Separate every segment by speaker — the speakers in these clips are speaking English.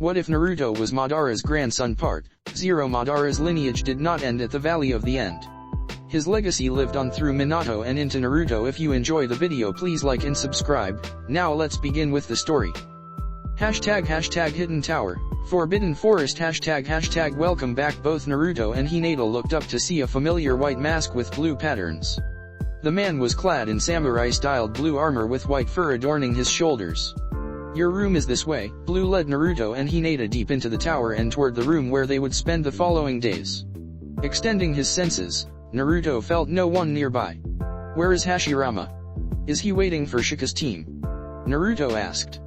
Speaker 1: What if Naruto was Madara's grandson? Part 0. Madara's lineage did not end at the Valley of the End. His legacy lived on through Minato and into Naruto. If you enjoy the video, please like and subscribe. Now let's begin with the story. ## Hidden Tower, Forbidden Forest ## Welcome back. Both Naruto and Hinata looked up to see a familiar white mask with blue patterns. The man was clad in samurai-styled blue armor with white fur adorning his shoulders. Your room is this way. Blue led Naruto and Hinata deep into the tower and toward the room where they would spend the following days. Extending his senses, Naruto felt no one nearby. Where is Hashirama? Is he waiting for Shika's team? Naruto asked.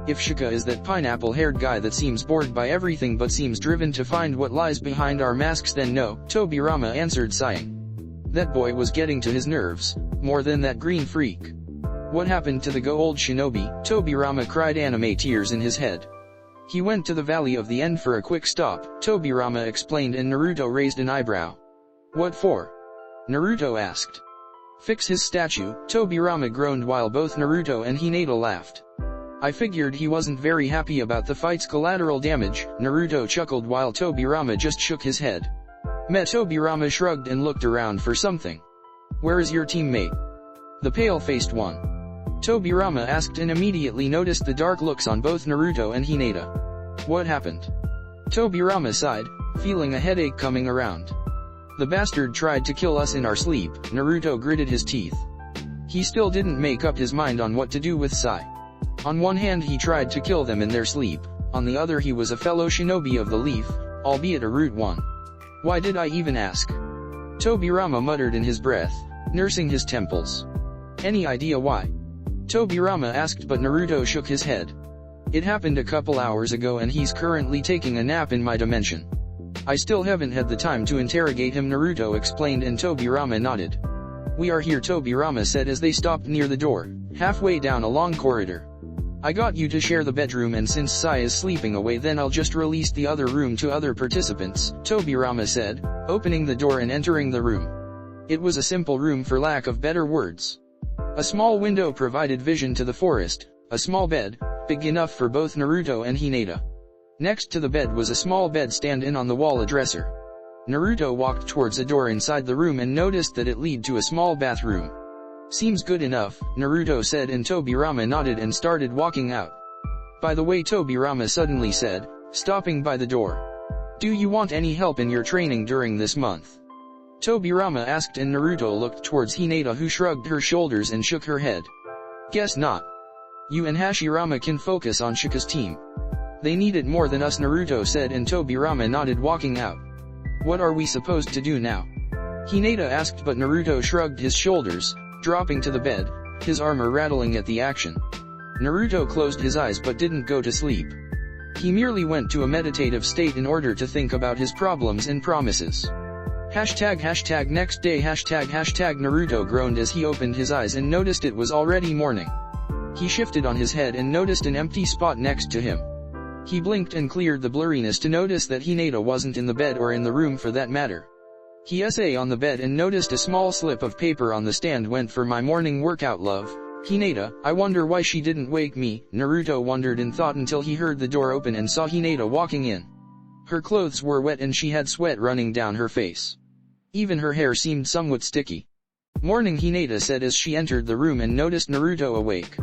Speaker 1: If Shika is that pineapple-haired guy that seems bored by everything but seems driven to find what lies behind our masks, then no, Tobirama answered, sighing. That boy was getting to his nerves, more than that green freak. What happened to the old shinobi? Tobirama cried, anime tears in his head. He went to the Valley of the End for a quick stop, Tobirama explained, and Naruto raised an eyebrow. What for? Naruto asked. Fix his statue, Tobirama groaned while both Naruto and Hinata laughed. I figured he wasn't very happy about the fight's collateral damage, Naruto chuckled while Tobirama just shook his head. Tobirama shrugged and looked around for something. Where is your teammate? The pale-faced one. Tobirama asked and immediately noticed the dark looks on both Naruto and Hinata. What happened? Tobirama sighed, feeling a headache coming around. The bastard tried to kill us in our sleep, Naruto gritted his teeth. He still didn't make up his mind on what to do with Sai. On one hand he tried to kill them in their sleep, on the other he was a fellow shinobi of the leaf, albeit a rude one. Why did I even ask? Tobirama muttered in his breath, nursing his temples. Any idea why? Tobirama asked, but Naruto shook his head. It happened a couple hours ago and he's currently taking a nap in my dimension. I still haven't had the time to interrogate him, Naruto explained, and Tobirama nodded. We are here, Tobirama said as they stopped near the door, halfway down a long corridor. I got you to share the bedroom, and since Sai is sleeping away then I'll just release the other room to other participants, Tobirama said, opening the door and entering the room. It was a simple room for lack of better words. A small window provided vision to the forest, a small bed, big enough for both Naruto and Hinata. Next to the bed was a small bed stand-in on the wall, a dresser. Naruto walked towards a door inside the room and noticed that it led to a small bathroom. Seems good enough, Naruto said, and Tobirama nodded and started walking out. By the way, Tobirama suddenly said, stopping by the door. Do you want any help in your training during this month? Tobirama asked, and Naruto looked towards Hinata, who shrugged her shoulders and shook her head. Guess not. You and Hashirama can focus on Shika's team. They need it more than us, Naruto said, and Tobirama nodded, walking out. What are we supposed to do now? Hinata asked, but Naruto shrugged his shoulders, dropping to the bed, his armor rattling at the action. Naruto closed his eyes but didn't go to sleep. He merely went to a meditative state in order to think about his problems and promises. Next day Naruto groaned as he opened his eyes and noticed it was already morning. He shifted on his head and noticed an empty spot next to him. He blinked and cleared the blurriness to notice that Hinata wasn't in the bed, or in the room for that matter. He sat on the bed and noticed a small slip of paper on the stand. Went for my morning workout, love. Hinata, I wonder why she didn't wake me, Naruto wondered in thought until he heard the door open and saw Hinata walking in. Her clothes were wet and she had sweat running down her face. Even her hair seemed somewhat sticky. Morning, Hinata said as she entered the room and noticed Naruto awake.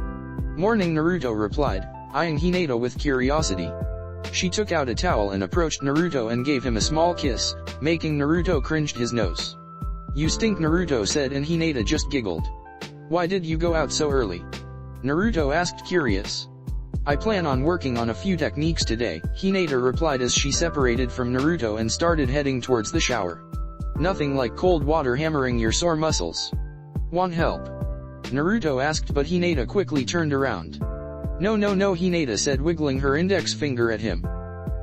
Speaker 1: Morning, Naruto replied, eyeing Hinata with curiosity. She took out a towel and approached Naruto and gave him a small kiss, making Naruto cringed his nose. You stink, Naruto said, and Hinata just giggled. Why did you go out so early? Naruto asked, curious. I plan on working on a few techniques today, Hinata replied as she separated from Naruto and started heading towards the shower. Nothing like cold water hammering your sore muscles. Want help? Naruto asked, but Hinata quickly turned around. No, Hinata said, wiggling her index finger at him.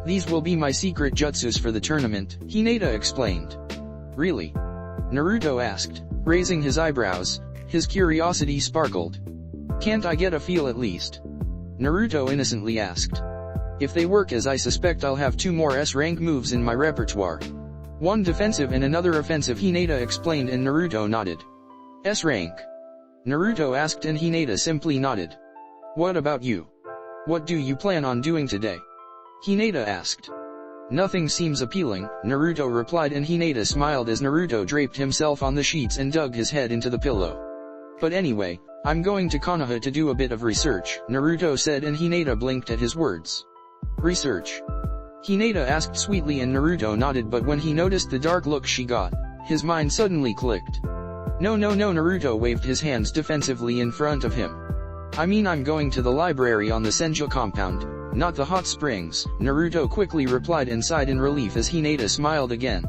Speaker 1: These will be my secret jutsus for the tournament, Hinata explained. Really? Naruto asked, raising his eyebrows. His curiosity sparkled. Can't I get a feel at least? Naruto innocently asked. If they work as I suspect, I'll have 2 more S-rank moves in my repertoire. One defensive and another offensive, Hinata explained, and Naruto nodded. S-rank? Naruto asked, and Hinata simply nodded. What about you? What do you plan on doing today? Hinata asked. Nothing seems appealing, Naruto replied, and Hinata smiled as Naruto draped himself on the sheets and dug his head into the pillow. But anyway, I'm going to Konoha to do a bit of research, Naruto said, and Hinata blinked at his words. Research? Hinata asked sweetly, and Naruto nodded, but when he noticed the dark look she got, his mind suddenly clicked. No, Naruto waved his hands defensively in front of him. I mean, I'm going to the library on the Senju compound, not the hot springs, Naruto quickly replied and sighed in relief as Hinata smiled again.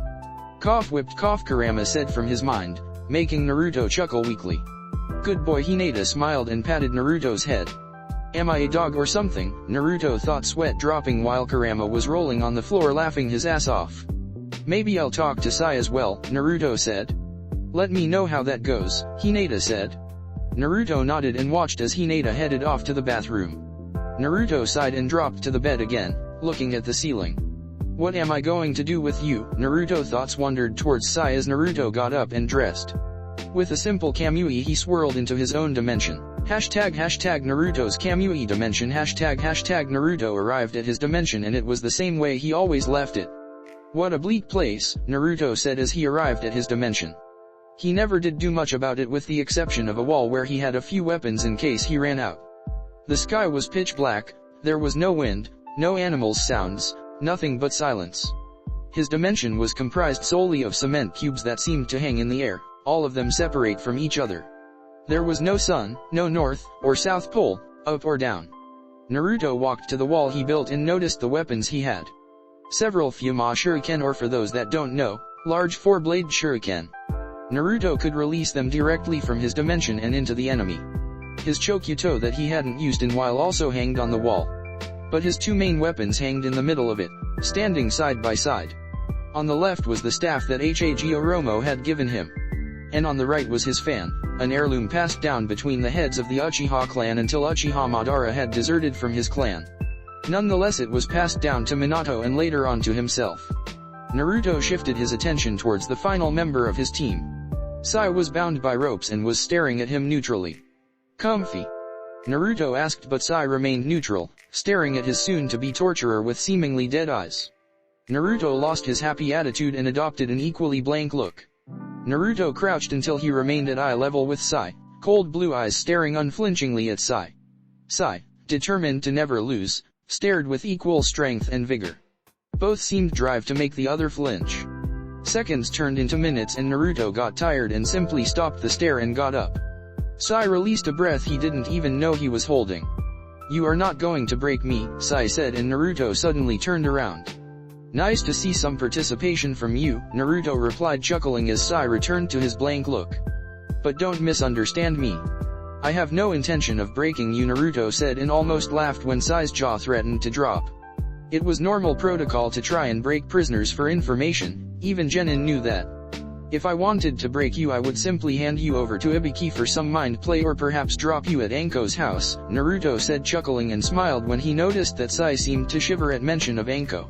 Speaker 1: Cough whipped cough, Kurama said from his mind, making Naruto chuckle weakly. Good boy, Hinata smiled and patted Naruto's head. Am I a dog or something? Naruto thought, sweat dropping while Kurama was rolling on the floor laughing his ass off. Maybe I'll talk to Sai as well, Naruto said. Let me know how that goes, Hinata said. Naruto nodded and watched as Hinata headed off to the bathroom. Naruto sighed and dropped to the bed again, looking at the ceiling. What am I going to do with you? Naruto thoughts wandered towards Sai as Naruto got up and dressed. With a simple kamui he swirled into his own dimension. Hashtag Naruto's kamui dimension. Hashtag Naruto arrived at his dimension and it was the same way he always left it. What a bleak place, Naruto said as he arrived at his dimension. He never did do much about it with the exception of a wall where he had a few weapons in case he ran out. The sky was pitch black, there was no wind, no animals' sounds, nothing but silence. His dimension was comprised solely of cement cubes that seemed to hang in the air, all of them separate from each other. There was no sun, no north or south pole, up or down. Naruto walked to the wall he built and noticed the weapons he had. Several Fuma shuriken, or for those that don't know, large 4-blade shuriken. Naruto could release them directly from his dimension and into the enemy. His Chokyuto that he hadn't used in a while also hanged on the wall. But his two main weapons hanged in the middle of it, standing side by side. On the left was the staff that Hagi Oromo had given him. And on the right was his fan, an heirloom passed down between the heads of the Uchiha clan until Uchiha Madara had deserted from his clan. Nonetheless, it was passed down to Minato and later on to himself. Naruto shifted his attention towards the final member of his team. Sai was bound by ropes and was staring at him neutrally. Comfy? Naruto asked, but Sai remained neutral, staring at his soon-to-be torturer with seemingly dead eyes. Naruto lost his happy attitude and adopted an equally blank look. Naruto crouched until he remained at eye level with Sai, cold blue eyes staring unflinchingly at Sai. Sai, determined to never lose, stared with equal strength and vigor. Both seemed drive to make the other flinch. Seconds turned into minutes and Naruto got tired and simply stopped the stare and got up. Sai released a breath he didn't even know he was holding. You are not going to break me, Sai said, and Naruto suddenly turned around. Nice to see some participation from you, Naruto replied, chuckling as Sai returned to his blank look. But don't misunderstand me. I have no intention of breaking you, Naruto said, and almost laughed when Sai's jaw threatened to drop. It was normal protocol to try and break prisoners for information, even Genin knew that. If I wanted to break you, I would simply hand you over to Ibiki for some mind play or perhaps drop you at Anko's house, Naruto said, chuckling and smiled when he noticed that Sai seemed to shiver at mention of Anko.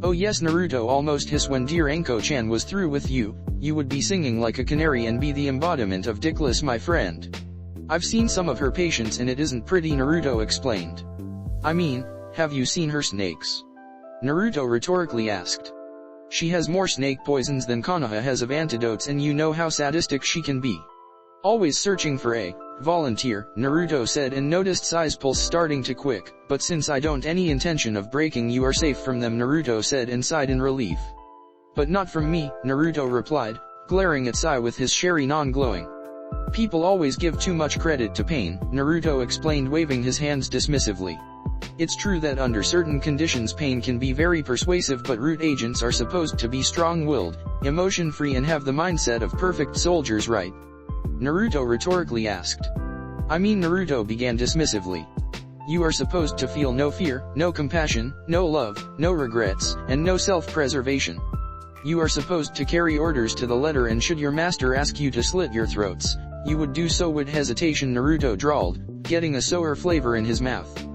Speaker 1: Oh yes, Naruto almost hissed when dear Anko-chan was through with you, you would be singing like a canary and be the embodiment of dickless, my friend. I've seen some of her patients and it isn't pretty, Naruto explained. I mean, have you seen her snakes? Naruto rhetorically asked. She has more snake poisons than Konoha has of antidotes, and you know how sadistic she can be. Always searching for a volunteer, Naruto said, and noticed Sai's pulse starting to quick. But since I don't any intention of breaking, you are safe from them, Naruto said and sighed in relief. But not from me, Naruto replied, glaring at Sai with his Sharingan glowing. People always give too much credit to pain, Naruto explained, waving his hands dismissively. It's true that under certain conditions pain can be very persuasive, but root agents are supposed to be strong-willed, emotion-free and have the mindset of perfect soldiers, right? Naruto rhetorically asked. I mean, Naruto began dismissively. You are supposed to feel no fear, no compassion, no love, no regrets, and no self-preservation. You are supposed to carry orders to the letter, and should your master ask you to slit your throats, you would do so with hesitation, Naruto drawled, getting a sour flavor in his mouth.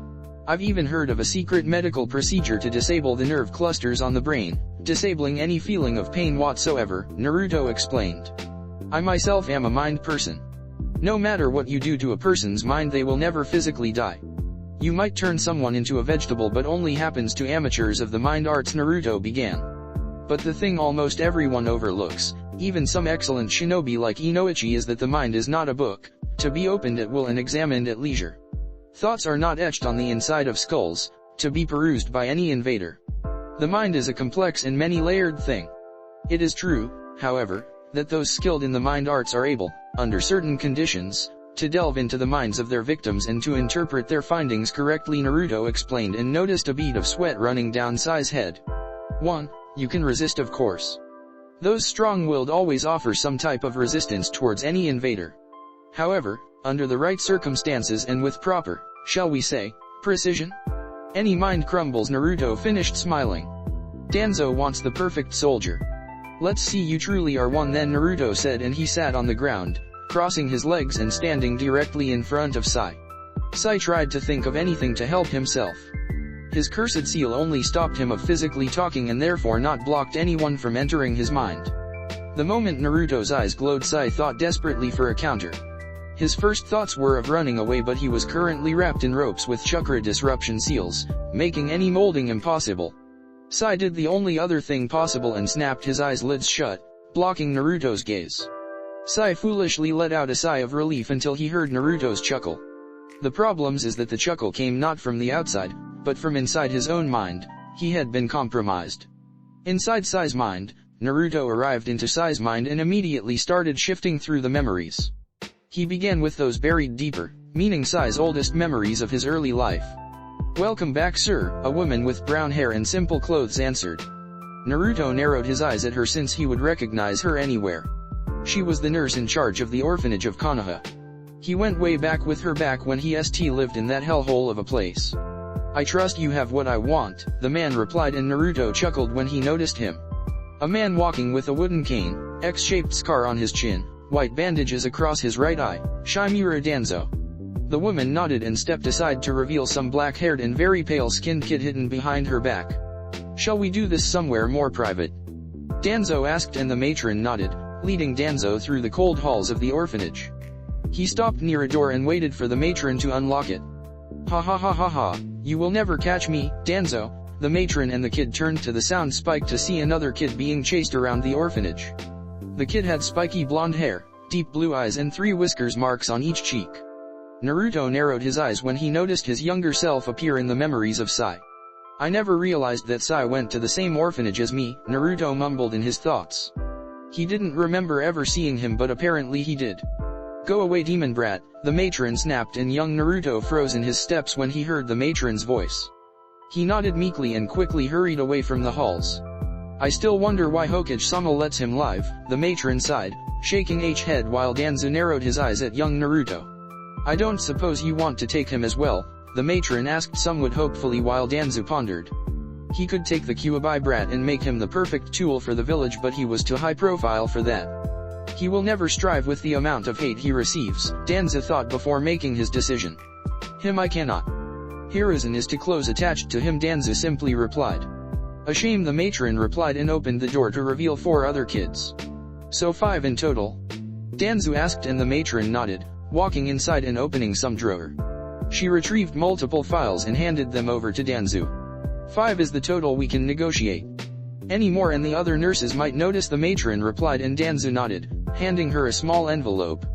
Speaker 1: I've even heard of a secret medical procedure to disable the nerve clusters on the brain, disabling any feeling of pain whatsoever, Naruto explained. I myself am a mind person. No matter what you do to a person's mind, they will never physically die. You might turn someone into a vegetable, but only happens to amateurs of the mind arts. Naruto began. But the thing almost everyone overlooks, even some excellent shinobi like Inoichi, is that the mind is not a book, to be opened at will and examined at leisure. Thoughts are not etched on the inside of skulls, to be perused by any invader. The mind is a complex and many-layered thing. It is true, however, that those skilled in the mind arts are able, under certain conditions, to delve into the minds of their victims and to interpret their findings correctly. Naruto explained and noticed a bead of sweat running down Sai's head. 1. You can resist, of course. Those strong-willed always offer some type of resistance towards any invader. However, under the right circumstances and with proper, shall we say, precision, any mind crumbles. Naruto finished smiling. Danzo wants the perfect soldier. Let's see you truly are one then, Naruto said, and he sat on the ground, crossing his legs and standing directly in front of Sai. Sai tried to think of anything to help himself. His cursed seal only stopped him of physically talking and therefore not blocked anyone from entering his mind. The moment Naruto's eyes glowed, Sai thought desperately for a counter. His first thoughts were of running away, but he was currently wrapped in ropes with chakra disruption seals, making any molding impossible. Sai did the only other thing possible and snapped his eyelids shut, blocking Naruto's gaze. Sai foolishly let out a sigh of relief until he heard Naruto's chuckle. The problem is that the chuckle came not from the outside, but from inside his own mind. He had been compromised. Inside Sai's mind, Naruto arrived into Sai's mind and immediately started shifting through the memories. He began with those buried deeper, meaning Sai's oldest memories of his early life. "Welcome back, sir," a woman with brown hair and simple clothes answered. Naruto narrowed his eyes at her since he would recognize her anywhere. She was the nurse in charge of the orphanage of Kanoha. He went way back with her back when he lived in that hellhole of a place. "I trust you have what I want," the man replied, and Naruto chuckled when he noticed him. A man walking with a wooden cane, X-shaped scar on his chin, white bandages across his right eye, Shimura Danzo. The woman nodded and stepped aside to reveal some black-haired and very pale-skinned kid hidden behind her back. "Shall we do this somewhere more private?" Danzo asked, and the matron nodded, leading Danzo through the cold halls of the orphanage. He stopped near a door and waited for the matron to unlock it. "Ha ha ha ha ha, you will never catch me, Danzo." The matron and the kid turned to the sound spike to see another kid being chased around the orphanage. The kid had spiky blonde hair, deep blue eyes and 3 whiskers marks on each cheek. Naruto narrowed his eyes when he noticed his younger self appear in the memories of Sai. "I never realized that Sai went to the same orphanage as me," Naruto mumbled in his thoughts. He didn't remember ever seeing him, but apparently he did. "Go away, demon brat," the matron snapped, and young Naruto froze in his steps when he heard the matron's voice. He nodded meekly and quickly hurried away from the halls. "I still wonder why Hokage-sama lets him live," the matron sighed, shaking his head while Danzo narrowed his eyes at young Naruto. "I don't suppose you want to take him as well?" the matron asked somewhat hopefully while Danzo pondered. He could take the Kyuubi brat and make him the perfect tool for the village, but he was too high profile for that. He will never strive with the amount of hate he receives, Danzo thought before making his decision. "Him I cannot. Hiruzen is too close attached to him," Danzo simply replied. "A shame," the matron replied and opened the door to reveal 4 other kids. "So 5 in total?" Danzo asked, and the matron nodded, walking inside and opening some drawer. She retrieved multiple files and handed them over to Danzo. "5 is the total, we can negotiate. Any more and the other nurses might notice," the matron replied, and Danzo nodded, handing her a small envelope.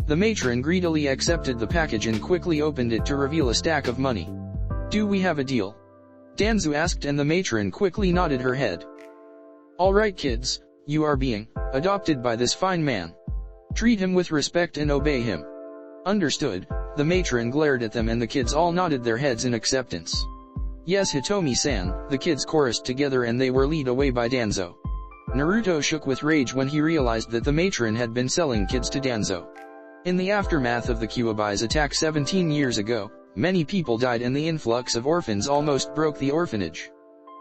Speaker 1: The matron greedily accepted the package and quickly opened it to reveal a stack of money. "Do we have a deal?" Danzo asked, and the matron quickly nodded her head. "All right, kids, you are being adopted by this fine man. Treat him with respect and obey him." "Understood," the matron glared at them, and the kids all nodded their heads in acceptance. "Yes, Hitomi-san," the kids chorused together, and they were led away by Danzo. Naruto shook with rage when he realized that the matron had been selling kids to Danzo. In the aftermath of the Kyuubi's attack 17 years ago, many people died and the influx of orphans almost broke the orphanage.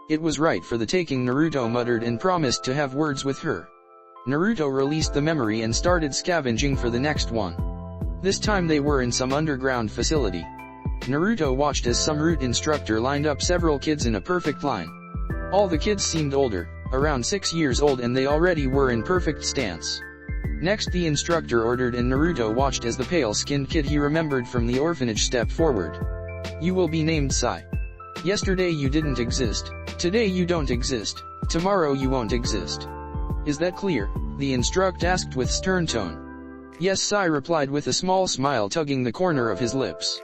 Speaker 1: It was right for the taking, Naruto muttered and promised to have words with her. Naruto released the memory and started scavenging for the next one. This time they were in some underground facility. Naruto watched as some root instructor lined up several kids in a perfect line. All the kids seemed older, around 6 years old, and they already were in perfect stance. Next the instructor ordered, and Naruto watched as the pale-skinned kid he remembered from the orphanage stepped forward. You will be named Sai. Yesterday you didn't exist, today you don't exist, tomorrow you won't exist. Is that clear? The instructor asked with stern tone. Yes, Sai replied with a small smile tugging the corner of his lips.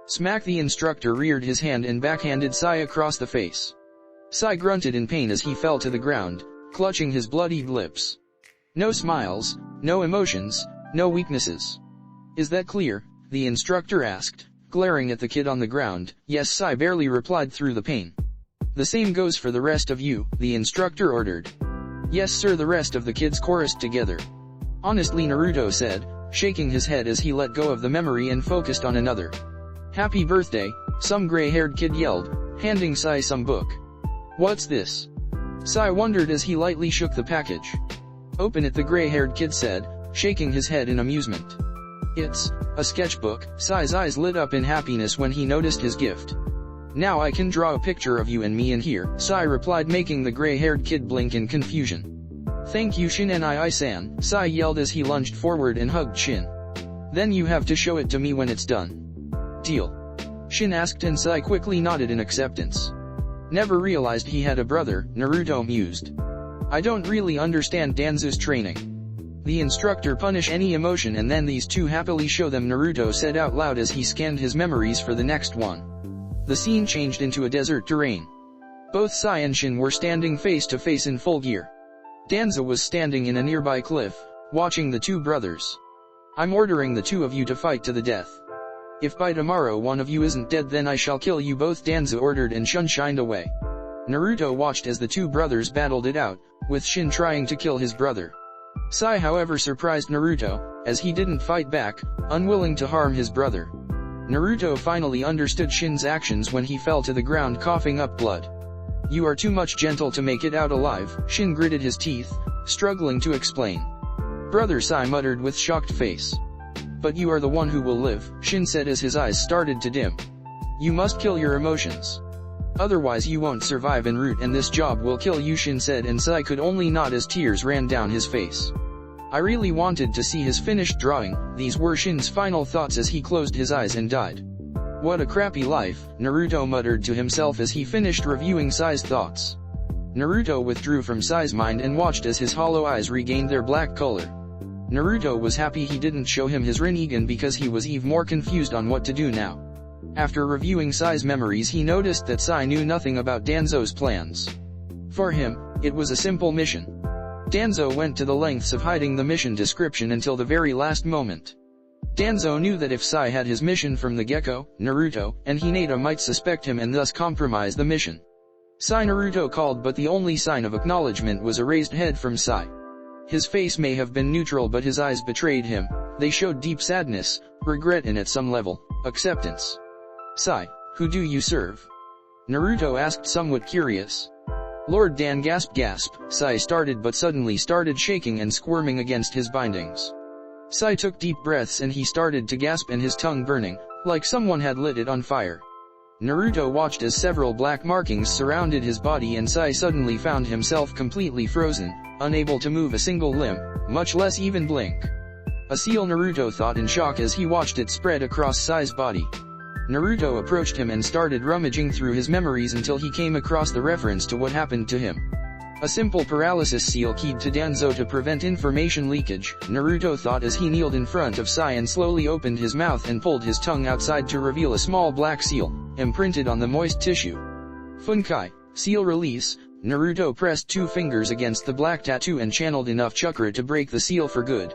Speaker 1: Smack! The instructor reared his hand and backhanded Sai across the face. Sai grunted in pain as he fell to the ground, clutching his bloodied lips. No smiles, no emotions, no weaknesses. Is that clear? The instructor asked, glaring at the kid on the ground. Yes, Sai barely replied through the pain. The same goes for the rest of you, the instructor ordered. Yes sir, the rest of the kids chorused together. Honestly, Naruto said, shaking his head as he let go of the memory and focused on another. Happy birthday, some gray-haired kid yelled, handing Sai some book. What's this? Sai wondered as he lightly shook the package. Open it, the gray-haired kid said, shaking his head in amusement. It's a sketchbook. Sai's eyes lit up in happiness when he noticed his gift. Now I can draw a picture of you and me in here, Sai replied, making the gray-haired kid blink in confusion. Thank you Shin-Ni-san, Sai yelled as he lunged forward and hugged Shin. Then you have to show it to me when it's done. Deal? Shin asked and Sai quickly nodded in acceptance. Never realized he had a brother, Naruto mused. I don't really understand Danzo's training. The instructor punish any emotion and then these two happily show them, Naruto said out loud as he scanned his memories for the next one. The scene changed into a desert terrain. Both Sai and Shin were standing face to face in full gear. Danzo was standing in a nearby cliff, watching the two brothers. I'm ordering the two of you to fight to the death. If by tomorrow one of you isn't dead, then I shall kill you both, Danzo ordered and Shin shined away. Naruto watched as the two brothers battled it out, with Shin trying to kill his brother. Sai however surprised Naruto, as he didn't fight back, unwilling to harm his brother. Naruto finally understood Shin's actions when he fell to the ground coughing up blood. You are too much gentle to make it out alive, Shin gritted his teeth, struggling to explain. Brother, Sai muttered with shocked face. But you are the one who will live, Shin said as his eyes started to dim. You must kill your emotions. Otherwise you won't survive en route and this job will kill you, Shin said, and Sai could only nod as tears ran down his face. I really wanted to see his finished drawing, these were Shin's final thoughts as he closed his eyes and died. What a crappy life, Naruto muttered to himself as he finished reviewing Sai's thoughts. Naruto withdrew from Sai's mind and watched as his hollow eyes regained their black color. Naruto was happy he didn't show him his Rinnegan because he was even more confused on what to do now. After reviewing Sai's memories, he noticed that Sai knew nothing about Danzo's plans. For him, it was a simple mission. Danzo went to the lengths of hiding the mission description until the very last moment. Danzo knew that if Sai had his mission from the get-go, Naruto and Hinata might suspect him and thus compromise the mission. Sai, Naruto called, but the only sign of acknowledgement was a raised head from Sai. His face may have been neutral, but his eyes betrayed him. They showed deep sadness, regret and at some level, acceptance. Sai, who do you serve? Naruto asked, somewhat curious. Lord Dan, gasp. Sai started but suddenly started shaking and squirming against his bindings. Sai took deep breaths and he started to gasp and his tongue burning, like someone had lit it on fire. Naruto watched as several black markings surrounded his body and Sai suddenly found himself completely frozen, unable to move a single limb, much less even blink. A seal, Naruto thought in shock as he watched it spread across Sai's body. Naruto approached him and started rummaging through his memories until he came across the reference to what happened to him. A simple paralysis seal keyed to Danzo to prevent information leakage, Naruto thought as he kneeled in front of Sai and slowly opened his mouth and pulled his tongue outside to reveal a small black seal, imprinted on the moist tissue. Funkai, seal release. Naruto pressed 2 fingers against the black tattoo and channeled enough chakra to break the seal for good.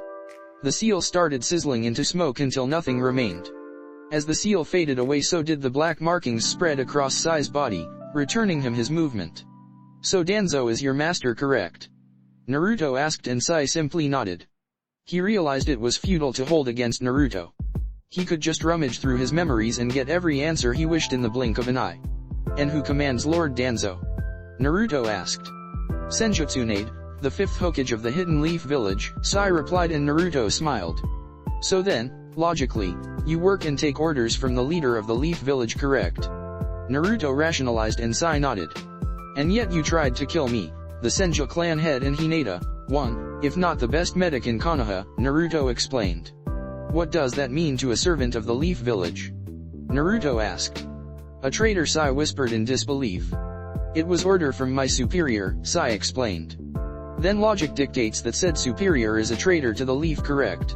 Speaker 1: The seal started sizzling into smoke until nothing remained. As the seal faded away, so did the black markings spread across Sai's body, returning him his movement. So Danzo is your master, correct? Naruto asked and Sai simply nodded. He realized it was futile to hold against Naruto. He could just rummage through his memories and get every answer he wished in the blink of an eye. And who commands Lord Danzo? Naruto asked. Tsunade, the 5th Hokage of the Hidden Leaf Village, Sai replied and Naruto smiled. So then, logically, you work and take orders from the leader of the Leaf Village, correct? Naruto rationalized and Sai nodded. And yet you tried to kill me, the Senju clan head and Hinata, one, if not the best medic in Konoha, Naruto explained. What does that mean to a servant of the Leaf Village? Naruto asked. A traitor, Sai whispered in disbelief. It was order from my superior, Sai explained. Then logic dictates that said superior is a traitor to the leaf, correct?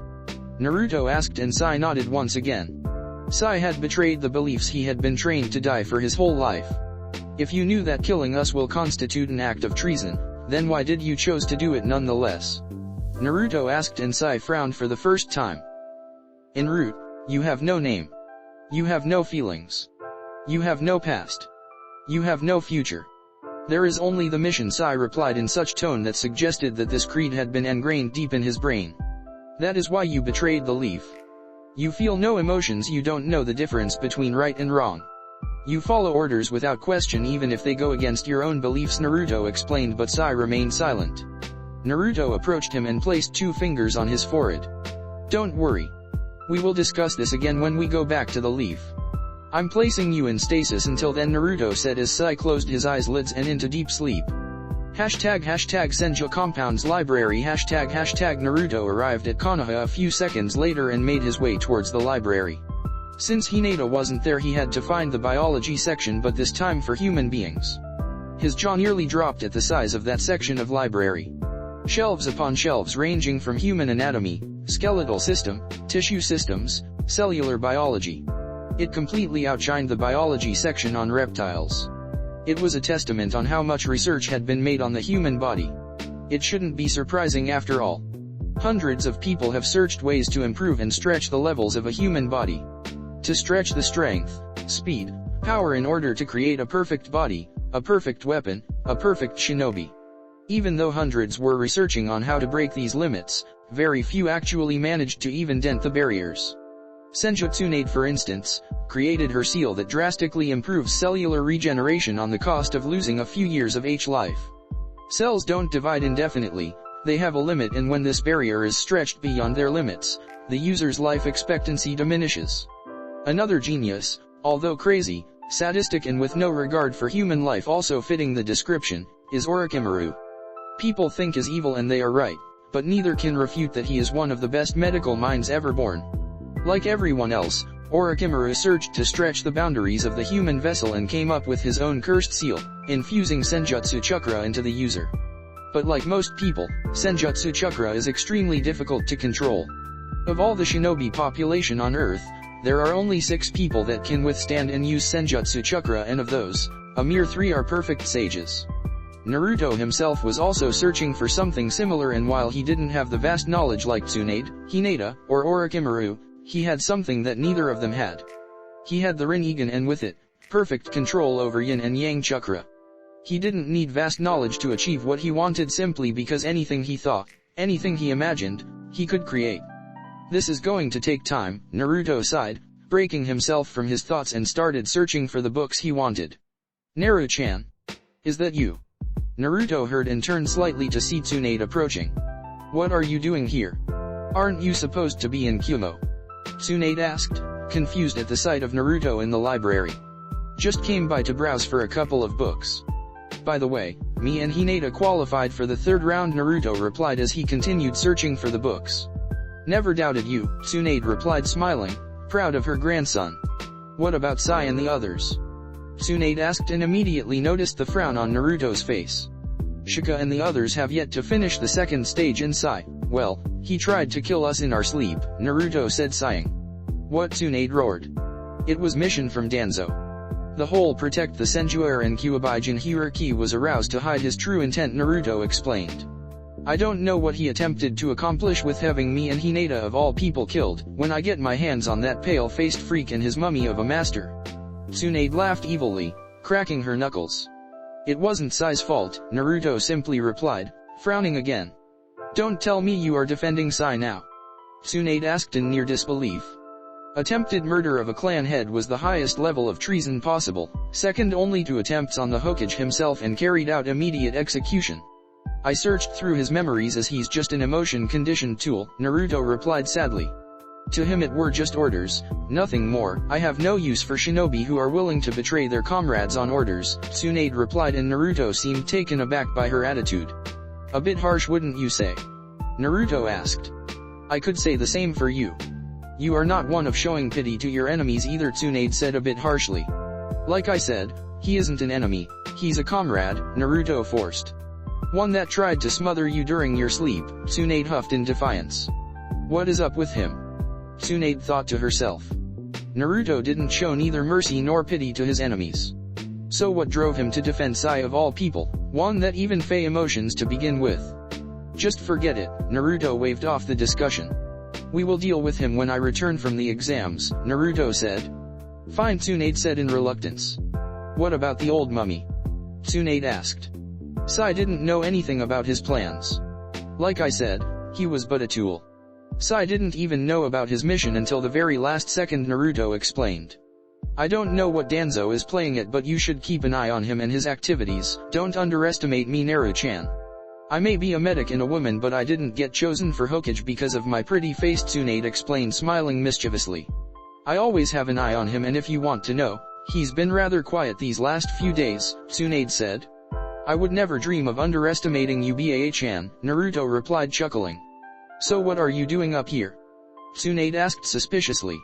Speaker 1: Naruto asked and Sai nodded once again. Sai had betrayed the beliefs he had been trained to die for his whole life. If you knew that killing us will constitute an act of treason, then why did you choose to do it nonetheless? Naruto asked and Sai frowned for the first time. En route, you have no name. You have no feelings. You have no past. You have no future. There is only the mission, Sai replied in such tone that suggested that this creed had been ingrained deep in his brain. That is why you betrayed the leaf. You feel no emotions, you don't know the difference between right and wrong. You follow orders without question even if they go against your own beliefs, Naruto explained, but Sai remained silent. Naruto approached him and placed 2 fingers on his forehead. Don't worry. We will discuss this again when we go back to the leaf. I'm placing you in stasis until then, Naruto said as Sai closed his eyelids and into deep sleep. Hashtag Senju Compound's library. Hashtag Naruto arrived at Kanoha a few seconds later and made his way towards the library. Since Hinata wasn't there, he had to find the biology section, but this time for human beings. His jaw nearly dropped at the size of that section of library. Shelves upon shelves ranging from human anatomy, skeletal system, tissue systems, cellular biology. It completely outshined the biology section on reptiles. It was a testament on how much research had been made on the human body. It shouldn't be surprising after all. Hundreds of people have searched ways to improve and stretch the levels of a human body. To stretch the strength, speed, power in order to create a perfect body, a perfect weapon, a perfect shinobi. Even though hundreds were researching on how to break these limits, very few actually managed to even dent the barriers. Senju Tsunade, for instance, created her seal that drastically improves cellular regeneration on the cost of losing a few years of life. Cells don't divide indefinitely, they have a limit, and when this barrier is stretched beyond their limits, the user's life expectancy diminishes. Another genius, although crazy, sadistic and with no regard for human life, also fitting the description, is Orochimaru. People think is evil and they are right, but neither can refute that he is one of the best medical minds ever born. Like everyone else, Orochimaru searched to stretch the boundaries of the human vessel and came up with his own cursed seal, infusing Senjutsu chakra into the user. But like most people, Senjutsu chakra is extremely difficult to control. Of all the shinobi population on Earth, there are only 6 people that can withstand and use Senjutsu chakra, and of those, a mere 3 are perfect sages. Naruto himself was also searching for something similar, and while he didn't have the vast knowledge like Tsunade, Hinata, or Orochimaru, he had something that neither of them had. He had the Rinnegan, and with it, perfect control over yin and yang chakra. He didn't need vast knowledge to achieve what he wanted, simply because anything he thought, anything he imagined, he could create. This is going to take time, Naruto sighed, breaking himself from his thoughts and started searching for the books he wanted. Naru-chan. Is that you? Naruto heard and turned slightly to see Tsunade approaching. What are you doing here? Aren't you supposed to be in Kumo? Tsunade asked, confused at the sight of Naruto in the library. Just came by to browse for a couple of books. By the way, me and Hinata qualified for the 3rd round, Naruto replied as he continued searching for the books. Never doubted you, Tsunade replied, smiling, proud of her grandson. What about Sai and the others? Tsunade asked and immediately noticed the frown on Naruto's face. Shika and the others have yet to finish the 2nd stage, and Sai, well, he tried to kill us in our sleep, Naruto said, sighing. What? Tsunade roared. It was mission from Danzo. The whole protect the Senjuer and Kyuabijin hierarchy was aroused to hide his true intent, Naruto explained. I don't know what he attempted to accomplish with having me and Hinata of all people killed, when I get my hands on that pale-faced freak and his mummy of a master. Tsunade laughed evilly, cracking her knuckles. It wasn't Sai's fault, Naruto simply replied, frowning again. Don't tell me you are defending Sai now? Tsunade asked in near disbelief. Attempted murder of a clan head was the highest level of treason possible, second only to attempts on the Hokage himself, and carried out immediate execution. I searched through his memories as he's just an emotion-conditioned tool, Naruto replied sadly. To him it were just orders, nothing more. I have no use for shinobi who are willing to betray their comrades on orders, Tsunade replied, and Naruto seemed taken aback by her attitude. A bit harsh, wouldn't you say? Naruto asked. I could say the same for you. You are not one of showing pity to your enemies either, Tsunade said a bit harshly. Like I said, he isn't an enemy, he's a comrade, Naruto forced. One that tried to smother you during your sleep, Tsunade huffed in defiance. What is up with him? Tsunade thought to herself. Naruto didn't show neither mercy nor pity to his enemies. So what drove him to defend Sai of all people, one that even fey emotions to begin with? Just forget it, Naruto waved off the discussion. We will deal with him when I return from the exams, Naruto said. Fine, Tsunade said in reluctance. What about the old mummy? Tsunade asked. Sai didn't know anything about his plans. Like I said, he was but a tool. Sai didn't even know about his mission until the very last second, Naruto explained. I don't know what Danzo is playing at, but you should keep an eye on him and his activities. Don't underestimate me, Naru-chan. I may be a medic and a woman, but I didn't get chosen for Hokage because of my pretty face, Tsunade explained, smiling mischievously. I always have an eye on him, and if you want to know, he's been rather quiet these last few days, Tsunade said. I would never dream of underestimating you, Baa-chan, Naruto replied, chuckling. So what are you doing up here? Tsunade asked suspiciously.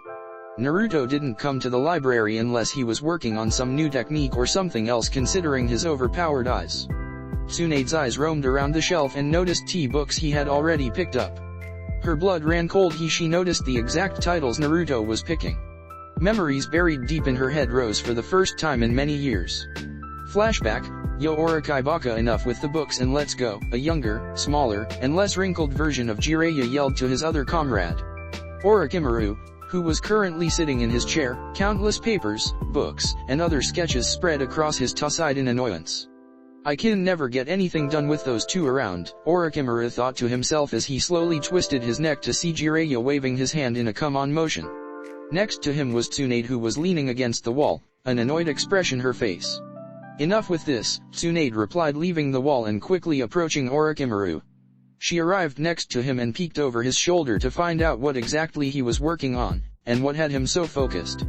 Speaker 1: Naruto didn't come to the library unless he was working on some new technique or something else, considering his overpowered eyes. Tsunade's eyes roamed around the shelf and noticed books he had already picked up. Her blood ran cold. She noticed the exact titles Naruto was picking. Memories buried deep in her head rose for the first time in many years. Flashback, yo Orokai baka, enough with the books and let's go. A younger, smaller, and less wrinkled version of Jiraiya yelled to his other comrade. Orochimaru, who was currently sitting in his chair, countless papers, books, and other sketches spread across his side in annoyance. I can never get anything done with those two around, Orochimaru thought to himself as he slowly twisted his neck to see Jiraiya waving his hand in a come-on motion. Next to him was Tsunade, who was leaning against the wall, an annoyed expression her face. Enough with this, Tsunade replied, leaving the wall and quickly approaching Orochimaru. She arrived next to him and peeked over his shoulder to find out what exactly he was working on, and what had him so focused.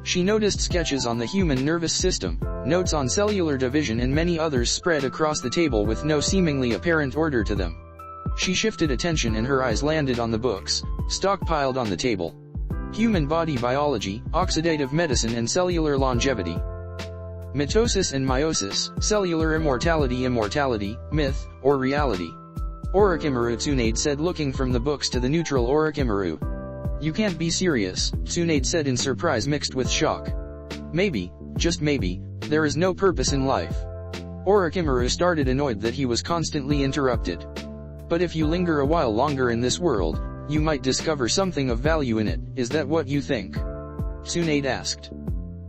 Speaker 1: She noticed sketches on the human nervous system, notes on cellular division, and many others spread across the table with no seemingly apparent order to them. She shifted attention and her eyes landed on the books, stockpiled on the table. Human body biology, oxidative medicine and cellular longevity. Mitosis and meiosis, cellular immortality, myth, or reality. Orochimaru, Tsunade said, looking from the books to the neutral Orochimaru. You can't be serious, Tsunade said in surprise mixed with shock. Maybe, just maybe, there is no purpose in life. Orochimaru started, annoyed that he was constantly interrupted. But if you linger a while longer in this world, you might discover something of value in it. Is that what you think? Tsunade asked.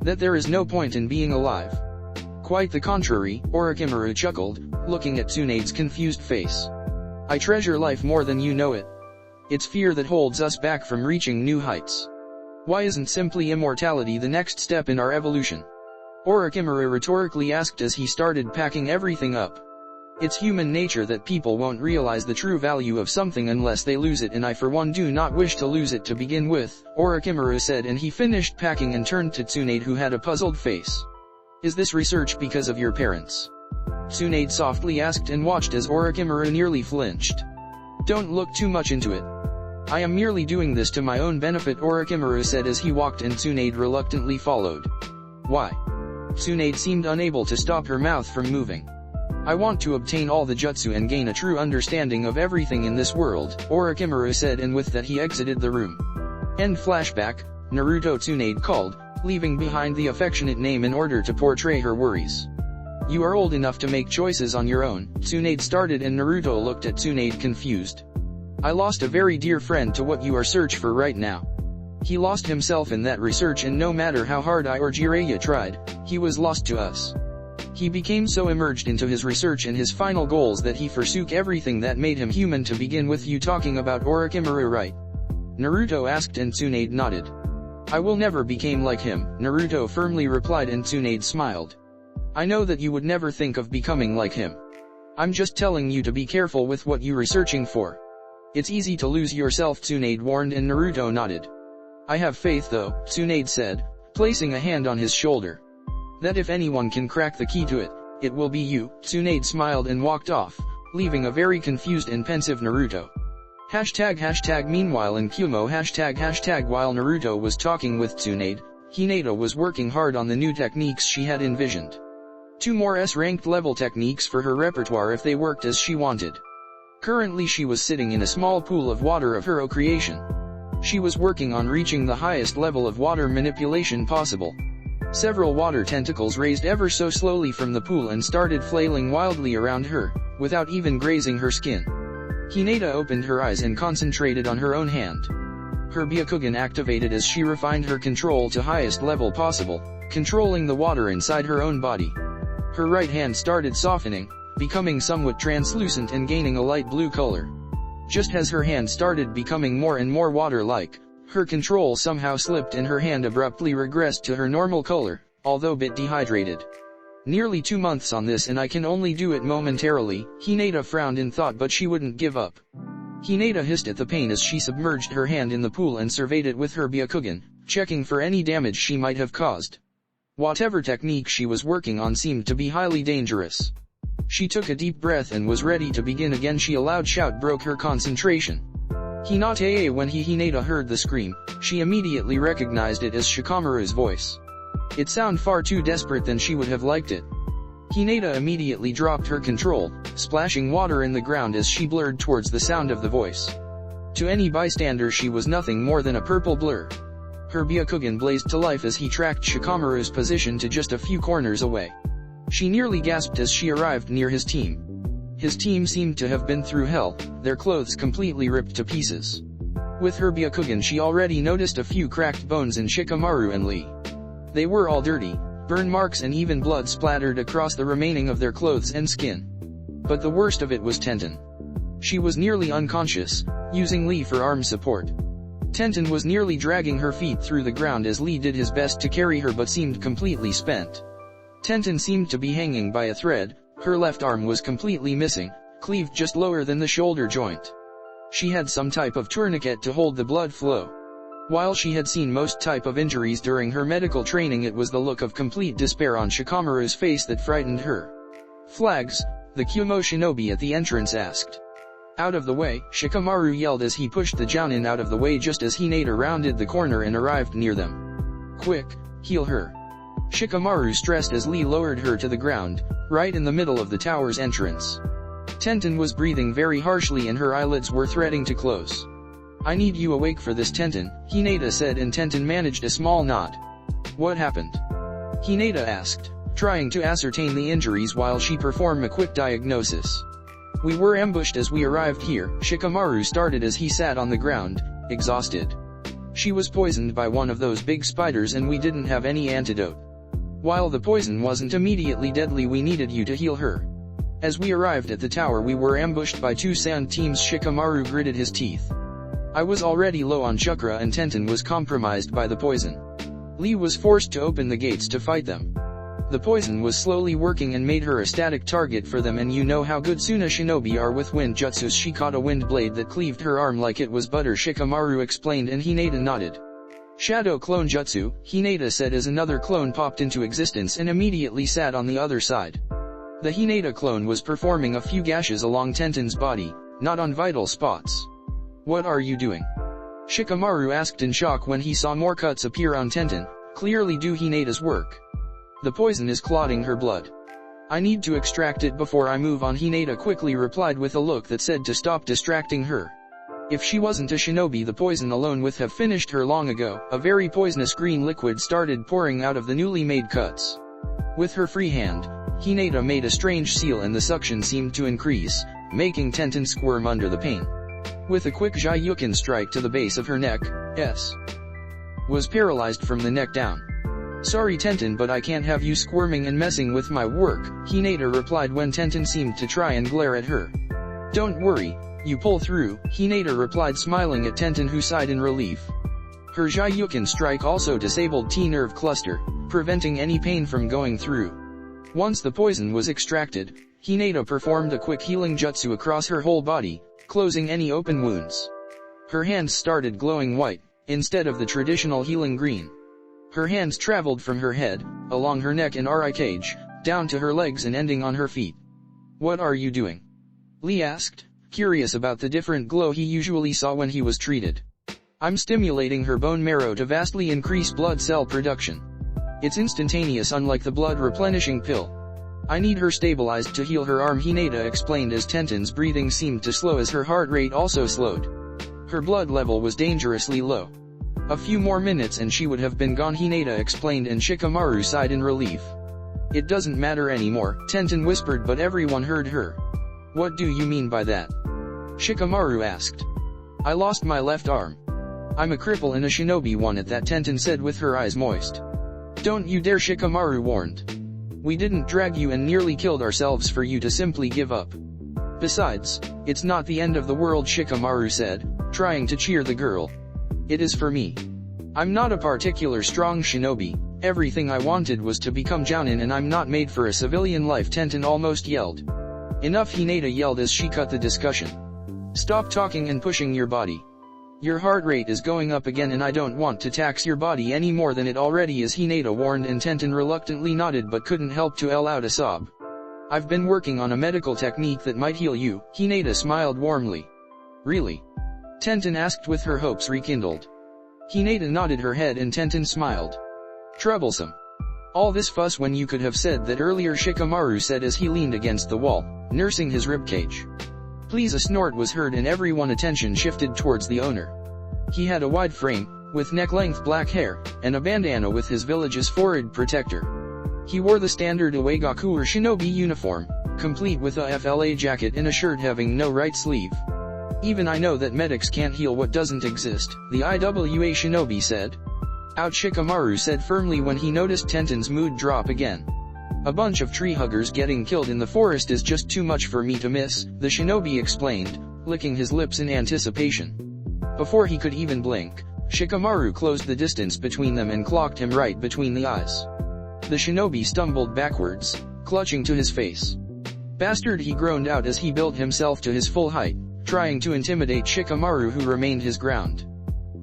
Speaker 1: That there is no point in being alive. Quite the contrary, Orochimaru chuckled, looking at Tsunade's confused face. I treasure life more than you know it. It's fear that holds us back from reaching new heights. Why isn't simply immortality the next step in our evolution? Orochimaru rhetorically asked as he started packing everything up. It's human nature that people won't realize the true value of something unless they lose it, and I for one do not wish to lose it to begin with, Orochimaru said, and he finished packing and turned to Tsunade, who had a puzzled face. Is this research because of your parents? Tsunade softly asked and watched as Orochimaru nearly flinched. Don't look too much into it. I am merely doing this to my own benefit, Orochimaru said as he walked and Tsunade reluctantly followed. Why? Tsunade seemed unable to stop her mouth from moving. I want to obtain all the jutsu and gain a true understanding of everything in this world, Orochimaru said, and with that he exited the room. End flashback, Naruto, Tsunade called, leaving behind the affectionate name in order to portray her worries. You are old enough to make choices on your own, Tsunade started, and Naruto looked at Tsunade confused. I lost a very dear friend to what you are searching for right now. He lost himself in that research, and no matter how hard I or Jiraiya tried, he was lost to us. He became so immersed into his research and his final goals that he forsook everything that made him human to begin with. You talking about Orochimaru, right? Naruto asked, and Tsunade nodded. I will never become like him, Naruto firmly replied, and Tsunade smiled. I know that you would never think of becoming like him. I'm just telling you to be careful with what you're researching for. It's easy to lose yourself, Tsunade warned, and Naruto nodded. I have faith though, Tsunade said, placing a hand on his shoulder. That if anyone can crack the key to it, it will be you. Tsunade smiled and walked off, leaving a very confused and pensive Naruto. Meanwhile in Kumo while Naruto was talking with Tsunade, Hinata was working hard on the new techniques she had envisioned. 2 more S-ranked level techniques for her repertoire if they worked as she wanted. Currently she was sitting in a small pool of water of her own creation. She was working on reaching the highest level of water manipulation possible. Several water tentacles raised ever so slowly from the pool and started flailing wildly around her, without even grazing her skin. Hinata opened her eyes and concentrated on her own hand. Her Byakugan activated as she refined her control to highest level possible, controlling the water inside her own body. Her right hand started softening, becoming somewhat translucent and gaining a light blue color. Just as her hand started becoming more and more water-like, her control somehow slipped and her hand abruptly regressed to her normal color, although bit dehydrated. Nearly 2 months on this and I can only do it momentarily, Hinata frowned in thought but she wouldn't give up. Hinata hissed at the pain as she submerged her hand in the pool and surveyed it with her Byakugan, checking for any damage she might have caused. Whatever technique she was working on seemed to be highly dangerous. She took a deep breath and was ready to begin again. A loud shout broke her concentration. Hinata. When Hinata heard the scream, she immediately recognized it as Shikamaru's voice. It sounded far too desperate than she would have liked it. Hinata immediately dropped her control, splashing water in the ground as she blurred towards the sound of the voice. To any bystander she was nothing more than a purple blur. Her Byakugan blazed to life as he tracked Shikamaru's position to just a few corners away. She nearly gasped as she arrived near his team. His team seemed to have been through hell, their clothes completely ripped to pieces. With her Byakugan she already noticed a few cracked bones in Shikamaru and Lee. They were all dirty, burn marks and even blood splattered across the remaining of their clothes and skin. But the worst of it was Tenten. She was nearly unconscious, using Lee for arm support. Tenten was nearly dragging her feet through the ground as Lee did his best to carry her but seemed completely spent. Tenten seemed to be hanging by a thread, her left arm was completely missing, cleaved just lower than the shoulder joint. She had some type of tourniquet to hold the blood flow. While she had seen most type of injuries during her medical training, it was the look of complete despair on Shikamaru's face that frightened her. "Flags," the Kumo shinobi at the entrance asked. "Out of the way," Shikamaru yelled as he pushed the Jounin out of the way just as Hinata rounded the corner and arrived near them. "Quick, heal her." Shikamaru stressed as Lee lowered her to the ground, right in the middle of the tower's entrance. Tenten was breathing very harshly and her eyelids were threatening to close. "I need you awake for this, Tenten," Hinata said, and Tenten managed a small nod. "What happened?" Hinata asked, trying to ascertain the injuries while she performed a quick diagnosis. "We were ambushed as we arrived here," Shikamaru started as he sat on the ground, exhausted. "She was poisoned by one of those big spiders and we didn't have any antidote. While the poison wasn't immediately deadly, we needed you to heal her. As we arrived at the tower we were ambushed by 2 sand teams." Shikamaru gritted his teeth. "I was already low on chakra and Tenten was compromised by the poison. Lee was forced to open the gates to fight them. The poison was slowly working and made her a static target for them, and you know how good Suna shinobi are with wind jutsus. She caught a wind blade that cleaved her arm like it was butter," Shikamaru explained, and Hinata nodded. "Shadow clone jutsu," Hinata said as another clone popped into existence and immediately sat on the other side. The Hinata clone was performing a few gashes along Tenten's body, not on vital spots. "What are you doing?" Shikamaru asked in shock when he saw more cuts appear on Tenten, clearly due Hinata's work. "The poison is clotting her blood. I need to extract it before I move on," Hinata quickly replied with a look that said to stop distracting her. If she wasn't a shinobi, the poison alone would have finished her long ago. A very poisonous green liquid started pouring out of the newly made cuts. With her free hand, Hinata made a strange seal and the suction seemed to increase, making Tenten squirm under the pain. With a quick Jyuken strike to the base of her neck, S was paralyzed from the neck down. "Sorry Tenten, but I can't have you squirming and messing with my work," Hinata replied when Tenten seemed to try and glare at her. "Don't worry, you pull through," Hinata replied, smiling at Tenten, who sighed in relief. Her Jyuken strike also disabled T-nerve cluster, preventing any pain from going through. Once the poison was extracted, Hinata performed a quick healing jutsu across her whole body, closing any open wounds. Her hands started glowing white, instead of the traditional healing green. Her hands traveled from her head, along her neck and rib cage, down to her legs and ending on her feet. "What are you doing?" Lee asked. curious about the different glow he usually saw when he was treated. I'm stimulating her bone marrow to vastly increase blood cell production. It's instantaneous, unlike the blood replenishing pill. I need her stabilized to heal her arm, Hinata explained as Tenten's breathing seemed to slow as her heart rate also slowed. Her blood level was dangerously low. A few more minutes and she would have been gone, Hinata explained, and Shikamaru sighed in relief. It doesn't matter anymore, Tenten whispered, but everyone heard her. What do you mean by that? Shikamaru asked. I lost my left arm. I'm a cripple and a shinobi one at that, Tenten said with her eyes moist. Don't you dare, Shikamaru warned. We didn't drag you and nearly killed ourselves for you to simply give up. Besides, it's not the end of the world, Shikamaru said, trying to cheer the girl. It is for me. I'm not a particular strong shinobi, everything I wanted was to become jounin and I'm not made for a civilian life, Tenten almost yelled. Enough, Hinata yelled as she cut the discussion. Stop talking and pushing your body. Your heart rate is going up again and I don't want to tax your body any more than it already is, Hinata warned, and Tenten reluctantly nodded but couldn't help to yell out a sob. I've been working on a medical technique that might heal you, Hinata smiled warmly. Really? Tenten asked with her hopes rekindled. Hinata nodded her head and Tenten smiled. Troublesome. All this fuss when you could have said that earlier, Shikamaru said as he leaned against the wall, nursing his ribcage. Please, a snort was heard and everyone's attention shifted towards the owner. He had a wide frame, with neck-length black hair, and a bandana with his village's forehead protector. He wore the standard Uegaku or shinobi uniform, complete with a FLA jacket and a shirt having no right sleeve. Even I know that medics can't heal what doesn't exist, the IWA shinobi said. Ouch, Shikamaru said firmly when he noticed Tenten's mood drop again. A bunch of tree huggers getting killed in the forest is just too much for me to miss, the shinobi explained, licking his lips in anticipation. Before he could even blink, Shikamaru closed the distance between them and clocked him right between the eyes. The shinobi stumbled backwards, clutching to his face. Bastard, he groaned out as he built himself to his full height, trying to intimidate Shikamaru, who remained his ground.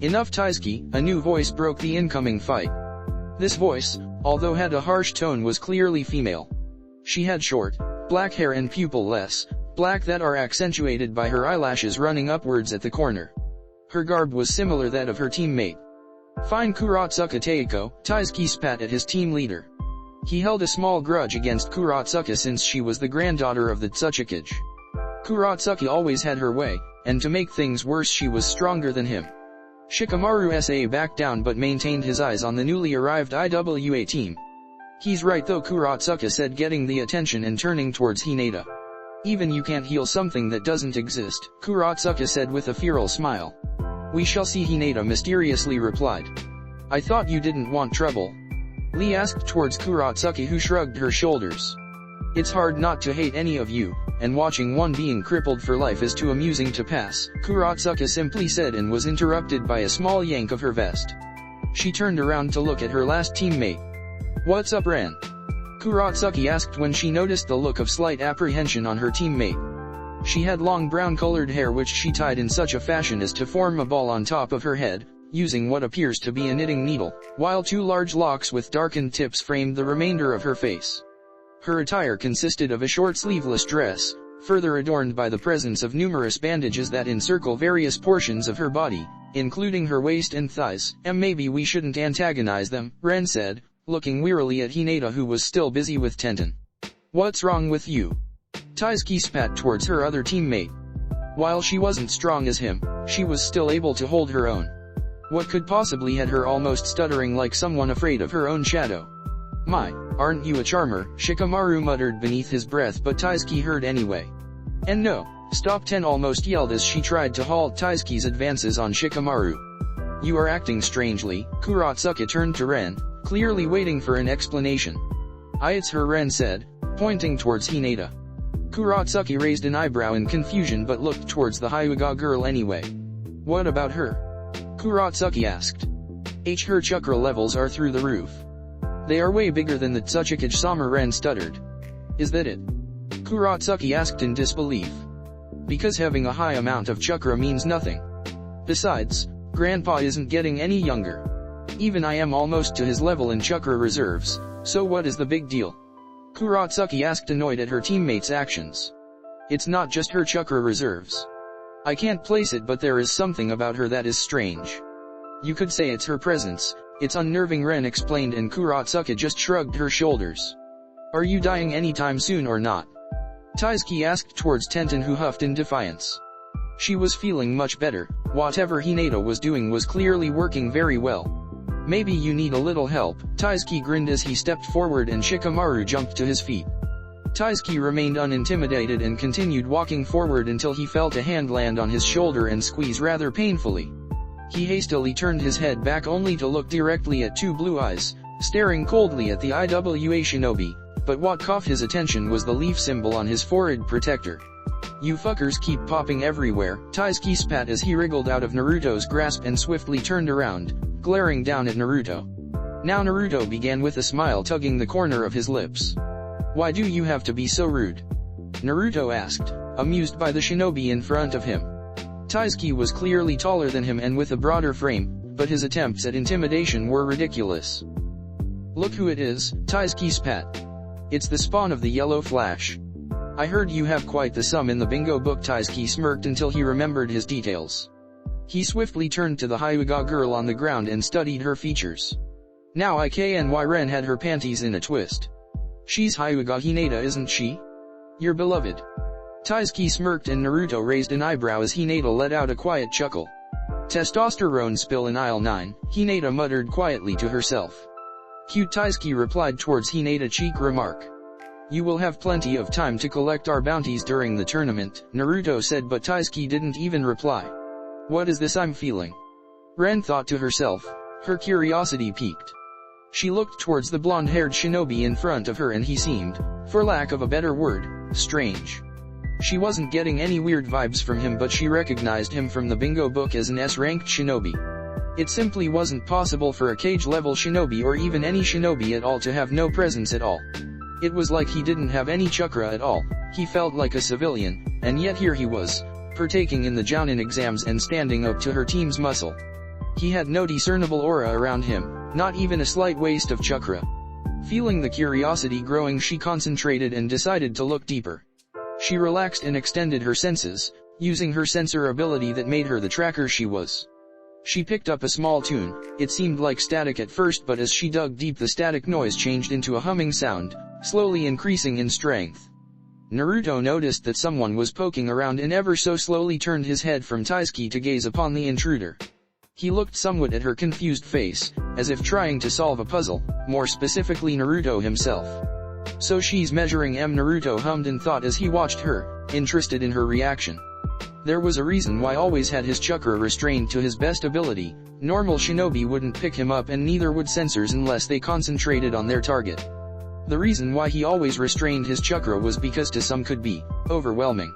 Speaker 1: Enough, Taizki, a new voice broke the incoming fight. This voice, although had a harsh tone, was clearly female. She had short, black hair and pupil-less, black that are accentuated by her eyelashes running upwards at the corner. Her garb was similar that of her teammate. Fine Kurotsuki Teiko, Taizki spat at his team leader. He held a small grudge against Kurotsuki since she was the granddaughter of the Tsuchikage. Kurotsuki always had her way, and to make things worse she was stronger than him. Shikamaru backed down but maintained his eyes on the newly arrived IWA team. He's right though, Kurotsuki said, getting the attention and turning towards Hinata. Even you can't heal something that doesn't exist, Kurotsuki said with a feral smile. We shall see, Hinata mysteriously replied. I thought you didn't want trouble. Lee asked towards Kurotsuki, who shrugged her shoulders. It's hard not to hate any of you, and watching one being crippled for life is too amusing to pass, Kurotsuki simply said, and was interrupted by a small yank of her vest. She turned around to look at her last teammate. What's up, Ren? Kurotsuki asked when she noticed the look of slight apprehension on her teammate. She had long brown-colored hair which she tied in such a fashion as to form a ball on top of her head, using what appears to be a knitting needle, while two large locks with darkened tips framed the remainder of her face. Her attire consisted of a short sleeveless dress, further adorned by the presence of numerous bandages that encircle various portions of her body, including her waist and thighs. Maybe we shouldn't antagonize them, Ren said, looking wearily at Hinata, who was still busy with Tenten. What's wrong with you? Taizki spat towards her other teammate. While she wasn't strong as him, she was still able to hold her own. What could possibly had her almost stuttering like someone afraid of her own shadow? My, aren't you a charmer? Shikamaru muttered beneath his breath, but Taizki heard anyway. And no, stop, Ten almost yelled as she tried to halt Taizki's advances on Shikamaru. You are acting strangely, Kurotsuki turned to Ren, clearly waiting for an explanation. It's her, Ren said, pointing towards Hinata. Kurotsuki raised an eyebrow in confusion but looked towards the Hyuga girl anyway. What about her? Kurotsuki asked. Her chakra levels are through the roof. They are way bigger than the Tsuchikage Sama, Ren stuttered. Is that it? Kurotsuki asked in disbelief. Because having a high amount of chakra means nothing. Besides, Grandpa isn't getting any younger. Even I am almost to his level in chakra reserves, so what is the big deal? Kurotsuki asked, annoyed at her teammates' actions. It's not just her chakra reserves. I can't place it, but there is something about her that is strange. You could say it's her presence. It's unnerving, Ren explained, and Kurotsuki just shrugged her shoulders. Are you dying anytime soon or not? Taizki asked towards Tenten, who huffed in defiance. She was feeling much better. Whatever Hinata was doing was clearly working very well. Maybe you need a little help. Taizki grinned as he stepped forward and Shikamaru jumped to his feet. Taizki remained unintimidated and continued walking forward until he felt a hand land on his shoulder and squeeze rather painfully. He hastily turned his head back only to look directly at two blue eyes, staring coldly at the IWA shinobi, but what caught his attention was the leaf symbol on his forehead protector. You fuckers keep popping everywhere, Taizki spat as he wriggled out of Naruto's grasp and swiftly turned around, glaring down at Naruto. Now Naruto began with a smile tugging the corner of his lips. Why do you have to be so rude? Naruto asked, amused by the shinobi in front of him. Taizki was clearly taller than him and with a broader frame, but his attempts at intimidation were ridiculous. Look who it is, Taizki spat. It's the spawn of the Yellow Flash. I heard you have quite the sum in the bingo book. Taizki smirked until he remembered his details. He swiftly turned to the Hyuga girl on the ground and studied her features. Now Ikny Ren had her panties in a twist. She's Hyuga Hinata, isn't she? Your beloved. Taizki smirked and Naruto raised an eyebrow as Hinata let out a quiet chuckle. Testosterone spill in aisle 9, Hinata muttered quietly to herself. Cute, Taizki replied towards Hinata cheek remark. You will have plenty of time to collect our bounties during the tournament, Naruto said, but Taizki didn't even reply. What is this I'm feeling? Ren thought to herself. Her curiosity piqued. She looked towards the blonde-haired shinobi in front of her and he seemed, for lack of a better word, strange. She wasn't getting any weird vibes from him, but she recognized him from the bingo book as an S-ranked shinobi. It simply wasn't possible for a cage-level shinobi or even any shinobi at all to have no presence at all. It was like he didn't have any chakra at all. He felt like a civilian, and yet here he was, partaking in the Jounin exams and standing up to her team's muscle. He had no discernible aura around him, not even a slight waste of chakra. Feeling the curiosity growing, she concentrated and decided to look deeper. She relaxed and extended her senses, using her sensor ability that made her the tracker she was. She picked up a small tune. It seemed like static at first, but as she dug deep the static noise changed into a humming sound, slowly increasing in strength. Naruto noticed that someone was poking around and ever so slowly turned his head from Taizki to gaze upon the intruder. He looked somewhat at her confused face, as if trying to solve a puzzle, more specifically Naruto himself. So she's measuring M. Naruto hummed and thought as he watched her, interested in her reaction. There was a reason why always had his chakra restrained to his best ability. Normal shinobi wouldn't pick him up and neither would sensors unless they concentrated on their target. The reason why he always restrained his chakra was because to some could be overwhelming.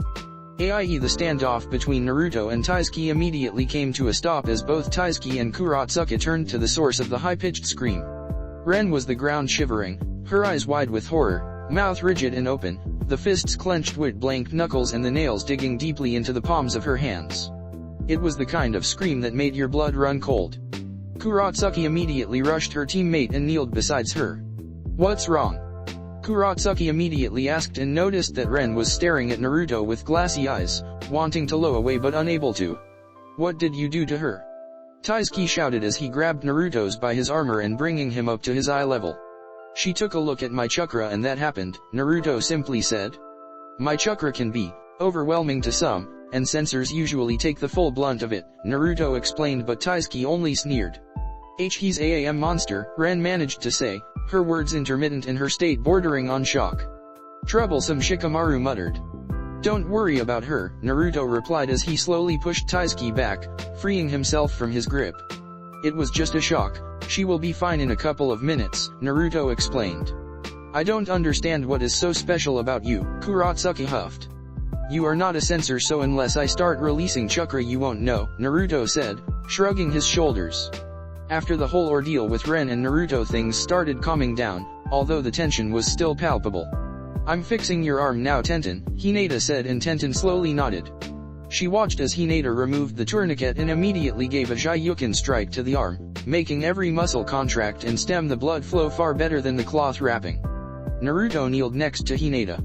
Speaker 1: A.i.e. the standoff between Naruto and Taizki immediately came to a stop as both Taizki and Kurotsuki turned to the source of the high-pitched scream. Ren was the ground shivering, her eyes wide with horror, mouth rigid and open, the fists clenched with blank knuckles and the nails digging deeply into the palms of her hands. It was the kind of scream that made your blood run cold. Kurotsuki immediately rushed her teammate and kneeled beside her. What's wrong? Kurotsuki immediately asked and noticed that Ren was staring at Naruto with glassy eyes, wanting to look away but unable to. What did you do to her? Taizki shouted as he grabbed Naruto's by his armor and bringing him up to his eye level. She took a look at my chakra and that happened, Naruto simply said. My chakra can be overwhelming to some, and sensors usually take the full blunt of it, Naruto explained, but Taizki only sneered. He's a monster, Ren managed to say, her words intermittent and her state bordering on shock. Troublesome, Shikamaru muttered. Don't worry about her, Naruto replied as he slowly pushed Taizki back, freeing himself from his grip. It was just a shock. She will be fine in a couple of minutes, Naruto explained. I don't understand what is so special about you, Kurotsuki huffed. You are not a sensor, so unless I start releasing chakra you won't know, Naruto said, shrugging his shoulders. After the whole ordeal with Ren and Naruto, things started calming down, although the tension was still palpable. I'm fixing your arm now, Tenten, Hinata said, and Tenten slowly nodded. She watched as Hinata removed the tourniquet and immediately gave a Jyuken strike to the arm, making every muscle contract and stem the blood flow far better than the cloth wrapping. Naruto kneeled next to Hinata.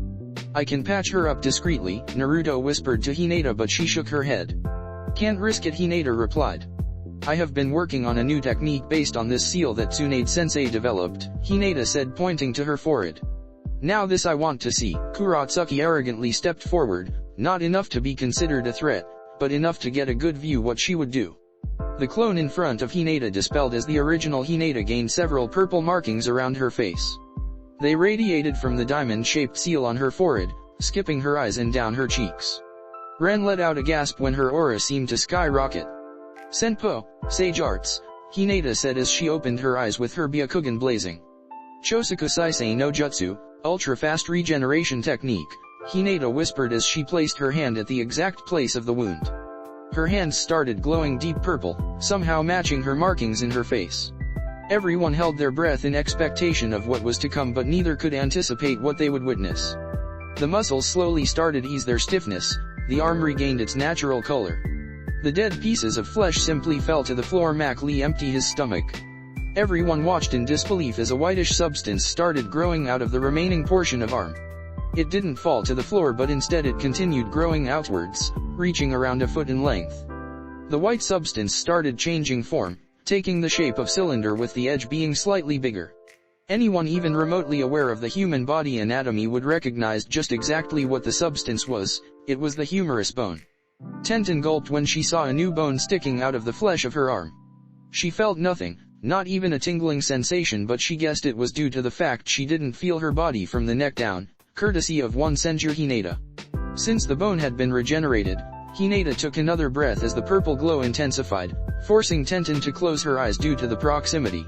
Speaker 1: I can patch her up discreetly, Naruto whispered to Hinata, but she shook her head. Can't risk it, Hinata replied. I have been working on a new technique based on this seal that Tsunade-sensei developed, Hinata said, pointing to her forehead. Now this I want to see. Kurotsuki arrogantly stepped forward, not enough to be considered a threat, but enough to get a good view what she would do. The clone in front of Hinata dispelled as the original Hinata gained several purple markings around her face. They radiated from the diamond-shaped seal on her forehead, skipping her eyes and down her cheeks. Ren let out a gasp when her aura seemed to skyrocket. Senpo, Sage Arts, Hinata said as she opened her eyes with her Byakugan blazing. Chosoku Saisei no Jutsu, ultra-fast regeneration technique, Hinata whispered as she placed her hand at the exact place of the wound. Her hands started glowing deep purple, somehow matching her markings in her face. Everyone held their breath in expectation of what was to come, but neither could anticipate what they would witness. The muscles slowly started ease their stiffness, the arm regained its natural color. The dead pieces of flesh simply fell to the floor. Mac Lee emptied his stomach. Everyone watched in disbelief as a whitish substance started growing out of the remaining portion of arm. It didn't fall to the floor, but instead it continued growing outwards, reaching around a foot in length. The white substance started changing form, taking the shape of cylinder with the edge being slightly bigger. Anyone even remotely aware of the human body anatomy would recognize just exactly what the substance was. It was the humerus bone. Tenten gulped when she saw a new bone sticking out of the flesh of her arm. She felt nothing, not even a tingling sensation, but she guessed it was due to the fact she didn't feel her body from the neck down, courtesy of one Senju Hinata. Since the bone had been regenerated, Hinata took another breath as the purple glow intensified, forcing Tenten to close her eyes due to the proximity.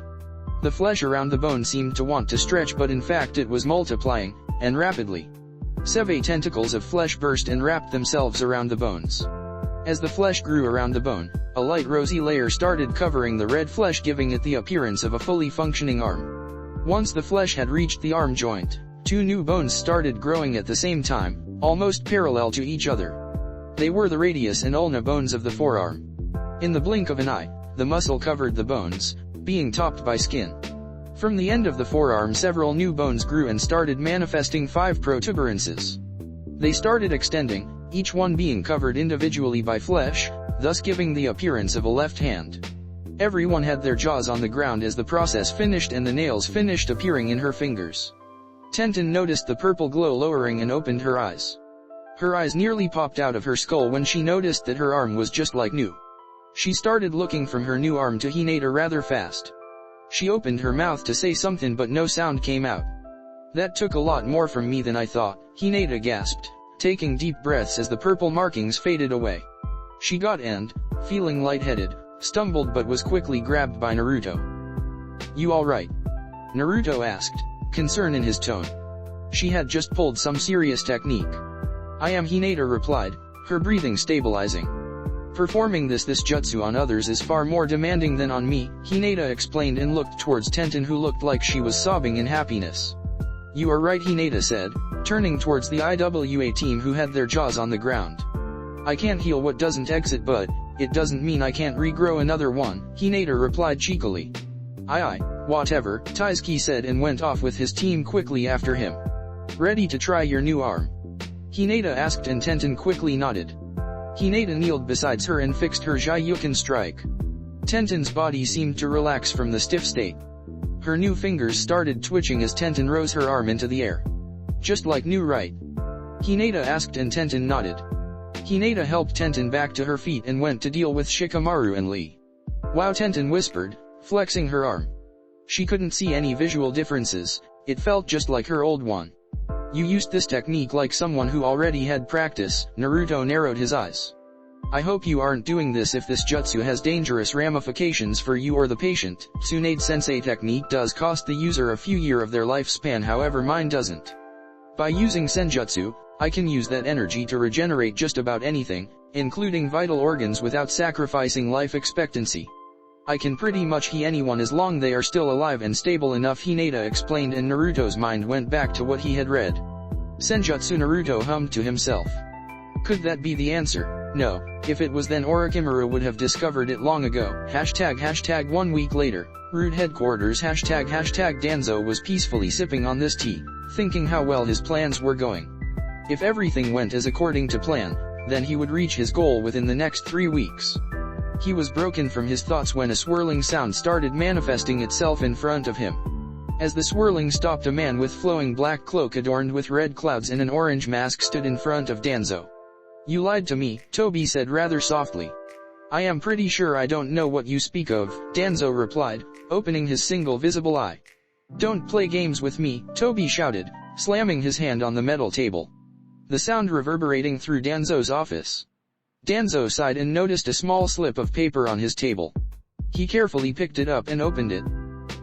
Speaker 1: The flesh around the bone seemed to want to stretch, but in fact it was multiplying, and rapidly. 7 tentacles of flesh burst and wrapped themselves around the bones. As the flesh grew around the bone, a light rosy layer started covering the red flesh, giving it the appearance of a fully functioning arm. Once the flesh had reached the arm joint, 2 new bones started growing at the same time, almost parallel to each other. They were the radius and ulna bones of the forearm. In the blink of an eye, the muscle covered the bones, being topped by skin. From the end of the forearm several new bones grew and started manifesting 5 protuberances. They started extending, each one being covered individually by flesh, thus giving the appearance of a left hand. Everyone had their jaws on the ground as the process finished and the nails finished appearing in her fingers. Tenten noticed the purple glow lowering and opened her eyes. Her eyes nearly popped out of her skull when she noticed that her arm was just like new. She started looking from her new arm to Hinata rather fast. She opened her mouth to say something, but no sound came out. That took a lot more from me than I thought, Hinata gasped, taking deep breaths as the purple markings faded away. She got and, feeling lightheaded, stumbled but was quickly grabbed by Naruto. You alright? Naruto asked, concern in his tone. She had just pulled some serious technique. I am, Hinata replied, her breathing stabilizing. Performing this jutsu on others is far more demanding than on me, Hinata explained and looked towards Tenten, who looked like she was sobbing in happiness. You are right, Hinata said, turning towards the IWA team who had their jaws on the ground. I can't heal what doesn't exit, but it doesn't mean I can't regrow another one, Hinata replied cheekily. Aye, whatever, Taizki said and went off with his team quickly after him. Ready to try your new arm? Hinata asked and Tenten quickly nodded. Hinata kneeled beside her and fixed her Jyuken strike. Tenten's body seemed to relax from the stiff state. Her new fingers started twitching as Tenten rose her arm into the air. Just like new, right? Hinata asked and Tenten nodded. Hinata helped Tenten back to her feet and went to deal with Shikamaru and Lee. Wow, Tenten whispered, flexing her arm. She couldn't see any visual differences, it felt just like her old one. You used this technique like someone who already had practice, Naruto narrowed his eyes. I hope you aren't doing this if this jutsu has dangerous ramifications for you or the patient. Tsunade-sensei technique does cost the user a few years of their lifespan, however mine doesn't. By using senjutsu, I can use that energy to regenerate just about anything, including vital organs, without sacrificing life expectancy. I can pretty much heal anyone as long they are still alive and stable enough, Hinata explained, and Naruto's mind went back to what he had read. Senjutsu, Naruto hummed to himself. Could that be the answer? No. If it was, then Orochimaru would have discovered it long ago. ## 1 week later, Root headquarters. ## Danzo was peacefully sipping on this tea, thinking how well his plans were going. If everything went as according to plan, then he would reach his goal within the next 3 weeks. He was broken from his thoughts when a swirling sound started manifesting itself in front of him. As the swirling stopped, a man with flowing black cloak adorned with red clouds and an orange mask stood in front of Danzo. "You lied to me," Tobi said rather softly. "I am pretty sure I don't know what you speak of," Danzo replied, opening his single visible eye. "Don't play games with me," Tobi shouted, slamming his hand on the metal table. The sound reverberating through Danzo's office. Danzo sighed and noticed a small slip of paper on his table. He carefully picked it up and opened it.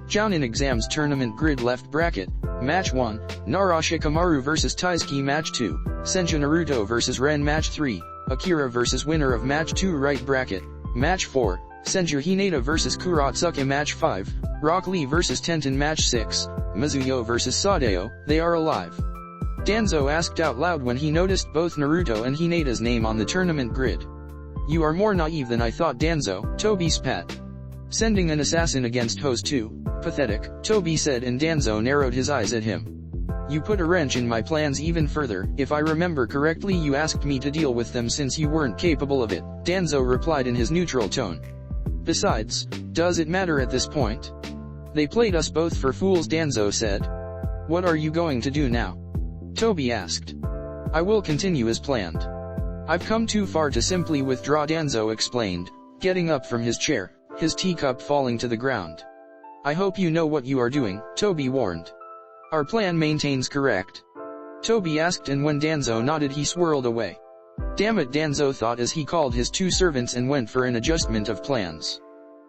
Speaker 1: Jounin Exams Tournament Grid Left Bracket, Match 1, Shikamaru vs Taizki Match 2, Senju Naruto vs Ren Match 3, Akira vs winner of Match 2 Right Bracket, Match 4, Senju Hinata vs Kurotsuki Match 5, Rock Lee vs Tenten Match 6, Mizuyo vs Sadeo, They Are Alive. Danzo asked out loud when he noticed both Naruto and Hinata's name on the tournament grid. "You are more naive than I thought, Danzo," Tobi spat. "Sending an assassin against Host 2? Pathetic," Tobi said, and Danzo narrowed his eyes at him. "You put a wrench in my plans even further. If I remember correctly, you asked me to deal with them since you weren't capable of it," Danzo replied in his neutral tone. "Besides, does it matter at this point? They played us both for fools," Danzo said. "What are you going to do now?" Tobi asked. "I will continue as planned. I've come too far to simply withdraw," Danzo explained, getting up from his chair, his teacup falling to the ground. "I hope you know what you are doing," Tobi warned. "Our plan maintains correct?" Tobi asked, and when Danzo nodded he swirled away. "Damn it," Danzo thought as he called his 2 servants and went for an adjustment of plans.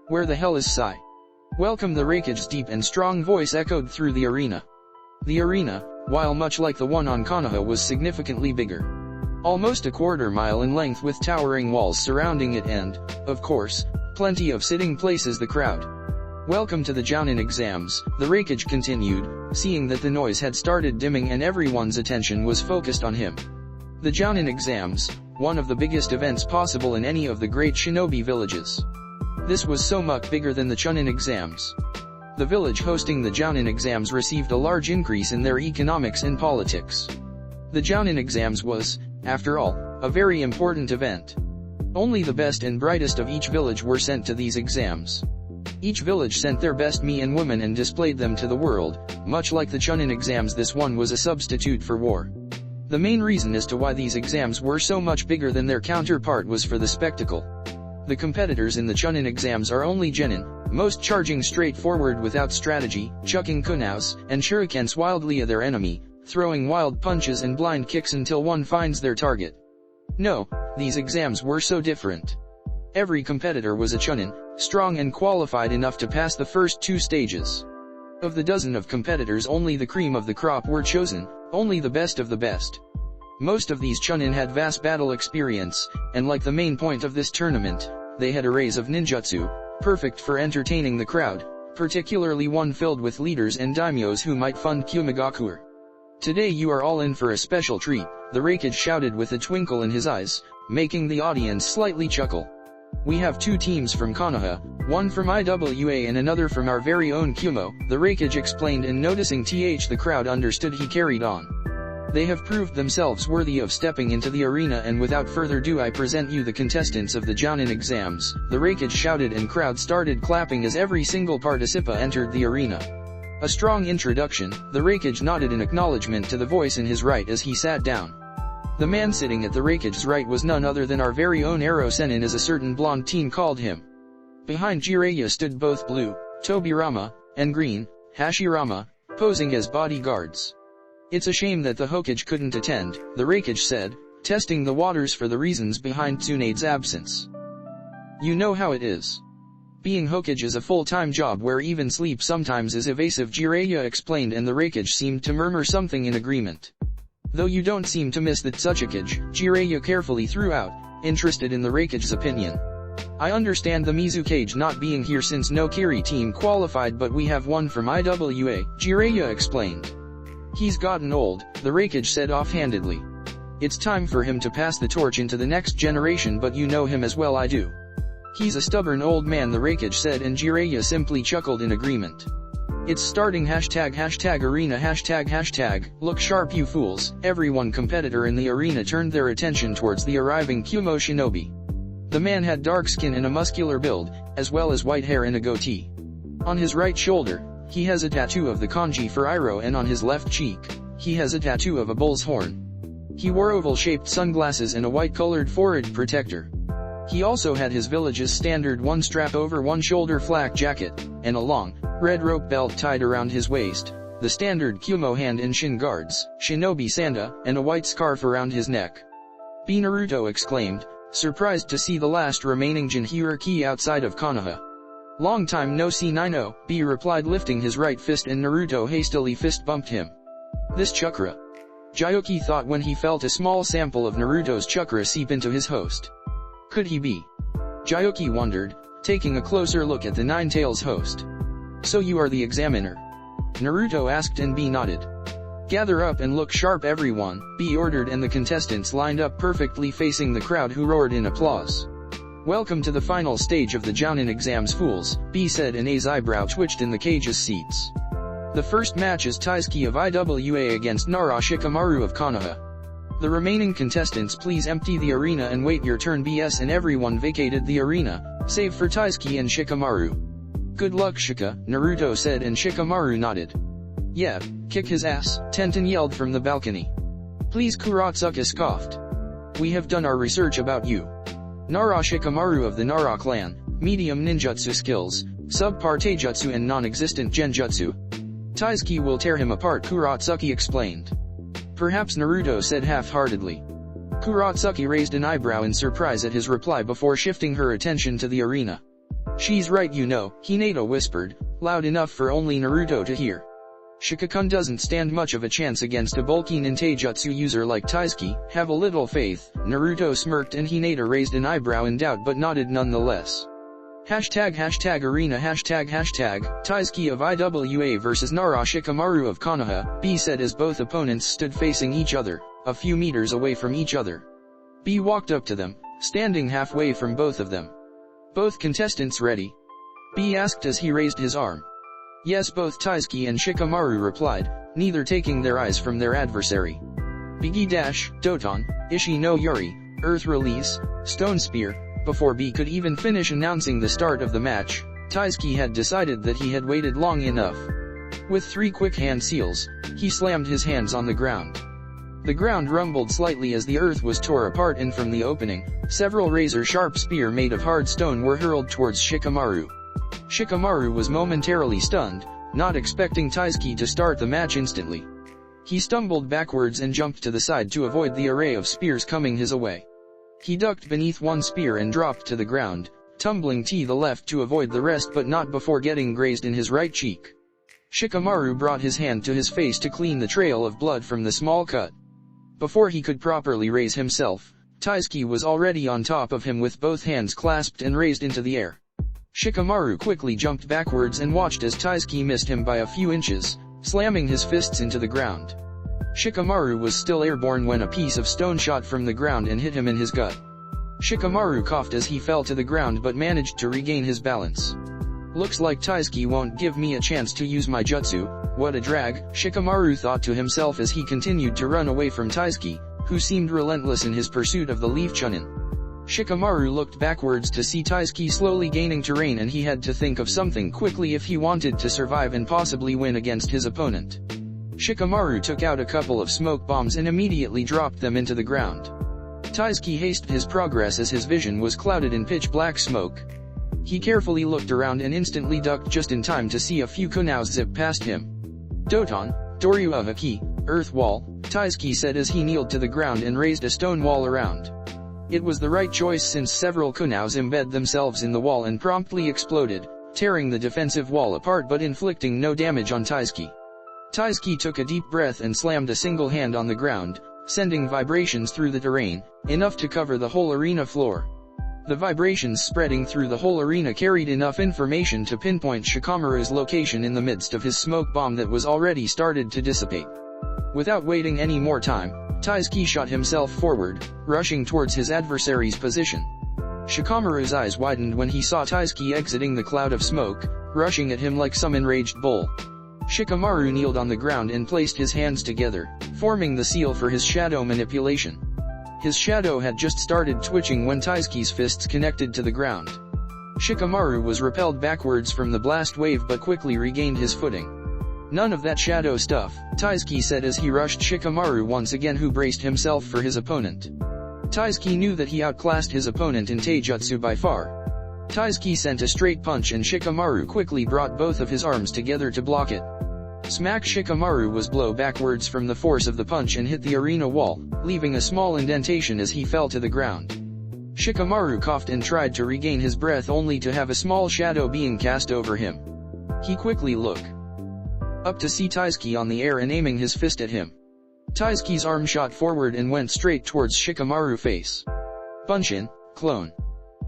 Speaker 1: "Where the hell is Sai?" "Welcome," the Raikage's deep and strong voice echoed through the arena. The arena, while much like the one on Kanoha, was significantly bigger. Almost a quarter mile in length with towering walls surrounding it and, of course, plenty of sitting places. The crowd. "Welcome to the Jounin Exams," the Raikage continued, seeing that the noise had started dimming and everyone's attention was focused on him. The Jounin Exams, one of the biggest events possible in any of the great shinobi villages. This was so much bigger than the Chunin Exams. The village hosting the Jounin Exams received a large increase in their economics and politics. The Jounin Exams was, after all, a very important event. Only the best and brightest of each village were sent to these exams. Each village sent their best men and women and displayed them to the world. Much like the Chunin Exams, this one was a substitute for war. The main reason as to why these exams were so much bigger than their counterpart was for the spectacle. The competitors in the Chunin Exams are only genin, most charging straight forward without strategy, chucking kunous and shurikens wildly at their enemy, throwing wild punches and blind kicks until one finds their target. No, these exams were so different. Every competitor was a chunin, strong and qualified enough to pass the first 2 stages. Of the dozen of competitors, only the cream of the crop were chosen, only the best of the best. Most of these chunin had vast battle experience, and like the main point of this tournament, they had arrays of ninjutsu, perfect for entertaining the crowd, particularly one filled with leaders and daimyos who might fund Kumigakuer. "Today you are all in for a special treat," the Raikage shouted with a twinkle in his eyes, making the audience slightly chuckle. "We have 2 teams from Kanoha, one from IWA and another from our very own Kumo," the Raikage explained, and noticing the crowd understood he carried on. "They have proved themselves worthy of stepping into the arena, and without further ado I present you the contestants of the Jounin Exams," the Raikage shouted, and crowd started clapping as every single participant entered the arena. A strong introduction, the Raikage nodded in acknowledgement to the voice in his right as he sat down. The man sitting at the Raikage's right was none other than our very own Ero Sennin, as a certain blonde teen called him. Behind Jiraiya stood both blue, Tobirama, and green, Hashirama, posing as bodyguards. "It's a shame that the Hokage couldn't attend," the Raikage said, testing the waters for the reasons behind Tsunade's absence. "You know how it is. Being Hokage is a full-time job where even sleep sometimes is evasive," Jiraiya explained, and the Raikage seemed to murmur something in agreement. "Though you don't seem to miss that Tsuchikage," Jiraiya carefully threw out, interested in the Raikage's opinion. "I understand the Mizukage not being here since no Kiri team qualified, but we have one from IWA," Jiraiya explained. "He's gotten old," the Raikage said offhandedly. "It's time for him to pass the torch into the next generation, but you know him as well I do." "He's a stubborn old man," the Raikage said, and Jiraiya simply chuckled in agreement. It's starting #arena look sharp you fools. Everyone competitor in the arena turned their attention towards the arriving Kumo shinobi. The man had dark skin and a muscular build, as well as white hair and a goatee. On his right shoulder, he has a tattoo of the kanji for Iroh, and on his left cheek, he has a tattoo of a bull's horn. He wore oval-shaped sunglasses and a white-colored forehead protector. He also had his village's standard one-strap over one-shoulder flak jacket, and a long, red rope belt tied around his waist, the standard Kumo hand and shin guards, shinobi sanda, and a white scarf around his neck. B. Naruto exclaimed, surprised to see the last remaining Jinhyuriki outside of Konoha. Long time no see Nino, B replied, lifting his right fist, and Naruto hastily fist-bumped him. This chakra. Jyoki thought when he felt a small sample of Naruto's chakra seep into his host. Could he be? Jyoki wondered, taking a closer look at the Nine-Tails host. So you are the examiner? Naruto asked, and B nodded. Gather up and look sharp everyone, B ordered, and the contestants lined up perfectly facing the crowd, who roared in applause. Welcome to the final stage of the Jounin exams, fools, B said, and A's eyebrow twitched in the cage's seats. The first match is Taizki of IWA against Shikamaru of Konoha. The remaining contestants please empty the arena and wait your turn, BS, and everyone vacated the arena, save for Taizki and Shikamaru. Good luck, Shika, Naruto said, and Shikamaru nodded. Yeah, kick his ass, Tenten yelled from the balcony. Please, Kurotsuki scoffed. We have done our research about you. Shikamaru of the Nara clan, medium ninjutsu skills, subpar taijutsu and non-existent genjutsu. Taizki will tear him apart, Kurotsuki explained. Perhaps, Naruto said half-heartedly. Kurotsuki raised an eyebrow in surprise at his reply before shifting her attention to the arena. She's right, you know, Hinata whispered, loud enough for only Naruto to hear. Shika-kun doesn't stand much of a chance against a bulky ninjutsu user like Taizki, have a little faith, Naruto smirked, and Hinata raised an eyebrow in doubt but nodded nonetheless. #arena Taizki of IWA versus Shikamaru of Konoha, B said as both opponents stood facing each other, a few meters away from each other. B walked up to them, standing halfway from both of them. Both contestants ready? B asked as he raised his arm. Yes, both Taizki and Shikamaru replied, neither taking their eyes from their adversary. Biggie dash, Doton, Ishi no Yuri, Earth Release, Stone Spear. Before B could even finish announcing the start of the match, Taizki had decided that he had waited long enough. With 3 quick hand seals, he slammed his hands on the ground. The ground rumbled slightly as the earth was tore apart, and from the opening, several razor-sharp spears made of hard stone were hurled towards Shikamaru. Shikamaru was momentarily stunned, not expecting Taizki to start the match instantly. He stumbled backwards and jumped to the side to avoid the array of spears coming his way. He ducked beneath one spear and dropped to the ground, tumbling to the left to avoid the rest, but not before getting grazed in his right cheek. Shikamaru brought his hand to his face to clean the trail of blood from the small cut. Before he could properly raise himself, Taizki was already on top of him with both hands clasped and raised into the air. Shikamaru quickly jumped backwards and watched as Taizki missed him by a few inches, slamming his fists into the ground. Shikamaru was still airborne when a piece of stone shot from the ground and hit him in his gut. Shikamaru coughed as he fell to the ground but managed to regain his balance. Looks like Taizki won't give me a chance to use my jutsu, what a drag, Shikamaru thought to himself as he continued to run away from Taizki, who seemed relentless in his pursuit of the leaf chunin. Shikamaru looked backwards to see Taizki slowly gaining terrain, and he had to think of something quickly if he wanted to survive and possibly win against his opponent. Shikamaru took out a couple of smoke bombs and immediately dropped them into the ground. Taizki hastened his progress as his vision was clouded in pitch black smoke. He carefully looked around and instantly ducked just in time to see a few kunows zip past him. Doton, Doryu Haki, Earth Wall, Taizki said as he kneeled to the ground and raised a stone wall around. It was the right choice since several kunows embed themselves in the wall and promptly exploded, tearing the defensive wall apart but inflicting no damage on Taizki. Taizki took a deep breath and slammed a single hand on the ground, sending vibrations through the terrain, enough to cover the whole arena floor. The vibrations spreading through the whole arena carried enough information to pinpoint Shikamaru's location in the midst of his smoke bomb that was already started to dissipate. Without waiting any more time, Taizki shot himself forward, rushing towards his adversary's position. Shikamaru's eyes widened when he saw Taizki exiting the cloud of smoke, rushing at him like some enraged bull. Shikamaru kneeled on the ground and placed his hands together, forming the seal for his shadow manipulation. His shadow had just started twitching when Taizki's fists connected to the ground. Shikamaru was repelled backwards from the blast wave but quickly regained his footing. "None of that shadow stuff," Taizki said as he rushed Shikamaru once again, who braced himself for his opponent. Taizki knew that he outclassed his opponent in taijutsu by far. Taizki sent a straight punch and Shikamaru quickly brought both of his arms together to block it. Smack! Shikamaru was blown backwards from the force of the punch and hit the arena wall, leaving a small indentation as he fell to the ground. Shikamaru coughed and tried to regain his breath only to have a small shadow being cast over him. He quickly looked up to see Taizki on the air and aiming his fist at him. Taizki's arm shot forward and went straight towards Shikamaru's face. Bunshin, clone.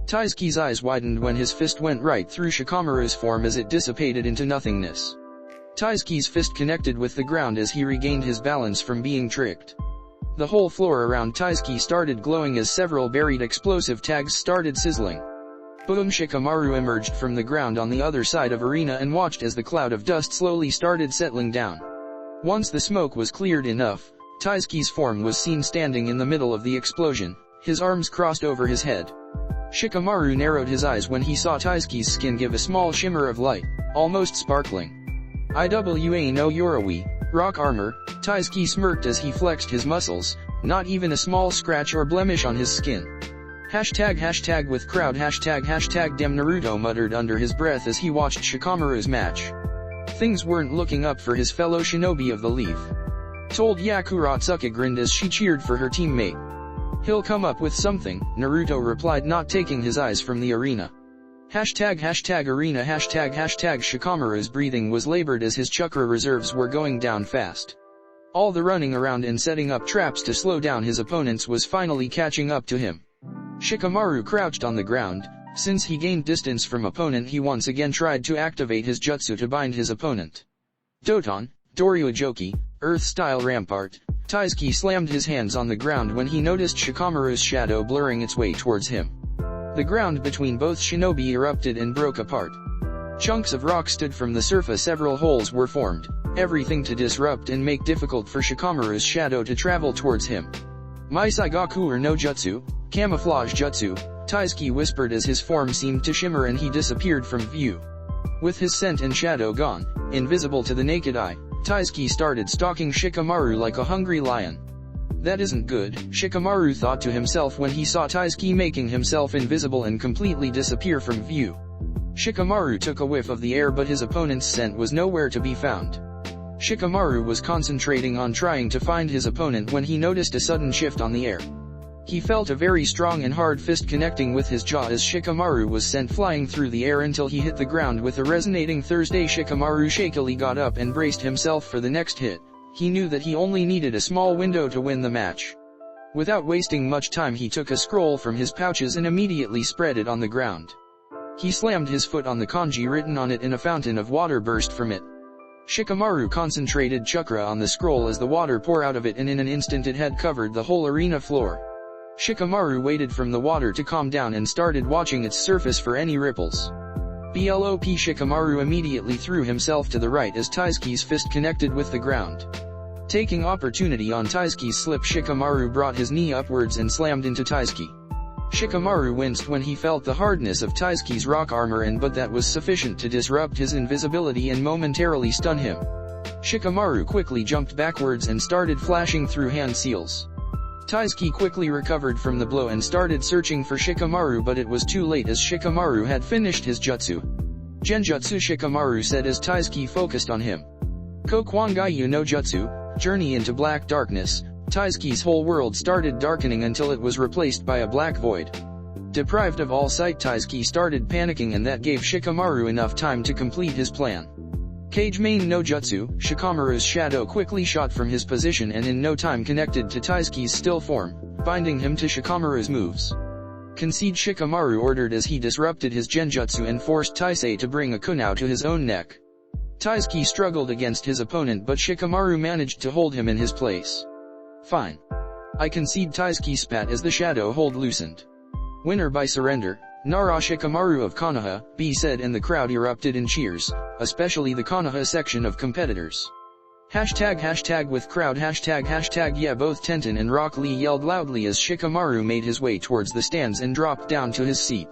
Speaker 1: Taizki's eyes widened when his fist went right through Shikamaru's form as it dissipated into nothingness. Taizki's fist connected with the ground as he regained his balance from being tricked. The whole floor around Taizki started glowing as several buried explosive tags started sizzling. Boom! Shikamaru emerged from the ground on the other side of arena and watched as the cloud of dust slowly started settling down. Once the smoke was cleared enough, Taizki's form was seen standing in the middle of the explosion, his arms crossed over his head. Shikamaru narrowed his eyes when he saw Taizki's skin give a small shimmer of light, almost sparkling. "Iwa no Yorawi, rock armor," Taizki smirked as he flexed his muscles, not even a small scratch or blemish on his skin. Hashtag with crowd hashtag damn Naruto muttered under his breath as he watched Shikamaru's match. Things weren't looking up for his fellow shinobi of the leaf. Told Kurotsuki grinned as she cheered for her teammate. "He'll come up with something," Naruto replied, not taking his eyes from the arena. Hashtag arena hashtag Shikamaru's breathing was labored as his chakra reserves were going down fast. All the running around and setting up traps to slow down his opponents was finally catching up to him. Shikamaru crouched on the ground. Since he gained distance from opponent, he once again tried to activate his jutsu to bind his opponent. Doton, Doryujoki, Earth-style rampart. Taizki slammed his hands on the ground when he noticed Shikamaru's shadow blurring its way towards him. The ground between both shinobi erupted and broke apart. Chunks of rock stood from the surface, several holes were formed, everything to disrupt and make difficult for Shikamaru's shadow to travel towards him. "Maisaigaku no jutsu, camouflage jutsu," Taizki whispered as his form seemed to shimmer and he disappeared from view. With his scent and shadow gone, invisible to the naked eye, Taizki started stalking Shikamaru like a hungry lion. "That isn't good," Shikamaru thought to himself when he saw Taizki making himself invisible and completely disappear from view. Shikamaru took a whiff of the air but his opponent's scent was nowhere to be found. Shikamaru was concentrating on trying to find his opponent when he noticed a sudden shift on the air. He felt a very strong and hard fist connecting with his jaw as Shikamaru was sent flying through the air until he hit the ground with a resonating Thursday. Shikamaru shakily got up and braced himself for the next hit. He knew that he only needed a small window to win the match. Without wasting much time, he took a scroll from his pouches and immediately spread it on the ground. He slammed his foot on the kanji written on it and a fountain of water burst from it. Shikamaru concentrated chakra on the scroll as the water poured out of it, and in an instant it had covered the whole arena floor. Shikamaru waited for the water to calm down and started watching its surface for any ripples. Blop! Shikamaru immediately threw himself to the right as Taizki's fist connected with the ground. Taking opportunity on Taizki's slip, Shikamaru brought his knee upwards and slammed into Taizki. Shikamaru winced when he felt the hardness of Taizki's rock armor, but that was sufficient to disrupt his invisibility and momentarily stun him. Shikamaru quickly jumped backwards and started flashing through hand seals. Taizki quickly recovered from the blow and started searching for Shikamaru, but it was too late as Shikamaru had finished his jutsu. "Genjutsu," Shikamaru said as Taizki focused on him. "Kokwangayu no jutsu, journey into black darkness." Taizki's whole world started darkening until it was replaced by a black void. Deprived of all sight, Taizki started panicking, and that gave Shikamaru enough time to complete his plan. "Kage main no jutsu," Shikamaru's shadow quickly shot from his position and in no time connected to Taizki's still form, binding him to Shikamaru's moves. "Concede," Shikamaru ordered as he disrupted his genjutsu and forced Taisei to bring a kunao to his own neck. Taizki struggled against his opponent, but Shikamaru managed to hold him in his place. "Fine. I concede," Taizki spat as the shadow hold loosened. "Winner by surrender, Nara Shikamaru of Kanoha, B said, and the crowd erupted in cheers, especially the Kanoha section of competitors. Hashtag with crowd hashtag yeah. Both Tenten and Rock Lee yelled loudly as Shikamaru made his way towards the stands and dropped down to his seat.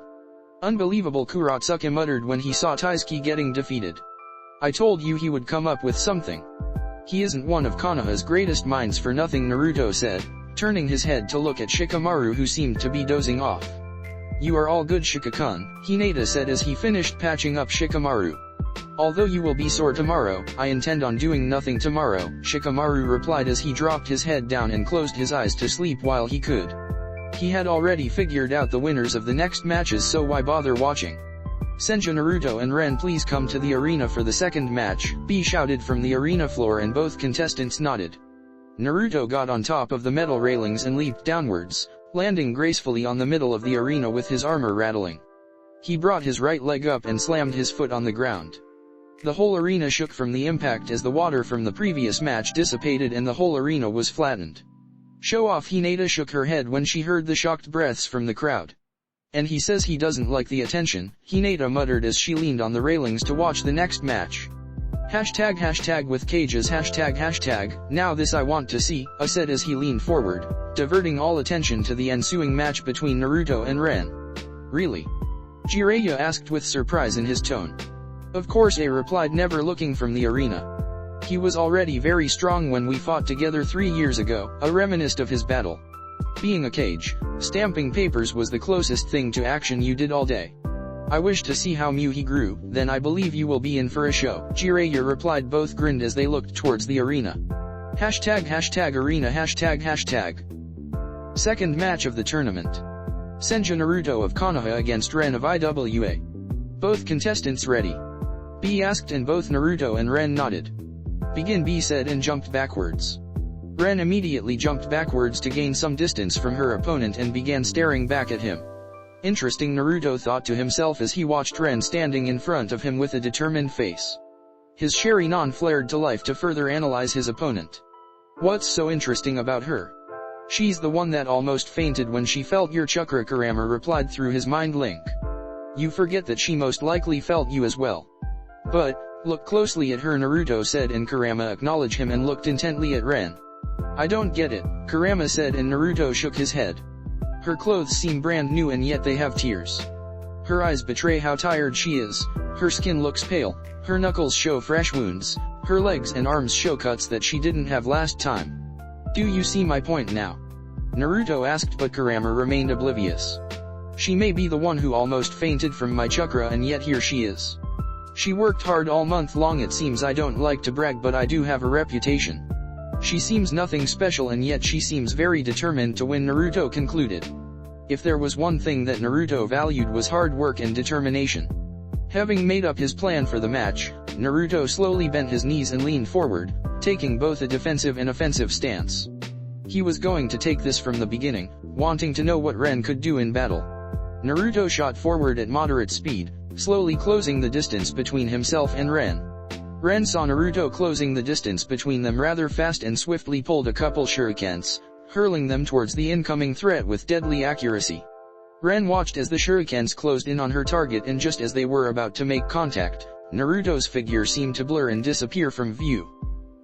Speaker 1: Unbelievable, Kurotsuki muttered when he saw Taizki getting defeated. I told you he would come up with something. He isn't one of Konoha's greatest minds for nothing, Naruto said, turning his head to look at Shikamaru, who seemed to be dozing off. You are all good, Shika-kun, Hinata said as he finished patching up Shikamaru. Although you will be sore tomorrow, I intend on doing nothing tomorrow, Shikamaru replied as he dropped his head down and closed his eyes to sleep while he could. He had already figured out the winners of the next matches, so why bother watching? Senja, Naruto and Ren, please come to the arena for the second match, B shouted from the arena floor, and both contestants nodded. Naruto got on top of the metal railings and leaped downwards, landing gracefully on the middle of the arena with his armor rattling. He brought his right leg up and slammed his foot on the ground. The whole arena shook from the impact as the water from the previous match dissipated and the whole arena was flattened. Show off, Hinata shook her head when she heard the shocked breaths from the crowd. And he says he doesn't like the attention, Hinata muttered as she leaned on the railings to watch the next match. Hashtag with cages hashtag now this I want to see, I said as he leaned forward, diverting all attention to the ensuing match between Naruto and Ren. Really? Jiraiya asked with surprise in his tone. Of course, A replied, never looking from the arena. He was already very strong when we fought together 3 years ago, A reminisced of his battle. Being a cage, stamping papers was the closest thing to action you did all day. I wish to see how he grew, then I believe you will be in for a show, Jiraiya replied. Both grinned as they looked towards the arena. Hashtag arena hashtag. Second match of the tournament. Senja, Naruto of Konoha against Ren of IWA. Both contestants ready? B asked, and both Naruto and Ren nodded. Begin, B said and jumped backwards. Ren immediately jumped backwards to gain some distance from her opponent and began staring back at him. Interesting, Naruto thought to himself as he watched Ren standing in front of him with a determined face. His Sharingan flared to life to further analyze his opponent. What's so interesting about her? She's the one that almost fainted when she felt your chakra, Kurama replied through his mind link. You forget that she most likely felt you as well. But, look closely at her, Naruto said, and Kurama acknowledged him and looked intently at Ren. I don't get it, Kurama said, and Naruto shook his head. Her clothes seem brand new and yet they have tears. Her eyes betray how tired she is, her skin looks pale, her knuckles show fresh wounds, her legs and arms show cuts that she didn't have last time. Do you see my point now? Naruto asked, but Kurama remained oblivious. She may be the one who almost fainted from my chakra, and yet here she is. She worked hard all month long. It seems I don't like to brag, but I do have a reputation. She seems nothing special and yet she seems very determined to win, Naruto concluded. If there was one thing that Naruto valued was hard work and determination. Having made up his plan for the match, Naruto slowly bent his knees and leaned forward, taking both a defensive and offensive stance. He was going to take this from the beginning, wanting to know what Ren could do in battle. Naruto shot forward at moderate speed, slowly closing the distance between himself and Ren. Ren saw Naruto closing the distance between them rather fast and swiftly pulled a couple shurikens, hurling them towards the incoming threat with deadly accuracy. Ren watched as the shurikens closed in on her target, and just as they were about to make contact, Naruto's figure seemed to blur and disappear from view.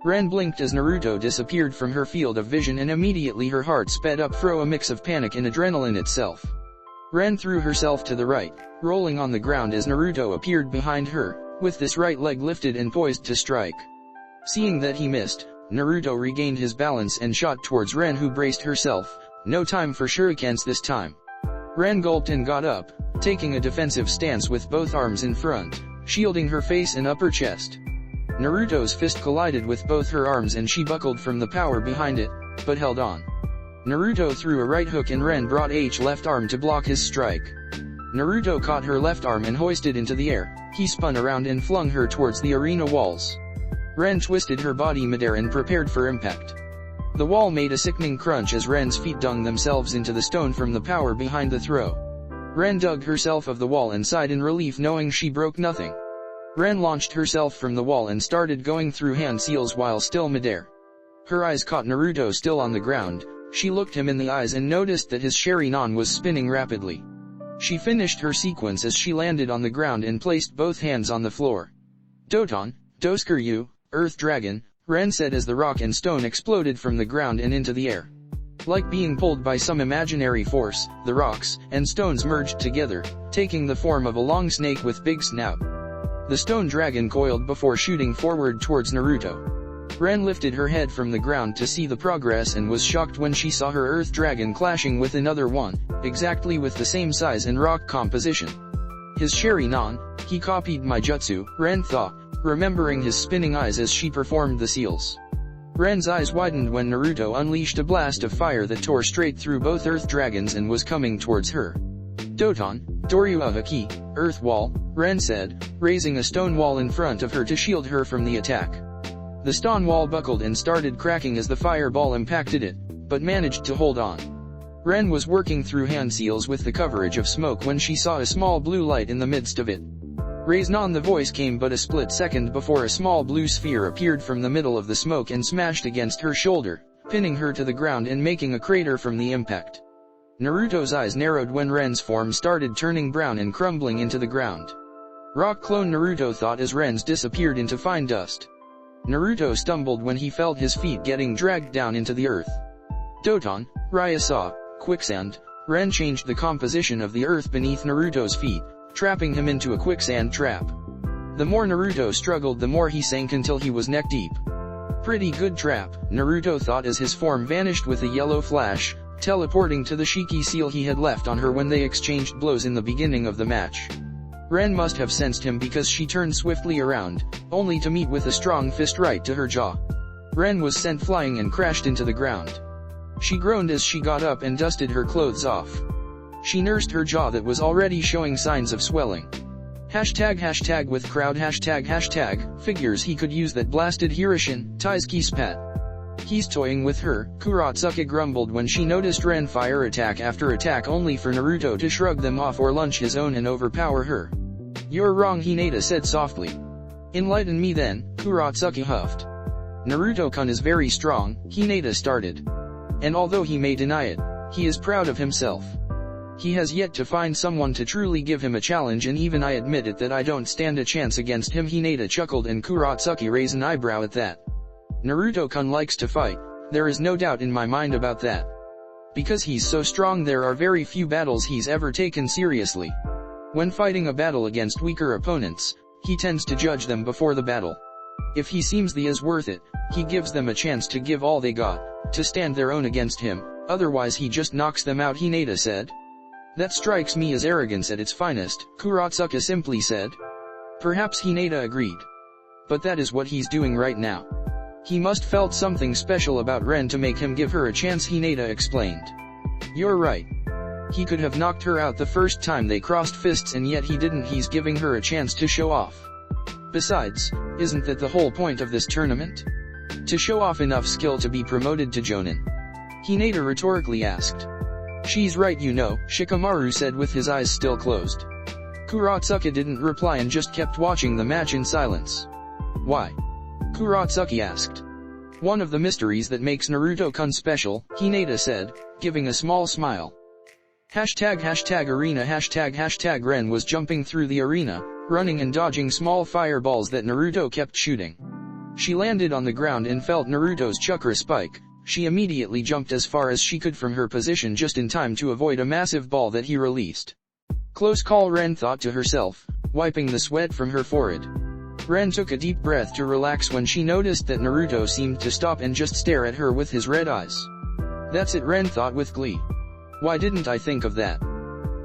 Speaker 1: Ren blinked as Naruto disappeared from her field of vision, and immediately her heart sped up, through a mix of panic and adrenaline itself. Ren threw herself to the right, rolling on the ground as Naruto appeared behind her, with this right leg lifted and poised to strike. Seeing that he missed, Naruto regained his balance and shot towards Ren, who braced herself. No time for shurikens this time. Ren gulped and got up, taking a defensive stance with both arms in front, shielding her face and upper chest. Naruto's fist collided with both her arms and she buckled from the power behind it, but held on. Naruto threw a right hook and Ren brought H left arm to block his strike. Naruto caught her left arm and hoisted into the air. He spun around and flung her towards the arena walls. Ren twisted her body midair and prepared for impact. The wall made a sickening crunch as Ren's feet dug themselves into the stone from the power behind the throw. Ren dug herself of the wall and sighed in relief, knowing she broke nothing. Ren launched herself from the wall and started going through hand seals while still midair. Her eyes caught Naruto still on the ground. She looked him in the eyes and noticed that his Sharingan was spinning rapidly. She finished her sequence as she landed on the ground and placed both hands on the floor. Doton, Doskuryu, Earth Dragon, Ren said as the rock and stone exploded from the ground and into the air. Like being pulled by some imaginary force, the rocks and stones merged together, taking the form of a long snake with big snout. The stone dragon coiled before shooting forward towards Naruto. Ren lifted her head from the ground to see the progress and was shocked when she saw her Earth Dragon clashing with another one, exactly with the same size and rock composition. His Sharingan, he copied my jutsu, Ren thought, remembering his spinning eyes as she performed the seals. Ren's eyes widened when Naruto unleashed a blast of fire that tore straight through both Earth Dragons and was coming towards her. Doton, Doryu of Haki, Earth Wall, Ren said, raising a stone wall in front of her to shield her from the attack. The stone wall buckled and started cracking as the fireball impacted it, but managed to hold on. Ren was working through hand seals with the coverage of smoke when she saw a small blue light in the midst of it. Raise-non the voice came but a split second before a small blue sphere appeared from the middle of the smoke and smashed against her shoulder, pinning her to the ground and making a crater from the impact. Naruto's eyes narrowed when Ren's form started turning brown and crumbling into the ground. Rock clone Naruto thought as Ren's disappeared into fine dust. Naruto stumbled when he felt his feet getting dragged down into the earth. Doton, Raya saw, quicksand, Ren changed the composition of the earth beneath Naruto's feet, trapping him into a quicksand trap. The more Naruto struggled the more he sank until he was neck deep. Pretty good trap, Naruto thought as his form vanished with a yellow flash, teleporting to the Shiki seal he had left on her when they exchanged blows in the beginning of the match. Ren must have sensed him because she turned swiftly around, only to meet with a strong fist right to her jaw. Ren was sent flying and crashed into the ground. She groaned as she got up and dusted her clothes off. She nursed her jaw that was already showing signs of swelling. Hashtag with crowd hashtag figures he could use that blasted Hirishin, Taizki spat. He's toying with her, Kurotsuki grumbled when she noticed Ren fire attack after attack only for Naruto to shrug them off or lunge his own and overpower her. You're wrong, Hinata said softly. Enlighten me then, Kurotsuki huffed. Naruto-kun is very strong, Hinata started. And although he may deny it, he is proud of himself. He has yet to find someone to truly give him a challenge, and even I admit it that I don't stand a chance against him. Hinata chuckled and Kurotsuki raised an eyebrow at that. Naruto-kun likes to fight, there is no doubt in my mind about that. Because he's so strong there are very few battles he's ever taken seriously. When fighting a battle against weaker opponents, he tends to judge them before the battle. If he seems the is worth it, he gives them a chance to give all they got, to stand their own against him, otherwise he just knocks them out, Hinata said. That strikes me as arrogance at its finest, Kurotsuki simply said. Perhaps Hinata agreed. But that is what he's doing right now. He must felt something special about Ren to make him give her a chance, Hinata explained. You're right. He could have knocked her out the first time they crossed fists and yet he didn't. He's giving her a chance to show off. Besides, isn't that the whole point of this tournament? To show off enough skill to be promoted to Jonin? Hinata rhetorically asked. She's right, you know, Shikamaru said with his eyes still closed. Kurotsuki didn't reply and just kept watching the match in silence. Why? Kurotsuki asked. One of the mysteries that makes Naruto-kun special, Hinata said, giving a small smile. Hashtag arena hashtag Ren was jumping through the arena, running and dodging small fireballs that Naruto kept shooting. She landed on the ground and felt Naruto's chakra spike. She immediately jumped as far as she could from her position just in time to avoid a massive ball that he released. Close call, Ren thought to herself, wiping the sweat from her forehead. Ren took a deep breath to relax when she noticed that Naruto seemed to stop and just stare at her with his red eyes. That's it, Ren thought with glee. Why didn't I think of that?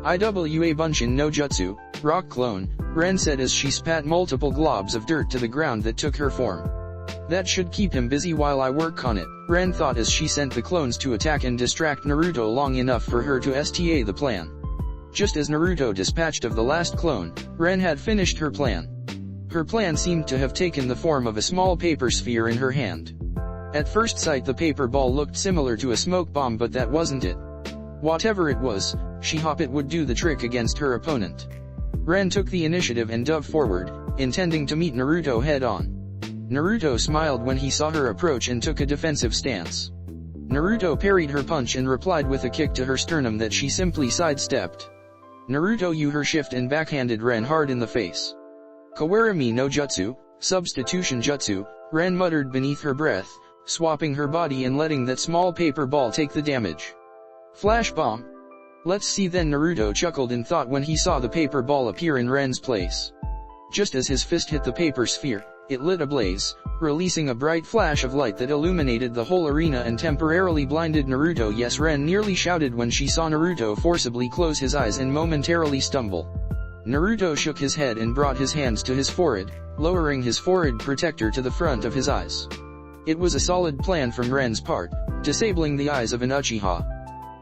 Speaker 1: Iwa Bunshin no Jutsu, rock clone, Ren said as she spat multiple globs of dirt to the ground that took her form. That should keep him busy while I work on it, Ren thought as she sent the clones to attack and distract Naruto long enough for her to sta the plan. Just as Naruto dispatched of the last clone, Ren had finished her plan. Her plan seemed to have taken the form of a small paper sphere in her hand. At first sight the paper ball looked similar to a smoke bomb, but that wasn't it. Whatever it was, she hoped it would do the trick against her opponent. Ren took the initiative and dove forward, intending to meet Naruto head-on. Naruto smiled when he saw her approach and took a defensive stance. Naruto parried her punch and replied with a kick to her sternum that she simply sidestepped. Naruto used her shift and backhanded Ren hard in the face. Kawarami no jutsu, substitution jutsu, Ren muttered beneath her breath, swapping her body and letting that small paper ball take the damage. Flash bomb. Let's see then, Naruto chuckled in thought when he saw the paper ball appear in Ren's place. Just as his fist hit the paper sphere, it lit ablaze, releasing a bright flash of light that illuminated the whole arena and temporarily blinded Naruto. Yes, Ren nearly shouted when she saw Naruto forcibly close his eyes and momentarily stumble. Naruto shook his head and brought his hands to his forehead, lowering his forehead protector to the front of his eyes. It was a solid plan from Ren's part, disabling the eyes of an Uchiha.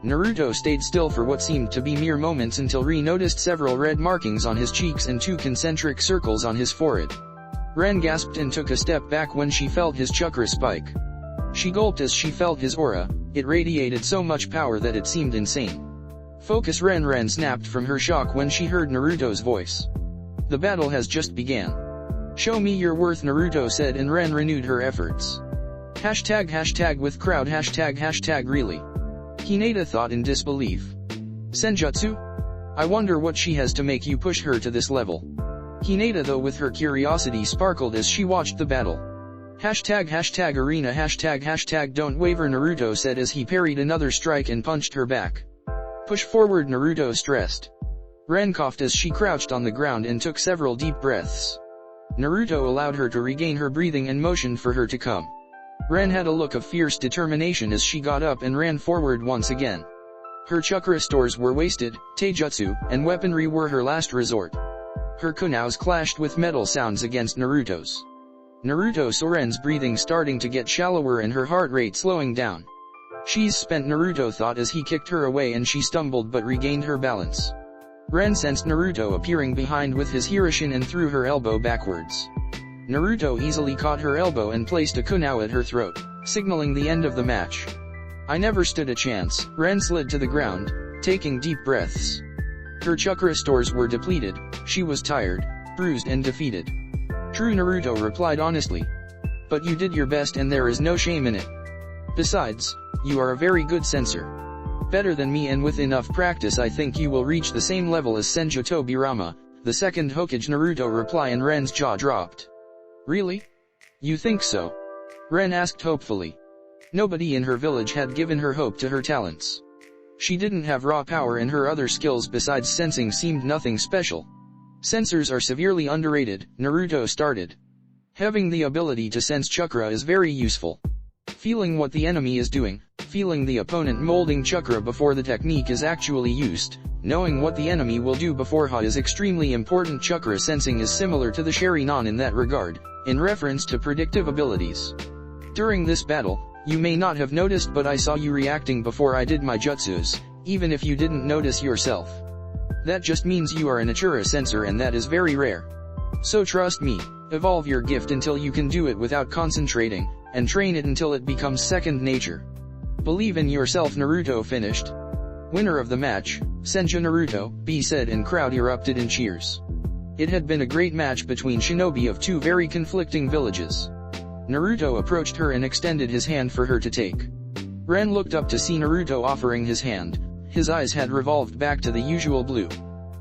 Speaker 1: Naruto stayed still for what seemed to be mere moments until Ren noticed several red markings on his cheeks and 2 concentric circles on his forehead. Ren gasped and took a step back when she felt his chakra spike. She gulped as she felt his aura. It radiated so much power that it seemed insane. Focus, Ren. Ren snapped from her shock when she heard Naruto's voice. The battle has just began. Show me your worth, Naruto said, and Ren renewed her efforts. Hashtag with crowd hashtag really. Hinata thought in disbelief. Senjutsu? I wonder what she has to make you push her to this level. Hinata, though, with her curiosity sparkled as she watched the battle. Hashtag arena hashtag don't waver, Naruto said as he parried another strike and punched her back. Push forward, Naruto stressed. Ren coughed as she crouched on the ground and took several deep breaths. Naruto allowed her to regain her breathing and motioned for her to come. Ren had a look of fierce determination as she got up and ran forward once again. Her chakra stores were wasted, taijutsu and weaponry were her last resort. Her kunous clashed with metal sounds against Naruto's. Naruto saw Ren's breathing starting to get shallower and her heart rate slowing down. She's spent, Naruto thought as he kicked her away and she stumbled but regained her balance. Ren sensed Naruto appearing behind with his Hirishin and threw her elbow backwards. Naruto easily caught her elbow and placed a kunao at her throat, signaling the end of the match. I never stood a chance. Ren slid to the ground, taking deep breaths. Her chakra stores were depleted, she was tired, bruised and defeated. True, Naruto replied honestly. But you did your best and there is no shame in it. Besides, you are a very good sensor. Better than me, and with enough practice I think you will reach the same level as Senju Tobirama, the second Hokage, Naruto replied, and Ren's jaw dropped. Really? You think so? Ren asked hopefully. Nobody in her village had given her hope to her talents. She didn't have raw power and her other skills besides sensing seemed nothing special. Sensors are severely underrated, Naruto started. Having the ability to sense chakra is very useful. Feeling what the enemy is doing, feeling the opponent molding chakra before the technique is actually used, knowing what the enemy will do beforehand is extremely important. Chakra sensing is similar to the Sharingan in that regard, in reference to predictive abilities. During this battle, you may not have noticed but I saw you reacting before I did my jutsus, even if you didn't notice yourself. That just means you are a Natura sensor and that is very rare. So trust me, evolve your gift until you can do it without concentrating, and train it until it becomes second nature. Believe in yourself, Naruto finished. Winner of the match, Senju Naruto, B said, and crowd erupted in cheers. It had been a great match between shinobi of 2 very conflicting villages. Naruto approached her and extended his hand for her to take. Ren looked up to see Naruto offering his hand. His eyes had revolved back to the usual blue.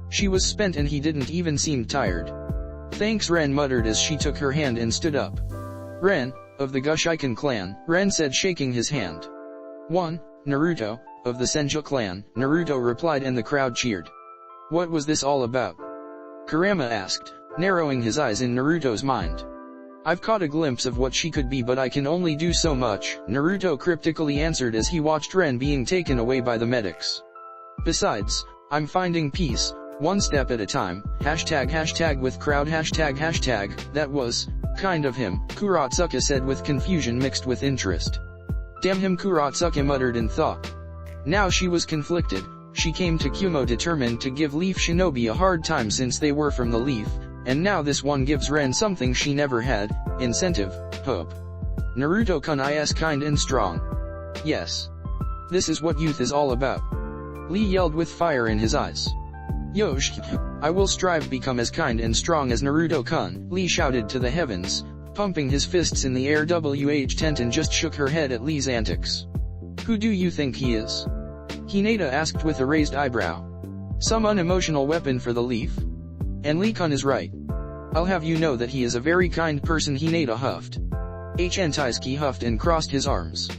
Speaker 1: She was spent and he didn't even seem tired. Thanks, Ren muttered as she took her hand and stood up. Ren, of the Gushiken clan, Ren said, shaking his hand. 1. Naruto, of the Senju clan, Naruto replied, and the crowd cheered. What was this all about? Kurama asked, narrowing his eyes in Naruto's mind. I've caught a glimpse of what she could be but I can only do so much, Naruto cryptically answered as he watched Ren being taken away by the medics. Besides, I'm finding peace, one step at a time, hashtag with crowd hashtag, that was kind of him, Kurotsuki said with confusion mixed with interest. Damn him, Kurotsuki muttered in thought. Now she was conflicted. She came to Kumo determined to give Leaf Shinobi a hard time since they were from the Leaf, and now this one gives Ren something she never had, incentive, hope. Naruto-kun is kind and strong. Yes. This is what youth is all about. Lee yelled with fire in his eyes. Yosh, I will strive become as kind and strong as Naruto-kun, Lee shouted to the heavens, pumping his fists in the air. Tenten just shook her head at Lee's antics. Who do you think he is? Hinata asked with a raised eyebrow. Some unemotional weapon for the leaf? And Lee-kun is right. I'll have you know that he is a very kind person, Hinata huffed. Taizki huffed and crossed his arms.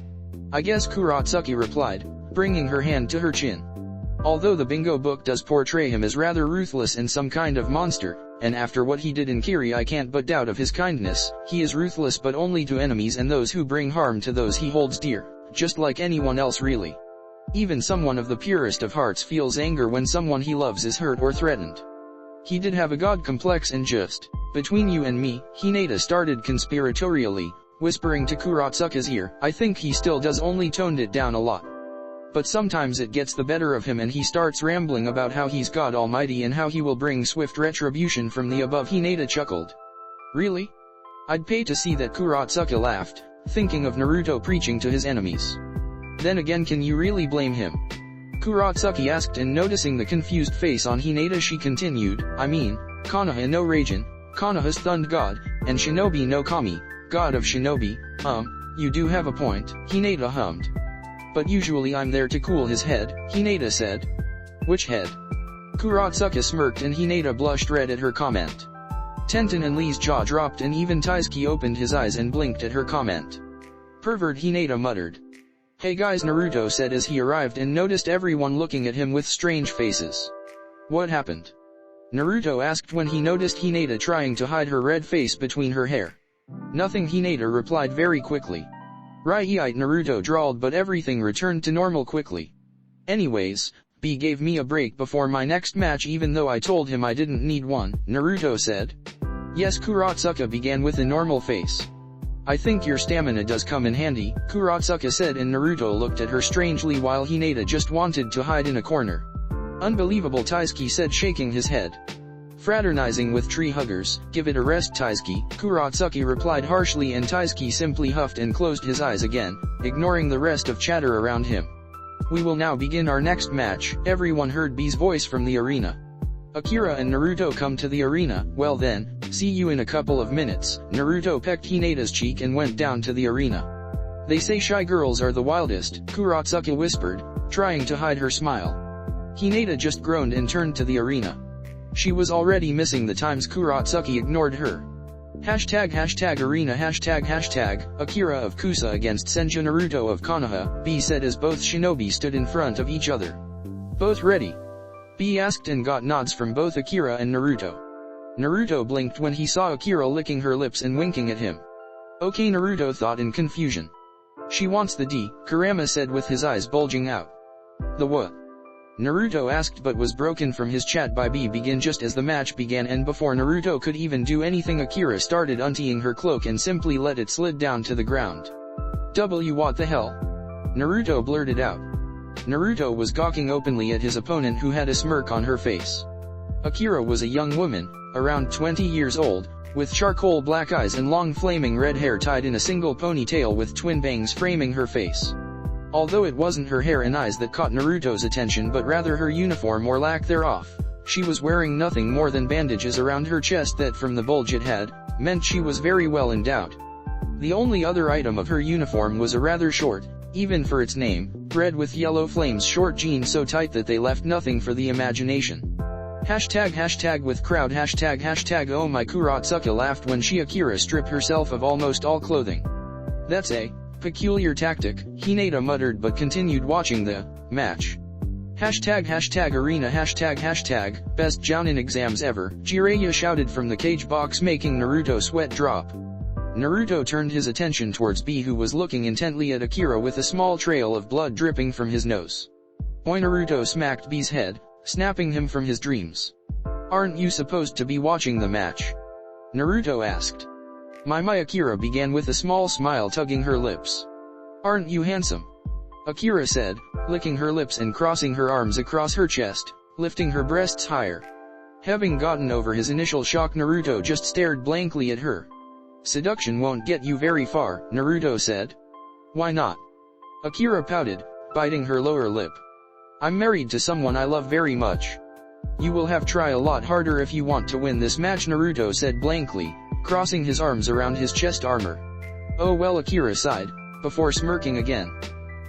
Speaker 1: I guess, Kurotsuki replied, bringing her hand to her chin. Although the bingo book does portray him as rather ruthless and some kind of monster, and after what he did in Kiri I can't but doubt of his kindness, he is ruthless but only to enemies and those who bring harm to those he holds dear, just like anyone else really. Even someone of the purest of hearts feels anger when someone he loves is hurt or threatened. He did have a god complex, and just between you and me, Hinata started conspiratorially, whispering to Kurotsuki's ear. I think he still does, only toned it down a lot. But sometimes it gets the better of him and he starts rambling about how he's God Almighty and how he will bring swift retribution from the above. Hinata chuckled. Really? I'd pay to see that. Kurotsuki laughed, thinking of Naruto preaching to his enemies. Then again, can you really blame him? Kurotsuki asked, and noticing the confused face on Hinata she continued, I mean, Kanoha no Raijin, Kanoha's Thund God, and Shinobi no Kami, God of Shinobi. You do have a point, Hinata hummed. But usually I'm there to cool his head, Hinata said. Which head? Kurotsuki smirked and Hinata blushed red at her comment. Tenten and Lee's jaw dropped and even Taizki opened his eyes and blinked at her comment. Pervert, Hinata muttered. Hey guys, Naruto said as he arrived and noticed everyone looking at him with strange faces. What happened? Naruto asked when he noticed Hinata trying to hide her red face between her hair. Nothing, Hinata replied very quickly. Right, Naruto drawled, but everything returned to normal quickly. Anyways, B gave me a break before my next match even though I told him I didn't need one, Naruto said. Yes, Kurotsuki began with a normal face. I think your stamina does come in handy, Kurotsuki said, and Naruto looked at her strangely while Hinata just wanted to hide in a corner. Unbelievable, Taizki said, shaking his head. Fraternizing with tree huggers, give it a rest, Taizki, Kurotsuki replied harshly, and Taizki simply huffed and closed his eyes again, ignoring the rest of chatter around him. We will now begin our next match. Everyone heard B's voice from the arena. Akira and Naruto come to the arena. Well then, see you in a couple of minutes. Naruto pecked Hinata's cheek and went down to the arena. They say shy girls are the wildest, Kurotsuki whispered, trying to hide her smile. Hinata just groaned and turned to the arena. She was already missing the times Kurotsuki ignored her. #arena #Akira of Kusa against Senju Naruto of Konoha, B said as both shinobi stood in front of each other. Both ready? B asked and got nods from both Akira and Naruto. Naruto blinked when he saw Akira licking her lips and winking at him. Okay, Naruto thought in confusion. She wants the D, Kurama said with his eyes bulging out. The what? Naruto asked, but was broken from his chat by B begin just as the match began, and before Naruto could even do anything Akira started untying her cloak and simply let it slid down to the ground. What the hell? Naruto blurted out. Naruto was gawking openly at his opponent who had a smirk on her face. Akira was a young woman, around 20 years old, with charcoal black eyes and long flaming red hair tied in a single ponytail with twin bangs framing her face. Although it wasn't her hair and eyes that caught Naruto's attention but rather her uniform or lack thereof, she was wearing nothing more than bandages around her chest that, from the bulge it had, meant she was very well endowed. The only other item of her uniform was a rather short, even for its name, red with yellow flames short jeans so tight that they left nothing for the imagination. With crowd #oh my, Kurotsuki laughed when she Akira stripped herself of almost all clothing. That's a peculiar tactic, Hinata muttered but continued watching the match. #arena #best jounin exams ever, Jiraiya shouted from the cage box, making Naruto sweat drop. Naruto turned his attention towards B, who was looking intently at Akira with a small trail of blood dripping from his nose. Oi, Naruto smacked B's head, snapping him from his dreams. Aren't you supposed to be watching the match? Naruto asked. My Akira began with a small smile, tugging her lips. Aren't you handsome? Akira said, licking her lips and crossing her arms across her chest, lifting her breasts higher. Having gotten over his initial shock, Naruto just stared blankly at her. Seduction won't get you very far, Naruto said. Why not? Akira pouted, biting her lower lip. I'm married to someone I love very much. You will have to try a lot harder if you want to win this match, Naruto said blankly, crossing his arms around his chest armor. Oh well, Akira sighed, before smirking again.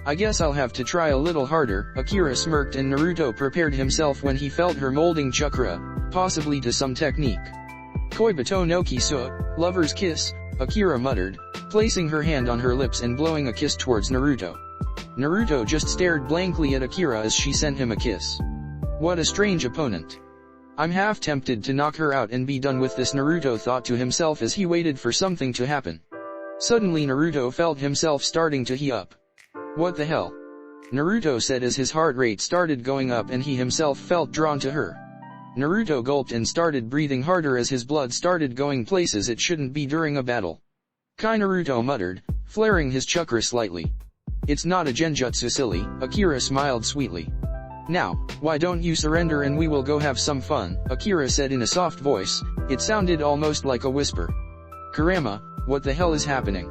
Speaker 1: I guess I'll have to try a little harder. Akira smirked and Naruto prepared himself when he felt her molding chakra, possibly to some technique. Koibito no kisu, lover's kiss, Akira muttered, placing her hand on her lips and blowing a kiss towards Naruto. Naruto just stared blankly at Akira as she sent him a kiss. What a strange opponent. I'm half tempted to knock her out and be done with this, Naruto thought to himself as he waited for something to happen. Suddenly Naruto felt himself starting to heat up. What the hell? Naruto said as his heart rate started going up and he himself felt drawn to her. Naruto gulped and started breathing harder as his blood started going places it shouldn't be during a battle. Kai, Naruto muttered, flaring his chakra slightly. It's not a genjutsu, silly, Akira smiled sweetly. Now, why don't you surrender and we will go have some fun, Akira said in a soft voice. It sounded almost like a whisper. Kurama, what the hell is happening?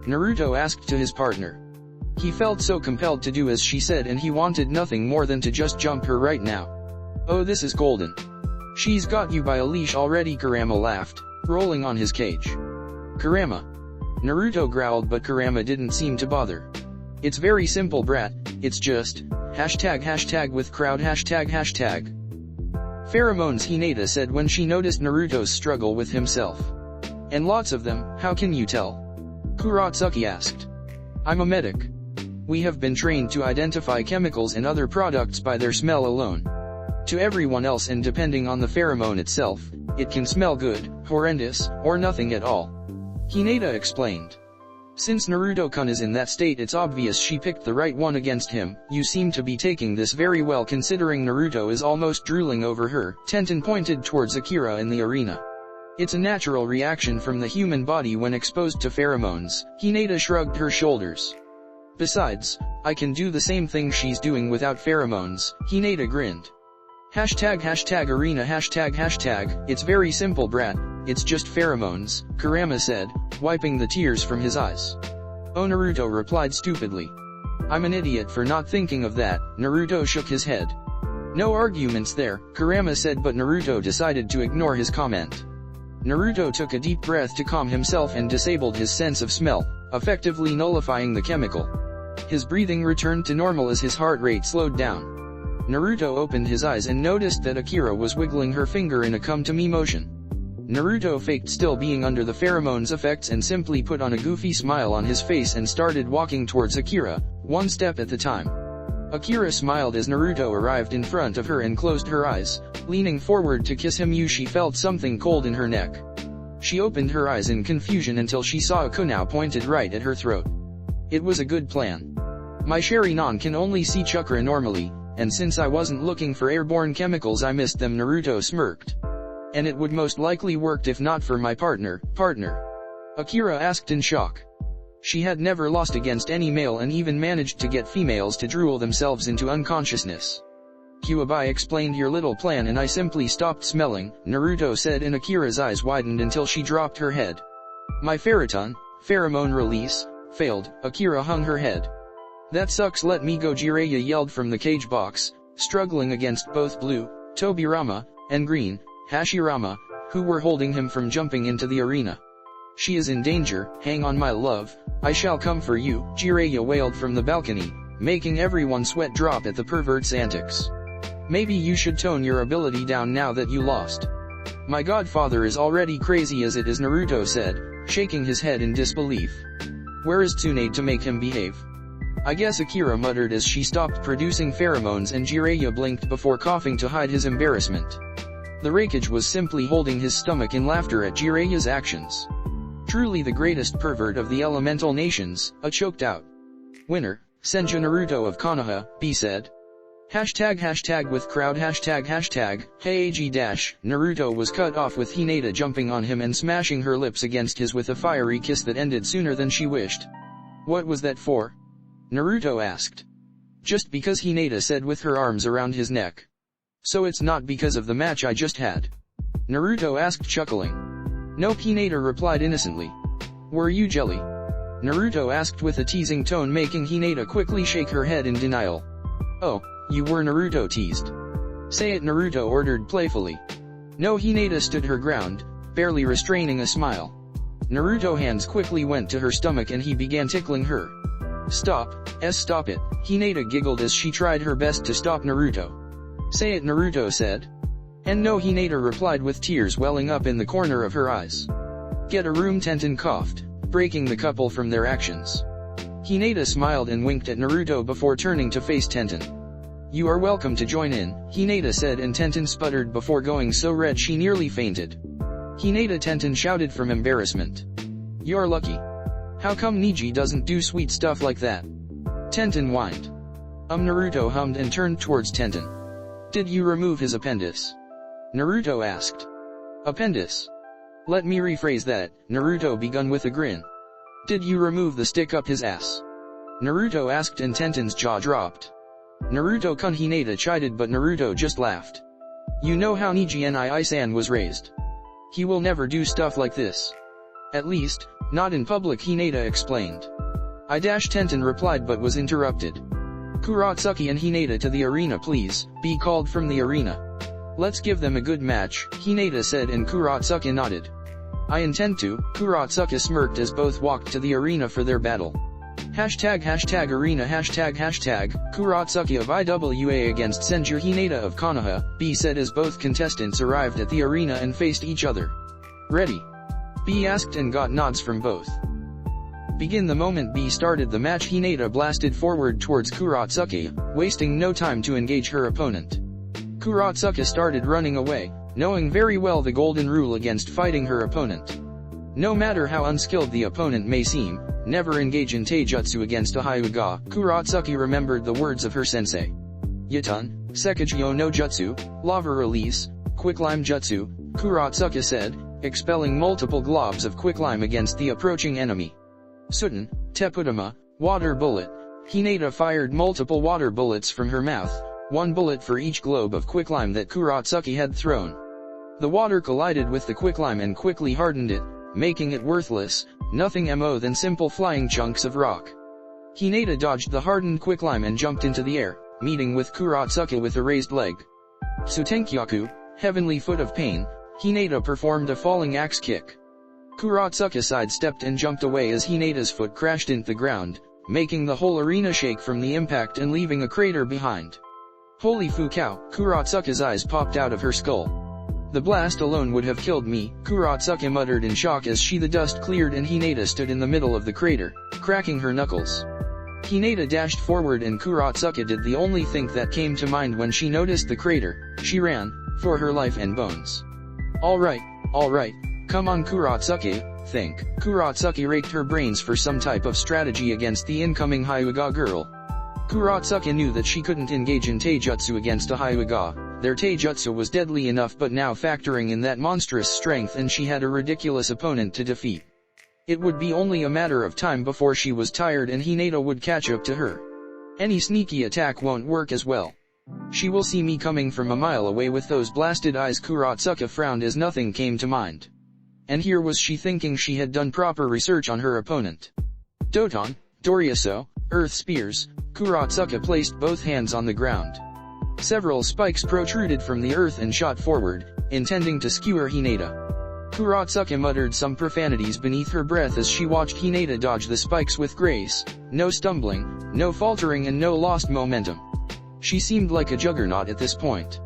Speaker 1: Naruto asked to his partner. He felt so compelled to do as she said and he wanted nothing more than to just jump her right now. Oh, this is golden. She's got you by a leash already, Kurama laughed, rolling on his cage. Kurama. Naruto growled but Kurama didn't seem to bother. It's very simple, brat, it's just, ### with crowd ###. Pheromones, Hinata said when she noticed Naruto's struggle with himself. And lots of them, how can you tell? Kurotsuki asked. I'm a medic. We have been trained to identify chemicals and other products by their smell alone. To everyone else and depending on the pheromone itself, it can smell good, horrendous, or nothing at all. Hinata explained. Since Naruto-kun is in that state, it's obvious she picked the right one against him. You seem to be taking this very well considering Naruto is almost drooling over her. Tenten pointed towards Akira in the arena. It's a natural reaction from the human body when exposed to pheromones. Hinata shrugged her shoulders. Besides, I can do the same thing she's doing without pheromones. Hinata grinned. ###arena ###. It's very simple, brat. It's just pheromones, Kurama said, wiping the tears from his eyes. Oh, Naruto replied stupidly. I'm an idiot for not thinking of that. Naruto shook his head. No arguments there, Kurama said, but Naruto decided to ignore his comment. Naruto took a deep breath to calm himself and disabled his sense of smell, effectively nullifying the chemical. His breathing returned to normal as his heart rate slowed down. Naruto opened his eyes and noticed that Akira was wiggling her finger in a come-to-me motion. Naruto faked still being under the pheromones effects and simply put on a goofy smile on his face and started walking towards Akira, one step at the time. Akira smiled as Naruto arrived in front of her and closed her eyes, leaning forward to kiss him. She felt something cold in her neck. She opened her eyes in confusion until she saw a kunai pointed right at her throat. It was a good plan. My Sharingan can only see chakra normally, and since I wasn't looking for airborne chemicals I missed them, Naruto smirked. And it would most likely worked if not for my partner. Akira asked in shock. She had never lost against any male and even managed to get females to drool themselves into unconsciousness. Kuwabai explained your little plan and I simply stopped smelling, Naruto said, and Akira's eyes widened until she dropped her head. My pheromone release, failed. Akira hung her head. That sucks, let me go, Jiraiya yelled from the cage box, struggling against both blue, Tobirama, and green, Hashirama, who were holding him from jumping into the arena. She is in danger, hang on my love, I shall come for you, Jiraiya wailed from the balcony, making everyone sweat drop at the pervert's antics. Maybe you should tone your ability down now that you lost. My godfather is already crazy as it is, Naruto said, shaking his head in disbelief. Where is Tsunade to make him behave? I guess, Akira muttered as she stopped producing pheromones, and Jiraiya blinked before coughing to hide his embarrassment. The Raikage was simply holding his stomach in laughter at Jiraiya's actions. Truly the greatest pervert of the elemental nations, a choked out winner, Senju Naruto of Kanoha, B said. ### with crowd ###, Heiji dash, Naruto was cut off with Hinata jumping on him and smashing her lips against his with a fiery kiss that ended sooner than she wished. What was that for? Naruto asked. Just because, Hinata said with her arms around his neck. So it's not because of the match I just had? Naruto asked, chuckling. Nope, Hinata replied innocently. Were you jelly? Naruto asked with a teasing tone, making Hinata quickly shake her head in denial. Oh, you were, Naruto teased. Say it, Naruto ordered playfully. No, Hinata stood her ground, barely restraining a smile. Naruto's hands quickly went to her stomach and he began tickling her. Stop it, Hinata giggled as she tried her best to stop Naruto. Say it, Naruto said. And no, Hinata replied with tears welling up in the corner of her eyes. Get a room, Tenten coughed, breaking the couple from their actions. Hinata smiled and winked at Naruto before turning to face Tenten. You are welcome to join in, Hinata said, and Tenten sputtered before going so red she nearly fainted. Hinata, Tenten shouted from embarrassment. You're lucky. How come Niji doesn't do sweet stuff like that? Tenten whined. Naruto hummed and turned towards Tenten. Did you remove his appendix? Naruto asked. Appendix? Let me rephrase that, Naruto begun with a grin. Did you remove the stick up his ass? Naruto asked and Tenten's jaw dropped. Naruto-kun, Hinata chided, but Naruto just laughed. You know how Niji-ni-san was raised. He will never do stuff like this. At least, not in public, Hinata explained. Tenten replied but was interrupted. Kurotsuki and Hinata to the arena please, be called from the arena. Let's give them a good match, Hinata said, and Kurotsuki nodded. I intend to, Kurotsuki smirked as both walked to the arena for their battle. #arena Kurotsuki of IWA against Senju Hinata of Kanoha, B said as both contestants arrived at the arena and faced each other. Ready? B asked and got nods from both. Begin. The moment B started the match, Hinata blasted forward towards Kurotsuki, wasting no time to engage her opponent. Kurotsuki started running away, knowing very well the golden rule against fighting her opponent. No matter how unskilled the opponent may seem, never engage in taijutsu against a Hyuga. Kurotsuki remembered the words of her sensei. Yaton, Sekijyo no Jutsu, Lava Release, Quicklime Jutsu, Kurotsuki said, expelling multiple globs of quicklime against the approaching enemy. Sutan, Tepudama, Water Bullet. Hinata fired multiple water bullets from her mouth, one bullet for each globe of quicklime that Kurotsuki had thrown. The water collided with the quicklime and quickly hardened it, making it worthless, nothing more than simple flying chunks of rock. Hinata dodged the hardened quicklime and jumped into the air, meeting with Kurotsuki with a raised leg. Sutenkyaku, Heavenly Foot of Pain. Hinata performed a falling axe kick. Kurotsuki sidestepped and jumped away as Hinata's foot crashed into the ground, making the whole arena shake from the impact and leaving a crater behind. Holy Fukao, Kurotsuki's eyes popped out of her skull. The blast alone would have killed me, Kurotsuki muttered in shock as the dust cleared and Hinata stood in the middle of the crater, cracking her knuckles. Hinata dashed forward and Kurotsuki did the only thing that came to mind when she noticed the crater. She ran, for her life and bones. Alright, come on Kurotsuki, think. Kurotsuki raked her brains for some type of strategy against the incoming Hyuga girl. Kurotsuki knew that she couldn't engage in taijutsu against a Hyuga. Their taijutsu was deadly enough, but now factoring in that monstrous strength, and she had a ridiculous opponent to defeat. It would be only a matter of time before she was tired and Hinata would catch up to her. Any sneaky attack won't work as well. She will see me coming from a mile away with those blasted eyes. Kurotsuki frowned as nothing came to mind. And here was she thinking she had done proper research on her opponent. Doton, Doryaso, Earth Spears. Kurotsuki placed both hands on the ground. Several spikes protruded from the earth and shot forward, intending to skewer Hinata. Kurotsuki muttered some profanities beneath her breath as she watched Hinata dodge the spikes with grace, no stumbling, no faltering and no lost momentum. She seemed like a juggernaut at this point.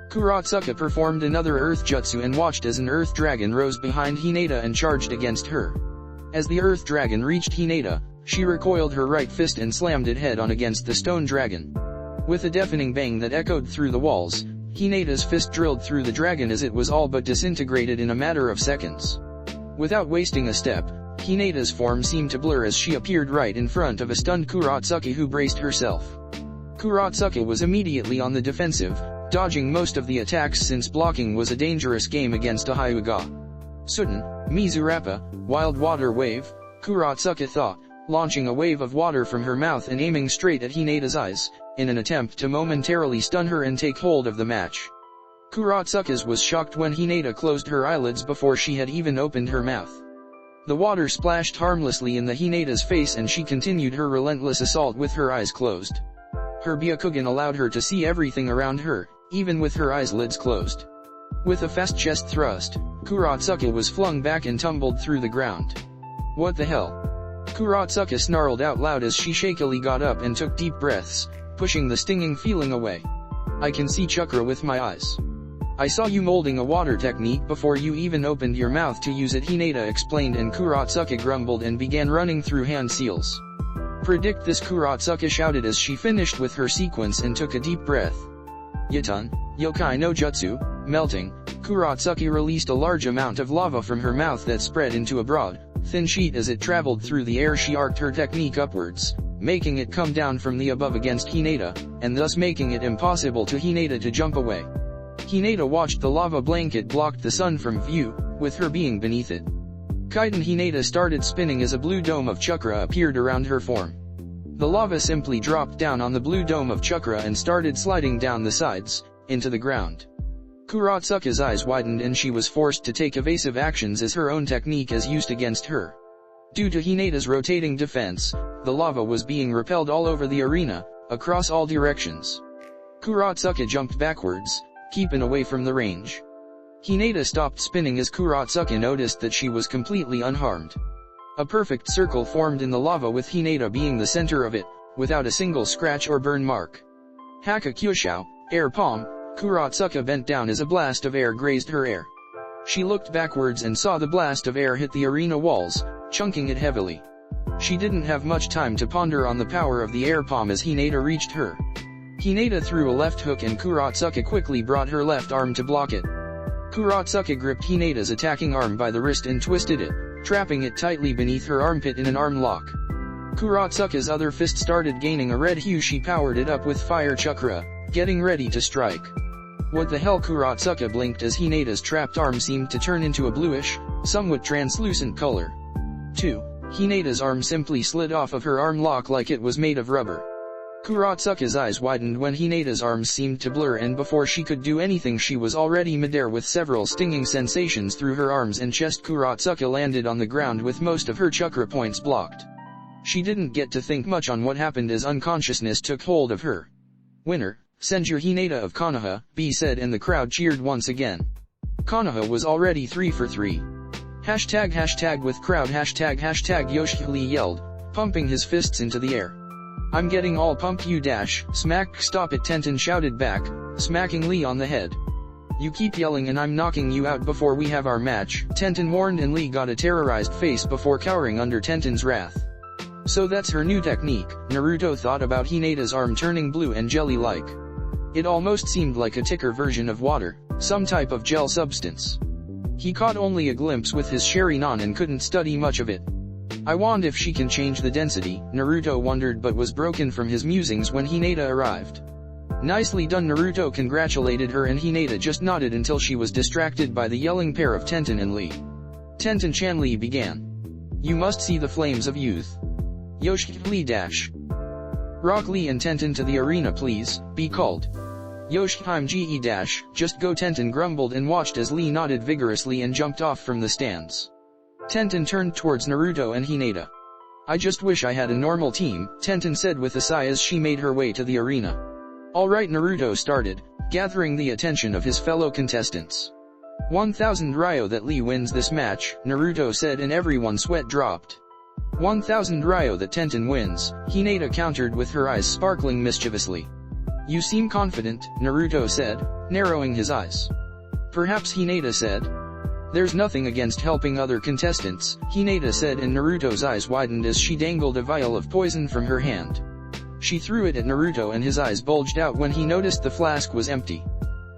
Speaker 1: Kurotsuki performed another earth jutsu and watched as an earth dragon rose behind Hinata and charged against her. As the earth dragon reached Hinata, she recoiled her right fist and slammed it head-on against the stone dragon. With a deafening bang that echoed through the walls, Hinata's fist drilled through the dragon as it was all but disintegrated in a matter of seconds. Without wasting a step, Hinata's form seemed to blur as she appeared right in front of a stunned Kurotsuki who braced herself. Kurotsuki was immediately on the defensive, dodging most of the attacks since blocking was a dangerous game against a Hyuga. Sutan, Mizurappa, Wild Water Wave, Kurotsuki thought, launching a wave of water from her mouth and aiming straight at Hinata's eyes, in an attempt to momentarily stun her and take hold of the match. Kurotsuki's was shocked when Hinata closed her eyelids before she had even opened her mouth. The water splashed harmlessly in the Hinata's face and she continued her relentless assault with her eyes closed. Her Byakugan allowed her to see everything around her, even with her eyelids closed. With a fast chest thrust, Kurotsuki was flung back and tumbled through the ground. What the hell? Kurotsuki snarled out loud as she shakily got up and took deep breaths, pushing the stinging feeling away. I can see chakra with my eyes. I saw you molding a water technique before you even opened your mouth to use it, Hinata explained, and Kurotsuki grumbled and began running through hand seals. Predict this, Kurotsuki shouted as she finished with her sequence and took a deep breath. Yatun, Yokai no Jutsu, melting, Kurotsuki released a large amount of lava from her mouth that spread into a broad, thin sheet as it traveled through the air. She arced her technique upwards, making it come down from the above against Hinata, and thus making it impossible to Hinata to jump away. Hinata watched the lava blanket blocked the sun from view, with her being beneath it. Kaiten Hinata started spinning as a blue dome of chakra appeared around her form. The lava simply dropped down on the blue dome of chakra and started sliding down the sides, into the ground. Kurotsuki's eyes widened and she was forced to take evasive actions as her own technique is used against her. Due to Hinata's rotating defense, the lava was being repelled all over the arena, across all directions. Kurotsuki jumped backwards, keeping away from the range. Hinata stopped spinning as Kurotsuki noticed that she was completely unharmed. A perfect circle formed in the lava with Hinata being the center of it, without a single scratch or burn mark. Haka Kyushao, air palm, Kurotsuki bent down as a blast of air grazed her hair. She looked backwards and saw the blast of air hit the arena walls, chunking it heavily. She didn't have much time to ponder on the power of the air palm as Hinata reached her. Hinata threw a left hook and Kurotsuki quickly brought her left arm to block it. Kurotsuki gripped Hinata's attacking arm by the wrist and twisted it, trapping it tightly beneath her armpit in an arm lock. Kurotsuki's other fist started gaining a red hue. She powered it up with fire chakra, getting ready to strike. What the hell? Kurotsuki blinked as Hinata's trapped arm seemed to turn into a bluish, somewhat translucent color. 2. Hinata's arm simply slid off of her arm lock like it was made of rubber. Kurotsuki's eyes widened when Hinata's arms seemed to blur, and before she could do anything she was already midair with several stinging sensations through her arms and chest. Kurotsuki landed on the ground with most of her chakra points blocked. She didn't get to think much on what happened as unconsciousness took hold of her. Winner, Senjure Hinata of Kanoha, B said, and the crowd cheered once again. Kanoha was already 3 for 3. Hashtag with crowd hashtag Yoshihuli yelled, pumping his fists into the air. I'm getting all pumped, you dash, smack, stop it, Tenten shouted back, smacking Lee on the head. You keep yelling and I'm knocking you out before we have our match, Tenten warned, and Lee got a terrorized face before cowering under Tenten's wrath. So that's her new technique, Naruto thought about Hinata's arm turning blue and jelly-like. It almost seemed like a thicker version of water, some type of gel substance. He caught only a glimpse with his Sharingan and couldn't study much of it. I wonder if she can change the density, Naruto wondered, but was broken from his musings when Hinata arrived. Nicely done, Naruto congratulated her, and Hinata just nodded until she was distracted by the yelling pair of Tenten and Lee. Tenten-chan, Lee began. You must see the flames of youth. Yoshi Lee dash. Rock Lee and Tenten to the arena please, be called. Yoshihime Ge dash, just go, Tenten grumbled and watched as Lee nodded vigorously and jumped off from the stands. Tenten turned towards Naruto and Hinata. I just wish I had a normal team, Tenten said with a sigh as she made her way to the arena. Alright, Naruto started, gathering the attention of his fellow contestants. 1000 Ryo that Lee wins this match, Naruto said, and everyone's sweat dropped. 1000 Ryo that Tenten wins, Hinata countered with her eyes sparkling mischievously. You seem confident, Naruto said, narrowing his eyes. Perhaps, Hinata said. There's nothing against helping other contestants, Hinata said, and Naruto's eyes widened as she dangled a vial of poison from her hand. She threw it at Naruto and his eyes bulged out when he noticed the flask was empty.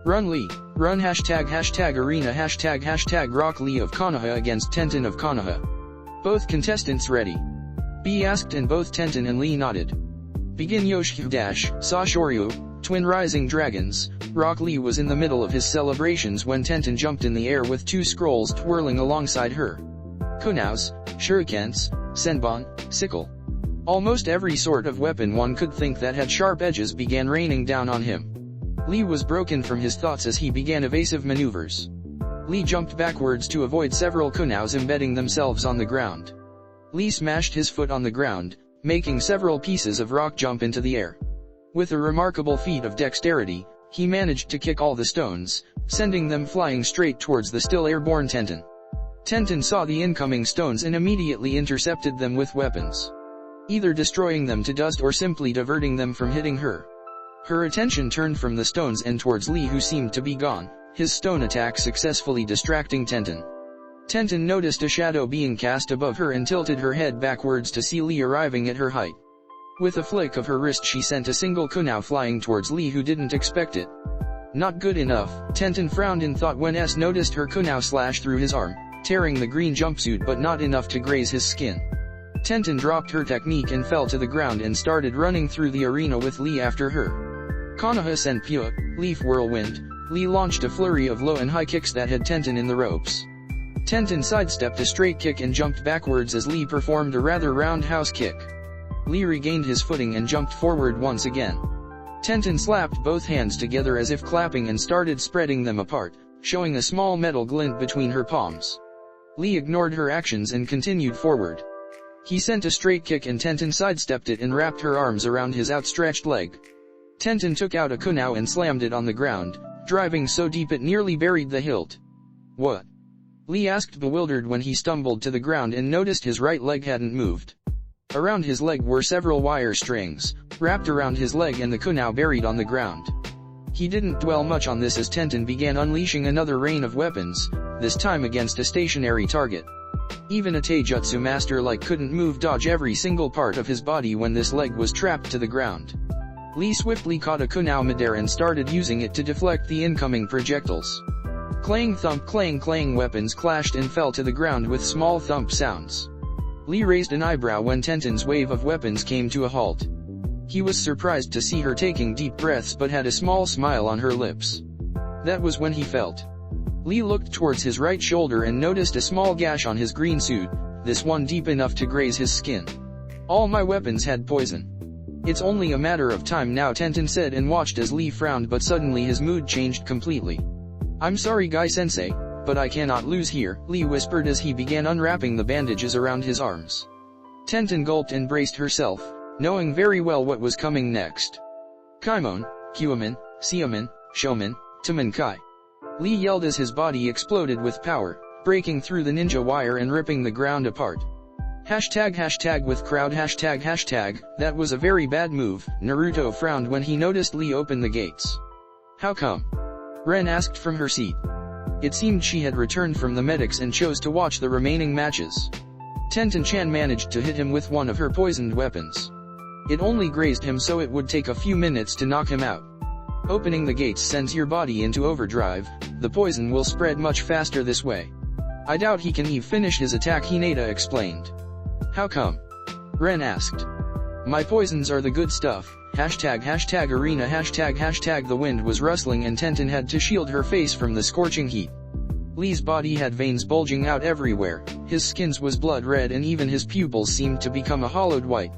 Speaker 1: Run Lee, run hashtag arena hashtag rock Lee of Kanoha against Tenten of Kanoha. Both contestants ready? B asked, and both Tenten and Lee nodded. Begin. Yoshi dash, saw Shoryu, twin rising dragons. Rock Lee was in the middle of his celebrations when Tenten jumped in the air with 2 scrolls twirling alongside her. Kunaus, shurikens, senbon, sickle. Almost every sort of weapon one could think that had sharp edges began raining down on him. Lee was broken from his thoughts as he began evasive maneuvers. Lee jumped backwards to avoid several kunaus embedding themselves on the ground. Lee smashed his foot on the ground, making several pieces of rock jump into the air. With a remarkable feat of dexterity, he managed to kick all the stones, sending them flying straight towards the still airborne Tenten. Tenten saw the incoming stones and immediately intercepted them with weapons, either destroying them to dust or simply diverting them from hitting her. Her attention turned from the stones and towards Lee, who seemed to be gone, his stone attack successfully distracting Tenten. Tenten noticed a shadow being cast above her and tilted her head backwards to see Lee arriving at her height. With a flick of her wrist she sent a single kunao flying towards Lee, who didn't expect it. Not good enough, Tenten frowned in thought when S noticed her kunao slash through his arm, tearing the green jumpsuit but not enough to graze his skin. Tenten dropped her technique and fell to the ground and started running through the arena with Lee after her. Kanoha Senpua, Leaf Whirlwind, Lee launched a flurry of low and high kicks that had Tenten in the ropes. Tenten sidestepped a straight kick and jumped backwards as Lee performed a rather roundhouse kick. Lee regained his footing and jumped forward once again. Tenten slapped both hands together as if clapping and started spreading them apart, showing a small metal glint between her palms. Lee ignored her actions and continued forward. He sent a straight kick and Tenten sidestepped it and wrapped her arms around his outstretched leg. Tenten took out a kunao and slammed it on the ground, driving so deep it nearly buried the hilt. What? Lee asked, bewildered when he stumbled to the ground and noticed his right leg hadn't moved. Around his leg were several wire strings, wrapped around his leg and the kunao buried on the ground. He didn't dwell much on this as Tenten began unleashing another rain of weapons, this time against a stationary target. Even a taijutsu master like couldn't dodge every single part of his body when this leg was trapped to the ground. Lee swiftly caught a kunao midair and started using it to deflect the incoming projectiles. Clang thump clang clang, weapons clashed and fell to the ground with small thump sounds. Lee raised an eyebrow when Tenten's wave of weapons came to a halt. He was surprised to see her taking deep breaths but had a small smile on her lips. That was when he felt. Lee looked towards his right shoulder and noticed a small gash on his green suit, this one deep enough to graze his skin. All my weapons had poison. It's only a matter of time now, Tenten said and watched as Lee frowned, but suddenly his mood changed completely. I'm sorry Guy-sensei, but I cannot lose here, Lee whispered as he began unwrapping the bandages around his arms. Tenten gulped and braced herself, knowing very well what was coming next. Kaimon, Kyuaman, Siaman, Shoman, Taman-kai. Lee yelled as his body exploded with power, breaking through the ninja wire and ripping the ground apart. Hashtag with crowd hashtag, that was a very bad move, Naruto frowned when he noticed Lee open the gates. How come? Ren asked from her seat. It seemed she had returned from the medics and chose to watch the remaining matches. Tenten-chan managed to hit him with one of her poisoned weapons. It only grazed him, so it would take a few minutes to knock him out. Opening the gates sends your body into overdrive, the poison will spread much faster this way. I doubt he can even finish his attack, Hinata explained. How come? Ren asked. My poisons are the good stuff, hashtag arena hashtag. The wind was rustling and Tenten had to shield her face from the scorching heat. Lee's body had veins bulging out everywhere, his skin was blood red and even his pupils seemed to become a hollowed white.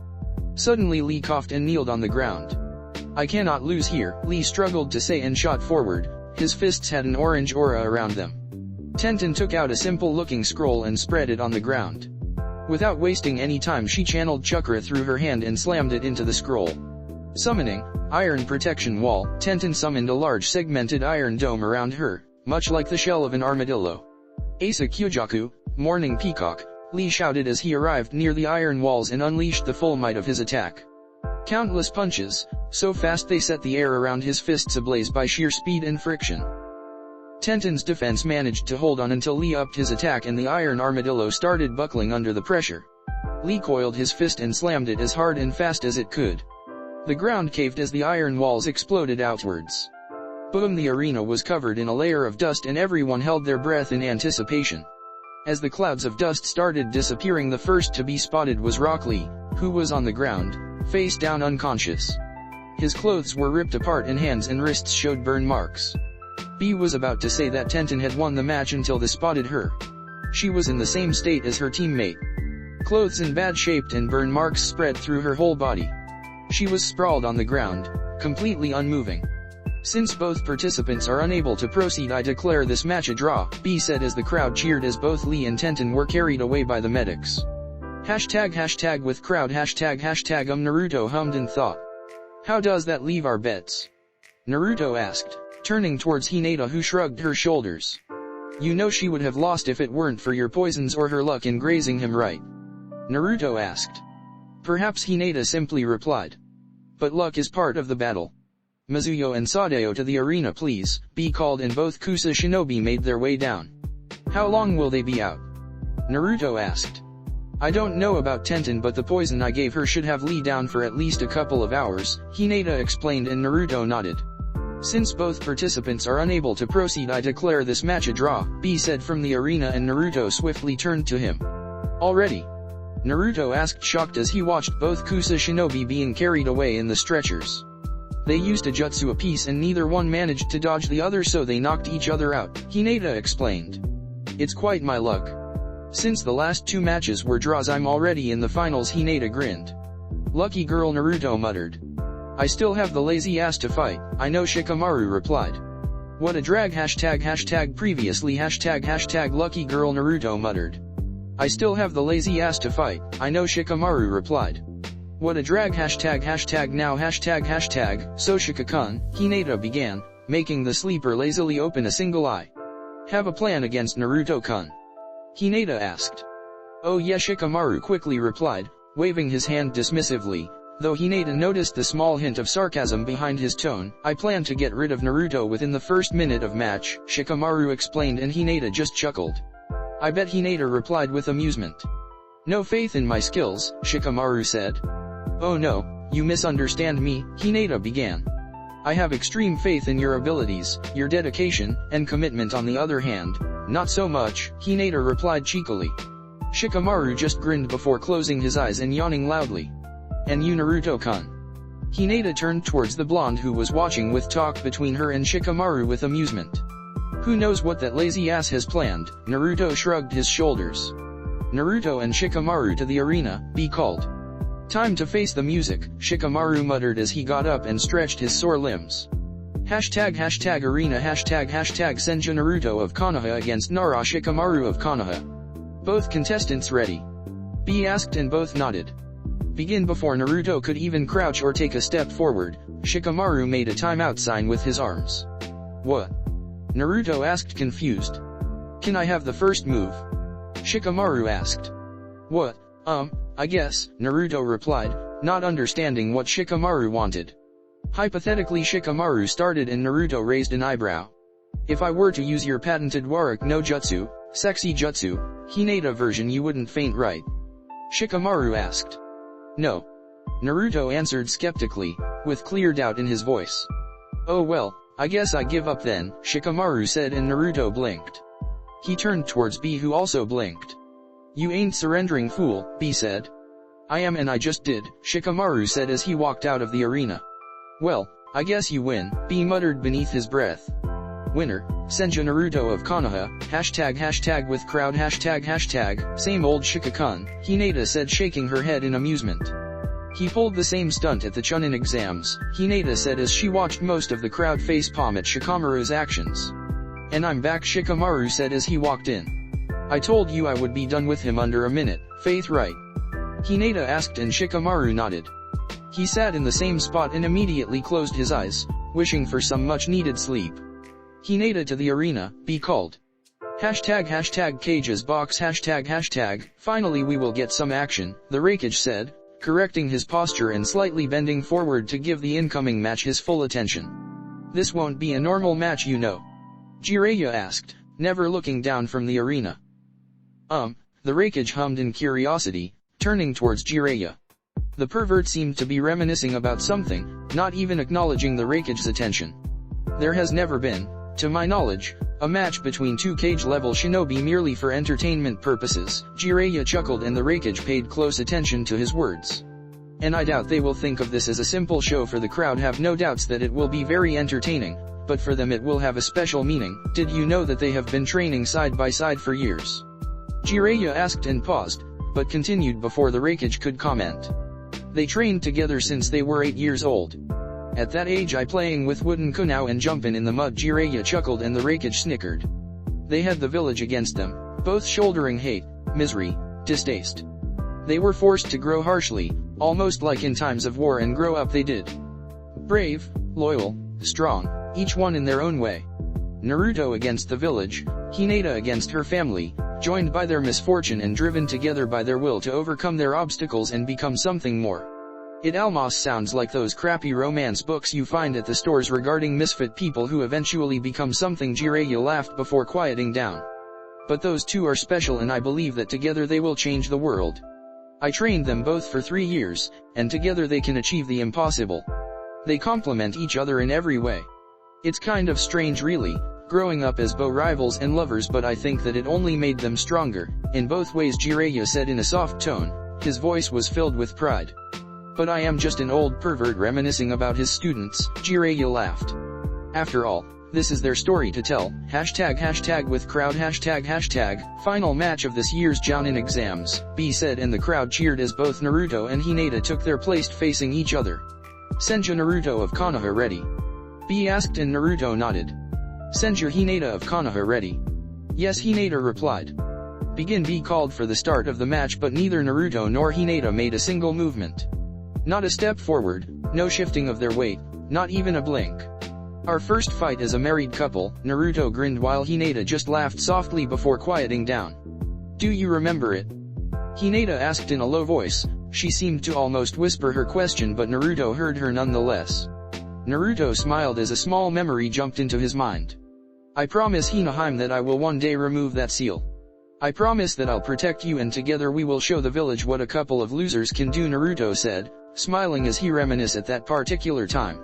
Speaker 1: Suddenly Lee coughed and kneeled on the ground. I cannot lose here, Lee struggled to say and shot forward, his fists had an orange aura around them. Tenten took out a simple-looking scroll and spread it on the ground. Without wasting any time she channeled chakra through her hand and slammed it into the scroll. Summoning Iron Protection Wall, Tenten summoned a large segmented iron dome around her, much like the shell of an armadillo. Asa Kyujaku, Morning Peacock, Lee shouted as he arrived near the iron walls and unleashed the full might of his attack. Countless punches, so fast they set the air around his fists ablaze by sheer speed and friction. Tenten's defense managed to hold on until Lee upped his attack and the iron armadillo started buckling under the pressure. Lee coiled his fist and slammed it as hard and fast as it could. The ground caved as the iron walls exploded outwards. Boom! The arena was covered in a layer of dust and everyone held their breath in anticipation. As the clouds of dust started disappearing, the first to be spotted was Rock Lee, who was on the ground, face down unconscious. His clothes were ripped apart and hands and wrists showed burn marks. B was about to say that Tenten had won the match until they spotted her. She was in the same state as her teammate. Clothes in bad shape and burn marks spread through her whole body. She was sprawled on the ground, completely unmoving. Since both participants are unable to proceed, I declare this match a draw, B said as the crowd cheered as both Lee and Tenten were carried away by the medics. Hashtag with crowd hashtag. Naruto hummed and thought. How does that leave our bets? Naruto asked, turning towards Hinata, who shrugged her shoulders. You know she would have lost if it weren't for your poisons or her luck in grazing him, right? Naruto asked. Perhaps, Hinata simply replied. But luck is part of the battle. Mizuyo and Sadeo to the arena please, be called, and both Kusa shinobi made their way down. How long will they be out? Naruto asked. I don't know about Tenten, but the poison I gave her should have Lee down for at least a couple of hours, Hinata explained, and Naruto nodded. Since both participants are unable to proceed, I declare this match a draw, B said from the arena, and Naruto swiftly turned to him. Already? Naruto asked, shocked as he watched both Kusa shinobi being carried away in the stretchers. They used a jutsu apiece and neither one managed to dodge the other, so they knocked each other out, Hinata explained. It's quite my luck. Since the last 2 matches were draws, I'm already in the finals, Hinata grinned. Lucky girl, Naruto muttered. I still have the lazy ass to fight, I know, Shikamaru replied. What a drag, previously, lucky girl, Naruto muttered. I still have the lazy ass to fight, I know, Shikamaru replied. What a drag, now, so Shika-kun, Hinata began, making the sleeper lazily open a single eye. Have a plan against Naruto-kun? Hinata asked. Oh yeah, Shikamaru quickly replied, waving his hand dismissively, though Hinata noticed the small hint of sarcasm behind his tone. I plan to get rid of Naruto within the first minute of match, Shikamaru explained, and Hinata just chuckled. I bet, Hinata replied with amusement. No faith in my skills, Shikamaru said. Oh no, you misunderstand me, Hinata began. I have extreme faith in your abilities, your dedication, and commitment on the other hand, not so much, Hinata replied cheekily. Shikamaru just grinned before closing his eyes and yawning loudly. And you, Naruto-kun? Hinata turned towards the blonde who was watching, with talk between her and Shikamaru with amusement. Who knows what that lazy ass has planned? Naruto shrugged his shoulders. Naruto and Shikamaru to the arena, be called. Time to face the music, Shikamaru muttered as he got up and stretched his sore limbs. #arena #Senja Naruto of Kanoha against Nara Shikamaru of Kanoha. Both contestants ready? B asked, and both nodded. Begin. Before Naruto could even crouch or take a step forward, Shikamaru made a timeout sign with his arms. What? Naruto asked, confused. Can I have the first move? Shikamaru asked. What? I guess, Naruto replied, not understanding what Shikamaru wanted. Hypothetically, Shikamaru started, and Naruto raised an eyebrow. If I were to use your patented Warak no Jutsu, sexy jutsu, Hinata version, you wouldn't faint, right? Shikamaru asked. No. Naruto answered skeptically, with clear doubt in his voice. Oh well, I guess I give up then, Shikamaru said, and Naruto blinked. He turned towards B, who also blinked. You ain't surrendering, fool, B said. I am, and I just did, Shikamaru said as he walked out of the arena. Well, I guess you win, B muttered beneath his breath. Winner, Senja Naruto of Kanoha, ##with crowd ##, same old Shika-kun, Hinata said, shaking her head in amusement. He pulled the same stunt at the Chunin exams, Hinata said as she watched most of the crowd face palm at Shikamaru's actions. And I'm back, Shikamaru said as he walked in. I told you I would be done with him under a minute, Faith, right? Hinata asked, and Shikamaru nodded. He sat in the same spot and immediately closed his eyes, wishing for some much-needed sleep. Hinata to the arena, be called. #cages box #. Finally we will get some action, the Raikage said, correcting his posture and slightly bending forward to give the incoming match his full attention. This won't be a normal match, you know. Jiraiya asked, never looking down from the arena. The Raikage hummed in curiosity, turning towards Jiraiya. The pervert seemed to be reminiscing about something, not even acknowledging the Raikage's attention. There has never been, to my knowledge, a match between 2 cage-level shinobi merely for entertainment purposes, Jiraiya chuckled, and the Raikage paid close attention to his words. And I doubt they will think of this as a simple show for the crowd. Have no doubts that it will be very entertaining, but for them it will have a special meaning. Did you know that they have been training side by side for years? Jiraiya asked and paused, but continued before the Raikage could comment. They trained together since they were 8 years old. At that age I playing with wooden kunao and jumpin' in the mud, Jiraiya chuckled, and the Raikage snickered. They had the village against them, both shouldering hate, misery, distaste. They were forced to grow harshly, almost like in times of war, and grow up they did. Brave, loyal, strong, each one in their own way. Naruto against the village, Hinata against her family, joined by their misfortune and driven together by their will to overcome their obstacles and become something more. It almost sounds like those crappy romance books you find at the stores regarding misfit people who eventually become something. Jiraiya laughed before quieting down. But those two are special and I believe that together they will change the world. I trained them both for 3 years, and together they can achieve the impossible. They complement each other in every way. It's kind of strange really, growing up as rivals and lovers, but I think that it only made them stronger, in both ways, Jiraiya said in a soft tone. His voice was filled with pride. But I am just an old pervert reminiscing about his students, Jiraiya laughed. After all, this is their story to tell. ### with crowd ### final match of this year's Jounin exams, B said, and the crowd cheered as both Naruto and Hinata took their place facing each other. Senju Naruto of Konoha ready? B asked and Naruto nodded. Senju Hinata of Konoha ready? Yes, Hinata replied. Begin. B called for the start of the match, but neither Naruto nor Hinata made a single movement. Not a step forward, no shifting of their weight, not even a blink. Our first fight as a married couple, Naruto grinned while Hinata just laughed softly before quieting down. Do you remember it? Hinata asked in a low voice. She seemed to almost whisper her question, but Naruto heard her nonetheless. Naruto smiled as a small memory jumped into his mind. I promise Hinata that I will one day remove that seal. I promise that I'll protect you and together we will show the village what a couple of losers can do, Naruto said, smiling as he reminisced at that particular time.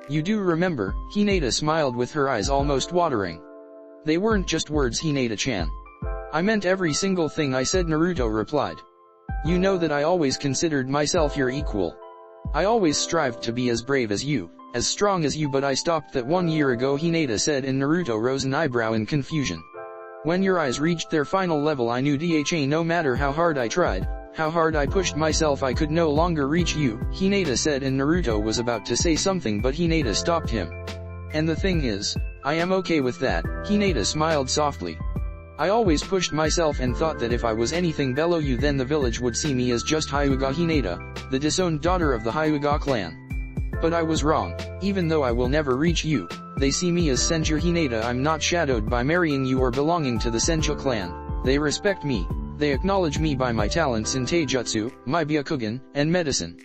Speaker 1: You do remember? Hinata smiled with her eyes almost watering. They weren't just words, Hinata-chan. I meant every single thing I said, Naruto replied. You know that I always considered myself your equal. I always strived to be as brave as you, as strong as you, but I stopped that 1 year ago, Hinata said, and Naruto rose an eyebrow in confusion. When your eyes reached their final level I knew that no matter how hard I tried, how hard I pushed myself, I could no longer reach you, Hinata said, and Naruto was about to say something but Hinata stopped him. And the thing is, I am okay with that, Hinata smiled softly. I always pushed myself and thought that if I was anything below you then the village would see me as just Hyuga Hinata, the disowned daughter of the Hyuga clan. But I was wrong. Even though I will never reach you, they see me as Senju Hinata. I'm not shadowed by marrying you or belonging to the Senju clan. They respect me. They acknowledge me by my talents in taijutsu, my byakugan, and medicine.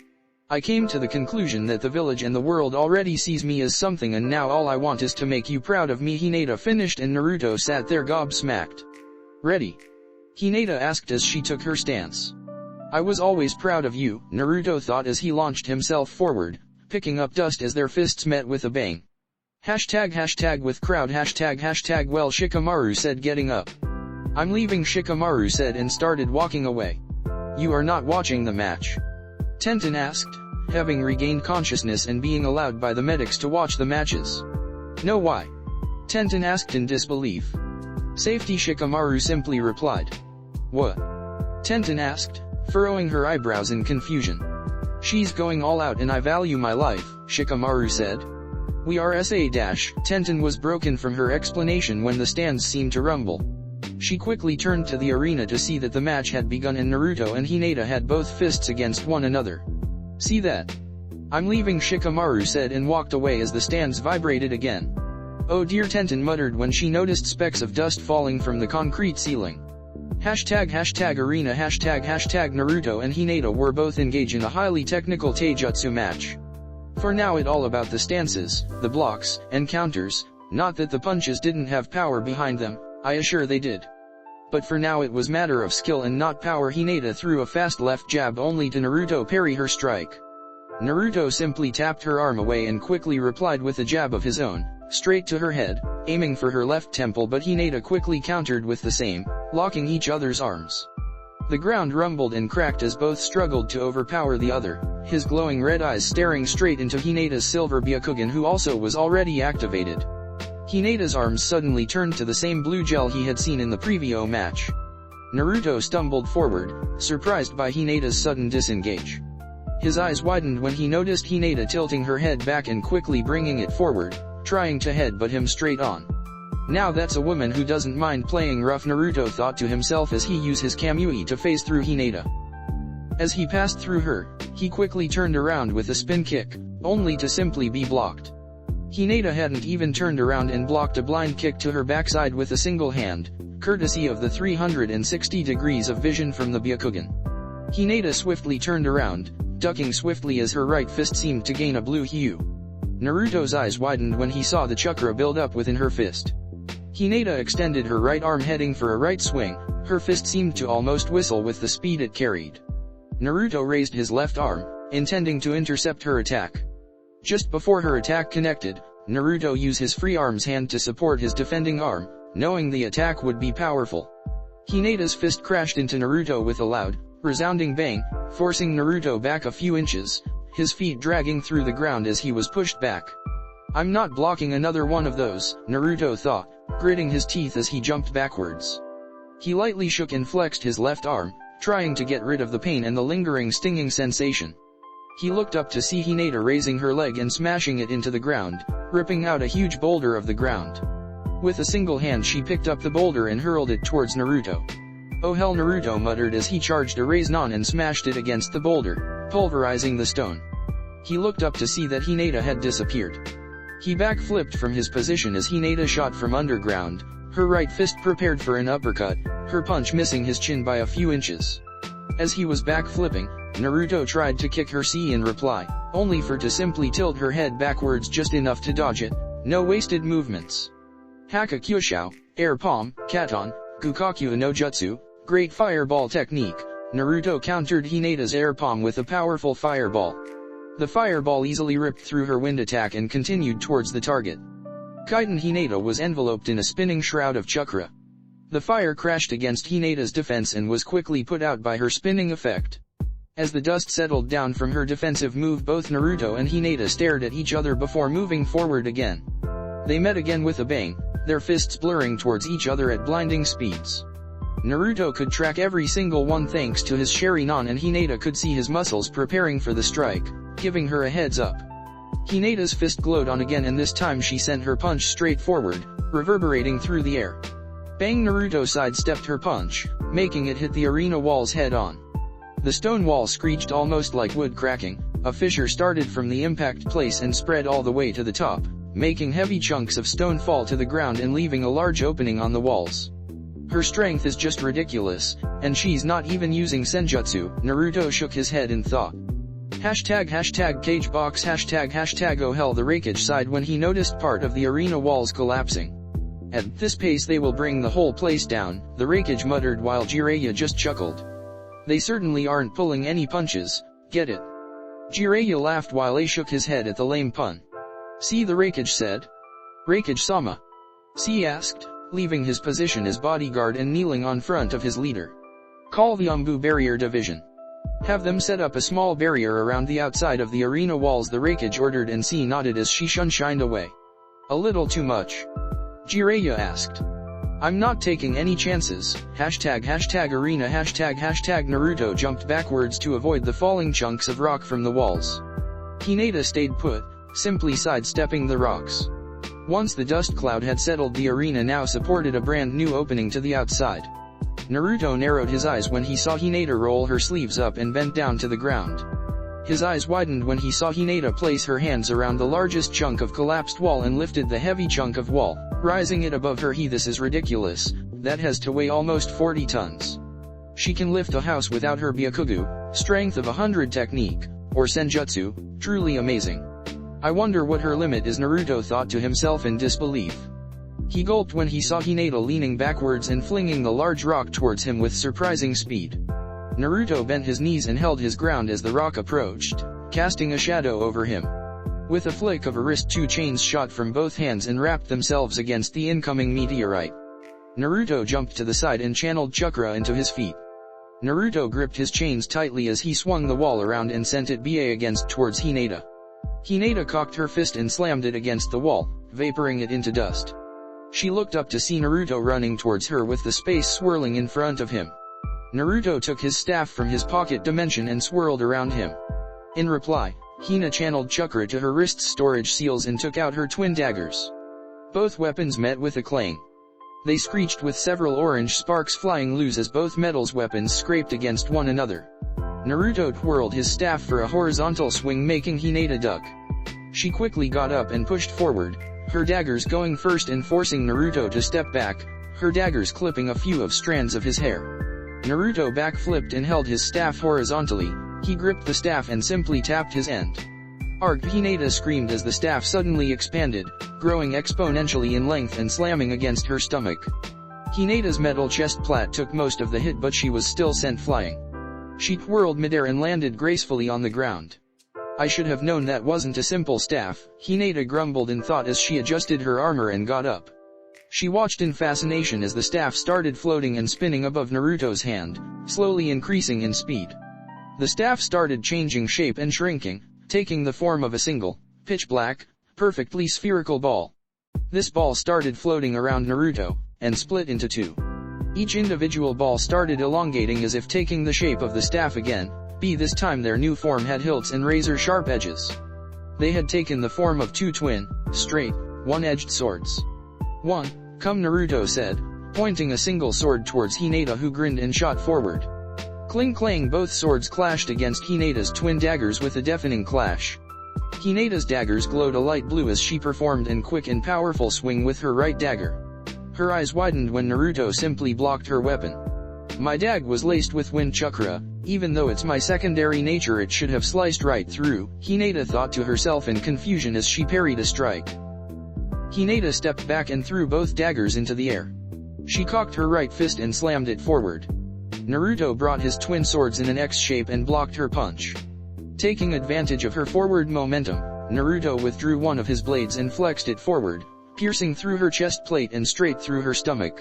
Speaker 1: I came to the conclusion that the village and the world already sees me as something, and now all I want is to make you proud of me, Hinata finished, and Naruto sat there gobsmacked. Ready? Hinata asked as she took her stance. I was always proud of you, Naruto thought as he launched himself forward, picking up dust as their fists met with a bang. ### with crowd ### well, Shikamaru said, getting up. I'm leaving, Shikamaru said, and started walking away. You are not watching the match? Tenten asked, having regained consciousness and being allowed by the medics to watch the matches. No, why? Tenten asked in disbelief. Safety, Shikamaru simply replied. What? Tenten asked, furrowing her eyebrows in confusion. She's going all out and I value my life, Shikamaru said. We are Tenten was broken from her explanation when the stands seemed to rumble. She quickly turned to the arena to see that the match had begun and Naruto and Hinata had both fists against one another. See that? I'm leaving, Shikamaru said, and walked away as the stands vibrated again. Oh dear, Tenten muttered when she noticed specks of dust falling from the concrete ceiling. ##arena #Naruto and Hinata were both engaged in a highly technical taijutsu match. For now it all about the stances, the blocks, and counters, not that the punches didn't have power behind them, I assure they did. But for now it was matter of skill and not power. Hinata threw a fast left jab only to Naruto parry her strike. Naruto simply tapped her arm away and quickly replied with a jab of his own, straight to her head, aiming for her left temple, but Hinata quickly countered with the same, locking each other's arms. The ground rumbled and cracked as both struggled to overpower the other, his glowing red eyes staring straight into Hinata's silver Byakugan, who also was already activated. Hinata's arms suddenly turned to the same blue gel he had seen in the previous match. Naruto stumbled forward, surprised by Hinata's sudden disengage. His eyes widened when he noticed Hinata tilting her head back and quickly bringing it forward, trying to headbutt him straight on. Now that's a woman who doesn't mind playing rough, Naruto thought to himself as he used his kamui to phase through Hinata. As he passed through her, he quickly turned around with a spin kick, only to simply be blocked. Hinata hadn't even turned around and blocked a blind kick to her backside with a single hand, courtesy of the 360 degrees of vision from the Byakugan. Hinata swiftly turned around, ducking swiftly as her right fist seemed to gain a blue hue. Naruto's eyes widened when he saw the chakra build up within her fist. Hinata extended her right arm heading for a right swing, her fist seemed to almost whistle with the speed it carried. Naruto raised his left arm, intending to intercept her attack. Just before her attack connected, Naruto used his free arm's hand to support his defending arm, knowing the attack would be powerful. Hinata's fist crashed into Naruto with a loud, resounding bang, forcing Naruto back a few inches, his feet dragging through the ground as he was pushed back. "I'm not blocking another one of those," Naruto thought, gritting his teeth as he jumped backwards. He lightly shook and flexed his left arm, trying to get rid of the pain and the lingering stinging sensation. He looked up to see Hinata raising her leg and smashing it into the ground, ripping out a huge boulder of the ground. With a single hand she picked up the boulder and hurled it towards Naruto. "Oh hell," Naruto muttered as he charged a Raise-Non and smashed it against the boulder, pulverizing the stone. He looked up to see that Hinata had disappeared. He backflipped from his position as Hinata shot from underground, her right fist prepared for an uppercut, her punch missing his chin by a few inches. As he was backflipping, Naruto tried to kick her C in reply, only for to simply tilt her head backwards just enough to dodge it, no wasted movements. Haka Kyushou, Air Palm, Katon, Gukaku no Jutsu, Great Fireball Technique, Naruto countered Hinata's air palm with a powerful fireball. The fireball easily ripped through her wind attack and continued towards the target. Kaiten Hinata was enveloped in a spinning shroud of chakra. The fire crashed against Hinata's defense and was quickly put out by her spinning effect. As the dust settled down from her defensive move, both Naruto and Hinata stared at each other before moving forward again. They met again with a bang, their fists blurring towards each other at blinding speeds. Naruto could track every single one thanks to his Sharingan, and Hinata could see his muscles preparing for the strike, giving her a heads up. Hinata's fist glowed on again, and this time she sent her punch straight forward, reverberating through the air. Bang! Naruto sidestepped her punch, making it hit the arena walls head-on. The stone wall screeched almost like wood cracking, a fissure started from the impact place and spread all the way to the top, making heavy chunks of stone fall to the ground and leaving a large opening on the walls. Her strength is just ridiculous, and she's not even using senjutsu, Naruto shook his head in thought. Hashtag cagebox hashtag oh hell, the Raikage sighed when he noticed part of the arena walls collapsing. At this pace they will bring the whole place down, the Raikage muttered while Jiraiya just chuckled. They certainly aren't pulling any punches, get it? Jiraiya laughed while A shook his head at the lame pun. See, the Raikage said. Raikage-sama? C asked, leaving his position as bodyguard and kneeling on front of his leader. Call the Umbu Barrier Division. Have them set up a small barrier around the outside of the arena walls, the Raikage ordered, and C nodded as she shined away. A little too much? Jiraiya asked. I'm not taking any chances, hashtag arena hashtag Naruto jumped backwards to avoid the falling chunks of rock from the walls. Hinata stayed put, simply sidestepping the rocks. Once the dust cloud had settled, the arena now supported a brand new opening to the outside. Naruto narrowed his eyes when he saw Hinata roll her sleeves up and bent down to the ground. His eyes widened when he saw Hinata place her hands around the largest chunk of collapsed wall and lifted the heavy chunk of wall, rising it above her. This is ridiculous, that has to weigh almost 40 tons. She can lift a house without her Byakugan, strength of 100 technique, or senjutsu, truly amazing. I wonder what her limit is, Naruto thought to himself in disbelief. He gulped when he saw Hinata leaning backwards and flinging the large rock towards him with surprising speed. Naruto bent his knees and held his ground as the rock approached, casting a shadow over him. With a flick of a wrist, 2 chains shot from both hands and wrapped themselves against the incoming meteorite. Naruto jumped to the side and channeled chakra into his feet. Naruto gripped his chains tightly as he swung the wall around and sent it against towards Hinata. Hinata cocked her fist and slammed it against the wall, vaporing it into dust. She looked up to see Naruto running towards her with the space swirling in front of him. Naruto took his staff from his pocket dimension and swirled around him. In reply, Hina channeled chakra to her wrist's storage seals and took out her twin daggers. Both weapons met with a clang. They screeched with several orange sparks flying loose as both metals weapons scraped against one another. Naruto twirled his staff for a horizontal swing, making Hinata duck. She quickly got up and pushed forward, her daggers going first and forcing Naruto to step back, her daggers clipping a few of strands of his hair. Naruto backflipped and held his staff horizontally, he gripped the staff and simply tapped his end. Arg! Hinata screamed as the staff suddenly expanded, growing exponentially in length and slamming against her stomach. Hinata's metal chest plate took most of the hit, but she was still sent flying. She twirled midair and landed gracefully on the ground. I should have known that wasn't a simple staff, Hinata grumbled in thought as she adjusted her armor and got up. She watched in fascination as the staff started floating and spinning above Naruto's hand, slowly increasing in speed. The staff started changing shape and shrinking, taking the form of a single, pitch-black, perfectly spherical ball. This ball started floating around Naruto, and split into two. Each individual ball started elongating as if taking the shape of the staff again, this time their new form had hilts and razor-sharp edges. They had taken the form of two twin, straight, one-edged swords. "One, come," Naruto said, pointing a single sword towards Hinata, who grinned and shot forward. Cling-clang, both swords clashed against Hinata's twin daggers with a deafening clash. Hinata's daggers glowed a light blue as she performed a quick and powerful swing with her right dagger. Her eyes widened when Naruto simply blocked her weapon. "My dag was laced with wind chakra, even though it's my secondary nature it should have sliced right through," Hinata thought to herself in confusion as she parried a strike. Hinata stepped back and threw both daggers into the air. She cocked her right fist and slammed it forward. Naruto brought his twin swords in an X shape and blocked her punch. Taking advantage of her forward momentum, Naruto withdrew one of his blades and flexed it forward, piercing through her chest plate and straight through her stomach.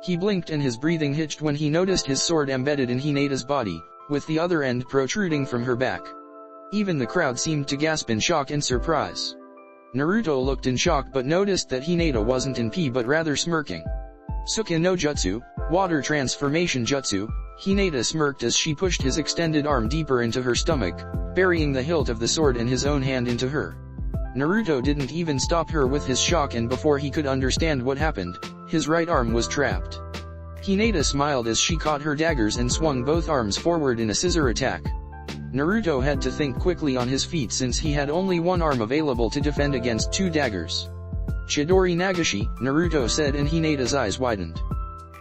Speaker 1: He blinked and his breathing hitched when he noticed his sword embedded in Hinata's body, with the other end protruding from her back. Even the crowd seemed to gasp in shock and surprise. Naruto looked in shock but noticed that Hinata wasn't in P but rather smirking. "Suka no Jutsu, water transformation jutsu," Hinata smirked as she pushed his extended arm deeper into her stomach, burying the hilt of the sword in his own hand into her. Naruto didn't even stop her with his shock, and before he could understand what happened, his right arm was trapped. Hinata smiled as she caught her daggers and swung both arms forward in a scissor attack. Naruto had to think quickly on his feet since he had only one arm available to defend against two daggers. "Chidori Nagashi," Naruto said, and Hinata's eyes widened.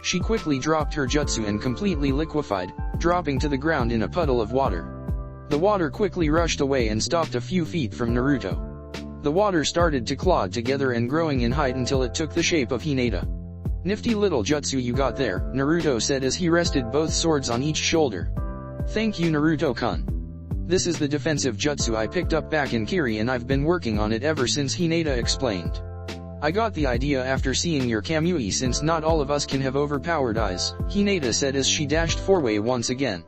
Speaker 1: She quickly dropped her jutsu and completely liquefied, dropping to the ground in a puddle of water. The water quickly rushed away and stopped a few feet from Naruto. The water started to clod together and growing in height until it took the shape of Hinata. "Nifty little jutsu you got there," Naruto said as he rested both swords on each shoulder. "Thank you, Naruto-kun. This is the defensive jutsu I picked up back in Kiri and I've been working on it ever since," Hinata explained. "I got the idea after seeing your kamui since not all of us can have overpowered eyes," Hinata said as she dashed forward once again.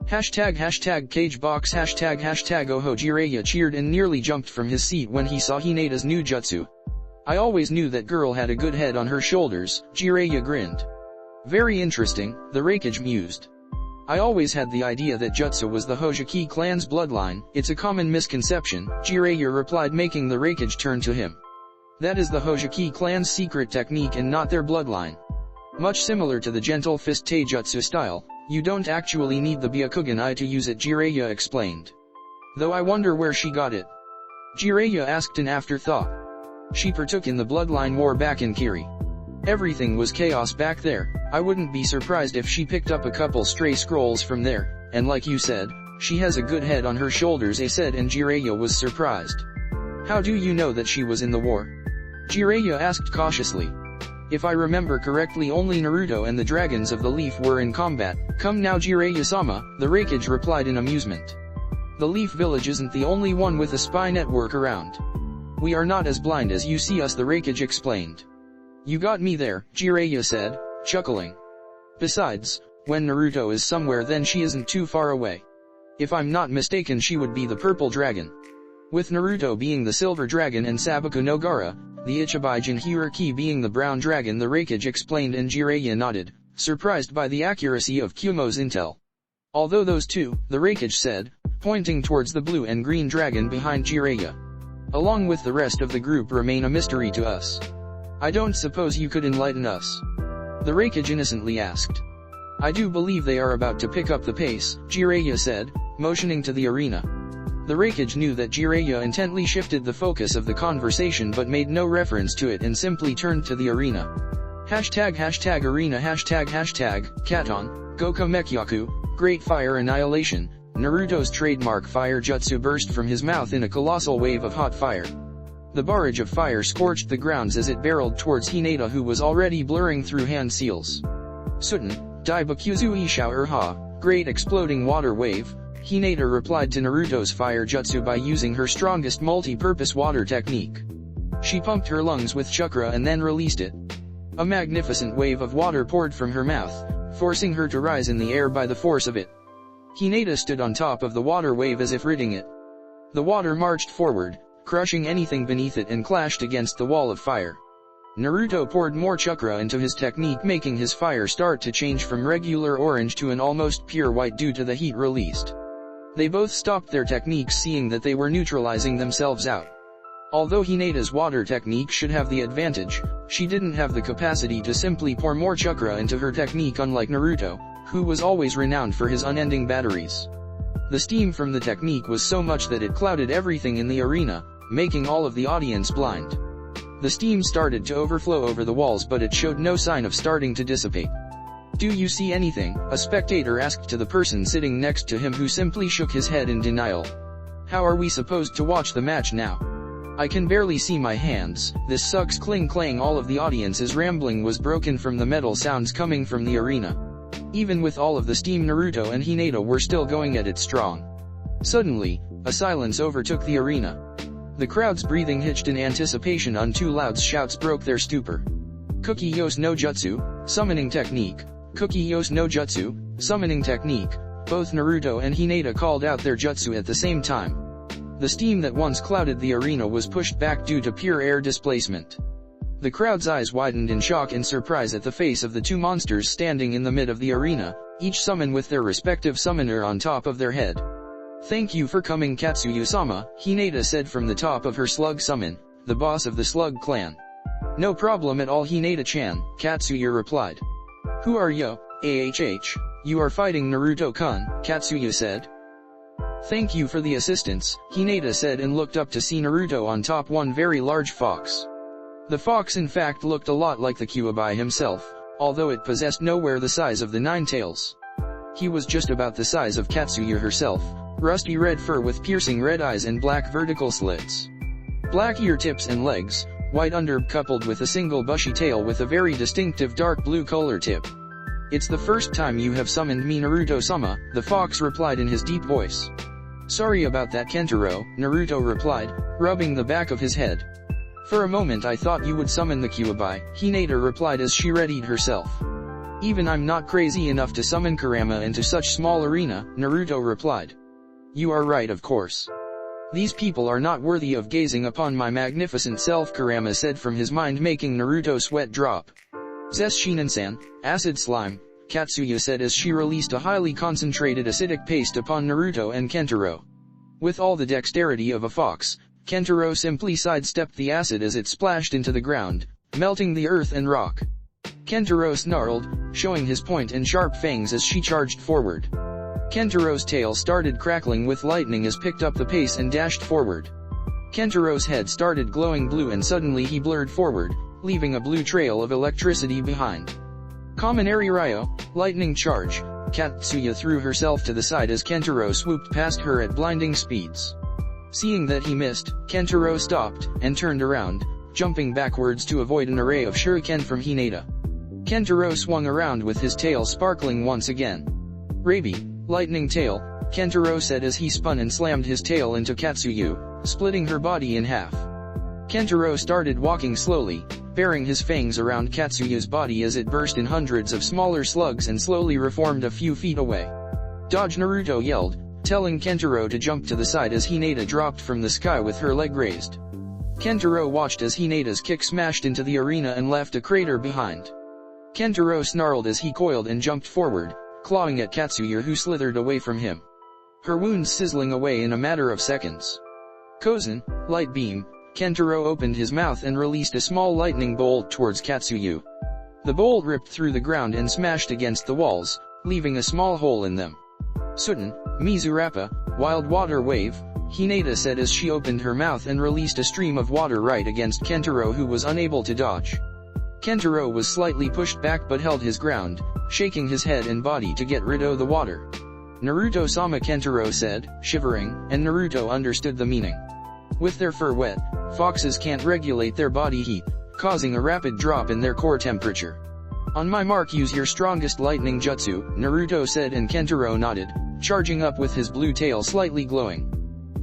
Speaker 1: ##cagebox ##oho Jiraiya cheered and nearly jumped from his seat when he saw Hinata's new jutsu. "I always knew that girl had a good head on her shoulders," Jiraiya grinned. "Very interesting," the Raikage mused. "I always had the idea that jutsu was the Hojiki clan's bloodline. It's a common misconception," Jiraiya replied, making the Raikage turn to him. "That is the Hojiki clan's secret technique and not their bloodline. Much similar to the gentle fist taijutsu style, you don't actually need the Byakugan eye to use it," Jiraiya explained. "Though I wonder where she got it?" Jiraiya asked in afterthought. "She partook in the bloodline war back in Kiri. Everything was chaos back there. I wouldn't be surprised if she picked up a couple stray scrolls from there, and like you said, she has a good head on her shoulders," I said, and Jiraiya was surprised. "How do you know that she was in the war?" Jiraiya asked cautiously. "If I remember correctly, only Naruto and the dragons of the leaf were in combat." "Come now, Jiraiya-sama," the Raikage replied in amusement. "The leaf village isn't the only one with a spy network around. We are not as blind as you see us," the Raikage explained. "You got me there," Jiraiya said, chuckling. "Besides, when Naruto is somewhere then she isn't too far away. If I'm not mistaken she would be the purple dragon. With Naruto being the silver dragon and Sabaku no Gara, the Ichibai Jinhyuriki being the brown dragon," the Raikage explained, and Jiraiya nodded, surprised by the accuracy of Kumo's intel. "Although those two," the Raikage said, pointing towards the blue and green dragon behind Jiraiya, "along with the rest of the group remain a mystery to us. I don't suppose you could enlighten us?" the Raikage innocently asked. "I do believe they are about to pick up the pace," Jiraiya said, motioning to the arena. The Raikage knew that Jiraiya intently shifted the focus of the conversation but made no reference to it and simply turned to the arena. #arena #Katon, Goku Mekyaku, Great Fire Annihilation. Naruto's trademark fire jutsu burst from his mouth in a colossal wave of hot fire. The barrage of fire scorched the grounds as it barreled towards Hinata, who was already blurring through hand seals. Sutten, Daibakuzu Ishao Urha, Great Exploding Water Wave. Hinata replied to Naruto's fire jutsu by using her strongest multi-purpose water technique. She pumped her lungs with chakra and then released it. A magnificent wave of water poured from her mouth, forcing her to rise in the air by the force of it. Hinata stood on top of the water wave as if ridding it. The water marched forward, crushing anything beneath it, and clashed against the wall of fire. Naruto poured more chakra into his technique, making his fire start to change from regular orange to an almost pure white due to the heat released. They both stopped their techniques, seeing that they were neutralizing themselves out. Although Hinata's water technique should have the advantage, she didn't have the capacity to simply pour more chakra into her technique, unlike Naruto, who was always renowned for his unending batteries. The steam from the technique was so much that it clouded everything in the arena, making all of the audience blind. The steam started to overflow over the walls, but it showed no sign of starting to dissipate. "Do you see anything?" a spectator asked to the person sitting next to him, who simply shook his head in denial. "How are we supposed to watch the match now? I can barely see my hands. This sucks." Cling clang. All of the audience's rambling was broken from the metal sounds coming from the arena. Even with all of the steam, Naruto and Hinata were still going at it strong. Suddenly, a silence overtook the arena. The crowd's breathing hitched in anticipation until loud shouts broke their stupor. "Kuki-yos no jutsu, summoning technique. Kuki-yos no jutsu, summoning technique." Both Naruto and Hinata called out their jutsu at the same time. The steam that once clouded the arena was pushed back due to pure air displacement. The crowd's eyes widened in shock and surprise at the face of the two monsters standing in the mid of the arena, each summon with their respective summoner on top of their head. "Thank you for coming, Katsuyu-sama," Hinata said from the top of her slug summon, the boss of the slug clan. "No problem at all, Hinata-chan," Katsuyu replied. "Who are you? You are fighting Naruto-kun," Katsuyu said. "Thank you for the assistance," Hinata said, and looked up to see Naruto on top one very large fox. The fox in fact looked a lot like the Kyuubi himself, although it possessed nowhere the size of the nine tails. He was just about the size of Katsuyu herself, rusty red fur with piercing red eyes and black vertical slits. Black ear tips and legs, white underb coupled with a single bushy tail with a very distinctive dark blue collar tip. "It's the first time you have summoned me, Naruto-sama," the fox replied in his deep voice. "Sorry about that, Kentaro," Naruto replied, rubbing the back of his head. "For a moment I thought you would summon the Kyuubi," Hinata replied as she readied herself. "Even I'm not crazy enough to summon Kurama into such small arena," Naruto replied. "You are right, of course. These people are not worthy of gazing upon my magnificent self," Kurama said from his mind, making Naruto sweat drop. "Zes Shinen-san, acid slime," Katsuyu said as she released a highly concentrated acidic paste upon Naruto and Kentaro. With all the dexterity of a fox, Kentaro simply sidestepped the acid as it splashed into the ground, melting the earth and rock. Kentaro snarled, showing his point and sharp fangs as she charged forward. Kentaro's tail started crackling with lightning as picked up the pace and dashed forward. Kentaro's head started glowing blue and suddenly he blurred forward, leaving a blue trail of electricity behind. "Kaminari Ryo, lightning charge," Katsuya threw herself to the side as Kentaro swooped past her at blinding speeds. Seeing that he missed, Kentaro stopped, and turned around, jumping backwards to avoid an array of shuriken from Hinata. Kentaro swung around with his tail sparkling once again. "Rabi, lightning tail," Kentaro said as he spun and slammed his tail into Katsuyu, splitting her body in half. Kentaro started walking slowly, bearing his fangs around Katsuyu's body as it burst in hundreds of smaller slugs and slowly reformed a few feet away. "Dodge!" Naruto yelled, telling Kentaro to jump to the side as Hinata dropped from the sky with her leg raised. Kentaro watched as Hinata's kick smashed into the arena and left a crater behind. Kentaro snarled as he coiled and jumped forward, clawing at Katsuyu, who slithered away from him. Her wounds sizzling away in a matter of seconds. "Kozen, light beam." Kentaro opened his mouth and released a small lightning bolt towards Katsuyu. The bolt ripped through the ground and smashed against the walls, leaving a small hole in them. "Sutten, Mizurappa, wild water wave," Hinata said as she opened her mouth and released a stream of water right against Kentaro, who was unable to dodge. Kentaro was slightly pushed back but held his ground, shaking his head and body to get rid of the water. Naruto-sama, Kentaro said, shivering, and Naruto understood the meaning. With their fur wet, foxes can't regulate their body heat, causing a rapid drop in their core temperature. On my mark, use your strongest lightning jutsu, Naruto said, and Kentaro nodded, charging up with his blue tail slightly glowing.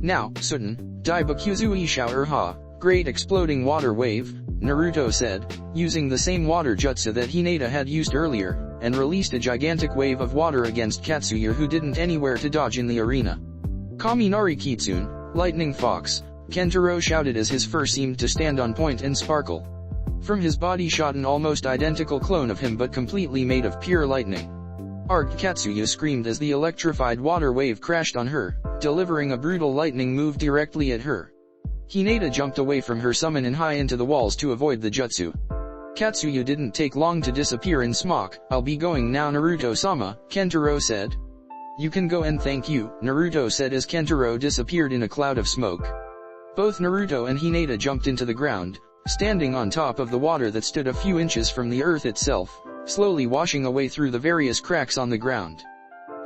Speaker 1: Now, Suten, Dai Bakuzui Shower Ha, great exploding water wave, Naruto said, using the same water jutsu that Hinata had used earlier, and released a gigantic wave of water against Katsuya, who didn't anywhere to dodge in the arena. Kaminari Kitsune, lightning fox, Kentaro shouted as his fur seemed to stand on point and sparkle. From his body shot an almost identical clone of him, but completely made of pure lightning. Arg, Katsuya screamed as the electrified water wave crashed on her, delivering a brutal lightning move directly at her. Hinata jumped away from her summon and high into the walls to avoid the jutsu. Katsuya didn't take long to disappear in smoke. I'll be going now, Naruto-sama, Kentaro said. You can go and thank you, Naruto said as Kentaro disappeared in a cloud of smoke. Both Naruto and Hinata jumped into the ground, standing on top of the water that stood a few inches from the earth itself, slowly washing away through the various cracks on the ground.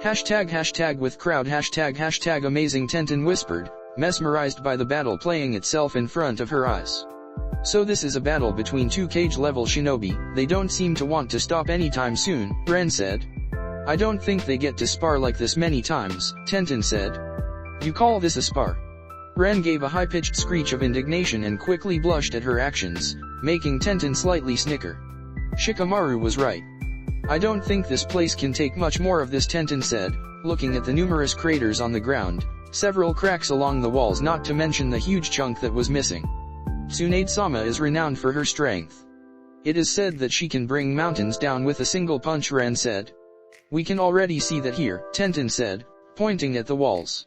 Speaker 1: Hashtag with crowd, hashtag amazing, Tenten whispered, mesmerized by the battle playing itself in front of her eyes. So this is a battle between two cage-level shinobi. They don't seem to want to stop anytime soon, Ren said. I don't think they get to spar like this many times, Tenten said. You call this a spar? Ren gave a high-pitched screech of indignation and quickly blushed at her actions, making Tenten slightly snicker. Shikamaru was right. I don't think this place can take much more of this, Tenten said, looking at the numerous craters on the ground, several cracks along the walls, not to mention the huge chunk that was missing. Tsunade-sama is renowned for her strength. It is said that she can bring mountains down with a single punch, Ren said. We can already see that here, Tenten said, pointing at the walls.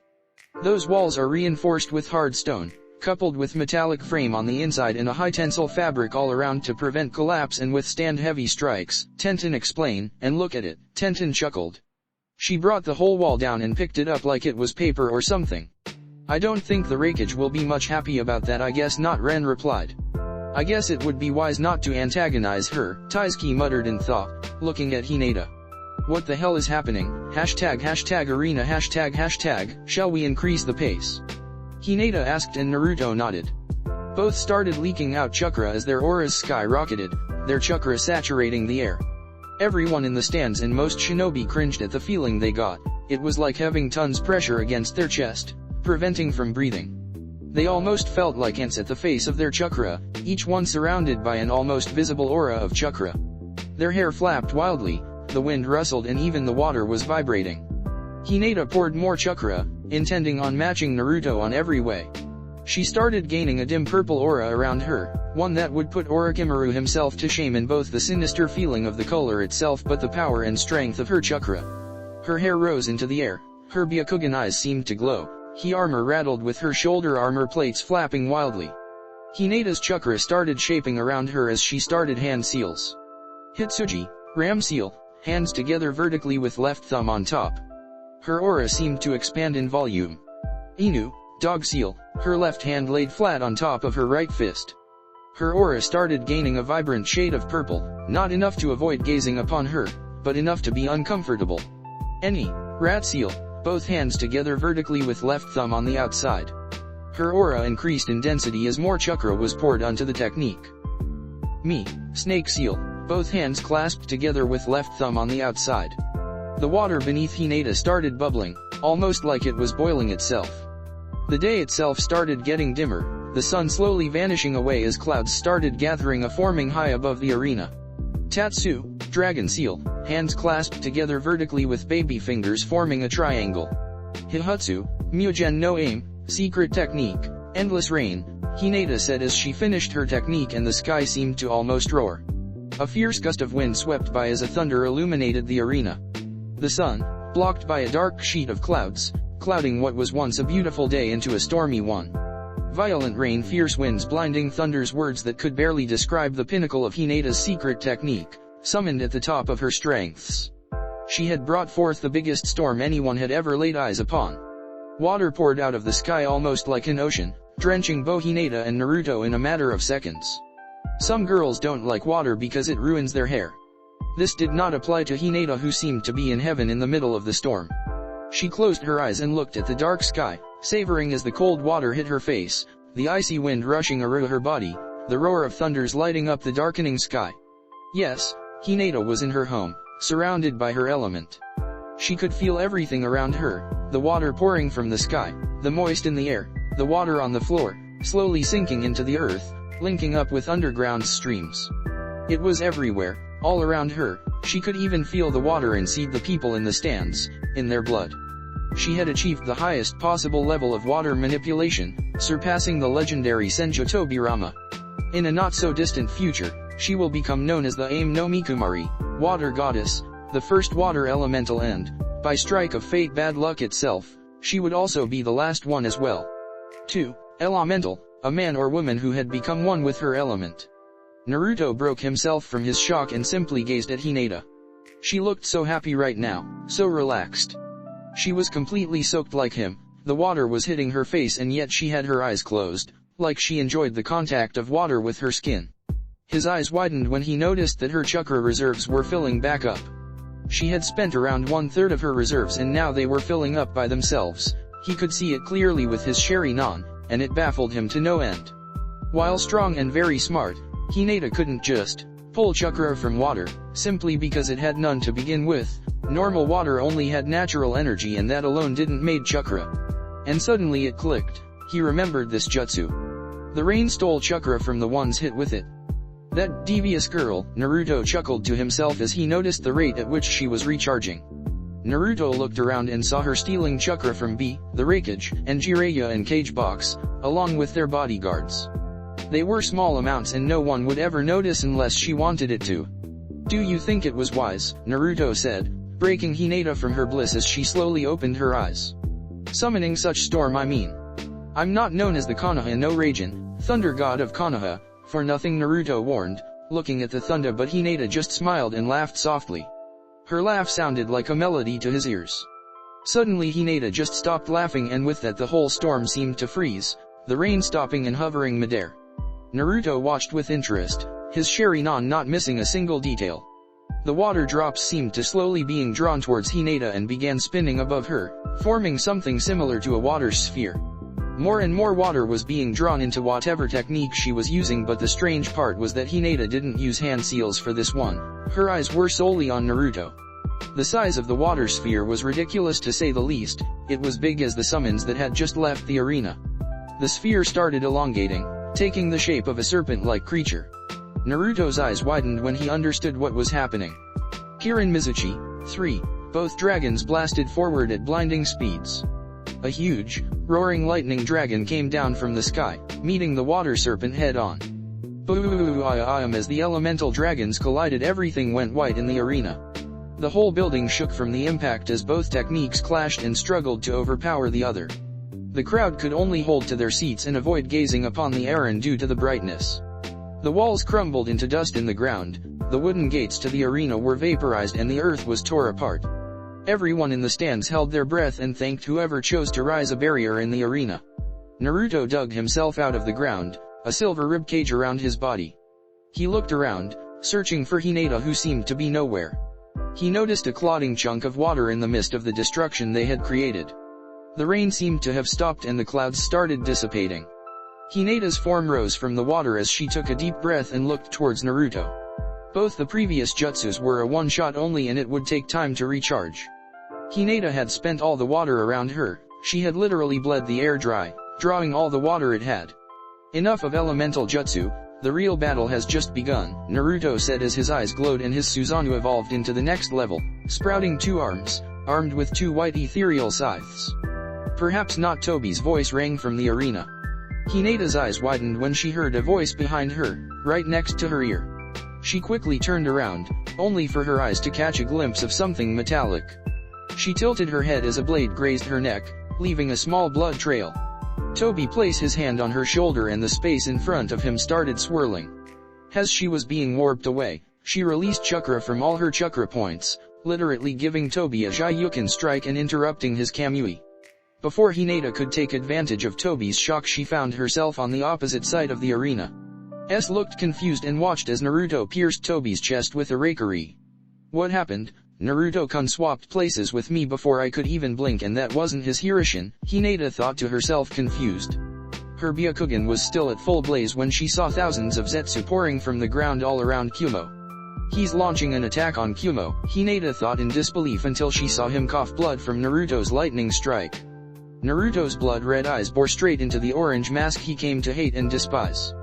Speaker 1: Those walls are reinforced with hard stone, coupled with metallic frame on the inside and a high-tensile fabric all around to prevent collapse and withstand heavy strikes, Tenten explained, and look at it, Tenten chuckled. She brought the whole wall down and picked it up like it was paper or something. I don't think the Raikage will be much happy about that. I guess not, Ren replied. I guess it would be wise not to antagonize her, Taizki muttered in thought, looking at Hinata. What the hell is happening? Hashtag arena, hashtag, shall we increase the pace? Hinata asked and Naruto nodded. Both started leaking out chakra as their auras skyrocketed, their chakra saturating the air. Everyone in the stands and most shinobi cringed at the feeling they got. It was like having tons pressure against their chest, preventing from breathing. They almost felt like ants at the face of their chakra, each one surrounded by an almost visible aura of chakra. Their hair flapped wildly, the wind rustled and even the water was vibrating. Hinata poured more chakra, intending on matching Naruto on every way. She started gaining a dim purple aura around her, one that would put Orochimaru himself to shame in both the sinister feeling of the color itself but the power and strength of her chakra. Her hair rose into the air, her Byakugan eyes seemed to glow, he armor rattled with her shoulder armor plates flapping wildly. Hinata's chakra started shaping around her as she started hand seals. Hitsuji, ram seal, hands together vertically with left thumb on top. Her aura seemed to expand in volume. Inu, dog seal, her left hand laid flat on top of her right fist. Her aura started gaining a vibrant shade of purple, not enough to avoid gazing upon her, but enough to be uncomfortable. Eni, rat seal, both hands together vertically with left thumb on the outside. Her aura increased in density as more chakra was poured onto the technique. Mi, snake seal, both hands clasped together with left thumb on the outside. The water beneath Hinata started bubbling, almost like it was boiling itself. The day itself started getting dimmer, the sun slowly vanishing away as clouds started gathering forming high above the arena. Tatsu, dragon seal, hands clasped together vertically with baby fingers forming a triangle. Hihutsu, Mugen no aim, secret technique, endless rain, Hinata said as she finished her technique and the sky seemed to almost roar. A fierce gust of wind swept by as a thunder illuminated the arena. The sun, blocked by a dark sheet of clouds, clouding what was once a beautiful day into a stormy one. Violent rain, fierce winds, blinding thunders, words that could barely describe the pinnacle of Hinata's secret technique, summoned at the top of her strengths. She had brought forth the biggest storm anyone had ever laid eyes upon. Water poured out of the sky almost like an ocean, drenching both Hinata and Naruto in a matter of seconds. Some girls don't like water because it ruins their hair. This did not apply to Hinata, who seemed to be in heaven in the middle of the storm. She closed her eyes and looked at the dark sky, savoring as the cold water hit her face, the icy wind rushing around her body, the roar of thunders lighting up the darkening sky. Yes, Hinata was in her home, surrounded by her element. She could feel everything around her, the water pouring from the sky, the moist in the air, the water on the floor, slowly sinking into the earth, linking up with underground streams. It was everywhere, all around her. She could even feel the water and see the people in the stands, in their blood. She had achieved the highest possible level of water manipulation, surpassing the legendary Senju Tobirama. In a not-so-distant future, she will become known as the Ame no Mikumari, water goddess, the first water elemental, and, by strike of fate, bad luck itself, she would also be the last one as well. 2. Elemental, a man or woman who had become one with her element. Naruto broke himself from his shock and simply gazed at Hinata. She looked so happy right now, so relaxed. She was completely soaked like him, the water was hitting her face and yet she had her eyes closed, like she enjoyed the contact of water with her skin. His eyes widened when he noticed that her chakra reserves were filling back up. She had spent around 1/3 of her reserves and now they were filling up by themselves. He could see it clearly with his Sharingan, and it baffled him to no end. While strong and very smart, Hinata couldn't just pull chakra from water, simply because it had none to begin with. Normal water only had natural energy and that alone didn't make chakra. And suddenly it clicked. He remembered this jutsu. The rain stole chakra from the ones hit with it. That devious girl, Naruto chuckled to himself as he noticed the rate at which she was recharging. Naruto looked around and saw her stealing chakra from B, the wreckage, and Jiraiya and Cage Box, along with their bodyguards. They were small amounts and no one would ever notice unless she wanted it to. Do you think it was wise? Naruto said, breaking Hinata from her bliss as she slowly opened her eyes. Summoning such storm, I mean. I'm not known as the Konoha no Raijin, thunder god of Konoha, for nothing, Naruto warned, looking at the thunder, but Hinata just smiled and laughed softly. Her laugh sounded like a melody to his ears. Suddenly Hinata just stopped laughing and with that the whole storm seemed to freeze, the rain stopping and hovering midair. Naruto watched with interest, his Sharingan not missing a single detail. The water drops seemed to slowly being drawn towards Hinata and began spinning above her, forming something similar to a water sphere. More and more water was being drawn into whatever technique she was using, but the strange part was that Hinata didn't use hand seals for this one. Her eyes were solely on Naruto. The size of the water sphere was ridiculous to say the least. It was big as the summons that had just left the arena. The sphere started elongating, taking the shape of a serpent-like creature. Naruto's eyes widened when he understood what was happening. Kirin Mizuchi, 3. Both dragons blasted forward at blinding speeds. A huge, roaring lightning dragon came down from the sky, meeting the water serpent head-on. Boom! As the elemental dragons collided, everything went white in the arena. The whole building shook from the impact as both techniques clashed and struggled to overpower the other. The crowd could only hold to their seats and avoid gazing upon the arena due to the brightness. The walls crumbled into dust in the ground, the wooden gates to the arena were vaporized and the earth was tore apart. Everyone in the stands held their breath and thanked whoever chose to rise a barrier in the arena. Naruto dug himself out of the ground, a silver ribcage around his body. He looked around, searching for Hinata, who seemed to be nowhere. He noticed a clotting chunk of water in the midst of the destruction they had created. The rain seemed to have stopped and the clouds started dissipating. Hinata's form rose from the water as she took a deep breath and looked towards Naruto. Both the previous jutsus were a one-shot only and it would take time to recharge. Hinata had spent all the water around her, she had literally bled the air dry, drawing all the water it had. Enough of elemental jutsu, the real battle has just begun, Naruto said as his eyes glowed and his Susanoo evolved into the next level, sprouting 2 arms, armed with 2 white ethereal scythes. Perhaps not. Tobi's voice rang from the arena. Hinata's eyes widened when she heard a voice behind her, right next to her ear. She quickly turned around, only for her eyes to catch a glimpse of something metallic. She tilted her head as a blade grazed her neck, leaving a small blood trail. Tobi placed his hand on her shoulder and the space in front of him started swirling. As she was being warped away, she released chakra from all her chakra points, literally giving Tobi a Jayuken strike and interrupting his kamui. Before Hinata could take advantage of Tobi's shock, she found herself on the opposite side of the arena. Looked confused and watched as Naruto pierced Tobi's chest with a rakery. What happened? Naruto-kun swapped places with me before I could even blink, and that wasn't his Hirishin, Hinata thought to herself, confused. Her Byakugan was still at full blaze when she saw thousands of Zetsu pouring from the ground all around Kumo. He's launching an attack on Kumo, Hinata thought in disbelief until she saw him cough blood from Naruto's lightning strike. Naruto's blood-red eyes bore straight into the orange mask he came to hate and despise.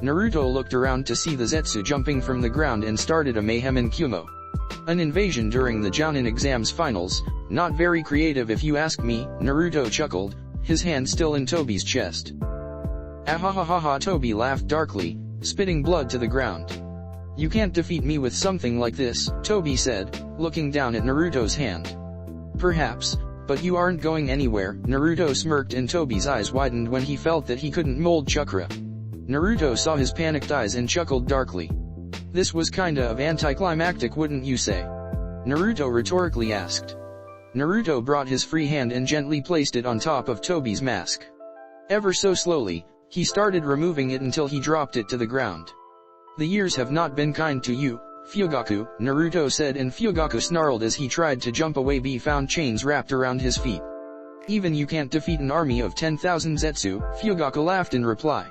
Speaker 1: Naruto looked around to see the Zetsu jumping from the ground and started a mayhem in Kumo. An invasion during the Jounin exams finals, not very creative if you ask me, Naruto chuckled, his hand still in Tobi's chest. Ahahaha, Tobi laughed darkly, spitting blood to the ground. You can't defeat me with something like this, Tobi said, looking down at Naruto's hand. Perhaps, but you aren't going anywhere, Naruto smirked and Tobi's eyes widened when he felt that he couldn't mold chakra. Naruto saw his panicked eyes and chuckled darkly. This was kinda of anticlimactic, wouldn't you say? Naruto rhetorically asked. Naruto brought his free hand and gently placed it on top of Tobi's mask. Ever so slowly, he started removing it until he dropped it to the ground. The years have not been kind to you, Fugaku, Naruto said, and Fugaku snarled as he tried to jump away. He found chains wrapped around his feet. Even you can't defeat an army of 10,000 Zetsu, Fugaku laughed in reply.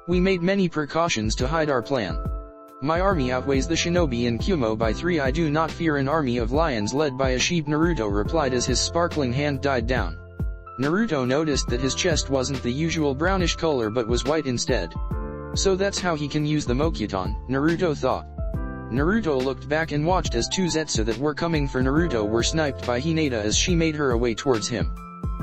Speaker 1: We made many precautions to hide our plan. My army outweighs the shinobi in Kumo by 3. I do not fear an army of lions led by a sheep, Naruto replied as his sparkling hand died down. Naruto noticed that his chest wasn't the usual brownish color but was white instead. So that's how he can use the Mokyuton, Naruto thought. Naruto looked back and watched as 2 Zetsu that were coming for Naruto were sniped by Hinata as she made her way towards him.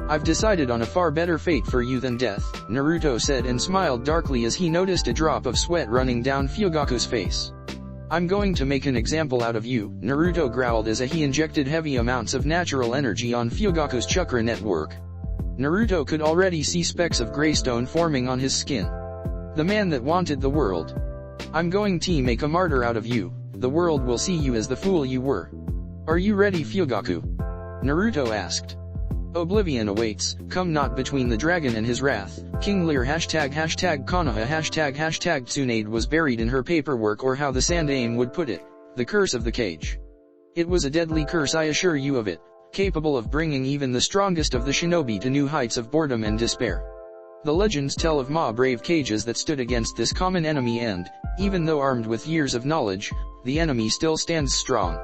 Speaker 1: I've decided on a far better fate for you than death, Naruto said and smiled darkly as he noticed a drop of sweat running down Fugaku's face. I'm going to make an example out of you, Naruto growled as he injected heavy amounts of natural energy on Fugaku's chakra network. Naruto could already see specks of greystone forming on his skin. The man that wanted the world. I'm going to make a martyr out of you, the world will see you as the fool you were. Are you ready, Fugaku? Naruto asked. Oblivion awaits, come not between the dragon and his wrath, King Lear ##Kanoha #Tsunade was buried in her paperwork, or how the Sandaime would put it, the curse of the cage. It was a deadly curse, I assure you of it, capable of bringing even the strongest of the shinobi to new heights of boredom and despair. The legends tell of brave cages that stood against this common enemy and, even though armed with years of knowledge, the enemy still stands strong.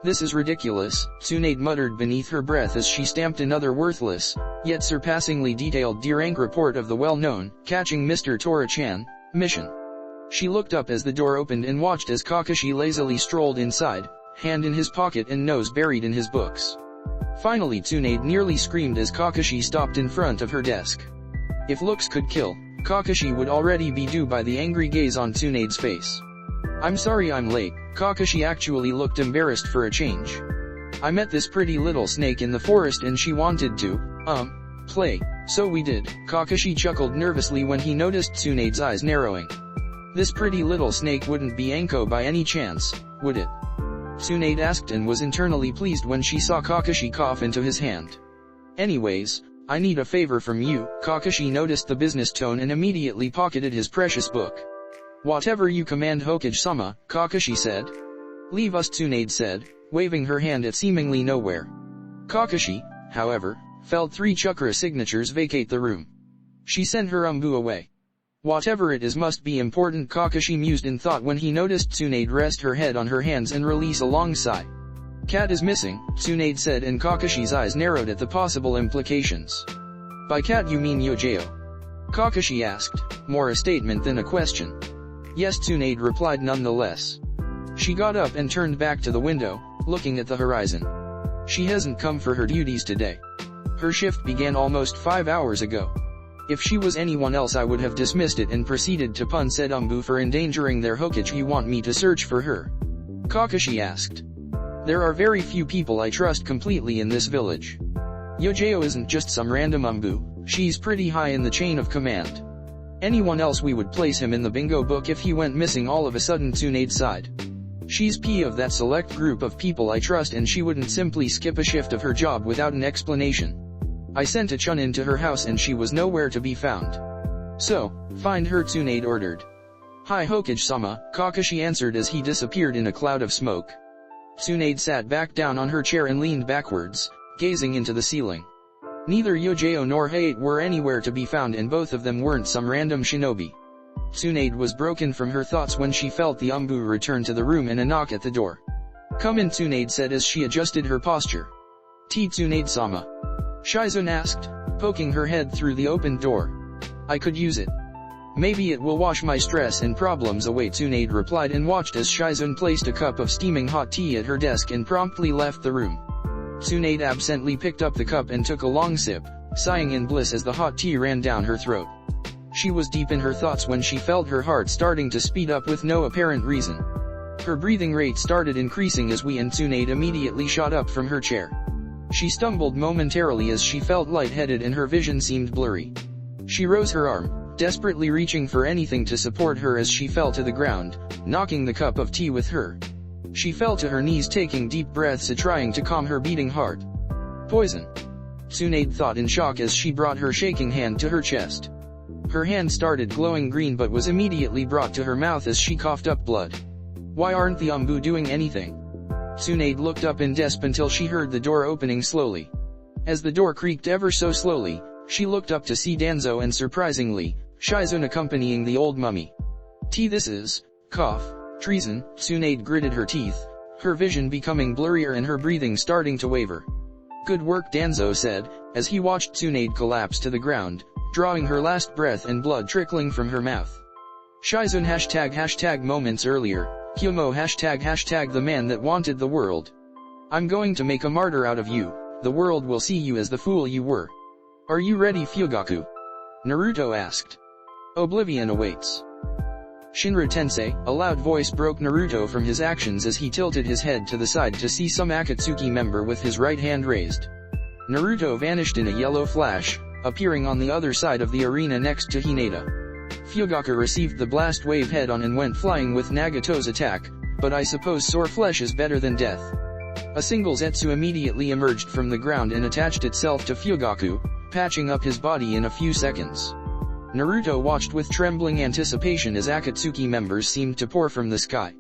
Speaker 1: This is ridiculous, Tsunade muttered beneath her breath as she stamped another worthless, yet surpassingly detailed D-rank report of the well-known, Catching Mr. Tora-chan, mission. She looked up as the door opened and watched as Kakashi lazily strolled inside, hand in his pocket and nose buried in his books. Finally Tsunade nearly screamed as Kakashi stopped in front of her desk. If looks could kill, Kakashi would already be due by the angry gaze on Tsunade's face. I'm sorry I'm late, Kakashi actually looked embarrassed for a change. I met this pretty little snake in the forest and she wanted to, play, so we did, Kakashi chuckled nervously when he noticed Tsunade's eyes narrowing. This pretty little snake wouldn't be Anko by any chance, would it? Tsunade asked and was internally pleased when she saw Kakashi cough into his hand. Anyways, I need a favor from you, Kakashi noticed the business tone and immediately pocketed his precious book. Whatever you command, Hokage-sama, Kakashi said. Leave us, Tsunade said, waving her hand at seemingly nowhere. Kakashi, however, felt 3 chakra signatures vacate the room. She sent her away. Whatever it is must be important, Kakashi mused in thought when he noticed Tsunade rest her head on her hands and release a long sigh. Cat is missing, Tsunade said, and Kakashi's eyes narrowed at the possible implications. By cat you mean Yojeo? Kakashi asked, more a statement than a question. Yes, Tsunade replied nonetheless. She got up and turned back to the window, looking at the horizon. She hasn't come for her duties today. Her shift began almost 5 hours ago. If she was anyone else I would have dismissed it and proceeded to pun said for endangering their Hokage. You want me to search for her? Kakashi asked. There are very few people I trust completely in this village. Yojeo isn't just some random she's pretty high in the chain of command. Anyone else we would place him in the bingo book if he went missing all of a sudden, Tsunade sighed. She's of that select group of people I trust and she wouldn't simply skip a shift of her job without an explanation. I sent a Chunin to her house and she was nowhere to be found. So, find her, Tsunade ordered. Hi Hokage-sama, Kakashi answered as he disappeared in a cloud of smoke. Tsunade sat back down on her chair and leaned backwards, gazing into the ceiling. Neither Yojao nor Hayate were anywhere to be found and both of them weren't some random shinobi. Tsunade was broken from her thoughts when she felt the Umbu return to the room and a knock at the door. Come in, Tsunade said as she adjusted her posture. Tsunade-sama? Shizune asked, poking her head through the opened door. I could use it. Maybe it will wash my stress and problems away, Tsunade replied and watched as Shizune placed a cup of steaming hot tea at her desk and promptly left the room. Tsunade absently picked up the cup and took a long sip, sighing in bliss as the hot tea ran down her throat. She was deep in her thoughts when she felt her heart starting to speed up with no apparent reason. Her breathing rate started increasing as Tsunade immediately shot up from her chair. She stumbled momentarily as she felt lightheaded and her vision seemed blurry. She rose her arm, desperately reaching for anything to support her as she fell to the ground, knocking the cup of tea with her. She fell to her knees, taking deep breaths trying to calm her beating heart. Poison. Tsunade thought in shock as she brought her shaking hand to her chest. Her hand started glowing green but was immediately brought to her mouth as she coughed up blood. Why aren't the Umbu doing anything? Tsunade looked up in despair until she heard the door opening slowly. As the door creaked ever so slowly, she looked up to see Danzo and surprisingly, Shizune accompanying the old mummy. This is, cough, treason. Tsunade gritted her teeth, her vision becoming blurrier and her breathing starting to waver. Good work, Danzo said, as he watched Tsunade collapse to the ground, drawing her last breath and blood trickling from her mouth. Shizune ## moments earlier, Kyomo ## the man that wanted the world. I'm going to make a martyr out of you, the world will see you as the fool you were. Are you ready, Fugaku? Naruto asked. Oblivion awaits. Shinra Tensei, a loud voice broke Naruto from his actions as he tilted his head to the side to see some Akatsuki member with his right hand raised. Naruto vanished in a yellow flash, appearing on the other side of the arena next to Hinata. Fugaku received the blast wave head on and went flying with Nagato's attack, but I suppose sore flesh is better than death. A single Zetsu immediately emerged from the ground and attached itself to Fugaku, patching up his body in a few seconds. Naruto watched with trembling anticipation as Akatsuki members seemed to pour from the sky.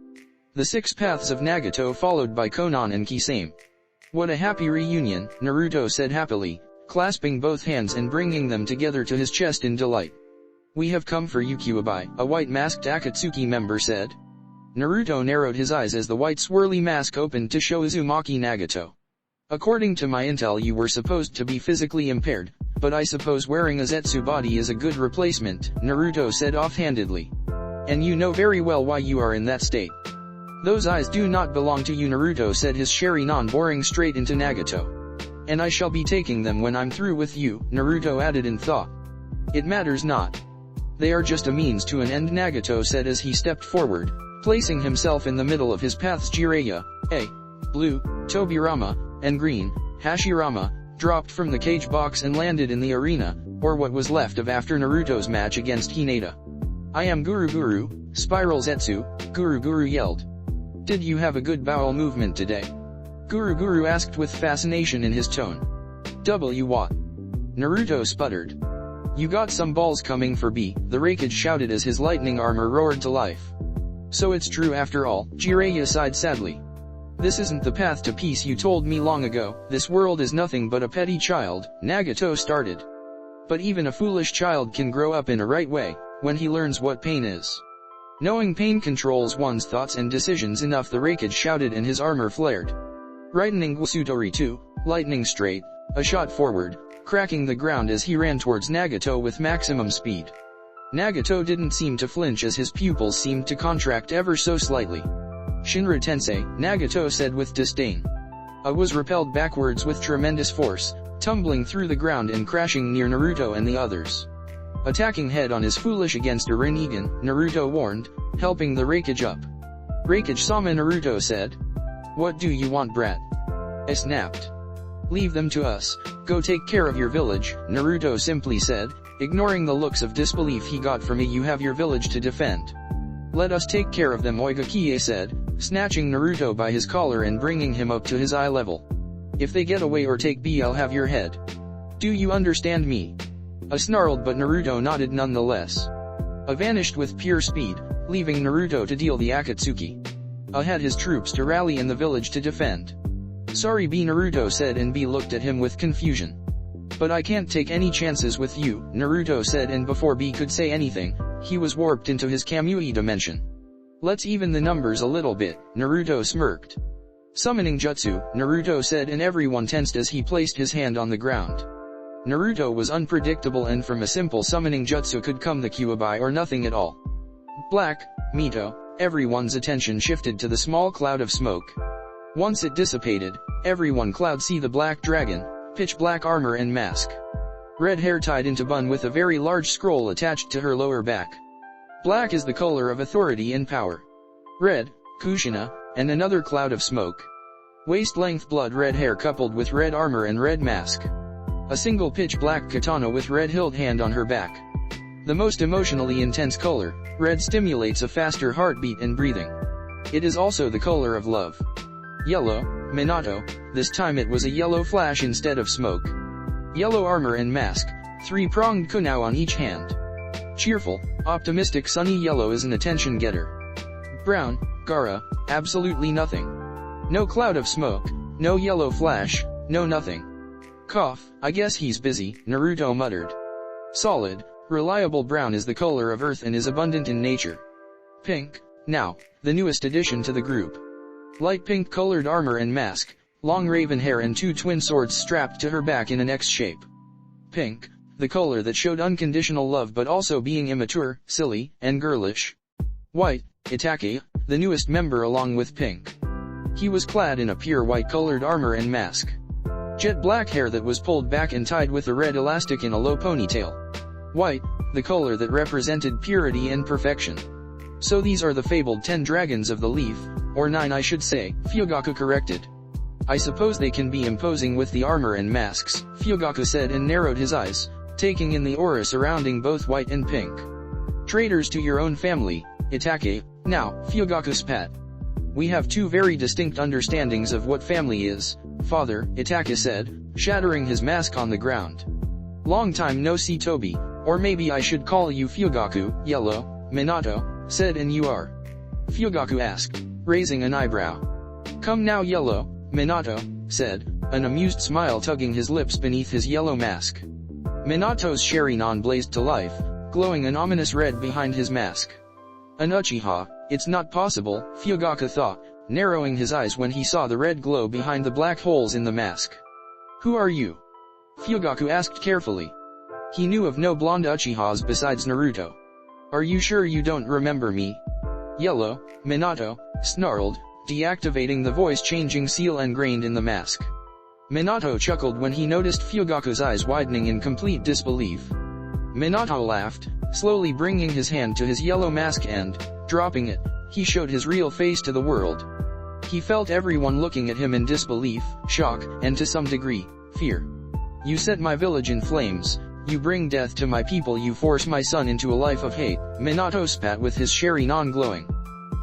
Speaker 1: The 6 paths of Nagato followed by Konan and Kisame. What a happy reunion, Naruto said happily, clasping both hands and bringing them together to his chest in delight. We have come for you, Kyuubi, a white-masked Akatsuki member said. Naruto narrowed his eyes as the white swirly mask opened to show Uzumaki Nagato. According to my intel, you were supposed to be physically impaired, but I suppose wearing a Zetsu body is a good replacement, Naruto said offhandedly. And you know very well why you are in that state. Those eyes do not belong to you, Naruto said, his Sharingan boring straight into Nagato. And I shall be taking them when I'm through with you, Naruto added in thought. It matters not. They are just a means to an end, Nagato said as he stepped forward, placing himself in the middle of his paths. Jiraiya, blue, Tobirama, and green, Hashirama, dropped from the cage box and landed in the arena, or what was left of after Naruto's match against Hinata. I am Guru, Spiral Zetsu, Guru yelled. Did you have a good bowel movement today? Guru asked with fascination in his tone. What? Naruto sputtered. You got some balls coming for B, the Raikage shouted as his lightning armor roared to life. So it's true after all, Jiraiya sighed sadly. This isn't the path to peace you told me long ago, this world is nothing but a petty child, Nagato started. But even a foolish child can grow up in a right way, when he learns what pain is. Knowing pain controls one's thoughts and decisions enough, the Raikage shouted and his armor flared. Rightening Gusutori 2, lightning straight, a shot forward, cracking the ground as he ran towards Nagato with maximum speed. Nagato didn't seem to flinch as his pupils seemed to contract ever so slightly. Shinra Tensei, Nagato said with disdain. I was repelled backwards with tremendous force, tumbling through the ground and crashing near Naruto and the others. Attacking head on is foolish against a Rinnegan, Naruto warned, helping the Raikage up. Raikage-sama, Naruto said. What do you want, brat? I snapped. Leave them to us, go take care of your village, Naruto simply said, ignoring the looks of disbelief he got from me. You have your village to defend. Let us take care of them, Oiga-kie said, snatching Naruto by his collar and bringing him up to his eye level. If they get away or take B, I'll have your head. Do you understand me? A snarled but Naruto nodded nonetheless. A vanished with pure speed, leaving Naruto to deal the Akatsuki. A had his troops to rally in the village to defend. Sorry B, Naruto said, and B looked at him with confusion. But I can't take any chances with you, Naruto said, and before B could say anything, he was warped into his kamui dimension. Let's even the numbers a little bit, Naruto smirked. Summoning jutsu, Naruto said, and everyone tensed as he placed his hand on the ground. Naruto was unpredictable, and from a simple summoning jutsu could come the Kyuubi or nothing at all. Black, Mito, everyone's attention shifted to the small cloud of smoke. Once it dissipated, everyone could see the black dragon, pitch black armor and mask. Red hair tied into bun with a very large scroll attached to her lower back. Black is the color of authority and power. Red, Kushina, and another cloud of smoke. Waist-length blood red hair coupled with red armor and red mask. A single pitch black katana with red hilt hand on her back. The most emotionally intense color, red, stimulates a faster heartbeat and breathing. It is also the color of love. Yellow, Minato, this time it was a yellow flash instead of smoke. Yellow armor and mask, three-pronged kunao on each hand. Cheerful, optimistic sunny yellow is an attention getter. Brown, Gaara, absolutely nothing. No cloud of smoke, no yellow flash, no nothing. Cough, I guess he's busy, Naruto muttered. Solid, reliable brown is the color of earth and is abundant in nature. Pink, now, the newest addition to the group. Light pink colored armor and mask, long raven hair and two twin swords strapped to her back in an X shape. Pink, the color that showed unconditional love but also being immature, silly, and girlish. White, Itachi, the newest member along with pink. He was clad in a pure white colored armor and mask. Jet black hair that was pulled back and tied with a red elastic in a low ponytail. White, the color that represented purity and perfection. So these are the fabled 10 dragons of the leaf, or 9 I should say, Fugaku corrected. I suppose they can be imposing with the armor and masks, Fugaku said and narrowed his eyes, taking in the aura surrounding both white and pink. Traitors to your own family, Itachi, now, Fugaku spat. We have two very distinct understandings of what family is, father, Itachi said, shattering his mask on the ground. Long time no see Tobi, or maybe I should call you Fugaku, yellow, Minato, said, and you are? Fugaku asked, raising an eyebrow. Come now yellow, Minato, said, an amused smile tugging his lips beneath his yellow mask. Minato's Sharingan blazed to life, glowing an ominous red behind his mask. An Uchiha, it's not possible, Fugaku thought, narrowing his eyes when he saw the red glow behind the black holes in the mask. Who are you? Fugaku asked carefully. He knew of no blonde Uchihas besides Naruto. Are you sure you don't remember me? Yellow, Minato, snarled, deactivating the voice-changing seal ingrained in the mask. Minato chuckled when he noticed Fugaku's eyes widening in complete disbelief. Minato laughed, slowly bringing his hand to his yellow mask and, dropping it, he showed his real face to the world. He felt everyone looking at him in disbelief, shock, and to some degree, fear. You set my village in flames, you bring death to my people, you force my son into a life of hate, Minato spat with his Sharingan glowing.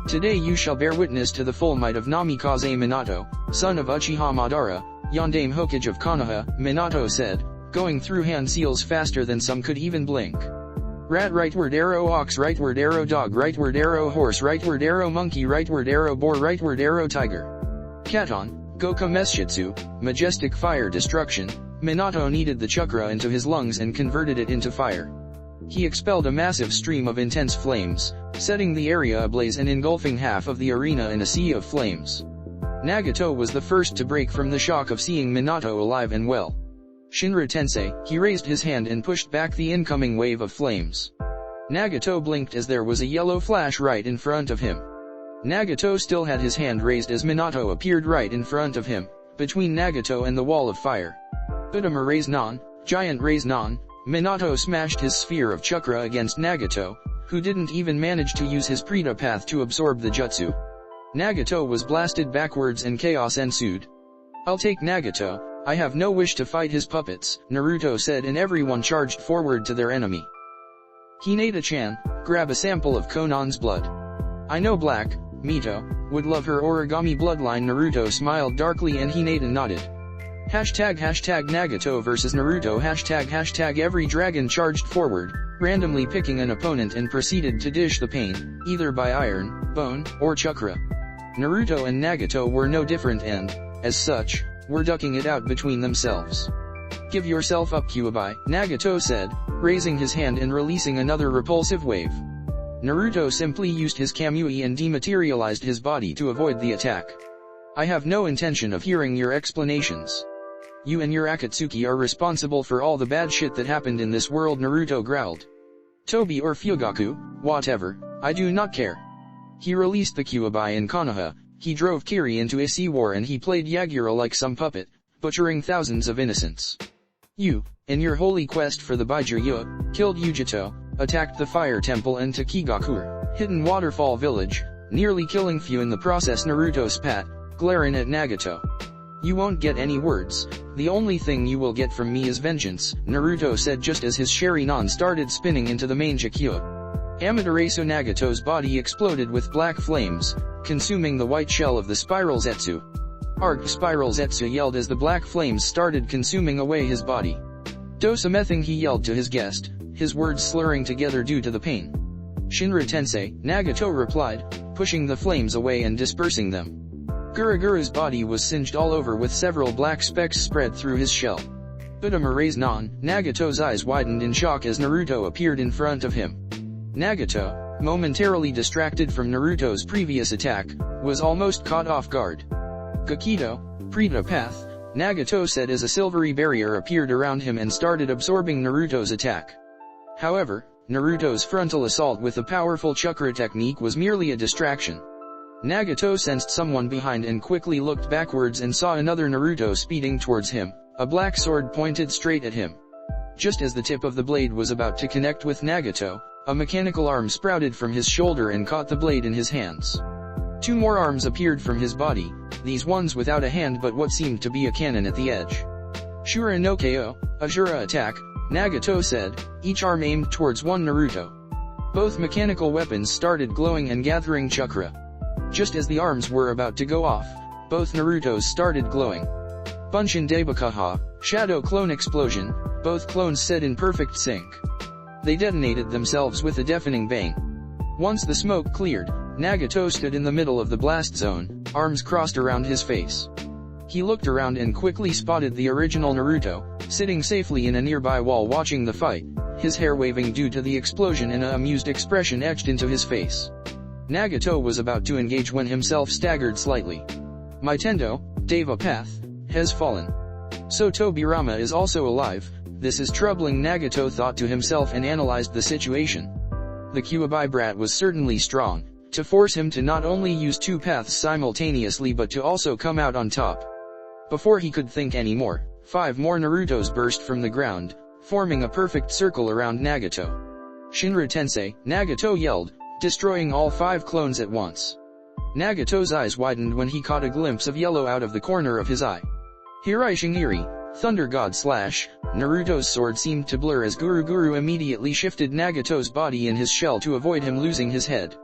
Speaker 1: Today you shall bear witness to the full might of Namikaze Minato, son of Uchiha Madara, Yondaime Hokage of Kanoha, Minato said, going through hand seals faster than some could even blink. Rat rightward arrow ox rightward arrow dog rightward arrow horse rightward arrow monkey rightward arrow boar rightward arrow tiger. Katon, Goka Meschitsu, majestic fire destruction, Minato kneaded the chakra into his lungs and converted it into fire. He expelled a massive stream of intense flames, setting the area ablaze and engulfing half of the arena in a sea of flames. Nagato was the first to break from the shock of seeing Minato alive and well. Shinra Tensei, he raised his hand and pushed back the incoming wave of flames. Nagato blinked as there was a yellow flash right in front of him. Nagato still had his hand raised as Minato appeared right in front of him, between Nagato and the wall of fire. Budama Raise Non, Giant Raise Non, Minato smashed his sphere of chakra against Nagato, who didn't even manage to use his Preta path to absorb the jutsu. Nagato was blasted backwards and chaos ensued. I'll take Nagato, I have no wish to fight his puppets, Naruto said, and everyone charged forward to their enemy. Hinata-chan, grab a sample of Konan's blood. I know Black, Mito, would love her origami bloodline. Naruto smiled darkly and Hinata nodded. Hashtag Nagato vs Naruto hashtag every dragon charged forward, randomly picking an opponent and proceeded to dish the pain, either by iron, bone, or chakra. Naruto and Nagato were no different and, as such, were ducking it out between themselves. Give yourself up Kyuubi, Nagato said, raising his hand and releasing another repulsive wave. Naruto simply used his kamui and dematerialized his body to avoid the attack. I have no intention of hearing your explanations. You and your Akatsuki are responsible for all the bad shit that happened in this world, Naruto growled. Tobi or Fugaku, whatever, I do not care. He released the Kyuubi in Kanoha, he drove Kiri into a sea war and he played Yagura like some puppet, butchering thousands of innocents. You, in your holy quest for the Baijiryu, killed Yujito, attacked the fire temple and Takigakur, hidden waterfall village, nearly killing Fu in the process. Naruto spat, glaring at Nagato. You won't get any words, the only thing you will get from me is vengeance, Naruto said just as his Sharingan started spinning into the main Jakkyuha. Amaterasu Nagato's body exploded with black flames, consuming the white shell of the Spiral Zetsu. Arg! Spiral Zetsu yelled as the black flames started consuming away his body. Dosamething, he yelled to his guest, his words slurring together due to the pain. Shinra Tensei, Nagato replied, pushing the flames away and dispersing them. Guruguru's body was singed all over with several black specks spread through his shell. Budamara's non, Nagato's eyes widened in shock as Naruto appeared in front of him. Nagato, momentarily distracted from Naruto's previous attack, was almost caught off guard. Gakido, Devapath, Nagato said as a silvery barrier appeared around him and started absorbing Naruto's attack. However, Naruto's frontal assault with a powerful chakra technique was merely a distraction. Nagato sensed someone behind and quickly looked backwards and saw another Naruto speeding towards him, a black sword pointed straight at him. Just as the tip of the blade was about to connect with Nagato, a mechanical arm sprouted from his shoulder and caught the blade in his hands. Two more arms appeared from his body, these ones without a hand but what seemed to be a cannon at the edge. Shura no Ko, Ashura attack, Nagato said, each arm aimed towards one Naruto. Both mechanical weapons started glowing and gathering chakra. Just as the arms were about to go off, both Narutos started glowing. Bunshin Debakaha, Shadow Clone Explosion, both clones said in perfect sync. They detonated themselves with a deafening bang. Once the smoke cleared, Nagato stood in the middle of the blast zone, arms crossed around his face. He looked around and quickly spotted the original Naruto, sitting safely in a nearby wall watching the fight, his hair waving due to the explosion and an amused expression etched into his face. Nagato was about to engage when himself staggered slightly. My Tendo, Devapath, has fallen. So Tobirama is also alive, this is troubling, Nagato thought to himself and analyzed the situation. The Kyuubi brat was certainly strong, to force him to not only use two paths simultaneously but to also come out on top. Before he could think anymore, 5 more Narutos burst from the ground, forming a perfect circle around Nagato. Shinra Tensei, Nagato yelled, destroying all 5 clones at once. Nagato's eyes widened when he caught a glimpse of yellow out of the corner of his eye. Hirai Shingiri, Thunder God Slash, Naruto's sword seemed to blur as Guru immediately shifted Nagato's body in his shell to avoid him losing his head.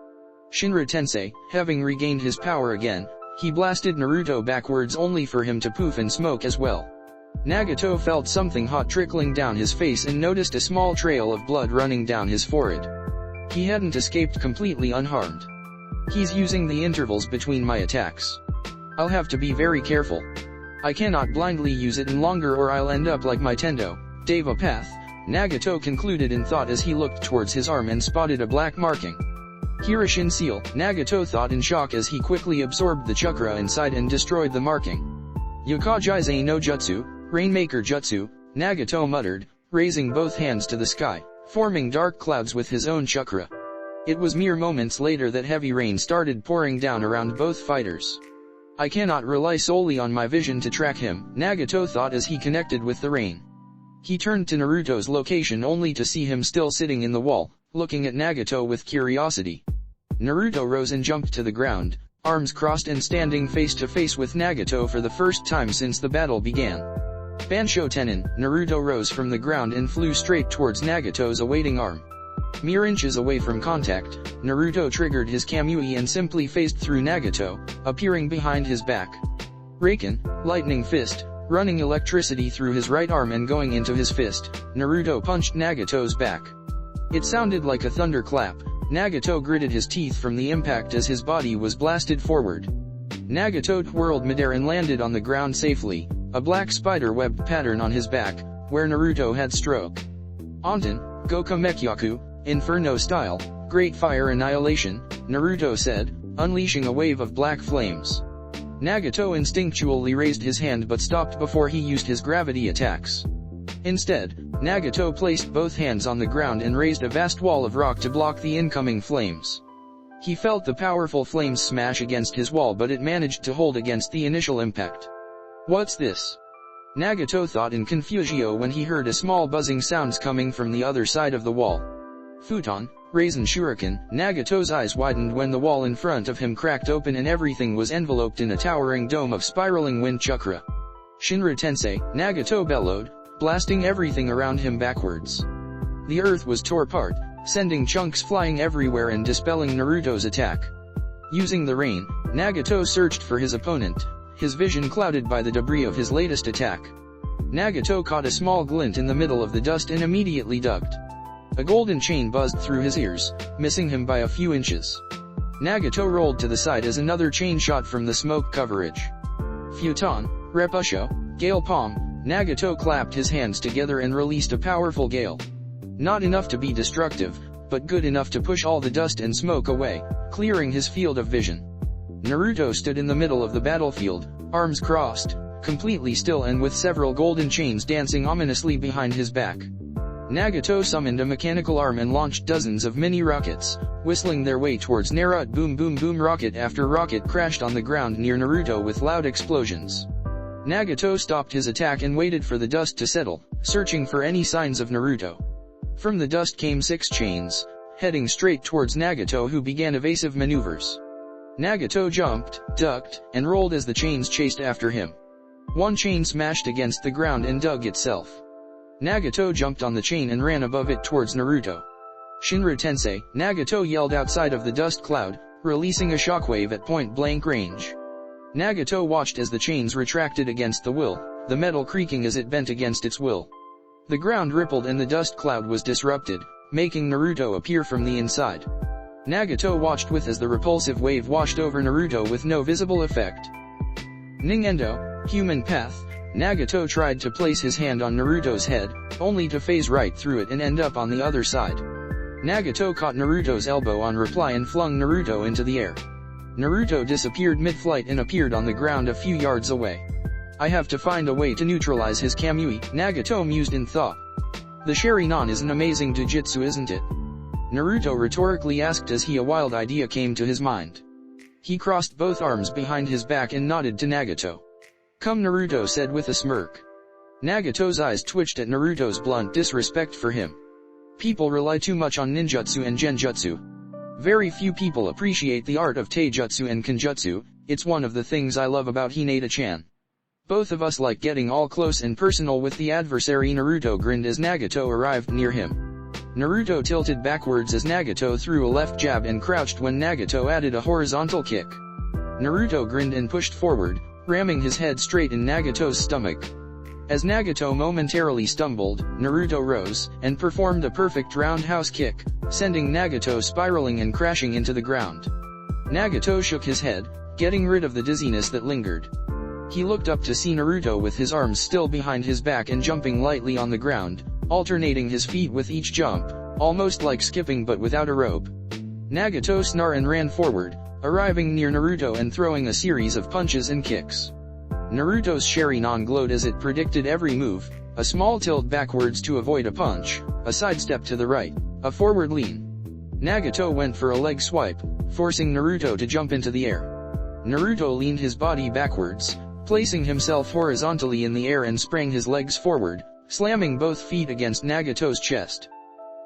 Speaker 1: Shinra Tensei, having regained his power again, he blasted Naruto backwards only for him to poof and smoke as well. Nagato felt something hot trickling down his face and noticed a small trail of blood running down his forehead. He hadn't escaped completely unharmed. He's using the intervals between my attacks. I'll have to be very careful. I cannot blindly use it in longer or I'll end up like my Tendo, Devapath, Nagato concluded in thought as he looked towards his arm and spotted a black marking. Hirishin Seal, Nagato thought in shock as he quickly absorbed the chakra inside and destroyed the marking. Yokajize no Jutsu, Rainmaker Jutsu, Nagato muttered, raising both hands to the sky, forming dark clouds with his own chakra. It was mere moments later that heavy rain started pouring down around both fighters. I cannot rely solely on my vision to track him, Nagato thought as he connected with the rain. He turned to Naruto's location only to see him still sitting in the wall, looking at Nagato with curiosity. Naruto rose and jumped to the ground, arms crossed and standing face to face with Nagato for the first time since the battle began. Bansho Tenin, Naruto rose from the ground and flew straight towards Nagato's awaiting arm. Mere inches away from contact, Naruto triggered his kamui and simply phased through Nagato, appearing behind his back. Raken, Lightning Fist, running electricity through his right arm and going into his fist. Naruto punched Nagato's back. It sounded like a thunderclap. Nagato gritted his teeth from the impact as his body was blasted forward. Nagato twirled midair and landed on the ground safely, a black spider-webbed pattern on his back, where Naruto had struck. Anten, Goka Mekyaku, Inferno style, Great Fire Annihilation, Naruto said, unleashing a wave of black flames. Nagato instinctually raised his hand but stopped before he used his gravity attacks. Instead, Nagato placed both hands on the ground and raised a vast wall of rock to block the incoming flames. He felt the powerful flames smash against his wall, but it managed to hold against the initial impact. What's this? Nagato thought in confusion when he heard a small buzzing sounds coming from the other side of the wall. Futon, Raisin Shuriken. Nagato's eyes widened when the wall in front of him cracked open and everything was enveloped in a towering dome of spiraling wind chakra. Shinra Tensei, Nagato bellowed, blasting everything around him backwards. The earth was tore apart, sending chunks flying everywhere and dispelling Naruto's attack. Using the rain, Nagato searched for his opponent, his vision clouded by the debris of his latest attack. Nagato caught a small glint in the middle of the dust and immediately ducked. A golden chain buzzed through his ears, missing him by a few inches. Nagato rolled to the side as another chain shot from the smoke coverage. Futon, Repusho, Gale Palm. Nagato clapped his hands together and released a powerful gale. Not enough to be destructive, but good enough to push all the dust and smoke away, clearing his field of vision. Naruto stood in the middle of the battlefield, arms crossed, completely still and with several golden chains dancing ominously behind his back. Nagato summoned a mechanical arm and launched dozens of mini rockets, whistling their way towards Naruto. Boom boom boom, rocket after rocket crashed on the ground near Naruto with loud explosions. Nagato stopped his attack and waited for the dust to settle, searching for any signs of Naruto. From the dust came 6 chains, heading straight towards Nagato, who began evasive maneuvers. Nagato jumped, ducked, and rolled as the chains chased after him. One chain smashed against the ground and dug itself. Nagato jumped on the chain and ran above it towards Naruto. Shinra Tensei, Nagato yelled outside of the dust cloud, releasing a shockwave at point-blank range. Nagato watched as the chains retracted against the will, the metal creaking as it bent against its will. The ground rippled and the dust cloud was disrupted, making Naruto appear from the inside. Nagato watched with as the repulsive wave washed over Naruto with no visible effect. Ningendo, Human Path. Nagato tried to place his hand on Naruto's head, only to phase right through it and end up on the other side. Nagato caught Naruto's elbow on reply and flung Naruto into the air. Naruto disappeared mid-flight and appeared on the ground a few yards away. I have to find a way to neutralize his kamui, Nagato mused in thought. The Sharingan is an amazing jujitsu, isn't it? Naruto rhetorically asked as a wild idea came to his mind. He crossed both arms behind his back and nodded to Nagato. Come, Naruto said with a smirk. Nagato's eyes twitched at Naruto's blunt disrespect for him. People rely too much on ninjutsu and genjutsu. Very few people appreciate the art of taijutsu and kenjutsu. It's one of the things I love about Hinata-chan. Both of us like getting all close and personal with the adversary. Naruto grinned as Nagato arrived near him. Naruto tilted backwards as Nagato threw a left jab and crouched when Nagato added a horizontal kick. Naruto grinned and pushed forward, ramming his head straight in Nagato's stomach. As Nagato momentarily stumbled, Naruto rose, and performed a perfect roundhouse kick, sending Nagato spiraling and crashing into the ground. Nagato shook his head, getting rid of the dizziness that lingered. He looked up to see Naruto with his arms still behind his back and jumping lightly on the ground, alternating his feet with each jump, almost like skipping but without a rope. Nagato snarled and ran forward, arriving near Naruto and throwing a series of punches and kicks. Naruto's Sharingan glowed as it predicted every move, a small tilt backwards to avoid a punch, a sidestep to the right, a forward lean. Nagato went for a leg swipe, forcing Naruto to jump into the air. Naruto leaned his body backwards, placing himself horizontally in the air and sprang his legs forward, slamming both feet against Nagato's chest.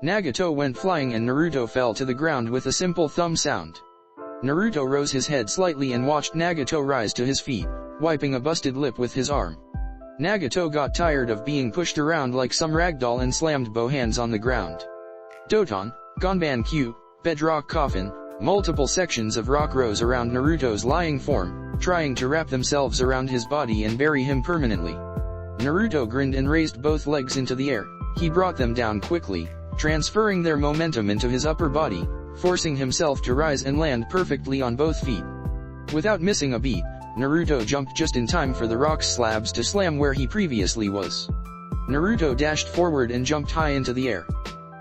Speaker 1: Nagato went flying and Naruto fell to the ground with a simple thumb sound. Naruto rose his head slightly and watched Nagato rise to his feet, wiping a busted lip with his arm. Nagato got tired of being pushed around like some ragdoll and slammed both hands on the ground. Doton, Gonban Q, Bedrock Coffin. Multiple sections of rock rose around Naruto's lying form, trying to wrap themselves around his body and bury him permanently. Naruto grinned and raised both legs into the air. He brought them down quickly, transferring their momentum into his upper body, forcing himself to rise and land perfectly on both feet. Without missing a beat, Naruto jumped just in time for the rock slabs to slam where he previously was. Naruto dashed forward and jumped high into the air.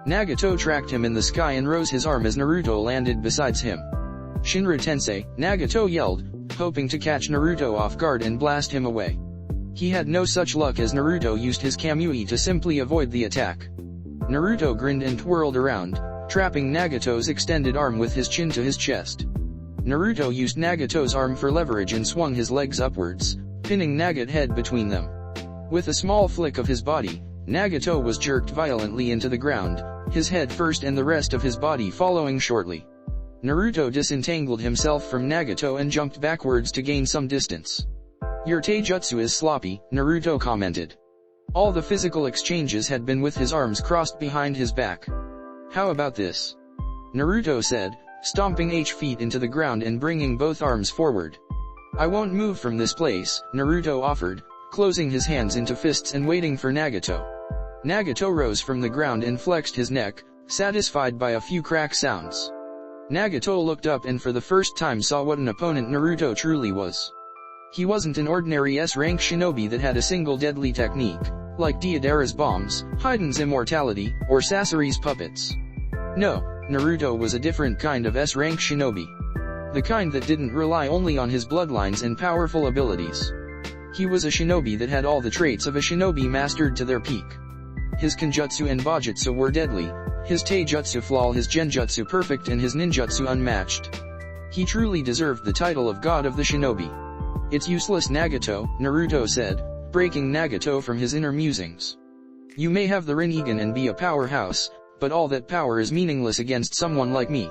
Speaker 1: Nagato tracked him in the sky and rose his arm as Naruto landed beside him. "Shinra Tensei," Nagato yelled, hoping to catch Naruto off guard and blast him away. He had no such luck as Naruto used his kamui to simply avoid the attack. Naruto grinned and twirled around, trapping Nagato's extended arm with his chin to his chest. Naruto used Nagato's arm for leverage and swung his legs upwards, pinning Naga's head between them. With a small flick of his body, Nagato was jerked violently into the ground, his head first and the rest of his body following shortly. Naruto disentangled himself from Nagato and jumped backwards to gain some distance. "Your taijutsu is sloppy," Naruto commented. All the physical exchanges had been with his arms crossed behind his back. "How about this?" Naruto said, stomping H feet into the ground and bringing both arms forward. "I won't move from this place," Naruto offered, closing his hands into fists and waiting for Nagato. Nagato rose from the ground and flexed his neck, satisfied by a few crack sounds. Nagato looked up and for the first time saw what an opponent Naruto truly was. He wasn't an ordinary S-rank shinobi that had a single deadly technique, like Deidara's bombs, Haiden's immortality, or Sasori's puppets. No, Naruto was a different kind of S-rank shinobi. The kind that didn't rely only on his bloodlines and powerful abilities. He was a shinobi that had all the traits of a shinobi mastered to their peak. His kenjutsu and bajutsu were deadly, his taijutsu flawless, his genjutsu perfect and his ninjutsu unmatched. He truly deserved the title of God of the shinobi. "It's useless, Nagato," Naruto said, breaking Nagato from his inner musings. "You may have the Rinnegan and be a powerhouse, but all that power is meaningless against someone like me.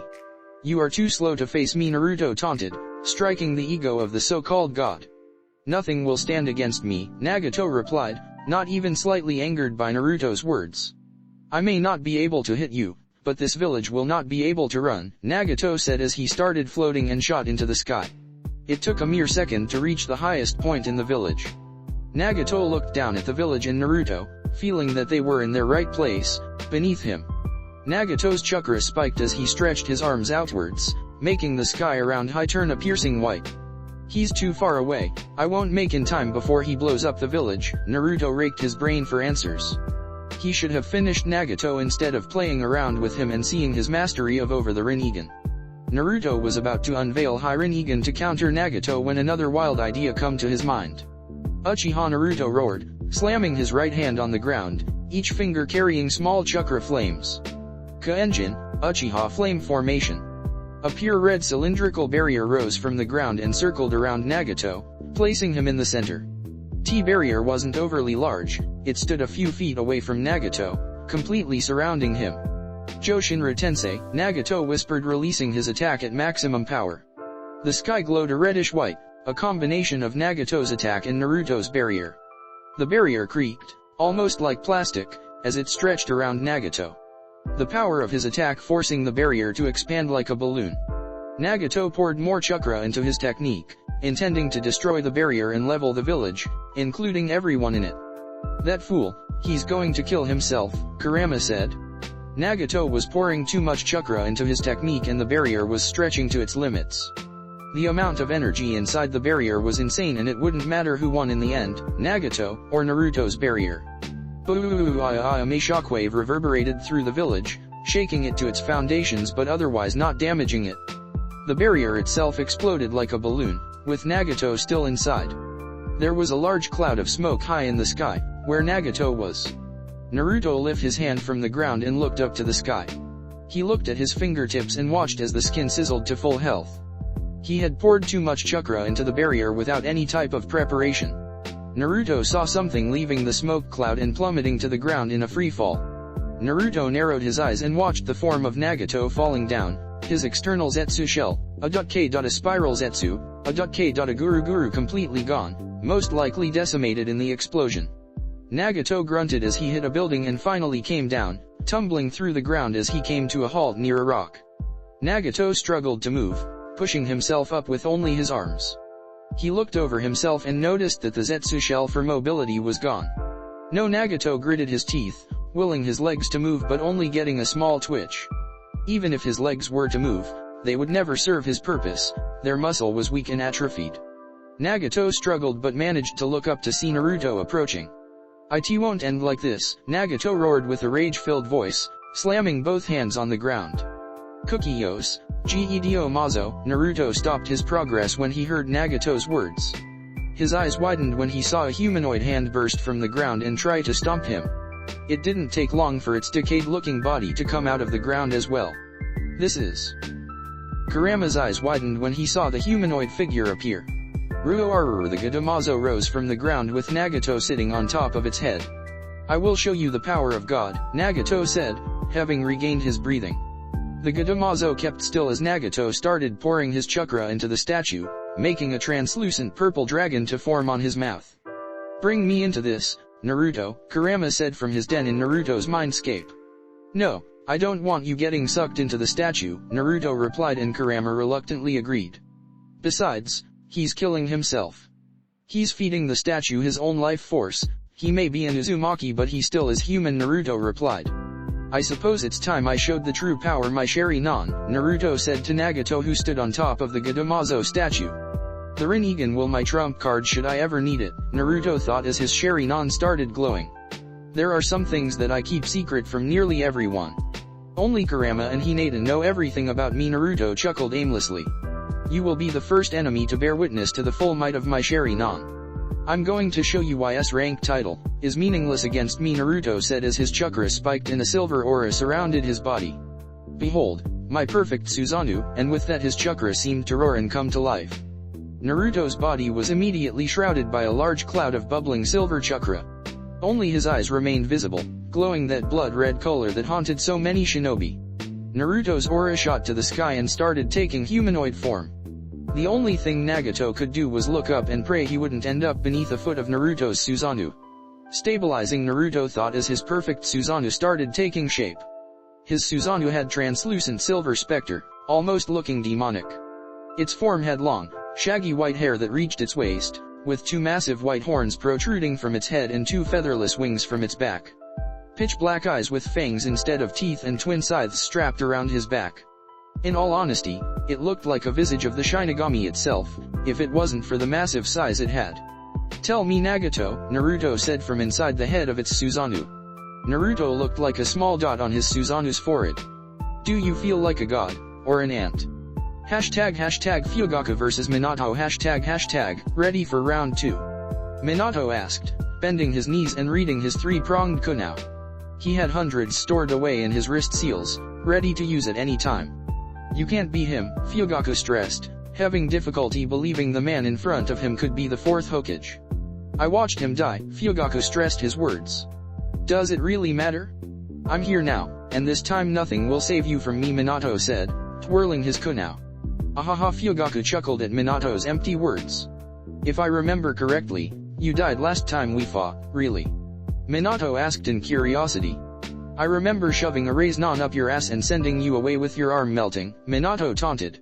Speaker 1: You are too slow to face me," Naruto taunted, striking the ego of the so-called god. "Nothing will stand against me," Nagato replied, not even slightly angered by Naruto's words. "I may not be able to hit you, but this village will not be able to run," Nagato said as he started floating and shot into the sky. It took a mere second to reach the highest point in the village. Nagato looked down at the village and Naruto, feeling that they were in their right place, beneath him. Nagato's chakra spiked as he stretched his arms outwards, making the sky around high turn a piercing white. "He's too far away, I won't make in time before he blows up the village," Naruto raked his brain for answers. He should have finished Nagato instead of playing around with him and seeing his mastery of over the Rinnegan. Naruto was about to unveil High Rinnegan to counter Nagato when another wild idea come to his mind. "Uchiha!" Naruto roared, slamming his right hand on the ground, each finger carrying small chakra flames. Ka-Enjin, Uchiha Flame Formation. A pure red cylindrical barrier rose from the ground and circled around Nagato, placing him in the center. T-barrier wasn't overly large, it stood a few feet away from Nagato, completely surrounding him. "Joshinra Tensei," Nagato whispered, releasing his attack at maximum power. The sky glowed a reddish-white, a combination of Nagato's attack and Naruto's barrier. The barrier creaked, almost like plastic, as it stretched around Nagato. The power of his attack forcing the barrier to expand like a balloon. Nagato poured more chakra into his technique, intending to destroy the barrier and level the village, including everyone in it. "That fool, he's going to kill himself," Kurama said. Nagato was pouring too much chakra into his technique and the barrier was stretching to its limits. The amount of energy inside the barrier was insane and it wouldn't matter who won in the end, Nagato, or Naruto's barrier. A shockwave reverberated through the village, shaking it to its foundations but otherwise not damaging it. The barrier itself exploded like a balloon, with Nagato still inside. There was a large cloud of smoke high in the sky, where Nagato was. Naruto lifted his hand from the ground and looked up to the sky. He looked at his fingertips and watched as the skin sizzled to full health. He had poured too much chakra into the barrier without any type of preparation. Naruto saw something leaving the smoke cloud and plummeting to the ground in a free fall. Naruto narrowed his eyes and watched the form of Nagato falling down, his external Zetsu shell, a spiral Zetsu, a guru completely gone, most likely decimated in the explosion. Nagato grunted as he hit a building and finally came down, tumbling through the ground as he came to a halt near a rock. Nagato struggled to move, pushing himself up with only his arms. He looked over himself and noticed that the Zetsu shell for mobility was gone. No, Nagato gritted his teeth, willing his legs to move but only getting a small twitch. Even if his legs were to move, they would never serve his purpose, their muscle was weak and atrophied. Nagato struggled but managed to look up to see Naruto approaching. "It won't end like this," Nagato roared with a rage-filled voice, slamming both hands on the ground. "Kukiyos, Gedo Mazo," Naruto stopped his progress when he heard Nagato's words. His eyes widened when he saw a humanoid hand burst from the ground and try to stomp him. It didn't take long for its decayed-looking body to come out of the ground as well. "This is..." Kurama's eyes widened when he saw the humanoid figure appear. Ruoaruru, the Gedamazo rose from the ground with Nagato sitting on top of its head. "I will show you the power of God," Nagato said, having regained his breathing. The Gedamazo kept still as Nagato started pouring his chakra into the statue, making a translucent purple dragon to form on his mouth. "Bring me into this, Naruto," Kurama said from his den in Naruto's mindscape. "No, I don't want you getting sucked into the statue," Naruto replied, and Kurama reluctantly agreed. "Besides, he's killing himself. He's feeding the statue his own life force. He may be an Uzumaki but he still is human," Naruto replied. "I suppose it's time I showed the true power my Sharingan," Naruto said to Nagato, who stood on top of the Gedamazo statue. "The Rinnegan will my trump card should I ever need it," Naruto thought as his Sharingan started glowing. "There are some things that I keep secret from nearly everyone. Only Kurama and Hinata know everything about me," Naruto chuckled aimlessly. "You will be the first enemy to bear witness to the full might of my Sharingan. I'm going to show you why S-rank title is meaningless against me," Naruto said as his chakra spiked and a silver aura surrounded his body. "Behold, my perfect Susanoo," and with that his chakra seemed to roar and come to life. Naruto's body was immediately shrouded by a large cloud of bubbling silver chakra. Only his eyes remained visible, glowing that blood-red color that haunted so many shinobi. Naruto's aura shot to the sky and started taking humanoid form. The only thing Nagato could do was look up and pray he wouldn't end up beneath a foot of Naruto's Susanoo. Stabilizing, Naruto thought as his perfect Susanoo started taking shape. His Susanoo had translucent silver specter, almost looking demonic. Its form had long, shaggy white hair that reached its waist, with two massive white horns protruding from its head and two featherless wings from its back. Pitch black eyes with fangs instead of teeth and twin scythes strapped around his back. In all honesty, it looked like a visage of the Shinigami itself, if it wasn't for the massive size it had. "Tell me, Nagato," Naruto said from inside the head of its Susanoo. Naruto looked like a small dot on his Susanoo's forehead. "Do you feel like a god, or an ant?" Hashtag Fugaku vs Minato hashtag ready for round 2. Minato asked, bending his knees and reading his three-pronged kunao. He had hundreds stored away in his wrist seals, ready to use at any time. "You can't be him," Fugaku stressed, having difficulty believing the man in front of him could be the fourth Hokage. "I watched him die," Fugaku stressed his words. "Does it really matter? I'm here now, and this time nothing will save you from me," Minato said, twirling his kunao. Ahaha, Fugaku chuckled at Minato's empty words. "If I remember correctly, you died last time we fought, really?" Minato asked in curiosity. "I remember shoving a raisin up your ass and sending you away with your arm melting," Minato taunted.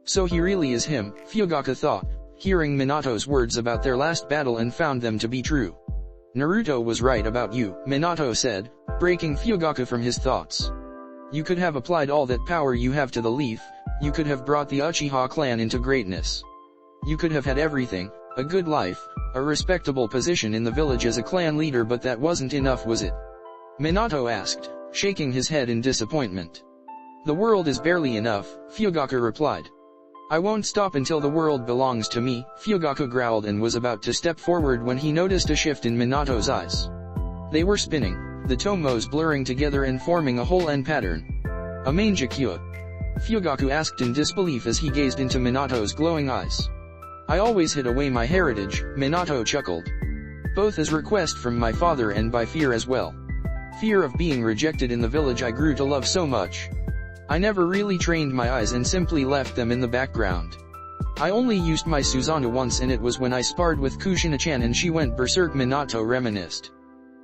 Speaker 1: "So he really is him," Fugaku thought, hearing Minato's words about their last battle and found them to be true. "Naruto was right about you," Minato said, breaking Fugaku from his thoughts. "You could have applied all that power you have to the leaf, you could have brought the Uchiha clan into greatness. You could have had everything, a good life, a respectable position in the village as a clan leader, but that wasn't enough, was it?" Minato asked, shaking his head in disappointment. "The world is barely enough," Fugaku replied. "I won't stop until the world belongs to me," Fugaku growled and was about to step forward when he noticed a shift in Minato's eyes. They were spinning, the tomos blurring together and forming a whole N pattern. "A manjakua?" Fugaku asked in disbelief as he gazed into Minato's glowing eyes. "I always hid away my heritage," Minato chuckled. "Both as request from my father and by fear as well. Fear of being rejected in the village I grew to love so much. I never really trained my eyes and simply left them in the background. I only used my Susanoo once, and it was when I sparred with Kushina-chan and she went berserk," Minato reminisced.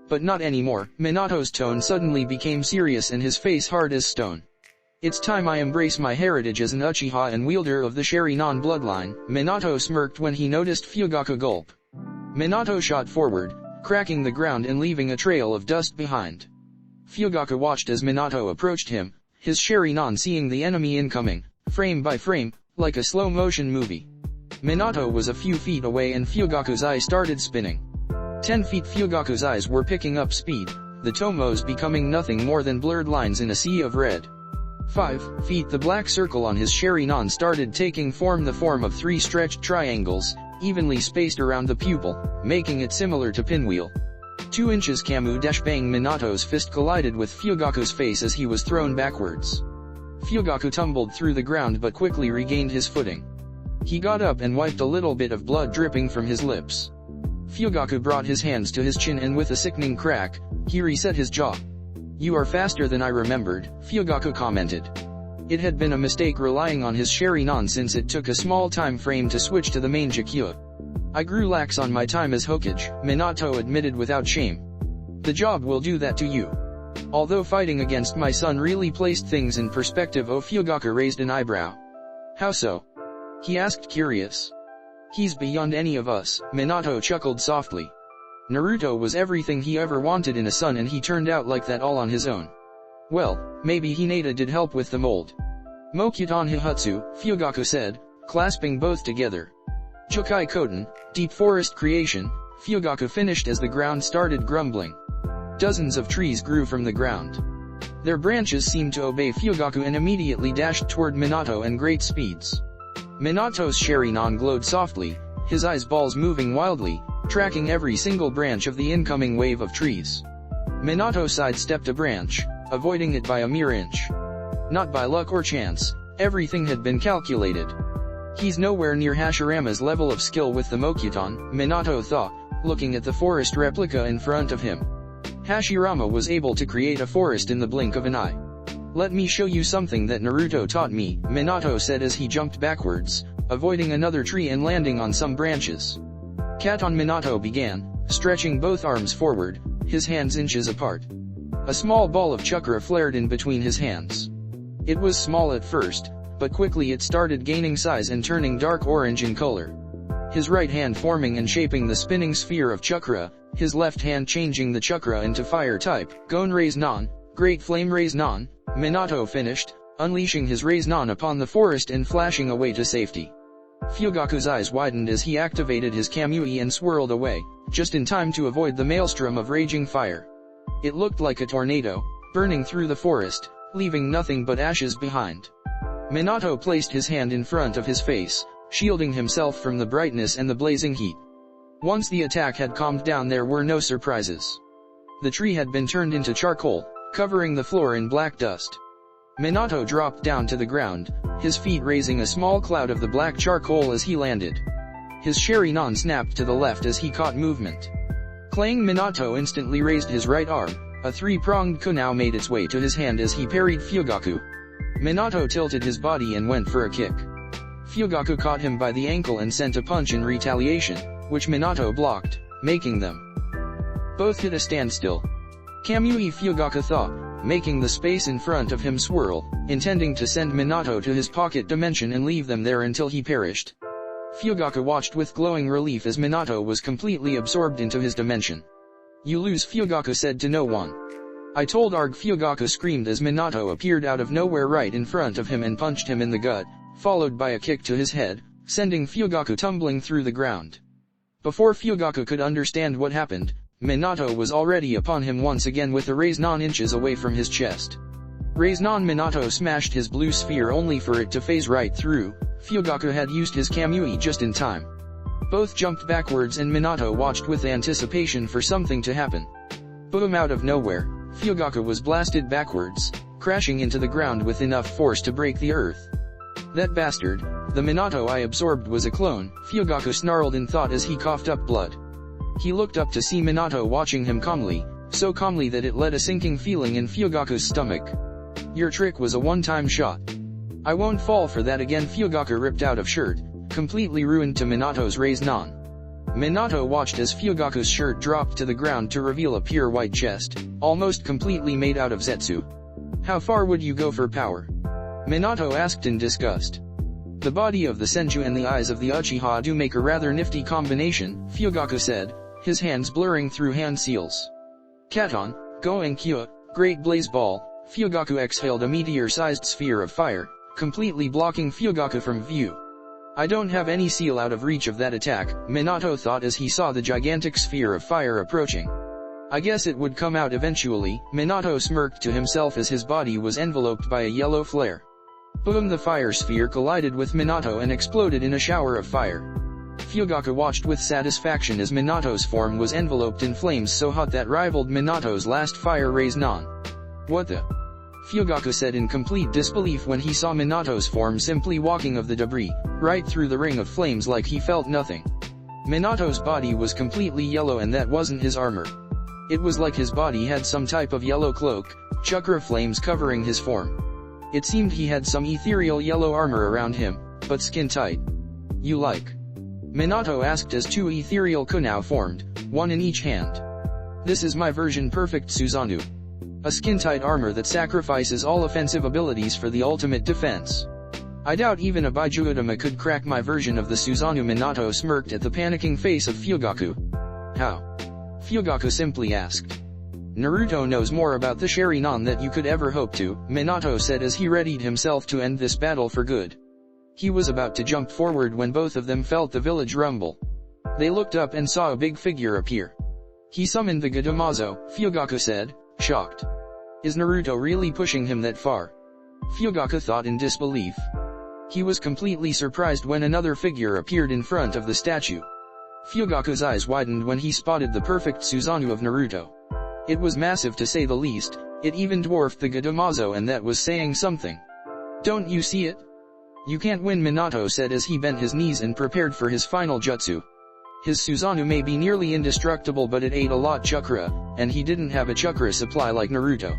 Speaker 1: "But not anymore." Minato's tone suddenly became serious and his face hard as stone. It's time I embrace my heritage as an Uchiha and wielder of the Sharingan bloodline, Minato smirked when he noticed Fugaku gulp. Minato shot forward, cracking the ground and leaving a trail of dust behind. Fugaku watched as Minato approached him, his Sharingan seeing the enemy incoming, frame by frame, like a slow-motion movie. Minato was a few feet away and Fugaku's eyes started spinning. 10 feet Fugaku's eyes were picking up speed, the tomos becoming nothing more than blurred lines in a sea of red. 5 feet the black circle on his Sharingan started taking form, the form of 3 stretched triangles, evenly spaced around the pupil, making it similar to pinwheel. 2 inches kamui-bang Minato's fist collided with Fugaku's face as he was thrown backwards. Fugaku tumbled through the ground but quickly regained his footing. He got up and wiped a little bit of blood dripping from his lips. Fugaku brought his hands to his chin and with a sickening crack, he reset his jaw. "You are faster than I remembered," Fugaku commented. It had been a mistake relying on his Sharingan since it took a small time frame to switch to the main Jakkyuha. "I grew lax on my time as Hokage," Minato admitted without shame. "The job will do that to you. Although fighting against my son really placed things in perspective." Fugaku raised an eyebrow. "How so?" he asked, curious. "He's beyond any of us," Minato chuckled softly. "Naruto was everything he ever wanted in a son and he turned out like that all on his own. Well, maybe Hinata did help with the mold." "Mokuton Hihatsu," Fugaku said, clasping both together. "Chokai Koten, deep forest creation," Fugaku finished as the ground started grumbling. Dozens of trees grew from the ground. Their branches seemed to obey Fugaku and immediately dashed toward Minato in great speeds. Minato's Sharingan glowed softly, his eyes balls moving wildly, tracking every single branch of the incoming wave of trees. Minato sidestepped a branch, avoiding it by a mere inch. Not by luck or chance, everything had been calculated. He's nowhere near Hashirama's level of skill with the Mokuton, Minato thought, looking at the forest replica in front of him. Hashirama was able to create a forest in the blink of an eye. "Let me show you something that Naruto taught me," Minato said as he jumped backwards, avoiding another tree and landing on some branches. Katon Minato began, stretching both arms forward, his hands inches apart. A small ball of chakra flared in between his hands. It was small at first, but quickly it started gaining size and turning dark orange in color. His right hand forming and shaping the spinning sphere of chakra, his left hand changing the chakra into fire type. "Gon Raise-nan, Great Flame Raise-nan," Minato finished, unleashing his Raise-nan upon the forest and flashing away to safety. Fugaku's eyes widened as he activated his kamui and swirled away, just in time to avoid the maelstrom of raging fire. It looked like a tornado, burning through the forest, leaving nothing but ashes behind. Minato placed his hand in front of his face, shielding himself from the brightness and the blazing heat. Once the attack had calmed down, there were no surprises. The tree had been turned into charcoal, covering the floor in black dust. Minato dropped down to the ground, his feet raising a small cloud of the black charcoal as he landed. His Sharingan snapped to the left as he caught movement. Clang! Minato instantly raised his right arm, a 3-pronged kunai made its way to his hand as he parried Fugaku. Minato tilted his body and went for a kick. Fugaku caught him by the ankle and sent a punch in retaliation, which Minato blocked, making them both hit a standstill. Kamui, Fugaku thought, making the space in front of him swirl, intending to send Minato to his pocket dimension and leave them there until he perished. Fugaku watched with glowing relief as Minato was completely absorbed into his dimension. "You lose," Fugaku said to no one. "I told Arg," Fugaku screamed as Minato appeared out of nowhere right in front of him and punched him in the gut, followed by a kick to his head, sending Fugaku tumbling through the ground. Before Fugaku could understand what happened, Minato was already upon him once again with the Raise-nan inches away from his chest. Raise-nan! Minato smashed his blue sphere only for it to phase right through. Fugaku had used his kamui just in time. Both jumped backwards and Minato watched with anticipation for something to happen. Boom! Out of nowhere, Fugaku was blasted backwards, crashing into the ground with enough force to break the earth. "That bastard, the Minato I absorbed was a clone," Fugaku snarled in thought as he coughed up blood. He looked up to see Minato watching him calmly, so calmly that it let a sinking feeling in Fugaku's stomach. "Your trick was a one-time shot. I won't fall for that again." Fugaku ripped out of shirt, completely ruined to Minato's Raise-nan. Minato watched as Fugaku's shirt dropped to the ground to reveal a pure white chest, almost completely made out of zetsu. "How far would you go for power?" Minato asked in disgust. The body of the Senju and the eyes of the Uchiha do make a rather nifty combination, Fugaku said, his hands blurring through hand seals. Katon, Going Kyo, Great Blaze Ball, Fugaku exhaled a meteor-sized sphere of fire, completely blocking Fugaku from view. I don't have any seal out of reach of that attack, Minato thought as he saw the gigantic sphere of fire approaching. I guess it would come out eventually, Minato smirked to himself as his body was enveloped by a yellow flare. Boom! The fire sphere collided with Minato and exploded in a shower of fire. Fugaku watched with satisfaction as Minato's form was enveloped in flames so hot that rivaled Minato's last fire rays non. What the? Fugaku said in complete disbelief when he saw Minato's form simply walking of the debris, right through the ring of flames like he felt nothing. Minato's body was completely yellow and that wasn't his armor. It was like his body had some type of yellow cloak, chakra flames covering his form. It seemed he had some ethereal yellow armor around him, but skin tight. You like? Minato asked as two ethereal kunao formed, one in each hand. This is my version perfect Susanoo. A skin-tight armor that sacrifices all offensive abilities for the ultimate defense. I doubt even a Baijuodama could crack my version of the Susanoo. Minato smirked at the panicking face of Fugaku. How? Fugaku simply asked. Naruto knows more about the Sharingan than you could ever hope to, Minato said as he readied himself to end this battle for good. He was about to jump forward when both of them felt the village rumble. They looked up and saw a big figure appear. He summoned the Gedo Mazo, Fugaku said, shocked. Is Naruto really pushing him that far? Fugaku thought in disbelief. He was completely surprised when another figure appeared in front of the statue. Fugaku's eyes widened when he spotted the perfect Susanoo of Naruto. It was massive to say the least, it even dwarfed the Gedo Mazo and that was saying something. Don't you see it? You can't win, Minato said as he bent his knees and prepared for his final jutsu. His Susanoo may be nearly indestructible but it ate a lot chakra, and he didn't have a chakra supply like Naruto.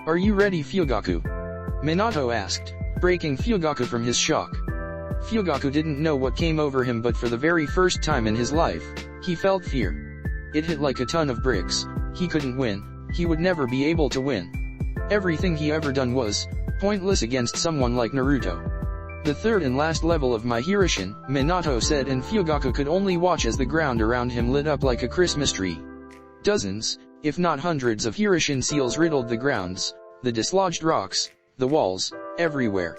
Speaker 1: Are you ready, Fugaku? Minato asked, breaking Fugaku from his shock. Fugaku didn't know what came over him but for the very first time in his life, he felt fear. It hit like a ton of bricks. He couldn't win, he would never be able to win. Everything he ever done was pointless against someone like Naruto. The third and last level of my Hirishin, Minato said, and Fugaku could only watch as the ground around him lit up like a Christmas tree. Dozens, if not hundreds of Hirishin seals riddled the grounds, the dislodged rocks, the walls, everywhere.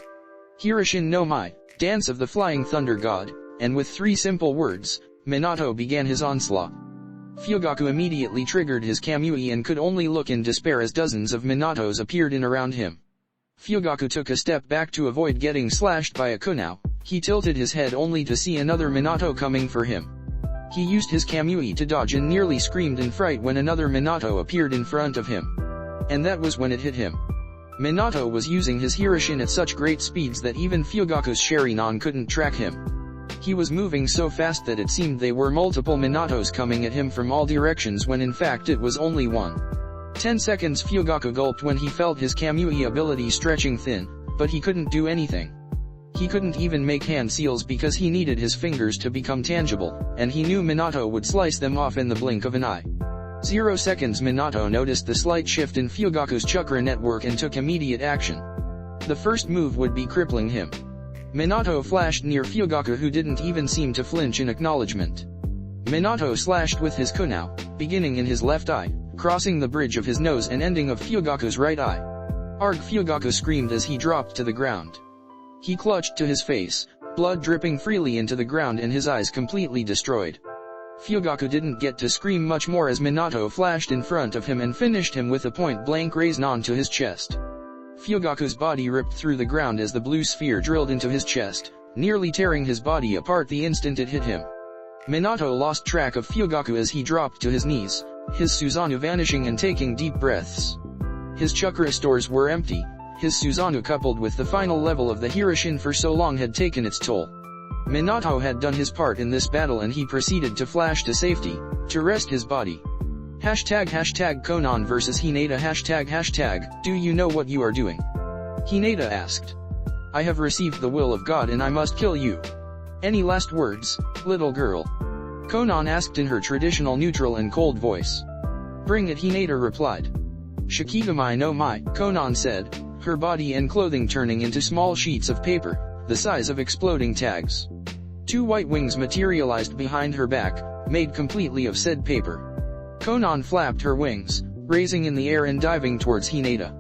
Speaker 1: Hirishin no Mai, Dance of the Flying Thunder God, and with 3 simple words, Minato began his onslaught. Fugaku immediately triggered his kamui and could only look in despair as dozens of Minatos appeared in around him. Fugaku took a step back to avoid getting slashed by a kunao. He tilted his head only to see another Minato coming for him. He used his kamui to dodge and nearly screamed in fright when another Minato appeared in front of him. And that was when it hit him. Minato was using his Hirishin at such great speeds that even Fugaku's Sharingan couldn't track him. He was moving so fast that it seemed they were multiple Minatos coming at him from all directions when in fact it was only one. 10 seconds. Fugaku gulped when he felt his kamui ability stretching thin, but he couldn't do anything. He couldn't even make hand seals because he needed his fingers to become tangible, and he knew Minato would slice them off in the blink of an eye. 0 seconds. Minato noticed the slight shift in Fugaku's chakra network and took immediate action. The first move would be crippling him. Minato flashed near Fugaku who didn't even seem to flinch in acknowledgement. Minato slashed with his kunao, beginning in his left eye, crossing the bridge of his nose and ending of Fugaku's right eye. Arg! Fugaku screamed as he dropped to the ground. He clutched to his face, blood dripping freely into the ground and his eyes completely destroyed. Fugaku didn't get to scream much more as Minato flashed in front of him and finished him with a point-blank raise onto his chest. Fugaku's body ripped through the ground as the blue sphere drilled into his chest, nearly tearing his body apart the instant it hit him. Minato lost track of Fugaku as he dropped to his knees, his Susanoo vanishing and taking deep breaths. His chakra stores were empty. His Susanoo coupled with the final level of the Hirishin for so long had taken its toll. Minato had done his part in this battle and he proceeded to flash to safety, to rest his body. Hashtag Konan vs Hinata hashtag do you know what you are doing? Hinata asked. I have received the will of God and I must kill you. Any last words, little girl? Konan asked in her traditional neutral and cold voice. Bring it, Hinata replied. Shikigami no Mai, Konan said, her body and clothing turning into small sheets of paper, the size of exploding tags. 2 white wings materialized behind her back, made completely of said paper. Konan flapped her wings, raising in the air and diving towards Hinata.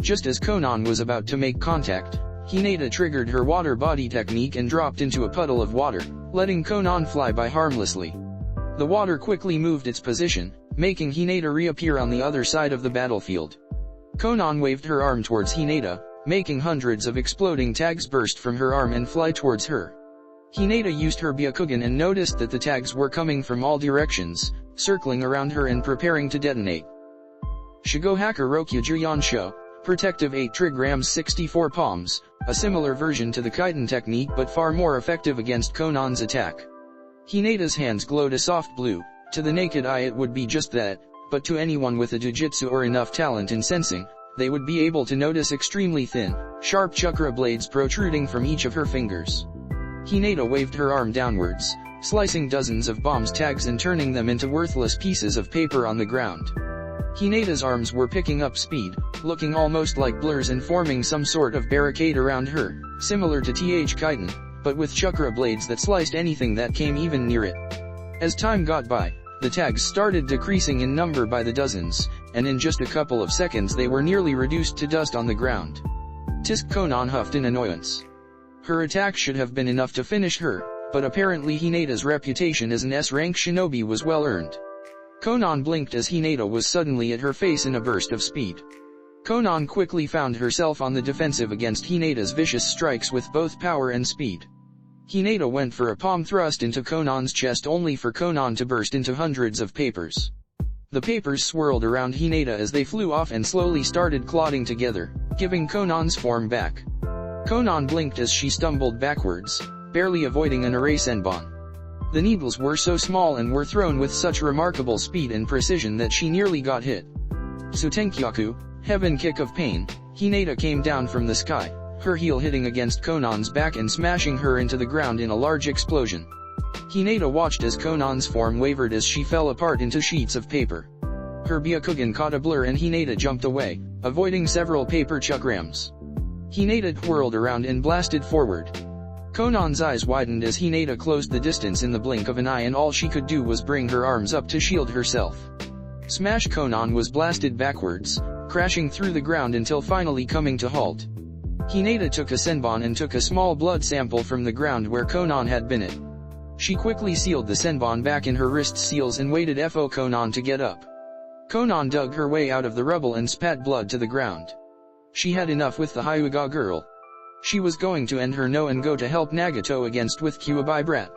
Speaker 1: Just as Konan was about to make contact, Hinata triggered her water body technique and dropped into a puddle of water, letting Konan fly by harmlessly. The water quickly moved its position, making Hinata reappear on the other side of the battlefield. Konan waved her arm towards Hinata, making hundreds of exploding tags burst from her arm and fly towards her. Hinata used her Byakugan and noticed that the tags were coming from all directions, circling around her and preparing to detonate. Shigohaku Rokyu Yansho, Protective 8 Trigrams 64 Palms, a similar version to the Kaiten technique but far more effective against Konan's attack. Hinata's hands glowed a soft blue. To the naked eye it would be just that, but to anyone with a jujitsu or enough talent in sensing, they would be able to notice extremely thin, sharp chakra blades protruding from each of her fingers. Hinata waved her arm downwards, slicing dozens of bombs tags and turning them into worthless pieces of paper on the ground. Hinata's arms were picking up speed, looking almost like blurs and forming some sort of barricade around her, similar to Kaiten, but with chakra blades that sliced anything that came even near it. As time got by, the tags started decreasing in number by the dozens, and in just a couple of seconds they were nearly reduced to dust on the ground. Tisk Konan huffed in annoyance. Her attack should have been enough to finish her, but apparently Hinata's reputation as an S-rank shinobi was well earned. Konan blinked as Hinata was suddenly at her face in a burst of speed. Konan quickly found herself on the defensive against Hinata's vicious strikes with both power and speed. Hinata went for a palm thrust into Konan's chest only for Konan to burst into hundreds of papers. The papers swirled around Hinata as they flew off and slowly started clotting together, giving Konan's form back. Konan blinked as she stumbled backwards, barely avoiding an Senbon. The needles were so small and were thrown with such remarkable speed and precision that she nearly got hit. Sutenkyaku, heaven kick of pain, Hinata came down from the sky, her heel hitting against Konan's back and smashing her into the ground in a large explosion. Hinata watched as Konan's form wavered as she fell apart into sheets of paper. Her Byakugan caught a blur and Hinata jumped away, avoiding several paper chakrams. Hinata twirled around and blasted forward. Konan's eyes widened as Hinata closed the distance in the blink of an eye and all she could do was bring her arms up to shield herself. Smash Konan was blasted backwards, crashing through the ground until finally coming to halt. Hinata took a senbon and took a small blood sample from the ground where Konan had been it. She quickly sealed the senbon back in her wrist seals and waited for Konan to get up. Konan dug her way out of the rubble and spat blood to the ground. She had enough with the Hyuga girl. She was going to end her no and go to help Nagato against with Kyuubi Brat.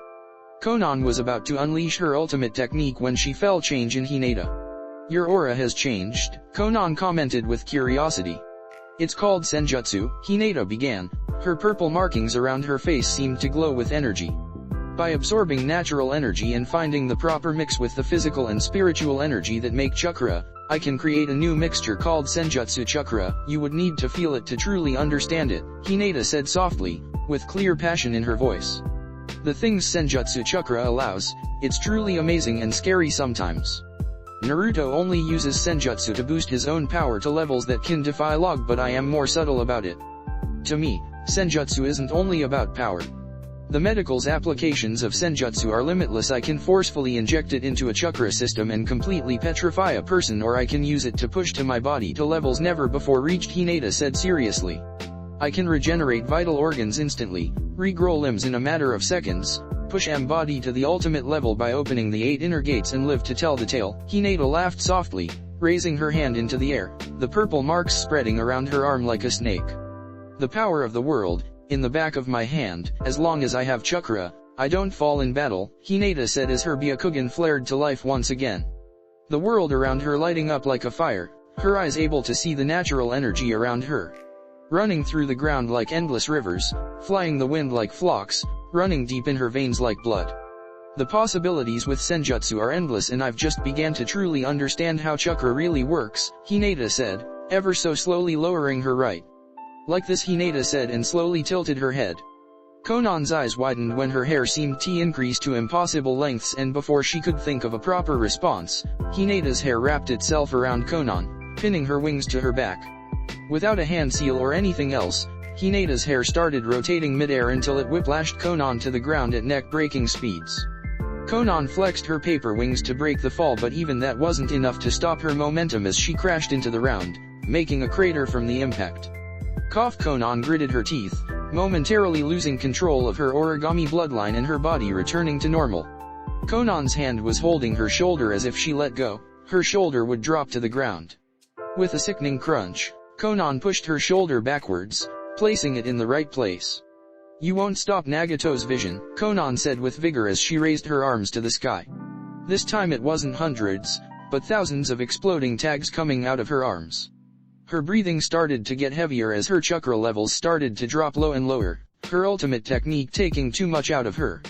Speaker 1: Konan was about to unleash her ultimate technique when she felt change in Hinata. "Your aura has changed," Konan commented with curiosity. "It's called Senjutsu," Hinata began. Her purple markings around her face seemed to glow with energy. By absorbing natural energy and finding the proper mix with the physical and spiritual energy that make chakra, I can create a new mixture called Senjutsu Chakra. You would need to feel it to truly understand it, Hinata said softly, with clear passion in her voice. The things Senjutsu Chakra allows, it's truly amazing and scary sometimes. Naruto only uses Senjutsu to boost his own power to levels that can defy log, but I am more subtle about it. To me, Senjutsu isn't only about power. The medical's applications of Senjutsu are limitless. I can forcefully inject it into a chakra system and completely petrify a person, or I can use it to push to my body to levels never before reached, Hinata said seriously. I can regenerate vital organs instantly, regrow limbs in a matter of seconds, push body to the ultimate level by opening the 8 inner gates and live to tell the tale. Hinata laughed softly, raising her hand into the air, the purple marks spreading around her arm like a snake. The power of the world, in the back of my hand. As long as I have chakra, I don't fall in battle, Hinata said as her Byakugan flared to life once again. The world around her lighting up like a fire, her eyes able to see the natural energy around her. Running through the ground like endless rivers, flying the wind like flocks, running deep in her veins like blood. The possibilities with Senjutsu are endless and I've just began to truly understand how chakra really works, Hinata said, ever so slowly lowering her right. Like this, Hinata said and slowly tilted her head. Konan's eyes widened when her hair seemed to increase to impossible lengths, and before she could think of a proper response, Hinata's hair wrapped itself around Konan, pinning her wings to her back. Without a hand seal or anything else, Hinata's hair started rotating mid-air until it whiplashed Konan to the ground at neck-breaking speeds. Konan flexed her paper wings to break the fall, but even that wasn't enough to stop her momentum as she crashed into the ground, making a crater from the impact. Konan gritted her teeth, momentarily losing control of her origami bloodline and her body returning to normal. Konan's hand was holding her shoulder as if she let go, her shoulder would drop to the ground. With a sickening crunch, Konan pushed her shoulder backwards, placing it in the right place. "You won't stop Nagato's vision," Konan said with vigor as she raised her arms to the sky. This time it wasn't hundreds, but thousands of exploding tags coming out of her arms. Her breathing started to get heavier as her chakra levels started to drop low and lower, her ultimate technique taking too much out of her.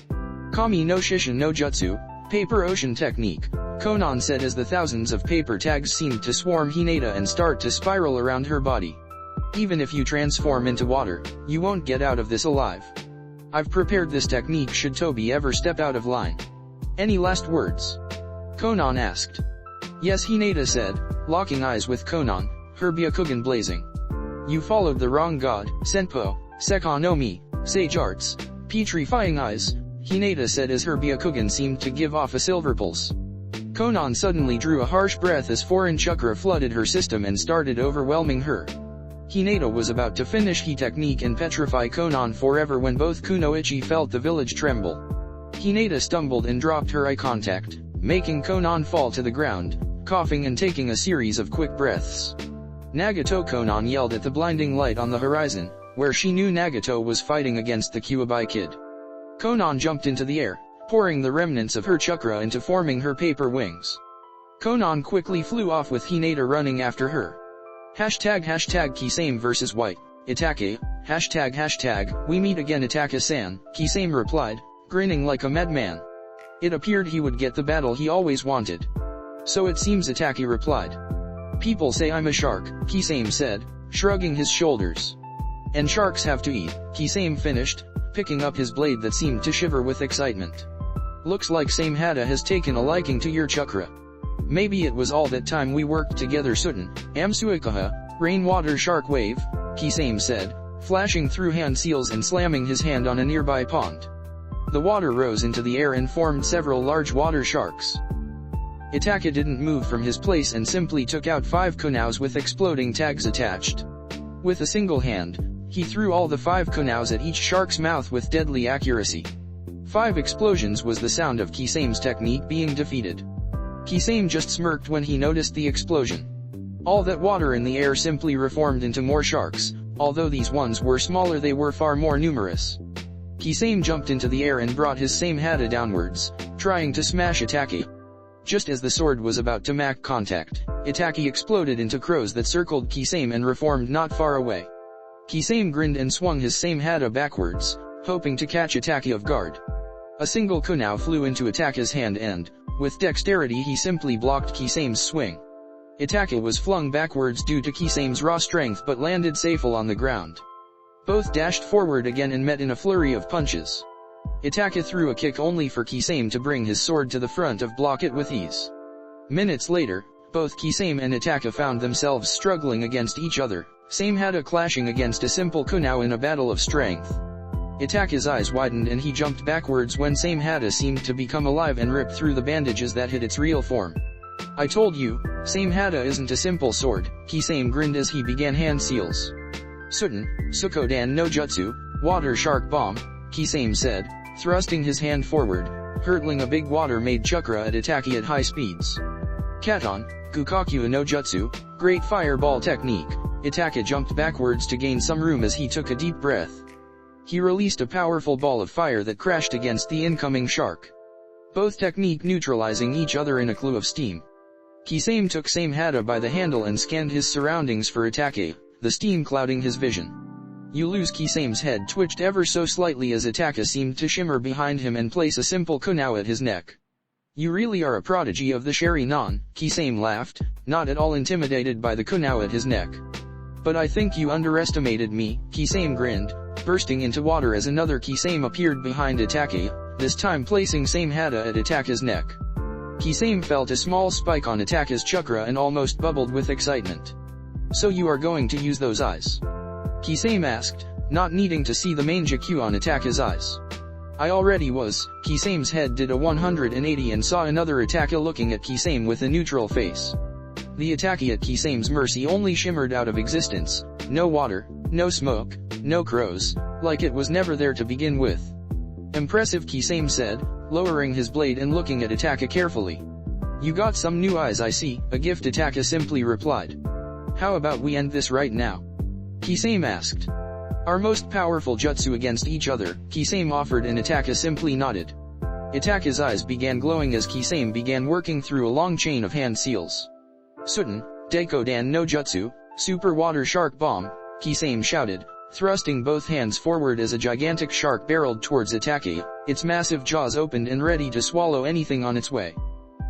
Speaker 1: "Kami no Shishin no Jutsu, paper ocean technique," Konan said as the thousands of paper tags seemed to swarm Hinata and start to spiral around her body. "Even if you transform into water, you won't get out of this alive. I've prepared this technique should Tobi ever step out of line. Any last words?" Konan asked. "Yes," Hinata said, locking eyes with Konan, her Byakugan blazing. "You followed the wrong god, Senpo, Sekka no Mi, Sage Arts, petrifying eyes," Hinata said as her Byakugan seemed to give off a silver pulse. Konan suddenly drew a harsh breath as foreign chakra flooded her system and started overwhelming her. Hinata was about to finish He technique and petrify Konan forever when both Kunoichi felt the village tremble. Hinata stumbled and dropped her eye contact, making Konan fall to the ground, coughing and taking a series of quick breaths. "Nagato!" Konan yelled at the blinding light on the horizon, where she knew Nagato was fighting against the Kuwabai kid. Konan jumped into the air, pouring the remnants of her chakra into forming her paper wings. Konan quickly flew off with Hinata running after her. Hashtag Kisame vs White, Itachi, hashtag we meet again Itachi-san, Kisame replied, grinning like a madman. It appeared he would get the battle he always wanted. "So it seems," Itachi replied. "People say I'm a shark," Kisame said, shrugging his shoulders. "And sharks have to eat," Kisame finished, picking up his blade that seemed to shiver with excitement. "Looks like Samehada has taken a liking to your chakra. Maybe it was all that time we worked together." "Suten, Amsuikaha, rainwater shark wave," Kisame said, flashing through hand seals and slamming his hand on a nearby pond. The water rose into the air and formed several large water sharks. Itachi didn't move from his place and simply took out 5 kunaus with exploding tags attached. With a single hand, he threw all the 5 kunaus at each shark's mouth with deadly accuracy. 5 explosions was the sound of Kisame's technique being defeated. Kisame just smirked when he noticed the explosion. All that water in the air simply reformed into more sharks, although these ones were smaller they were far more numerous. Kisame jumped into the air and brought his Samehada downwards, trying to smash Itachi. Just as the sword was about to make contact, Itachi exploded into crows that circled Kisame and reformed not far away. Kisame grinned and swung his Samehada backwards, hoping to catch Itachi off guard. A single kunao flew into Itachi's hand and, with dexterity he simply blocked Kisame's swing. Itachi was flung backwards due to Kisame's raw strength but landed safely on the ground. Both dashed forward again and met in a flurry of punches. Itachi threw a kick only for Kisame to bring his sword to the front of block it with ease. Minutes later, both Kisame and Itachi found themselves struggling against each other, Samehada clashing against a simple kunao in a battle of strength. Itachi's eyes widened and he jumped backwards when Samehada seemed to become alive and ripped through the bandages that hid its real form. "I told you, Samehada isn't a simple sword," Kisame grinned as he began hand seals. "Suten, Sukodan no Jutsu, water shark bomb," Kisame said, thrusting his hand forward, hurtling a big water-made chakra at Itachi at high speeds. "Katon, Gukaku no Jutsu, great fireball technique," Itachi jumped backwards to gain some room as he took a deep breath. He released a powerful ball of fire that crashed against the incoming shark. Both technique neutralizing each other in a clue of steam. Kisame took Samehada by the handle and scanned his surroundings for Itachi, the steam clouding his vision. You lose. Kisame's head twitched ever so slightly as Itachi seemed to shimmer behind him and place a simple kunao at his neck. "You really are a prodigy of the Sharingan," Kisame laughed, not at all intimidated by the kunao at his neck. "But I think you underestimated me," Kisame grinned, bursting into water as another Kisame appeared behind Itachi, this time placing Samehada at Itachi's neck. Kisame felt a small spike on Itachi's chakra and almost bubbled with excitement. So you are going to use those eyes? Kisame asked, not needing to see the Manjaku on Itaka's eyes. I already was. Kisame's head did a 180 and saw another Itaka looking at Kisame with a neutral face. The Itaki at Kisame's mercy only shimmered out of existence. No water, no smoke, no crows, like it was never there to begin with. Impressive, Kisame said, lowering his blade and looking at Itaka carefully. You got some new eyes, I see, a gift, Itaka simply replied. How about we end this right now? Kisame asked. Our most powerful jutsu against each other, Kisame offered, and Itaka simply nodded. Itaka's eyes began glowing as Kisame began working through a long chain of hand seals. Suten, Deikodan no Jutsu, Super Water Shark Bomb, Kisame shouted, thrusting both hands forward as a gigantic shark barreled towards Itaka, its massive jaws opened and ready to swallow anything on its way.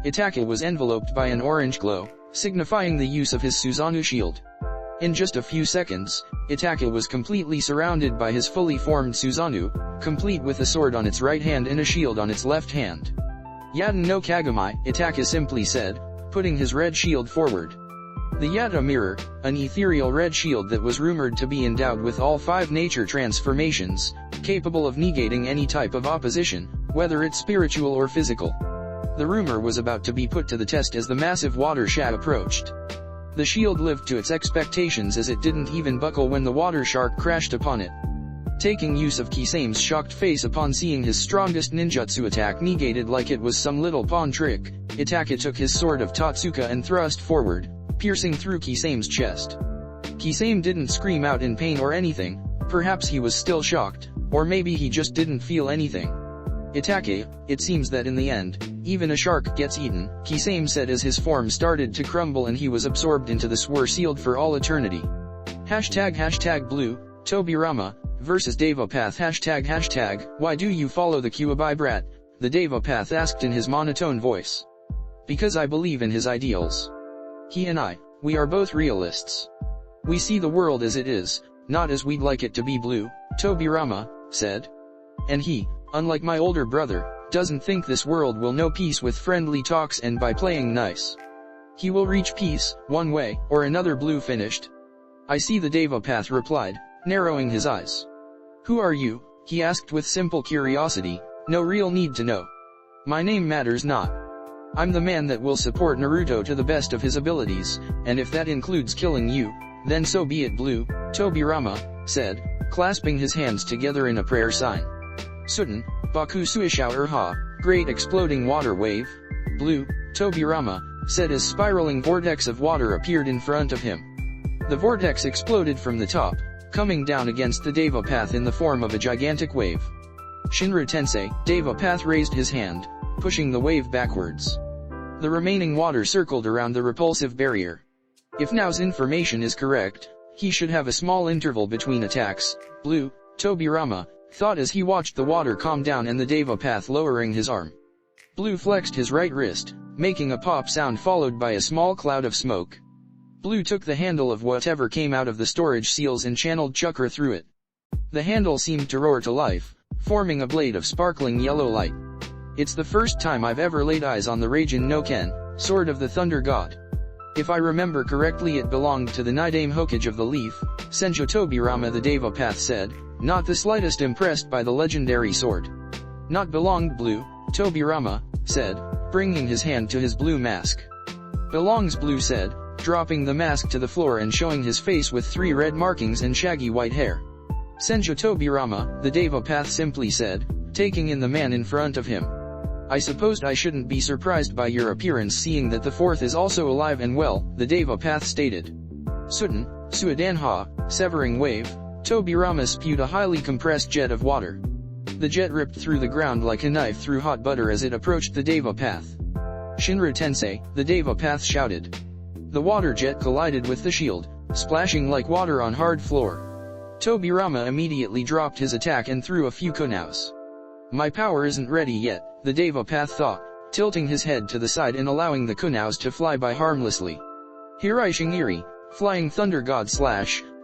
Speaker 1: Itaka was enveloped by an orange glow, signifying the use of his Susanoo shield. In just a few seconds, Itaka was completely surrounded by his fully formed Susanoo, complete with a sword on its right hand and a shield on its left hand. Yaten no Kagami, Itaka simply said, putting his red shield forward. The Yata mirror, an ethereal red shield that was rumored to be endowed with all 5 nature transformations, capable of negating any type of opposition, whether it's spiritual or physical. The rumor was about to be put to the test as the massive water shat approached. The shield lived to its expectations as it didn't even buckle when the water shark crashed upon it. Taking use of Kisame's shocked face upon seeing his strongest ninjutsu attack negated like it was some little pawn trick, Itaka took his sword of Totsuka and thrust forward, piercing through Kisame's chest. Kisame didn't scream out in pain or anything, perhaps he was still shocked, or maybe he just didn't feel anything. Itaka, it seems that in the end, even a shark gets eaten, Kisame said as his form started to crumble and he was absorbed into the sword sealed for all eternity. #blue, Tobirama, versus Devapath #, why do you follow the Kuwabai brat? The Devapath asked in his monotone voice. Because I believe in his ideals. He and I, we are both realists. We see the world as it is, not as we'd like it to be, Blue, Tobirama said. And he, unlike my older brother, doesn't think this world will know peace with friendly talks and by playing nice. He will reach peace, one way or another, Blue finished. I see, the Devapath replied, narrowing his eyes. Who are you? He asked with simple curiosity, no real need to know. My name matters not. I'm the man that will support Naruto to the best of his abilities, and if that includes killing you, then so be it, Blue, Tobirama said, clasping his hands together in a prayer sign. Suten, Baku Suishao Urha, great exploding water wave, Blue, Tobirama said as spiraling vortex of water appeared in front of him. The vortex exploded from the top, coming down against the Devapath in the form of a gigantic wave. Shinra Tensei, Devapath raised his hand, pushing the wave backwards. The remaining water circled around the repulsive barrier. If now's information is correct, he should have a small interval between attacks, Blue, Tobirama thought as he watched the water calm down and the Devapath lowering his arm. Blue flexed his right wrist, making a pop sound followed by a small cloud of smoke. Blue took the handle of whatever came out of the storage seals and channeled chakra through it. The handle seemed to roar to life, forming a blade of sparkling yellow light. It's the first time I've ever laid eyes on the Raijin no Ken, Sword of the Thunder God. If I remember correctly, it belonged to the Nidame Hokage of the Leaf, Senjo Tobirama, the Devapath said, not the slightest impressed by the legendary sword. Not belonged, Blue, Tobirama said, bringing his hand to his blue mask. Belongs, Blue said, dropping the mask to the floor and showing his face with 3 red markings and shaggy white hair. Senjo Tobirama, the Devapath simply said, taking in the man in front of him. I supposed I shouldn't be surprised by your appearance, seeing that the 4th is also alive and well, the Devapath stated. Suten, Suidanha, severing wave, Tobirama spewed a highly compressed jet of water. The jet ripped through the ground like a knife through hot butter as it approached the Devapath. Shinra Tensei, the Devapath shouted. The water jet collided with the shield, splashing like water on hard floor. Tobirama immediately dropped his attack and threw a few kunous. My power isn't ready yet, the Devapath thought, tilting his head to the side and allowing the kunous to fly by harmlessly. Hirai Shingiri, flying thunder god /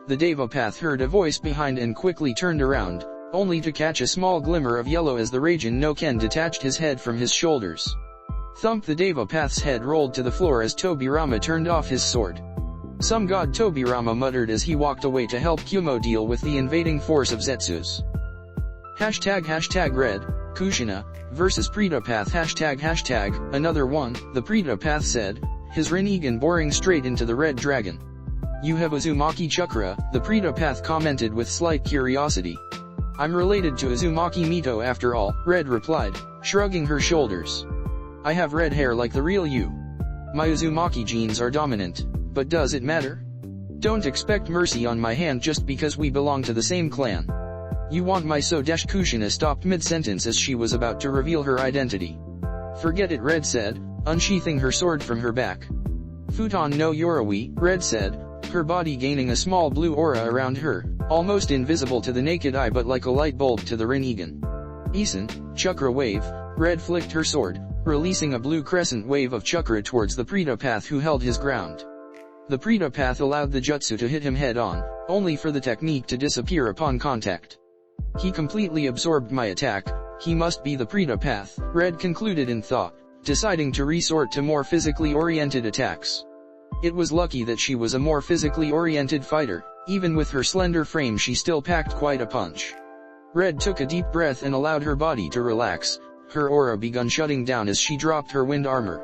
Speaker 1: the Devapath heard a voice behind and quickly turned around, only to catch a small glimmer of yellow as the Raijin no Ken detached his head from his shoulders. Thump, the Devapath's head rolled to the floor as Tobirama turned off his sword. Some god Tobirama muttered as he walked away to help Kumo deal with the invading force of Zetsus. #Red, Kushina, vs Predapath Another one, the Predapath said, his Rinnegan boring straight into the red dragon. You have Uzumaki Chakra, the Predapath commented with slight curiosity. I'm related to Uzumaki Mito after all, Red replied, shrugging her shoulders. I have red hair like the real you. My Uzumaki genes are dominant, but does it matter? Don't expect mercy on my hand just because we belong to the same clan. You want my Kushina stopped mid-sentence as she was about to reveal her identity. Forget it, Red said, unsheathing her sword from her back. Futon no Yoroi, Red said, her body gaining a small blue aura around her, almost invisible to the naked eye but like a light bulb to the Rinnegan. Isin, Chakra wave, Red flicked her sword, releasing a blue crescent wave of Chakra towards the Predapath who held his ground. The Predapath allowed the jutsu to hit him head-on, only for the technique to disappear upon contact. He completely absorbed my attack, he must be the Predapath, Red concluded in thought, deciding to resort to more physically oriented attacks. It was lucky that she was a more physically oriented fighter, even with her slender frame she still packed quite a punch. Red took a deep breath and allowed her body to relax, her aura begun shutting down as she dropped her wind armor.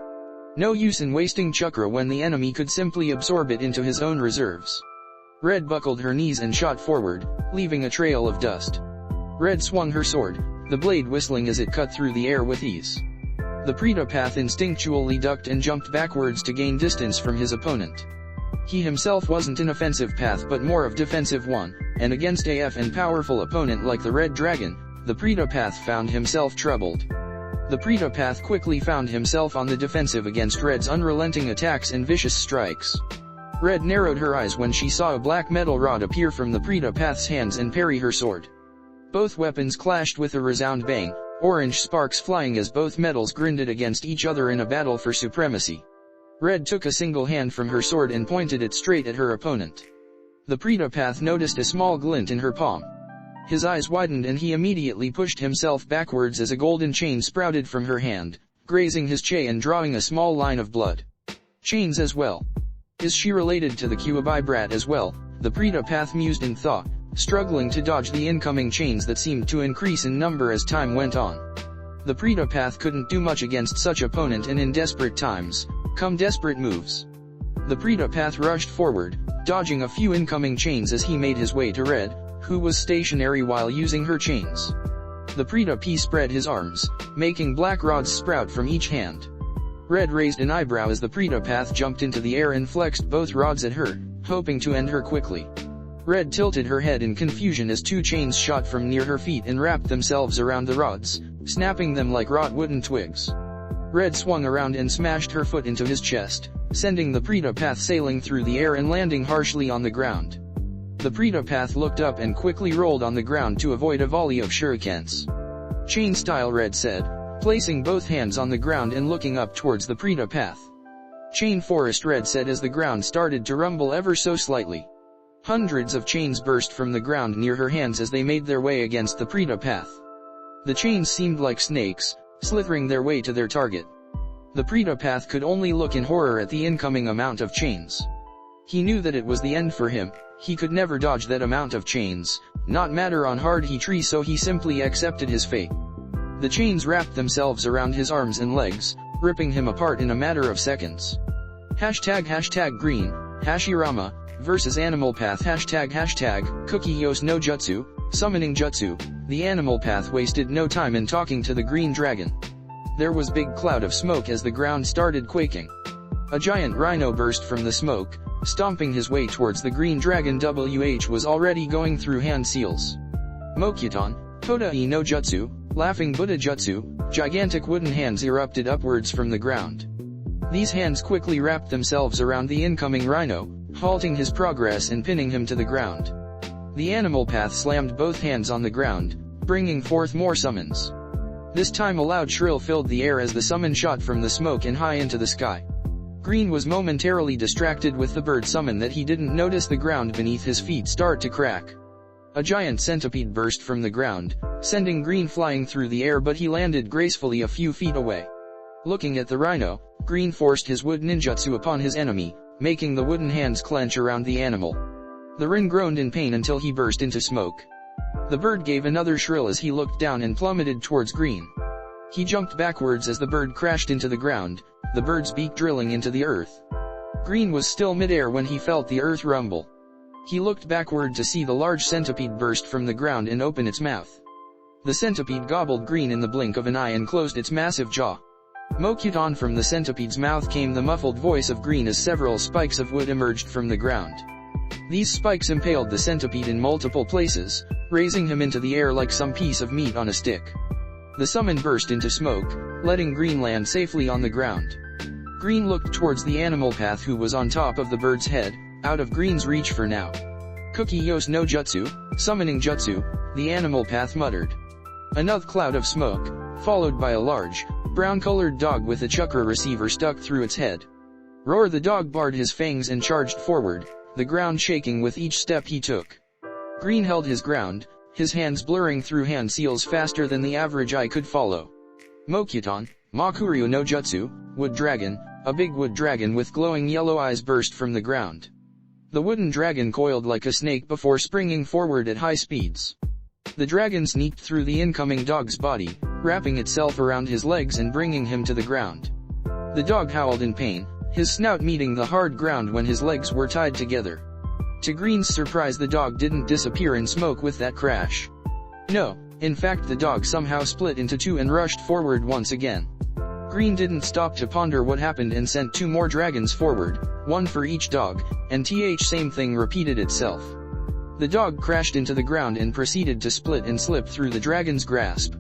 Speaker 1: No use in wasting Chakra when the enemy could simply absorb it into his own reserves. Red buckled her knees and shot forward, leaving a trail of dust. Red swung her sword, the blade whistling as it cut through the air with ease. The Predapath instinctually ducked and jumped backwards to gain distance from his opponent. He himself wasn't an offensive path but more of defensive one, and against AF and powerful opponent like the Red Dragon, the Predapath found himself troubled. The Predapath quickly found himself on the defensive against Red's unrelenting attacks and vicious strikes. Red narrowed her eyes when she saw a black metal rod appear from the Predapath's hands and parry her sword. Both weapons clashed with a resound bang, orange sparks flying as both metals grinded against each other in a battle for supremacy. Red took a single hand from her sword and pointed it straight at her opponent. The Predapath noticed a small glint in her palm. His eyes widened and he immediately pushed himself backwards as a golden chain sprouted from her hand, grazing his che and drawing a small line of blood. Chains as well. Is she related to the Kuwabai brat as well? The Predapath mused in thought, struggling to dodge the incoming chains that seemed to increase in number as time went on. The Predapath couldn't do much against such opponent and in desperate times, come desperate moves. The Predapath rushed forward, dodging a few incoming chains as he made his way to Red, who was stationary while using her chains. The Predapath spread his arms, making black rods sprout from each hand. Red raised an eyebrow as the Predapath jumped into the air and flexed both rods at her, hoping to end her quickly. Red tilted her head in confusion as two chains shot from near her feet and wrapped themselves around the rods, snapping them like wrought wooden twigs. Red swung around and smashed her foot into his chest, sending the Predapath sailing through the air and landing harshly on the ground. The Predapath looked up and quickly rolled on the ground to avoid a volley of shurikens. Chain style, Red said, placing both hands on the ground and looking up towards the Predapath. Chain forest, Red said as the ground started to rumble ever so slightly. Hundreds of chains burst from the ground near her hands as they made their way against the Predapath. The chains seemed like snakes, slithering their way to their target. The Predapath could only look in horror at the incoming amount of chains. He knew that it was the end for him, he could never dodge that amount of chains, not matter on hard he tree, so he simply accepted his fate. The chains wrapped themselves around his arms and legs, ripping him apart in a matter of seconds. #green, Hashirama, versus Animal Path Cookie Yos no Jutsu, Summoning Jutsu. The Animal Path wasted no time in talking to the Green Dragon. There was big cloud of smoke as the ground started quaking. A giant rhino burst from the smoke, stomping his way towards the Green Dragon. Was already going through hand seals. Mokyuton, Todai no Jutsu, Laughing Buddha Jutsu, gigantic wooden hands erupted upwards from the ground. These hands quickly wrapped themselves around the incoming rhino, halting his progress and pinning him to the ground. The Animal Path slammed both hands on the ground, bringing forth more summons. This time a loud shrill filled the air as the summon shot from the smoke and high into the sky. Green was momentarily distracted with the bird summon that he didn't notice the ground beneath his feet start to crack. A giant centipede burst from the ground, sending Green flying through the air, but he landed gracefully a few feet away. Looking at the rhino, Green forced his wood ninjutsu upon his enemy, making the wooden hands clench around the animal. The Rin groaned in pain until he burst into smoke. The bird gave another shrill as he looked down and plummeted towards Green. He jumped backwards as the bird crashed into the ground, the bird's beak drilling into the earth. Green was still midair when he felt the earth rumble. He looked backward to see the large centipede burst from the ground and open its mouth. The centipede gobbled Green in the blink of an eye and closed its massive jaw. Mokuton, from the centipede's mouth came the muffled voice of Green as several spikes of wood emerged from the ground. These spikes impaled the centipede in multiple places, raising him into the air like some piece of meat on a stick. The summon burst into smoke, letting Green land safely on the ground. Green looked towards the animal path, who was on top of the bird's head, out of Green's reach for now. Kuki Yos no Jutsu, summoning Jutsu, the animal path muttered. Another cloud of smoke, followed by a large, brown-colored dog with a chakra receiver stuck through its head. Roar! The dog bared his fangs and charged forward, the ground shaking with each step he took. Green held his ground, his hands blurring through hand seals faster than the average eye could follow. Mokuton, Makuryu no Jutsu, wood dragon, a big wood dragon with glowing yellow eyes burst from the ground. The wooden dragon coiled like a snake before springing forward at high speeds. The dragon sneaked through the incoming dog's body, wrapping itself around his legs and bringing him to the ground. The dog howled in pain, his snout meeting the hard ground when his legs were tied together. To Green's surprise, the dog didn't disappear in smoke with that crash. No, in fact the dog somehow split into two and rushed forward once again. Green didn't stop to ponder what happened and sent two more dragons forward, one for each dog, and same thing repeated itself. The dog crashed into the ground and proceeded to split and slip through the dragon's grasp.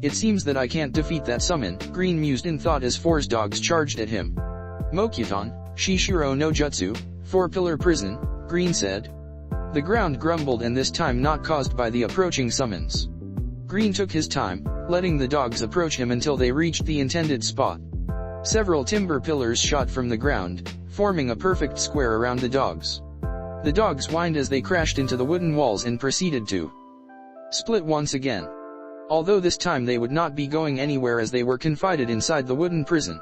Speaker 1: It seems that I can't defeat that summon, Green mused in thought as four dogs charged at him. Mokuton, Shishiro no Jutsu, four-pillar prison, Green said. The ground grumbled, and this time not caused by the approaching summons. Green took his time, letting the dogs approach him until they reached the intended spot. Several timber pillars shot from the ground, forming a perfect square around the dogs. The dogs whined as they crashed into the wooden walls and proceeded to split once again. Although this time they would not be going anywhere as they were confined inside the wooden prison.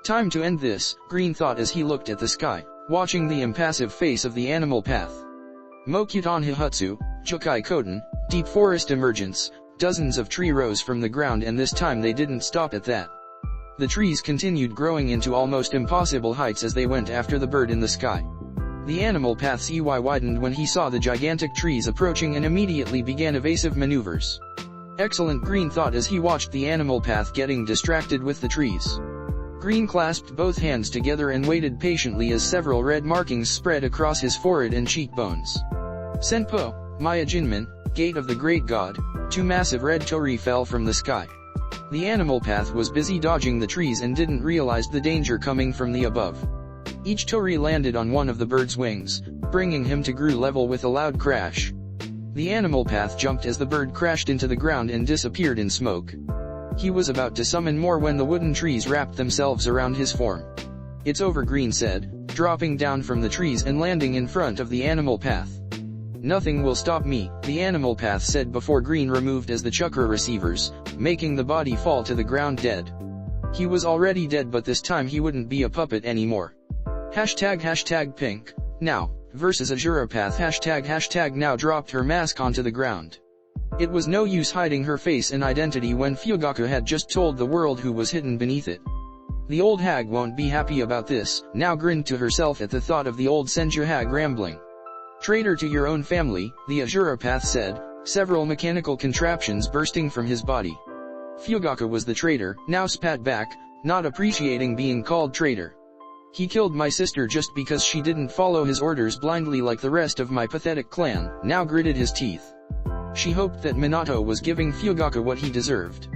Speaker 1: Time to end this, Green thought as he looked at the sky, watching the impassive face of the animal path. Mokuton Hihatsu, Jukai Koten, deep forest emergence, dozens of trees rose from the ground, and this time they didn't stop at that. The trees continued growing into almost impossible heights as they went after the bird in the sky. The animal path's EY widened when he saw the gigantic trees approaching and immediately began evasive maneuvers. Excellent, Green thought as he watched the animal path getting distracted with the trees. Green clasped both hands together and waited patiently as several red markings spread across his forehead and cheekbones. Senpo, Maya Jinmin, Gate of the Great God, two massive red torii fell from the sky. The animal path was busy dodging the trees and didn't realize the danger coming from the above. Each torii landed on one of the bird's wings, bringing him to ground level with a loud crash. The animal path jumped as the bird crashed into the ground and disappeared in smoke. He was about to summon more when the wooden trees wrapped themselves around his form. It's over, Green said, dropping down from the trees and landing in front of the animal path. Nothing will stop me, the animal path said before Green removed as the chakra receivers, making the body fall to the ground dead. He was already dead, but this time he wouldn't be a puppet anymore. Hashtag pink, now, versus Azura Path hashtag now dropped her mask onto the ground. It was no use hiding her face and identity when Fugaku had just told the world who was hidden beneath it. The old hag won't be happy about this, now grinned to herself at the thought of the old Senju hag rambling. Traitor to your own family, the Azura Path said, several mechanical contraptions bursting from his body. Fugaku was the traitor, now spat back, not appreciating being called traitor. He killed my sister just because she didn't follow his orders blindly like the rest of my pathetic clan, now gritted his teeth. She hoped that Minato was giving Fugaku what he deserved.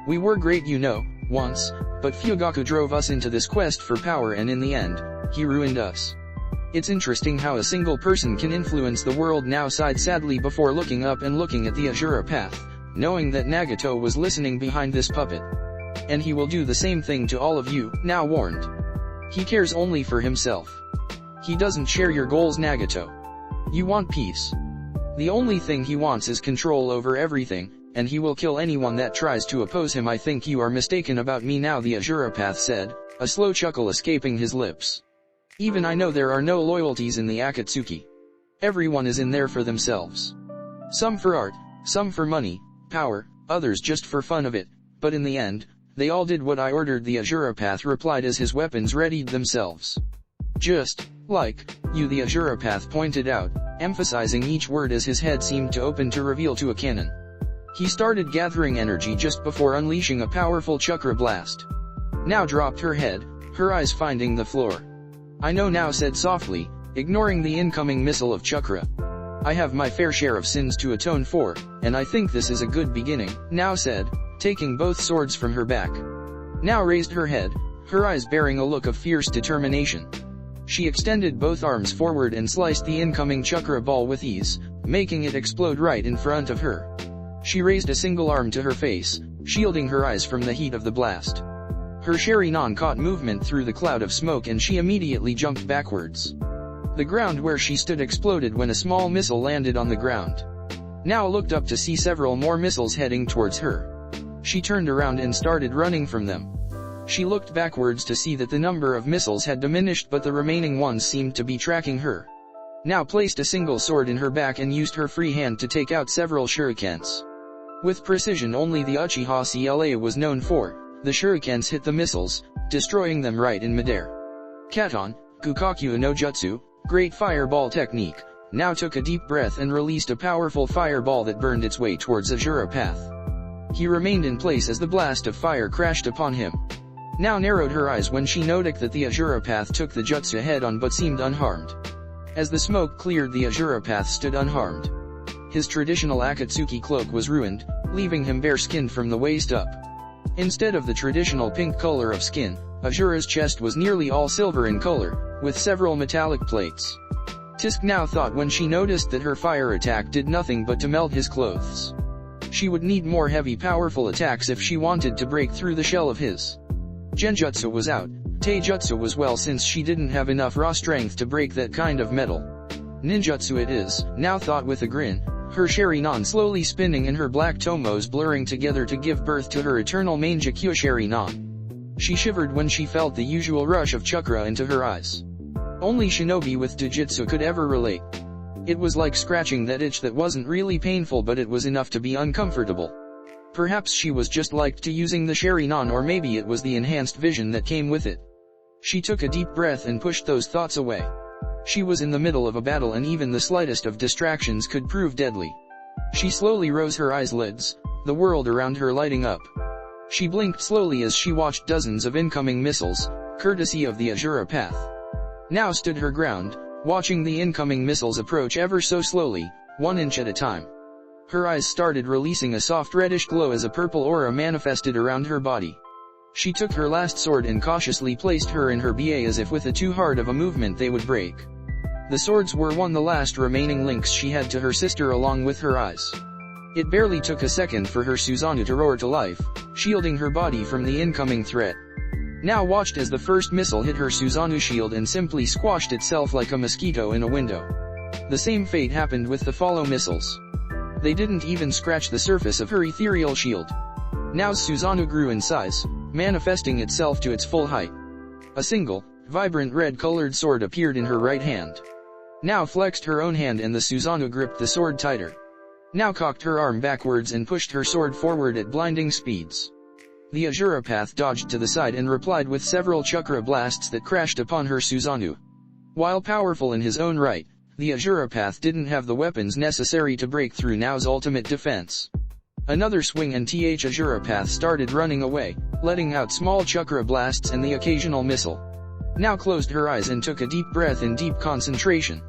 Speaker 1: We were great, you know, once, but Fugaku drove us into this quest for power, and in the end, he ruined us. It's interesting how a single person can influence the world, now sighed sadly before looking up and looking at the Azura Path, knowing that Nagato was listening behind this puppet. And he will do the same thing to all of you, now warned. He cares only for himself. He doesn't share your goals, Nagato. You want peace. The only thing he wants is control over everything, and he will kill anyone that tries to oppose him. I think you are mistaken about me now, the Azura Path said, a slow chuckle escaping his lips. Even I know there are no loyalties in the Akatsuki. Everyone is in there for themselves. Some for art, some for money, power, others just for fun of it, but in the end, they all did what I ordered, the Azurapath replied as his weapons readied themselves. Just like you, the Azurapath pointed out, emphasizing each word as his head seemed to open to reveal to a cannon. He started gathering energy just before unleashing a powerful chakra blast. Now dropped her head, her eyes finding the floor. I know now, said softly, ignoring the incoming missile of chakra. I have my fair share of sins to atone for, and I think this is a good beginning, now said, taking both swords from her back. Now raised her head, her eyes bearing a look of fierce determination. She extended both arms forward and sliced the incoming chakra ball with ease, making it explode right in front of her. She raised a single arm to her face, shielding her eyes from the heat of the blast. Her Sharingan caught movement through the cloud of smoke and she immediately jumped backwards. The ground where she stood exploded when a small missile landed on the ground. Now looked up to see several more missiles heading towards her. She turned around and started running from them. She looked backwards to see that the number of missiles had diminished, but the remaining ones seemed to be tracking her. Now placed a single sword in her back and used her free hand to take out several shurikens. With precision only the Uchiha CLA was known for, the shurikens hit the missiles, destroying them right in midair. Katon, Kukaku no Jutsu, Great Fireball Technique, now took a deep breath and released a powerful fireball that burned its way towards Azurapath. He remained in place as the blast of fire crashed upon him. Now narrowed her eyes when she noticed that the Azurapath took the jutsu head-on but seemed unharmed. As the smoke cleared, the Azurapath stood unharmed. His traditional Akatsuki cloak was ruined, leaving him bare-skinned from the waist up. Instead of the traditional pink color of skin, Azura's chest was nearly all silver in color, with several metallic plates. Tisk now thought when she noticed that her fire attack did nothing but to melt his clothes. She would need more heavy powerful attacks if she wanted to break through the shell of his. Genjutsu was out, Taijutsu was well, since she didn't have enough raw strength to break that kind of metal. Ninjutsu it is, now thought with a grin, her Sharingan slowly spinning and her black tomos blurring together to give birth to her eternal Mangekyo Sharingan. She shivered when she felt the usual rush of chakra into her eyes. Only shinobi with Jujutsu could ever relate. It was like scratching that itch that wasn't really painful, but it was enough to be uncomfortable. Perhaps she was just liked to using the Sharingan, or maybe it was the enhanced vision that came with it. She took a deep breath and pushed those thoughts away. She was in the middle of a battle and even the slightest of distractions could prove deadly. She slowly rose her eyelids, the world around her lighting up. She blinked slowly as she watched dozens of incoming missiles, courtesy of the Azurapath. Now stood her ground, watching the incoming missiles approach ever so slowly, 1 inch at a time. Her eyes started releasing a soft reddish glow as a purple aura manifested around her body. She took her last sword and cautiously placed her in her BA as if with a too hard of a movement they would break. The swords were the last remaining links she had to her sister along with her eyes. It barely took a second for her Susanoo to roar to life, shielding her body from the incoming threat. Now watched as the first missile hit her Susanoo shield and simply squashed itself like a mosquito in a window. The same fate happened with the follow missiles. They didn't even scratch the surface of her ethereal shield. Now Susanoo grew in size, manifesting itself to its full height. A single, vibrant red-colored sword appeared in her right hand. Now flexed her own hand and the Susanoo gripped the sword tighter. Now cocked her arm backwards and pushed her sword forward at blinding speeds. The Azurapath dodged to the side and replied with several chakra blasts that crashed upon her Susanoo. While powerful in his own right, the Azurapath didn't have the weapons necessary to break through Now's ultimate defense. Another swing and Azurapath started running away, letting out small chakra blasts and the occasional missile. Now closed her eyes and took a deep breath in deep concentration.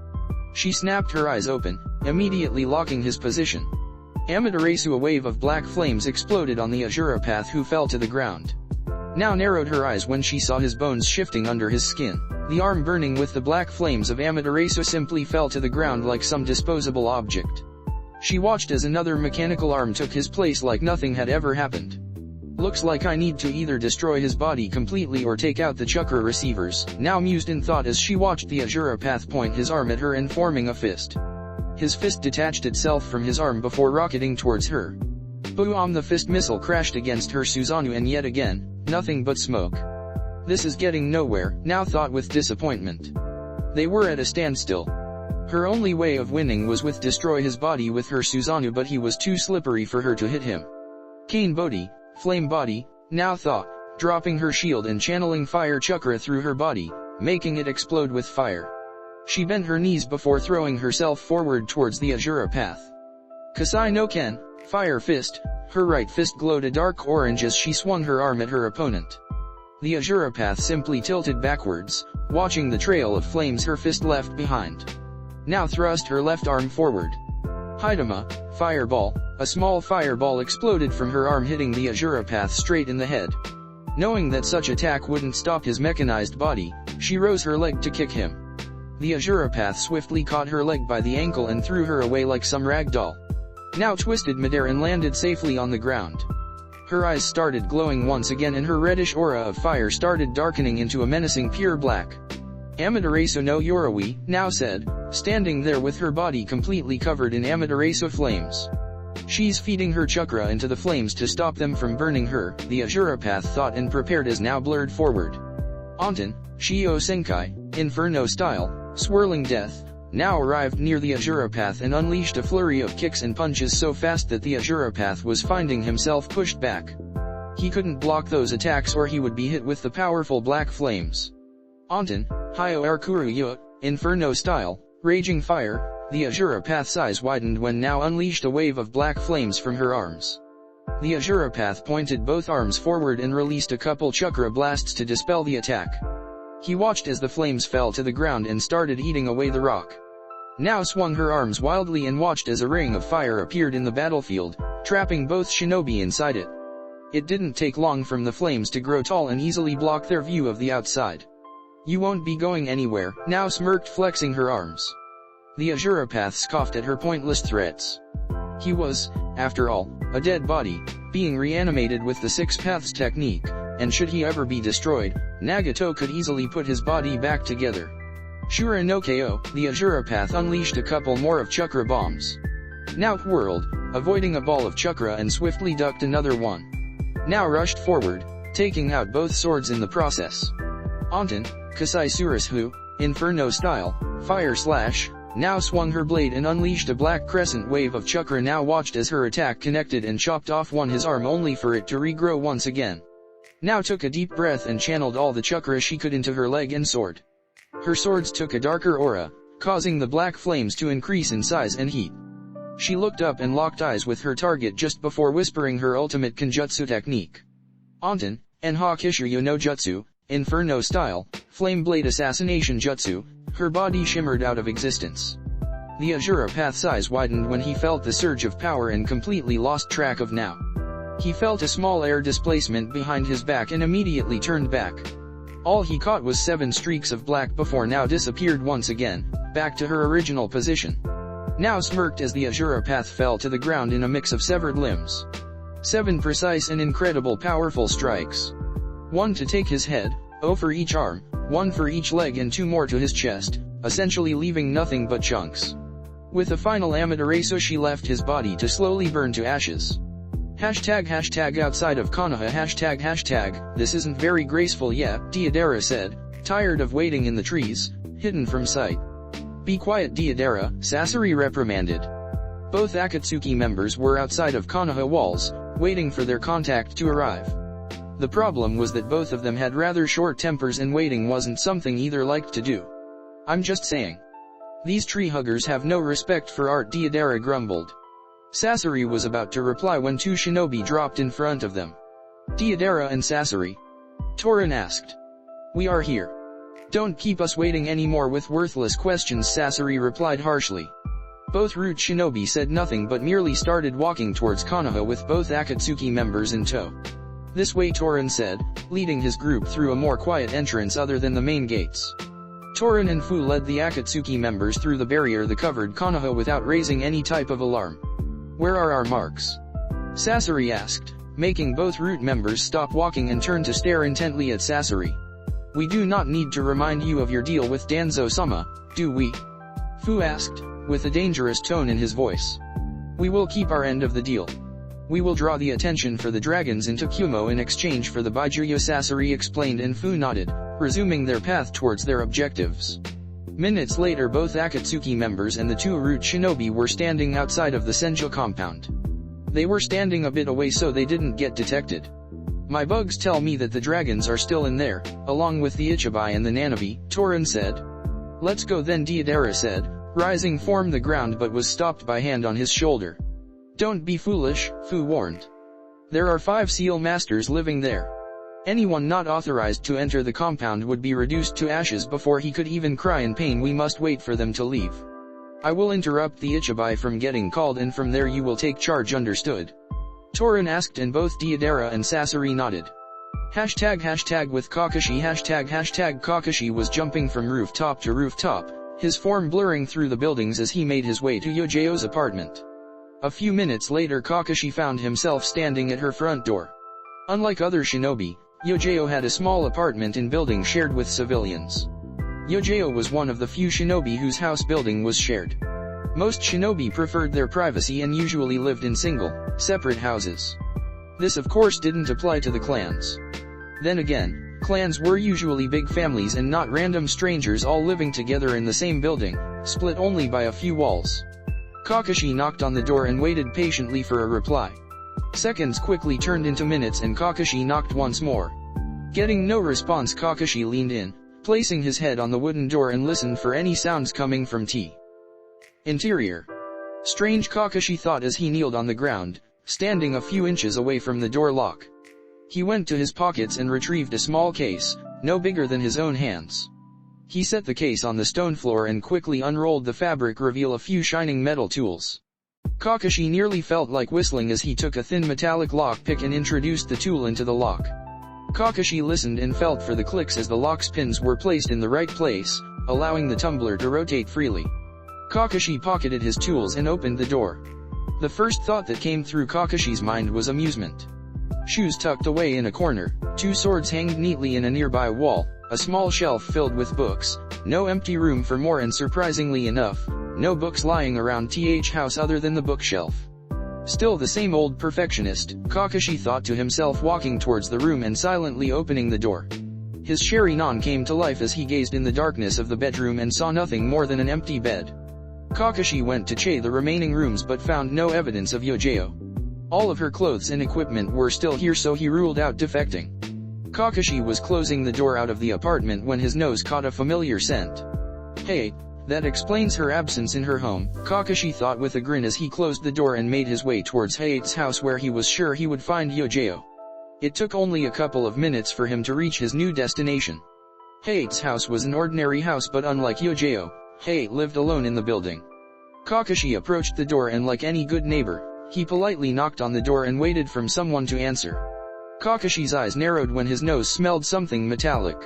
Speaker 1: She snapped her eyes open, immediately locking his position. Amaterasu, a wave of black flames exploded on the Azurapath, who fell to the ground. Now narrowed her eyes when she saw his bones shifting under his skin. The arm burning with the black flames of Amaterasu simply fell to the ground like some disposable object. She watched as another mechanical arm took his place like nothing had ever happened. Looks like I need to either destroy his body completely or take out the chakra receivers, now mused in thought as she watched the Azurapath point his arm at her and forming a fist. His fist detached itself from his arm before rocketing towards her. Boom! The fist missile crashed against her Susanoo and yet again, nothing but smoke. This is getting nowhere, Now thought with disappointment. They were at a standstill. Her only way of winning was with destroy his body with her Susanoo, but he was too slippery for her to hit him. Cane Bodhi, Flame Body, Now thought, dropping her shield and channeling fire chakra through her body, making it explode with fire. She bent her knees before throwing herself forward towards the Asura path. Kasai no Ken, Fire Fist, her right fist glowed a dark orange as she swung her arm at her opponent. The Asura path simply tilted backwards, watching the trail of flames her fist left behind. Now thrust her left arm forward. Hidama, Fireball, a small fireball exploded from her arm hitting the Asura path straight in the head. Knowing that such attack wouldn't stop his mechanized body, she rose her leg to kick him. The Asura path swiftly caught her leg by the ankle and threw her away like some rag doll. Now twisted midair and landed safely on the ground. Her eyes started glowing once again and her reddish aura of fire started darkening into a menacing pure black. Amaterasu no Yoroi, Now said, standing there with her body completely covered in Amaterasu flames. She's feeding her chakra into the flames to stop them from burning her, the Asura path thought and prepared as now blurred forward. Anton, Shio Senkai, Inferno style, Swirling Death, now arrived near the Asura path and unleashed a flurry of kicks and punches so fast that the Asura path was finding himself pushed back. He couldn't block those attacks or he would be hit with the powerful black flames. Anton, Hyo Arkuryu, Inferno style, Raging Fire, the Asura path's eyes widened when now unleashed a wave of black flames from her arms. The Asura path pointed both arms forward and released a couple chakra blasts to dispel the attack. He watched as the flames fell to the ground and started eating away the rock. Now swung her arms wildly and watched as a ring of fire appeared in the battlefield, trapping both shinobi inside it. It didn't take long for the flames to grow tall and easily block their view of the outside. You won't be going anywhere, Now smirked, flexing her arms. The Asura path scoffed at her pointless threats. He was, after all, a dead body, being reanimated with the Six Paths technique, and should he ever be destroyed, Nagato could easily put his body back together. Shura no KO, the Asura path unleashed a couple more of chakra bombs. Now whirled, avoiding a ball of chakra and swiftly ducked another one. Now rushed forward, taking out both swords in the process. Anton, Kasai Surasu, Inferno style, Fire Slash, now swung her blade and unleashed a black crescent wave of chakra. Now watched as her attack connected and chopped off his arm only for it to regrow once again. Now took a deep breath and channeled all the chakra she could into her leg and sword. Her swords took a darker aura, causing the black flames to increase in size and heat. She looked up and locked eyes with her target just before whispering her ultimate Kenjutsu technique. Anton, Enha Kishiryu no Jutsu, Inferno style, Flame Blade Assassination Jutsu, her body shimmered out of existence. The Asura path's eyes widened when he felt the surge of power and completely lost track of Now. He felt a small air displacement behind his back and immediately turned back. All he caught was 7 streaks of black before Now disappeared once again, back to her original position. Now smirked as the Asura path fell to the ground in a mix of severed limbs. 7 precise and incredible powerful strikes. 1 to take his head, 0 for each arm, 1 for each leg and 2 more to his chest, essentially leaving nothing but chunks. With a final Amaterasu she left his body to slowly burn to ashes. Hashtag outside of Kanoha hashtag this isn't very graceful yet, Deidara said, tired of waiting in the trees, hidden from sight. Be quiet Deidara, Sasori reprimanded. Both Akatsuki members were outside of Kanoha walls, waiting for their contact to arrive. The problem was that both of them had rather short tempers and waiting wasn't something either liked to do. I'm just saying. These tree huggers have no respect for art, Deidara grumbled. Sasori was about to reply when 2 shinobi dropped in front of them. Deidara and Sasori. Torin asked. We are here. Don't keep us waiting anymore with worthless questions, Sasori replied harshly. Both root shinobi said nothing but merely started walking towards Kanoha with both Akatsuki members in tow. This way, Torin said, leading his group through a more quiet entrance other than the main gates. Torin and Fu led the Akatsuki members through the barrier that covered Kanoha without raising any type of alarm. Where are our marks? Sasori asked, making both root members stop walking and turn to stare intently at Sasori. We do not need to remind you of your deal with Danzo-sama, do we? Fu asked, with a dangerous tone in his voice. We will keep our end of the deal. We will draw the attention for the dragons into Kumo in exchange for the Baijuyo, Sasori explained, and Fu nodded, resuming their path towards their objectives. Minutes later, both Akatsuki members and the two root shinobi were standing outside of the Senjo compound. They were standing a bit away so they didn't get detected. My bugs tell me that the dragons are still in there, along with the Ichibai and the Nanabi, Torin said. Let's go then, Deidara said, rising from the ground but was stopped by hand on his shoulder. Don't be foolish, Fu warned. There are 5 seal masters living there. Anyone not authorized to enter the compound would be reduced to ashes before he could even cry in pain. We must wait for them to leave. I will interrupt the Ichibai from getting called, and from there you will take charge, understood? Torin asked, and both Deidara and Sasori nodded. Hashtag with Kakashi. Hashtag Kakashi was jumping from rooftop to rooftop, his form blurring through the buildings as he made his way to Yojo's apartment. A few minutes later, Kakashi found himself standing at her front door. Unlike other shinobi, Yojo had a small apartment in building shared with civilians. Yojo was one of the few shinobi whose house building was shared. Most shinobi preferred their privacy and usually lived in single, separate houses. This of course didn't apply to the clans. Then again, clans were usually big families and not random strangers all living together in the same building, split only by a few walls. Kakashi knocked on the door and waited patiently for a reply. Seconds quickly turned into minutes and Kakashi knocked once more. Getting no response, Kakashi leaned in, placing his head on the wooden door, and listened for any sounds coming from T. Interior. Strange, Kakashi thought as he kneeled on the ground, standing a few inches away from the door lock. He went to his pockets and retrieved a small case, no bigger than his own hands. He set the case on the stone floor and quickly unrolled the fabric, reveal a few shining metal tools. Kakashi nearly felt like whistling as he took a thin metallic lockpick and introduced the tool into the lock. Kakashi listened and felt for the clicks as the lock's pins were placed in the right place, allowing the tumbler to rotate freely. Kakashi pocketed his tools and opened the door. The first thought that came through Kakashi's mind was amusement. Shoes tucked away in a corner, 2 swords hanged neatly in a nearby wall, a small shelf filled with books, no empty room for more, and surprisingly enough, no books lying around TH house other than the bookshelf. Still the same old perfectionist, Kakashi thought to himself, walking towards the room and silently opening the door. His Sharingan came to life as he gazed in the darkness of the bedroom and saw nothing more than an empty bed. Kakashi went to check the remaining rooms but found no evidence of Yojo. All of her clothes and equipment were still here, so he ruled out defecting. Kakashi was closing the door out of the apartment when his nose caught a familiar scent. Hey, that explains her absence in her home, Kakashi thought with a grin as he closed the door and made his way towards Hayate's house, where he was sure he would find Yojo. It took only a couple of minutes for him to reach his new destination. Hayate's house was an ordinary house, but unlike Yojo, Hayate lived alone in the building. Kakashi approached the door and, like any good neighbor, he politely knocked on the door and waited for someone to answer. Kakashi's eyes narrowed when his nose smelled something metallic.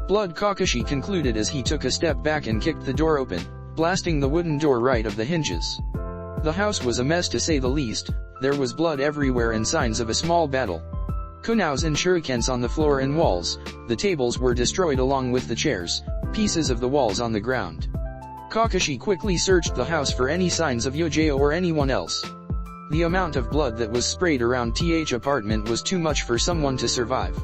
Speaker 1: Blood, Kakashi concluded as he took a step back and kicked the door open, blasting the wooden door right of the hinges. The house was a mess to say the least. There was blood everywhere and signs of a small battle. Kunaos and shurikens on the floor and walls, the tables were destroyed along with the chairs, pieces of the walls on the ground. Kakashi quickly searched the house for any signs of Yojo or anyone else. The amount of blood that was sprayed around TH apartment was too much for someone to survive.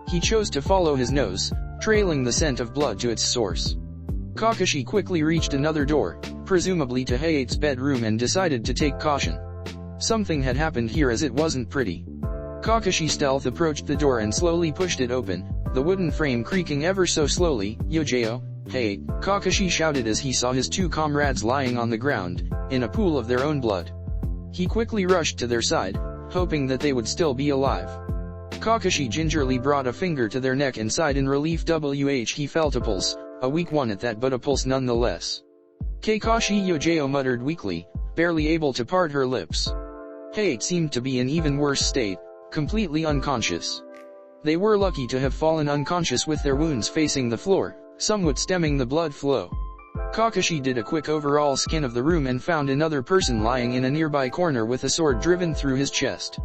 Speaker 1: He chose to follow his nose, trailing the scent of blood to its source. Kakashi quickly reached another door, presumably to Hayate's bedroom, and decided to take caution. Something had happened here as it wasn't pretty. Kakashi stealth approached the door and slowly pushed it open, the wooden frame creaking ever so slowly. Yojo, Hayate, Kakashi shouted as he saw his 2 comrades lying on the ground, in a pool of their own blood. He quickly rushed to their side, hoping that they would still be alive. Kakashi gingerly brought a finger to their neck and sighed in relief. He felt a pulse, a weak one at that, but a pulse nonetheless. Kakashi, Yojo muttered weakly, barely able to part her lips. Hayate seemed to be in even worse state, completely unconscious. They were lucky to have fallen unconscious with their wounds facing the floor, somewhat stemming the blood flow. Kakashi did a quick overall scan of the room and found another person lying in a nearby corner with a sword driven through his chest.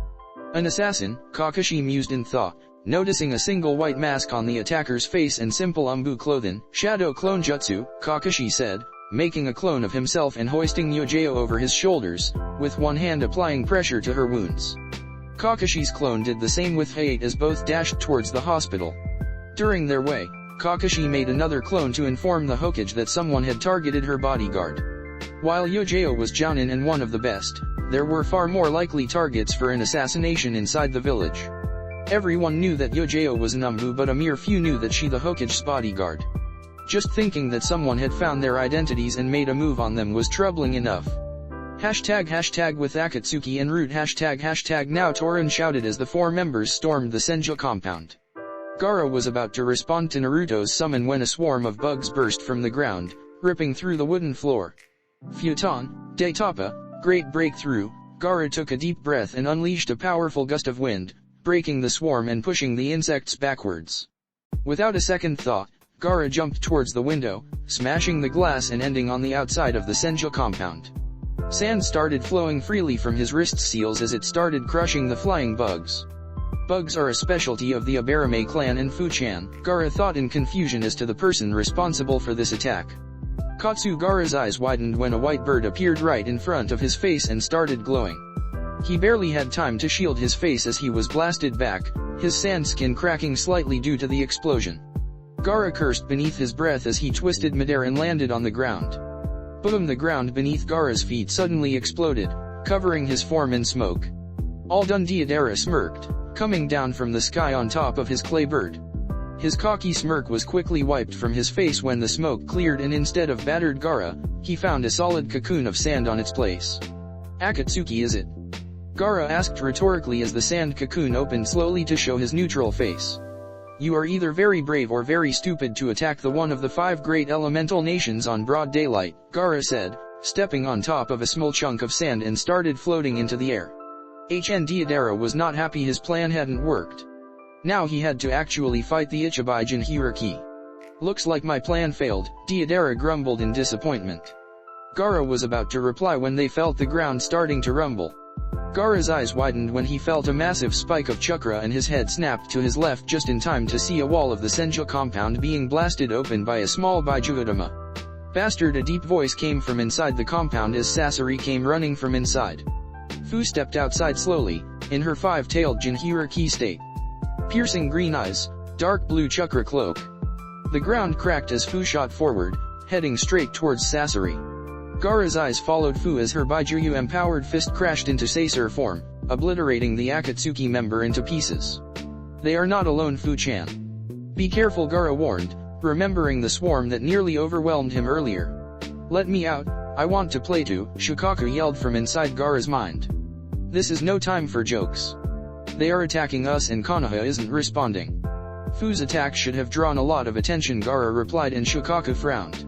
Speaker 1: An assassin, Kakashi mused in thought, noticing a single white mask on the attacker's face and simple umbu clothing. Shadow clone jutsu, Kakashi said, making a clone of himself and hoisting Yojeo over his shoulders, with one hand applying pressure to her wounds. Kakashi's clone did the same with Hayate as both dashed towards the hospital. During their way, Kakashi made another clone to inform the Hokage that someone had targeted her bodyguard. While Yojeo was Jounin and one of the best, there were far more likely targets for an assassination inside the village. Everyone knew that Yojeo was Numbu, but a mere few knew that she the Hokage's bodyguard. Just thinking that someone had found their identities and made a move on them was troubling enough. Hashtag with Akatsuki en route hashtag now Torin shouted as the four members stormed the Senju compound. Gaara was about to respond to Naruto's summon when a swarm of bugs burst from the ground, ripping through the wooden floor. Futon, Detapa, great breakthrough. Gaara took a deep breath and unleashed a powerful gust of wind, breaking the swarm and pushing the insects backwards. Without a second thought, Gaara jumped towards the window, smashing the glass and ending on the outside of the Senju compound. Sand started flowing freely from his wrist seals as it started crushing the flying bugs. Bugs are a specialty of the Abarame clan and Fuchan, Gaara thought in confusion as to the person responsible for this attack. Katsu Gaara's eyes widened when a white bird appeared right in front of his face and started glowing. He barely had time to shield his face as he was blasted back, his sand skin cracking slightly due to the explosion. Gaara cursed beneath his breath as he twisted midair and landed on the ground. Boom! The ground beneath Gaara's feet suddenly exploded, covering his form in smoke. All done, Deidara smirked, coming down from the sky on top of his clay bird. His cocky smirk was quickly wiped from his face when the smoke cleared and instead of battered Gaara, he found a solid cocoon of sand on its place. Akatsuki, is it? Gaara asked rhetorically as the sand cocoon opened slowly to show his neutral face. You are either very brave or very stupid to attack the one of the 5 great elemental nations on broad daylight, Gaara said, stepping on top of a small chunk of sand and started floating into the air. Deidara was not happy his plan hadn't worked. Now he had to actually fight the Ichibai Jinhiriki. Looks like my plan failed, Deidara grumbled in disappointment. Gaara was about to reply when they felt the ground starting to rumble. Gaara's eyes widened when he felt a massive spike of chakra and his head snapped to his left just in time to see a wall of the Senju compound being blasted open by a small Baijuudama. Bastard! A deep voice came from inside the compound as Sasori came running from inside. Fu stepped outside slowly, in her 5-tailed Jinhiriki state. Piercing green eyes, dark blue chakra cloak. The ground cracked as Fu shot forward, heading straight towards Sasori. Gaara's eyes followed Fu as her Baijuyu empowered fist crashed into Seiser form, obliterating the Akatsuki member into pieces. They are not alone, Fu-chan. Be careful, Gaara warned, remembering the swarm that nearly overwhelmed him earlier. Let me out, I want to play too, Shukaku yelled from inside Gaara's mind. This is no time for jokes. They are attacking us and Kanoha isn't responding. Fu's attack should have drawn a lot of attention, Gaara replied, and Shukaku frowned.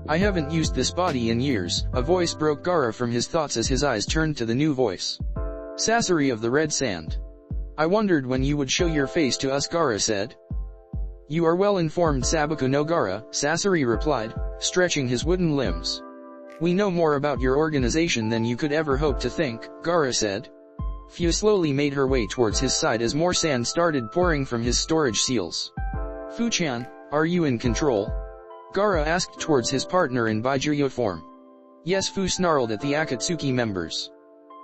Speaker 1: I haven't used this body in years, a voice broke Gaara from his thoughts as his eyes turned to the new voice. Sasori of the Red Sand. I wondered when you would show your face to us, Gaara said. You are well informed, Sabaku no Gaara, Sasori replied, stretching his wooden limbs. We know more about your organization than you could ever hope to think, Gaara said. Fu slowly made her way towards his side as more sand started pouring from his storage seals. Fu-chan, are you in control? Gaara asked towards his partner in Baijuyu form. Yes, Fu snarled at the Akatsuki members.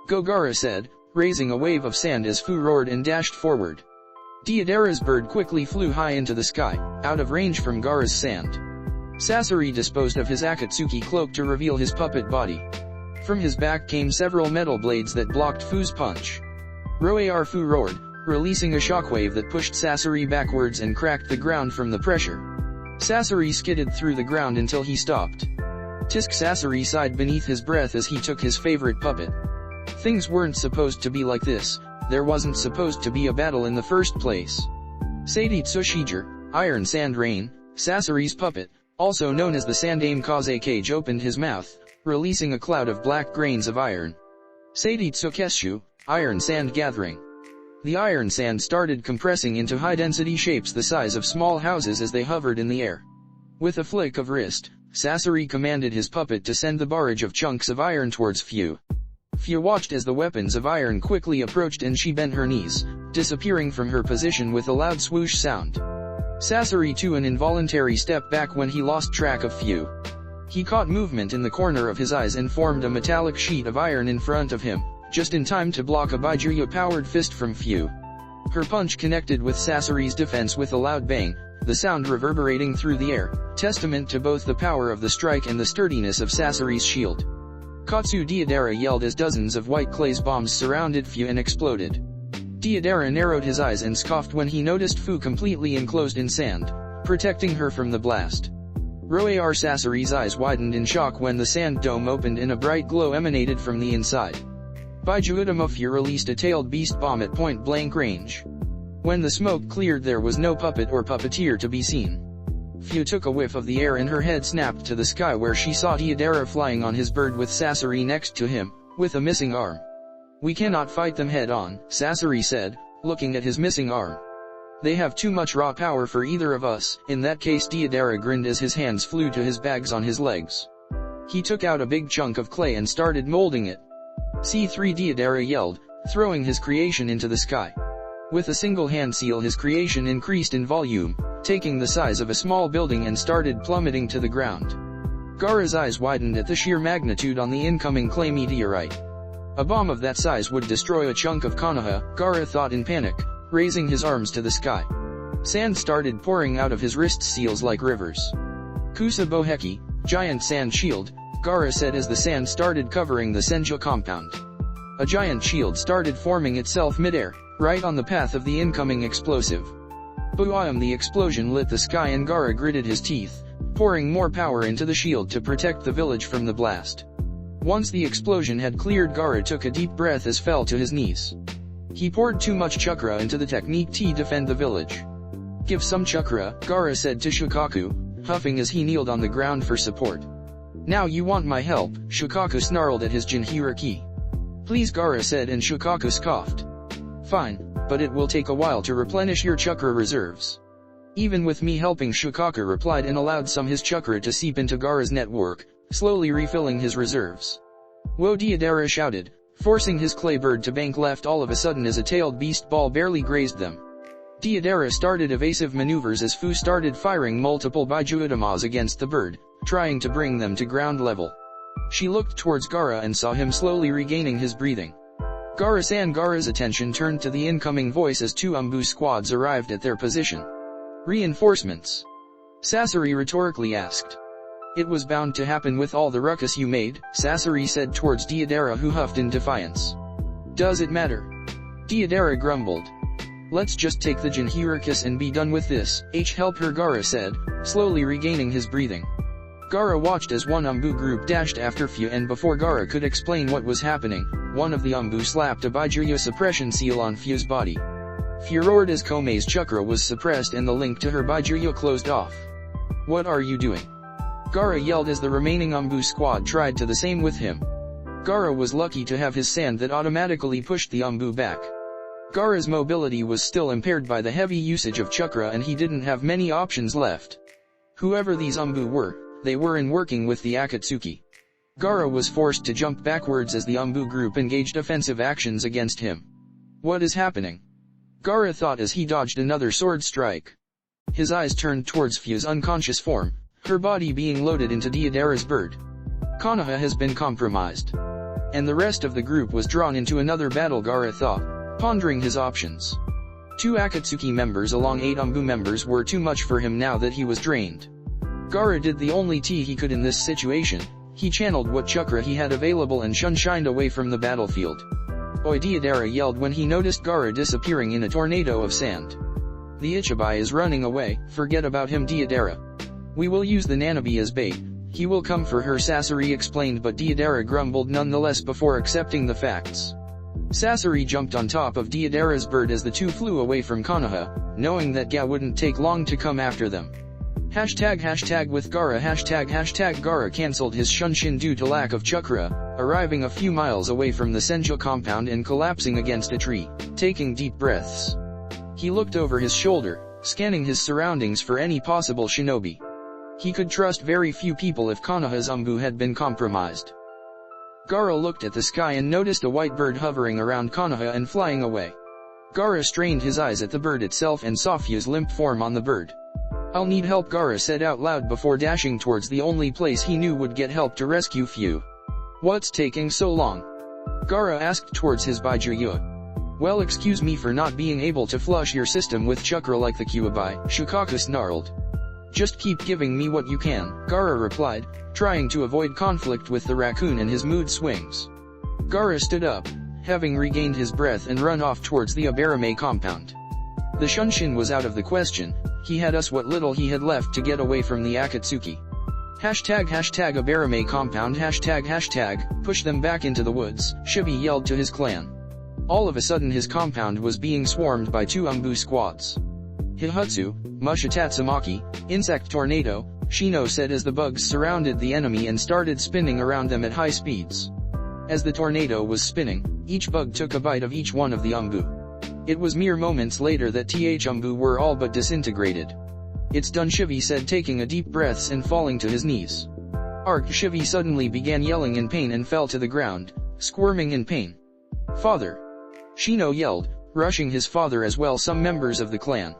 Speaker 1: Go, Gaara said, raising a wave of sand as Fu roared and dashed forward. Deidara's bird quickly flew high into the sky, out of range from Gaara's sand. Sasori disposed of his Akatsuki cloak to reveal his puppet body. From his back came several metal blades that blocked Fu's punch. Roar! Fu roared, releasing a shockwave that pushed Sasori backwards and cracked the ground from the pressure. Sasori skidded through the ground until he stopped. Tisk! Sasori sighed beneath his breath as he took his favorite puppet. Things weren't supposed to be like this, there wasn't supposed to be a battle in the first place. Seidi Tsushijir, Iron Sand Rain, Sasori's puppet, also known as the Sandame Kaze Cage, opened his mouth, releasing a cloud of black grains of iron. Seidi Tsukeshu, Iron Sand Gathering. The iron sand started compressing into high-density shapes the size of small houses as they hovered in the air. With a flick of wrist, Sasori commanded his puppet to send the barrage of chunks of iron towards Fu. Fu watched as the weapons of iron quickly approached and she bent her knees, disappearing from her position with a loud swoosh sound. Sasori took an involuntary step back when he lost track of Fu. He caught movement in the corner of his eyes and formed a metallic sheet of iron in front of him, just in time to block a Baijuya-powered fist from Fu. Her punch connected with Sasori's defense with a loud bang, the sound reverberating through the air, testament to both the power of the strike and the sturdiness of Sasori's shield. Katsu Deidara yelled as dozens of white clays bombs surrounded Fu and exploded. Deidara narrowed his eyes and scoffed when he noticed Fu completely enclosed in sand, protecting her from the blast. Roar Sasori's eyes widened in shock when the sand dome opened and a bright glow emanated from the inside. Baijuya Fu released a tailed beast bomb at point-blank range. When the smoke cleared, there was no puppet or puppeteer to be seen. Fu took a whiff of the air and her head snapped to the sky where she saw Deidara flying on his bird with Sasori next to him, with a missing arm. "We cannot fight them head-on," Sasori said, looking at his missing arm. "They have too much raw power for either of us." In that case, Deidara grinned as his hands flew to his bags on his legs. He took out a big chunk of clay and started molding it. C3 Deidara yelled, throwing his creation into the sky. With a single hand seal, his creation increased in volume, taking the size of a small building and started plummeting to the ground. Gaara's eyes widened at the sheer magnitude on the incoming clay meteorite. A bomb of that size would destroy a chunk of Kanoha, Gaara thought in panic, raising his arms to the sky. Sand started pouring out of his wrist seals like rivers. "Kusa Boheki, giant sand shield," Gaara said as the sand started covering the Senju compound. A giant shield started forming itself midair, right on the path of the incoming explosive. Boom! The explosion lit the sky and Gaara gritted his teeth, pouring more power into the shield to protect the village from the blast. Once the explosion had cleared, Gaara took a deep breath as fell to his knees. He poured too much chakra into the technique to defend the village. "Give some chakra," Gaara said to Shukaku, huffing as he kneeled on the ground for support. "Now you want my help," Shukaku snarled at his Jinhira-ki. "Please," Gaara said, and Shukaku scoffed. "Fine, but it will take a while to replenish your chakra reserves." "Even with me helping," Shukaku replied and allowed some his chakra to seep into Gaara's network, slowly refilling his reserves. "Whoa!" Deidara shouted, forcing his clay bird to bank left all of a sudden as a tailed beast ball barely grazed them. Deidara started evasive maneuvers as Fu started firing multiple Baijuya against the bird, trying to bring them to ground level. She looked towards Gaara and saw him slowly regaining his breathing. Gaara's attention turned to the incoming voice as two Umbu squads arrived at their position. "Reinforcements?" Sasori rhetorically asked. "It was bound to happen with all the ruckus you made," Sasori said towards Deidara, who huffed in defiance. "Does it matter?" Deidara grumbled. "Let's just take the Jinhira-kiss and be done with this." Help her," Gaara said, slowly regaining his breathing. Gaara watched as one Umbu group dashed after Fu, and before Gaara could explain what was happening, one of the Umbu slapped a Baijuya suppression seal on Fu's body. Fu roared as Komei's chakra was suppressed and the link to her Baijuya closed off. "What are you doing?" Gaara yelled as the remaining Umbu squad tried to the same with him. Gaara was lucky to have his sand that automatically pushed the Umbu back. Gaara's mobility was still impaired by the heavy usage of chakra and he didn't have many options left. Whoever these Umbu were, they were in working with the Akatsuki. Gaara was forced to jump backwards as the Umbu group engaged offensive actions against him. "What is happening?" Gaara thought as he dodged another sword strike. His eyes turned towards Fu's unconscious form, her body being loaded into Deidara's bird. Kanoha has been compromised. And the rest of the group was drawn into another battle, Gaara thought, pondering his options. 2 Akatsuki members along 8 Umbu members were too much for him now that he was drained. Gaara did the only he could in this situation. He channeled what chakra he had available and shined away from the battlefield. "Oi!" Deidara yelled when he noticed Gaara disappearing in a tornado of sand. "The Ichibai is running away, forget about him, Deidara. We will use the Nanabi as bait. He will come for her," Sasori explained, but Deidara grumbled nonetheless before accepting the facts. Sasori jumped on top of Deidara's bird as the two flew away from Kanoha, knowing that Ga wouldn't take long to come after them. Hashtag with Gaara hashtag Gaara cancelled his Shunshin due to lack of chakra, arriving a few miles away from the Senju compound and collapsing against a tree, taking deep breaths. He looked over his shoulder, scanning his surroundings for any possible shinobi. He could trust very few people if Kanoha's Umbu had been compromised. Gaara looked at the sky and noticed a white bird hovering around Kanoha and flying away. Gaara strained his eyes at the bird itself and saw Fu's limp form on the bird. I'll need help, Gaara said out loud before dashing towards the only place he knew would get help to rescue Fu. What's taking so long? Gaara asked towards his Baijuya. Well, excuse me for not being able to flush your system with chakra like the Kyuubi, Shukaku snarled. Just keep giving me what you can, Gaara replied, trying to avoid conflict with the raccoon and his mood swings. Gaara stood up, having regained his breath and run off towards the Abarame compound. The Shunshin was out of the question, he had us what little he had left to get away from the Akatsuki. Hashtag Abarame compound hashtag push them back into the woods, Shivi yelled to his clan. All of a sudden his compound was being swarmed by 2 Umbu squads. Hihutsu, Mushitatsumaki, insect tornado, Shino said as the bugs surrounded the enemy and started spinning around them at high speeds. As the tornado was spinning, each bug took a bite of each one of the Umbu. It was mere moments later that Umbu were all but disintegrated. It's done, Shivi said, taking a deep breath and falling to his knees. Shivi suddenly began yelling in pain and fell to the ground, squirming in pain. Father! Shino yelled, rushing his father as well some members of the clan.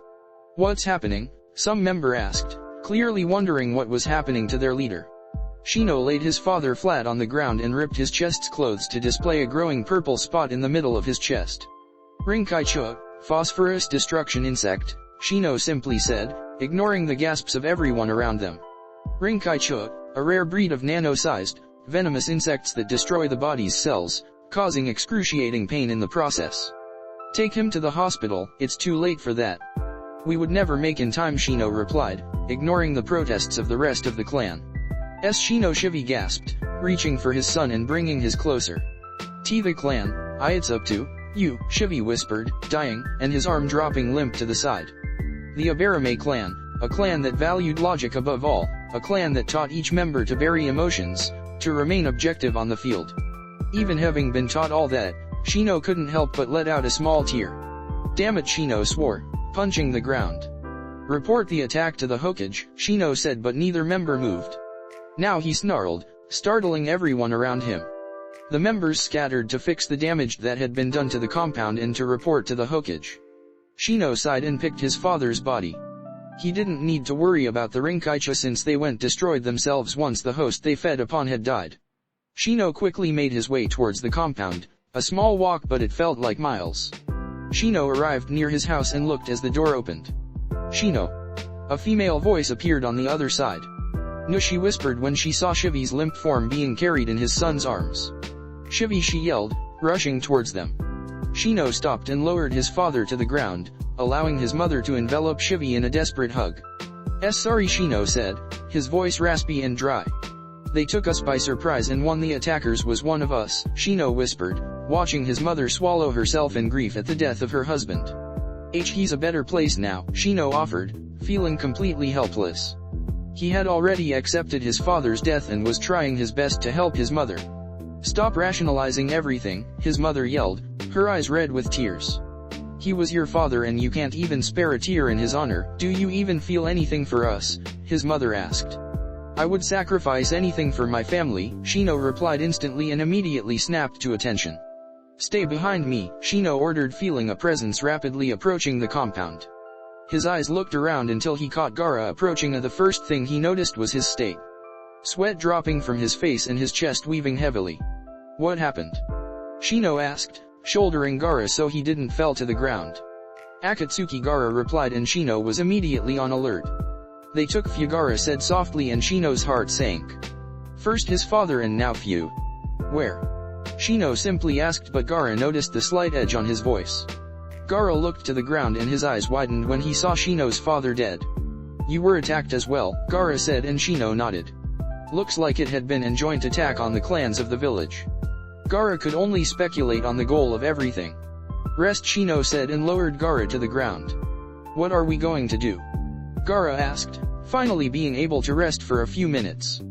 Speaker 1: What's happening? Some member asked, clearly wondering what was happening to their leader. Shino laid his father flat on the ground and ripped his chest's clothes to display a growing purple spot in the middle of his chest. Rinkaichua, phosphorus destruction insect, Shino simply said, ignoring the gasps of everyone around them. Rinkaichua, a rare breed of nano-sized, venomous insects that destroy the body's cells, causing excruciating pain in the process. Take him to the hospital, it's too late for that. We would never make in time, Shino replied, ignoring the protests of the rest of the clan. Shino, Shivi gasped, reaching for his son and bringing his closer. The clan, it's up to you, Shivi whispered, dying, and his arm dropping limp to the side. The Abarame clan, a clan that valued logic above all, a clan that taught each member to bury emotions, to remain objective on the field. Even having been taught all that, Shino couldn't help but let out a small tear. Damn it, Shino swore, punching the ground. Report the attack to the Hokage, Shino said, but neither member moved. Now he snarled, startling everyone around him. The members scattered to fix the damage that had been done to the compound and to report to the Hokage. Shino sighed and picked his father's body. He didn't need to worry about the Rinkaicha since they went destroyed themselves once the host they fed upon had died. Shino quickly made his way towards the compound, a small walk but it felt like miles. Shino arrived near his house and looked as the door opened. Shino. A female voice appeared on the other side. No, she whispered when she saw Shivi's limp form being carried in his son's arms. Shivi, she yelled, rushing towards them. Shino stopped and lowered his father to the ground, allowing his mother to envelop Shivi in a desperate hug. Sorry, Shino said, his voice raspy and dry. They took us by surprise and one the attackers was one of us, Shino whispered, watching his mother swallow herself in grief at the death of her husband. He's a better place now, Shino offered, feeling completely helpless. He had already accepted his father's death and was trying his best to help his mother. Stop rationalizing everything, his mother yelled, her eyes red with tears. He was your father and you can't even spare a tear in his honor, do you even feel anything for us? His mother asked. I would sacrifice anything for my family, Shino replied instantly and immediately snapped to attention. Stay behind me, Shino ordered, feeling a presence rapidly approaching the compound. His eyes looked around until he caught Gaara approaching and the first thing he noticed was his state. Sweat dropping from his face and his chest weaving heavily. What happened? Shino asked, shouldering Gaara so he didn't fell to the ground. Akatsuki, Gaara replied, and Shino was immediately on alert. They took Fu, Gaara said softly, and Shino's heart sank. First his father and now Fu. Where? Shino simply asked, but Gaara noticed the slight edge on his voice. Gaara looked to the ground and his eyes widened when he saw Shino's father dead. You were attacked as well, Gaara said, and Shino nodded. Looks like it had been a joint attack on the clans of the village. Gaara could only speculate on the goal of everything. Rest, Shino said, and lowered Gaara to the ground. What are we going to do? Gaara asked, finally being able to rest for a few minutes.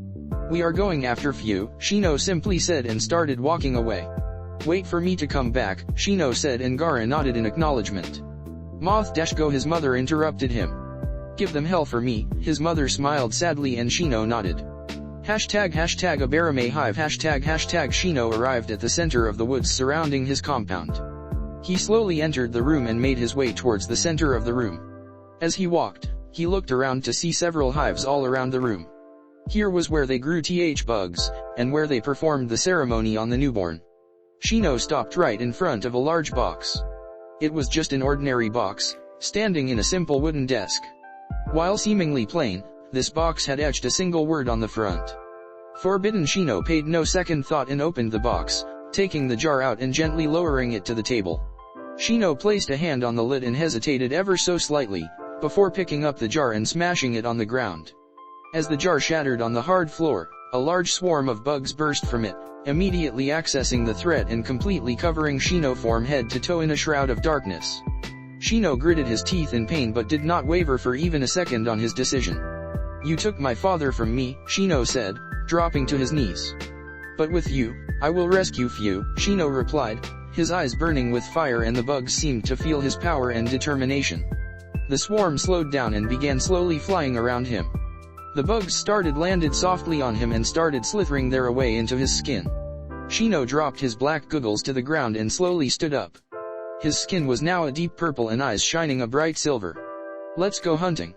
Speaker 1: We are going after Fu, Shino simply said and started walking away. Wait for me to come back, Shino said, and Gaara nodded in acknowledgement. Go, his mother interrupted him. Give them hell for me, his mother smiled sadly, and Shino nodded. Hashtag Abarame Hive hashtag Shino arrived at the center of the woods surrounding his compound. He slowly entered the room and made his way towards the center of the room. As he walked, he looked around to see several hives all around the room. Here was where they grew bugs, and where they performed the ceremony on the newborn. Shino stopped right in front of a large box. It was just an ordinary box, standing in a simple wooden desk. While seemingly plain, this box had etched a single word on the front. Forbidden. Shino paid no second thought and opened the box, taking the jar out and gently lowering it to the table. Shino placed a hand on the lid and hesitated ever so slightly, before picking up the jar and smashing it on the ground. As the jar shattered on the hard floor, a large swarm of bugs burst from it, immediately accessing the thread and completely covering Shino from head to toe in a shroud of darkness. Shino gritted his teeth in pain but did not waver for even a second on his decision. "You took my father from me," Shino said, dropping to his knees. "But with you, I will rescue you," Shino replied, his eyes burning with fire, and the bugs seemed to feel his power and determination. The swarm slowed down and began slowly flying around him. The bugs landed softly on him and started slithering their way into his skin. Shino dropped his black goggles to the ground and slowly stood up. His skin was now a deep purple and eyes shining a bright silver. "Let's go hunting."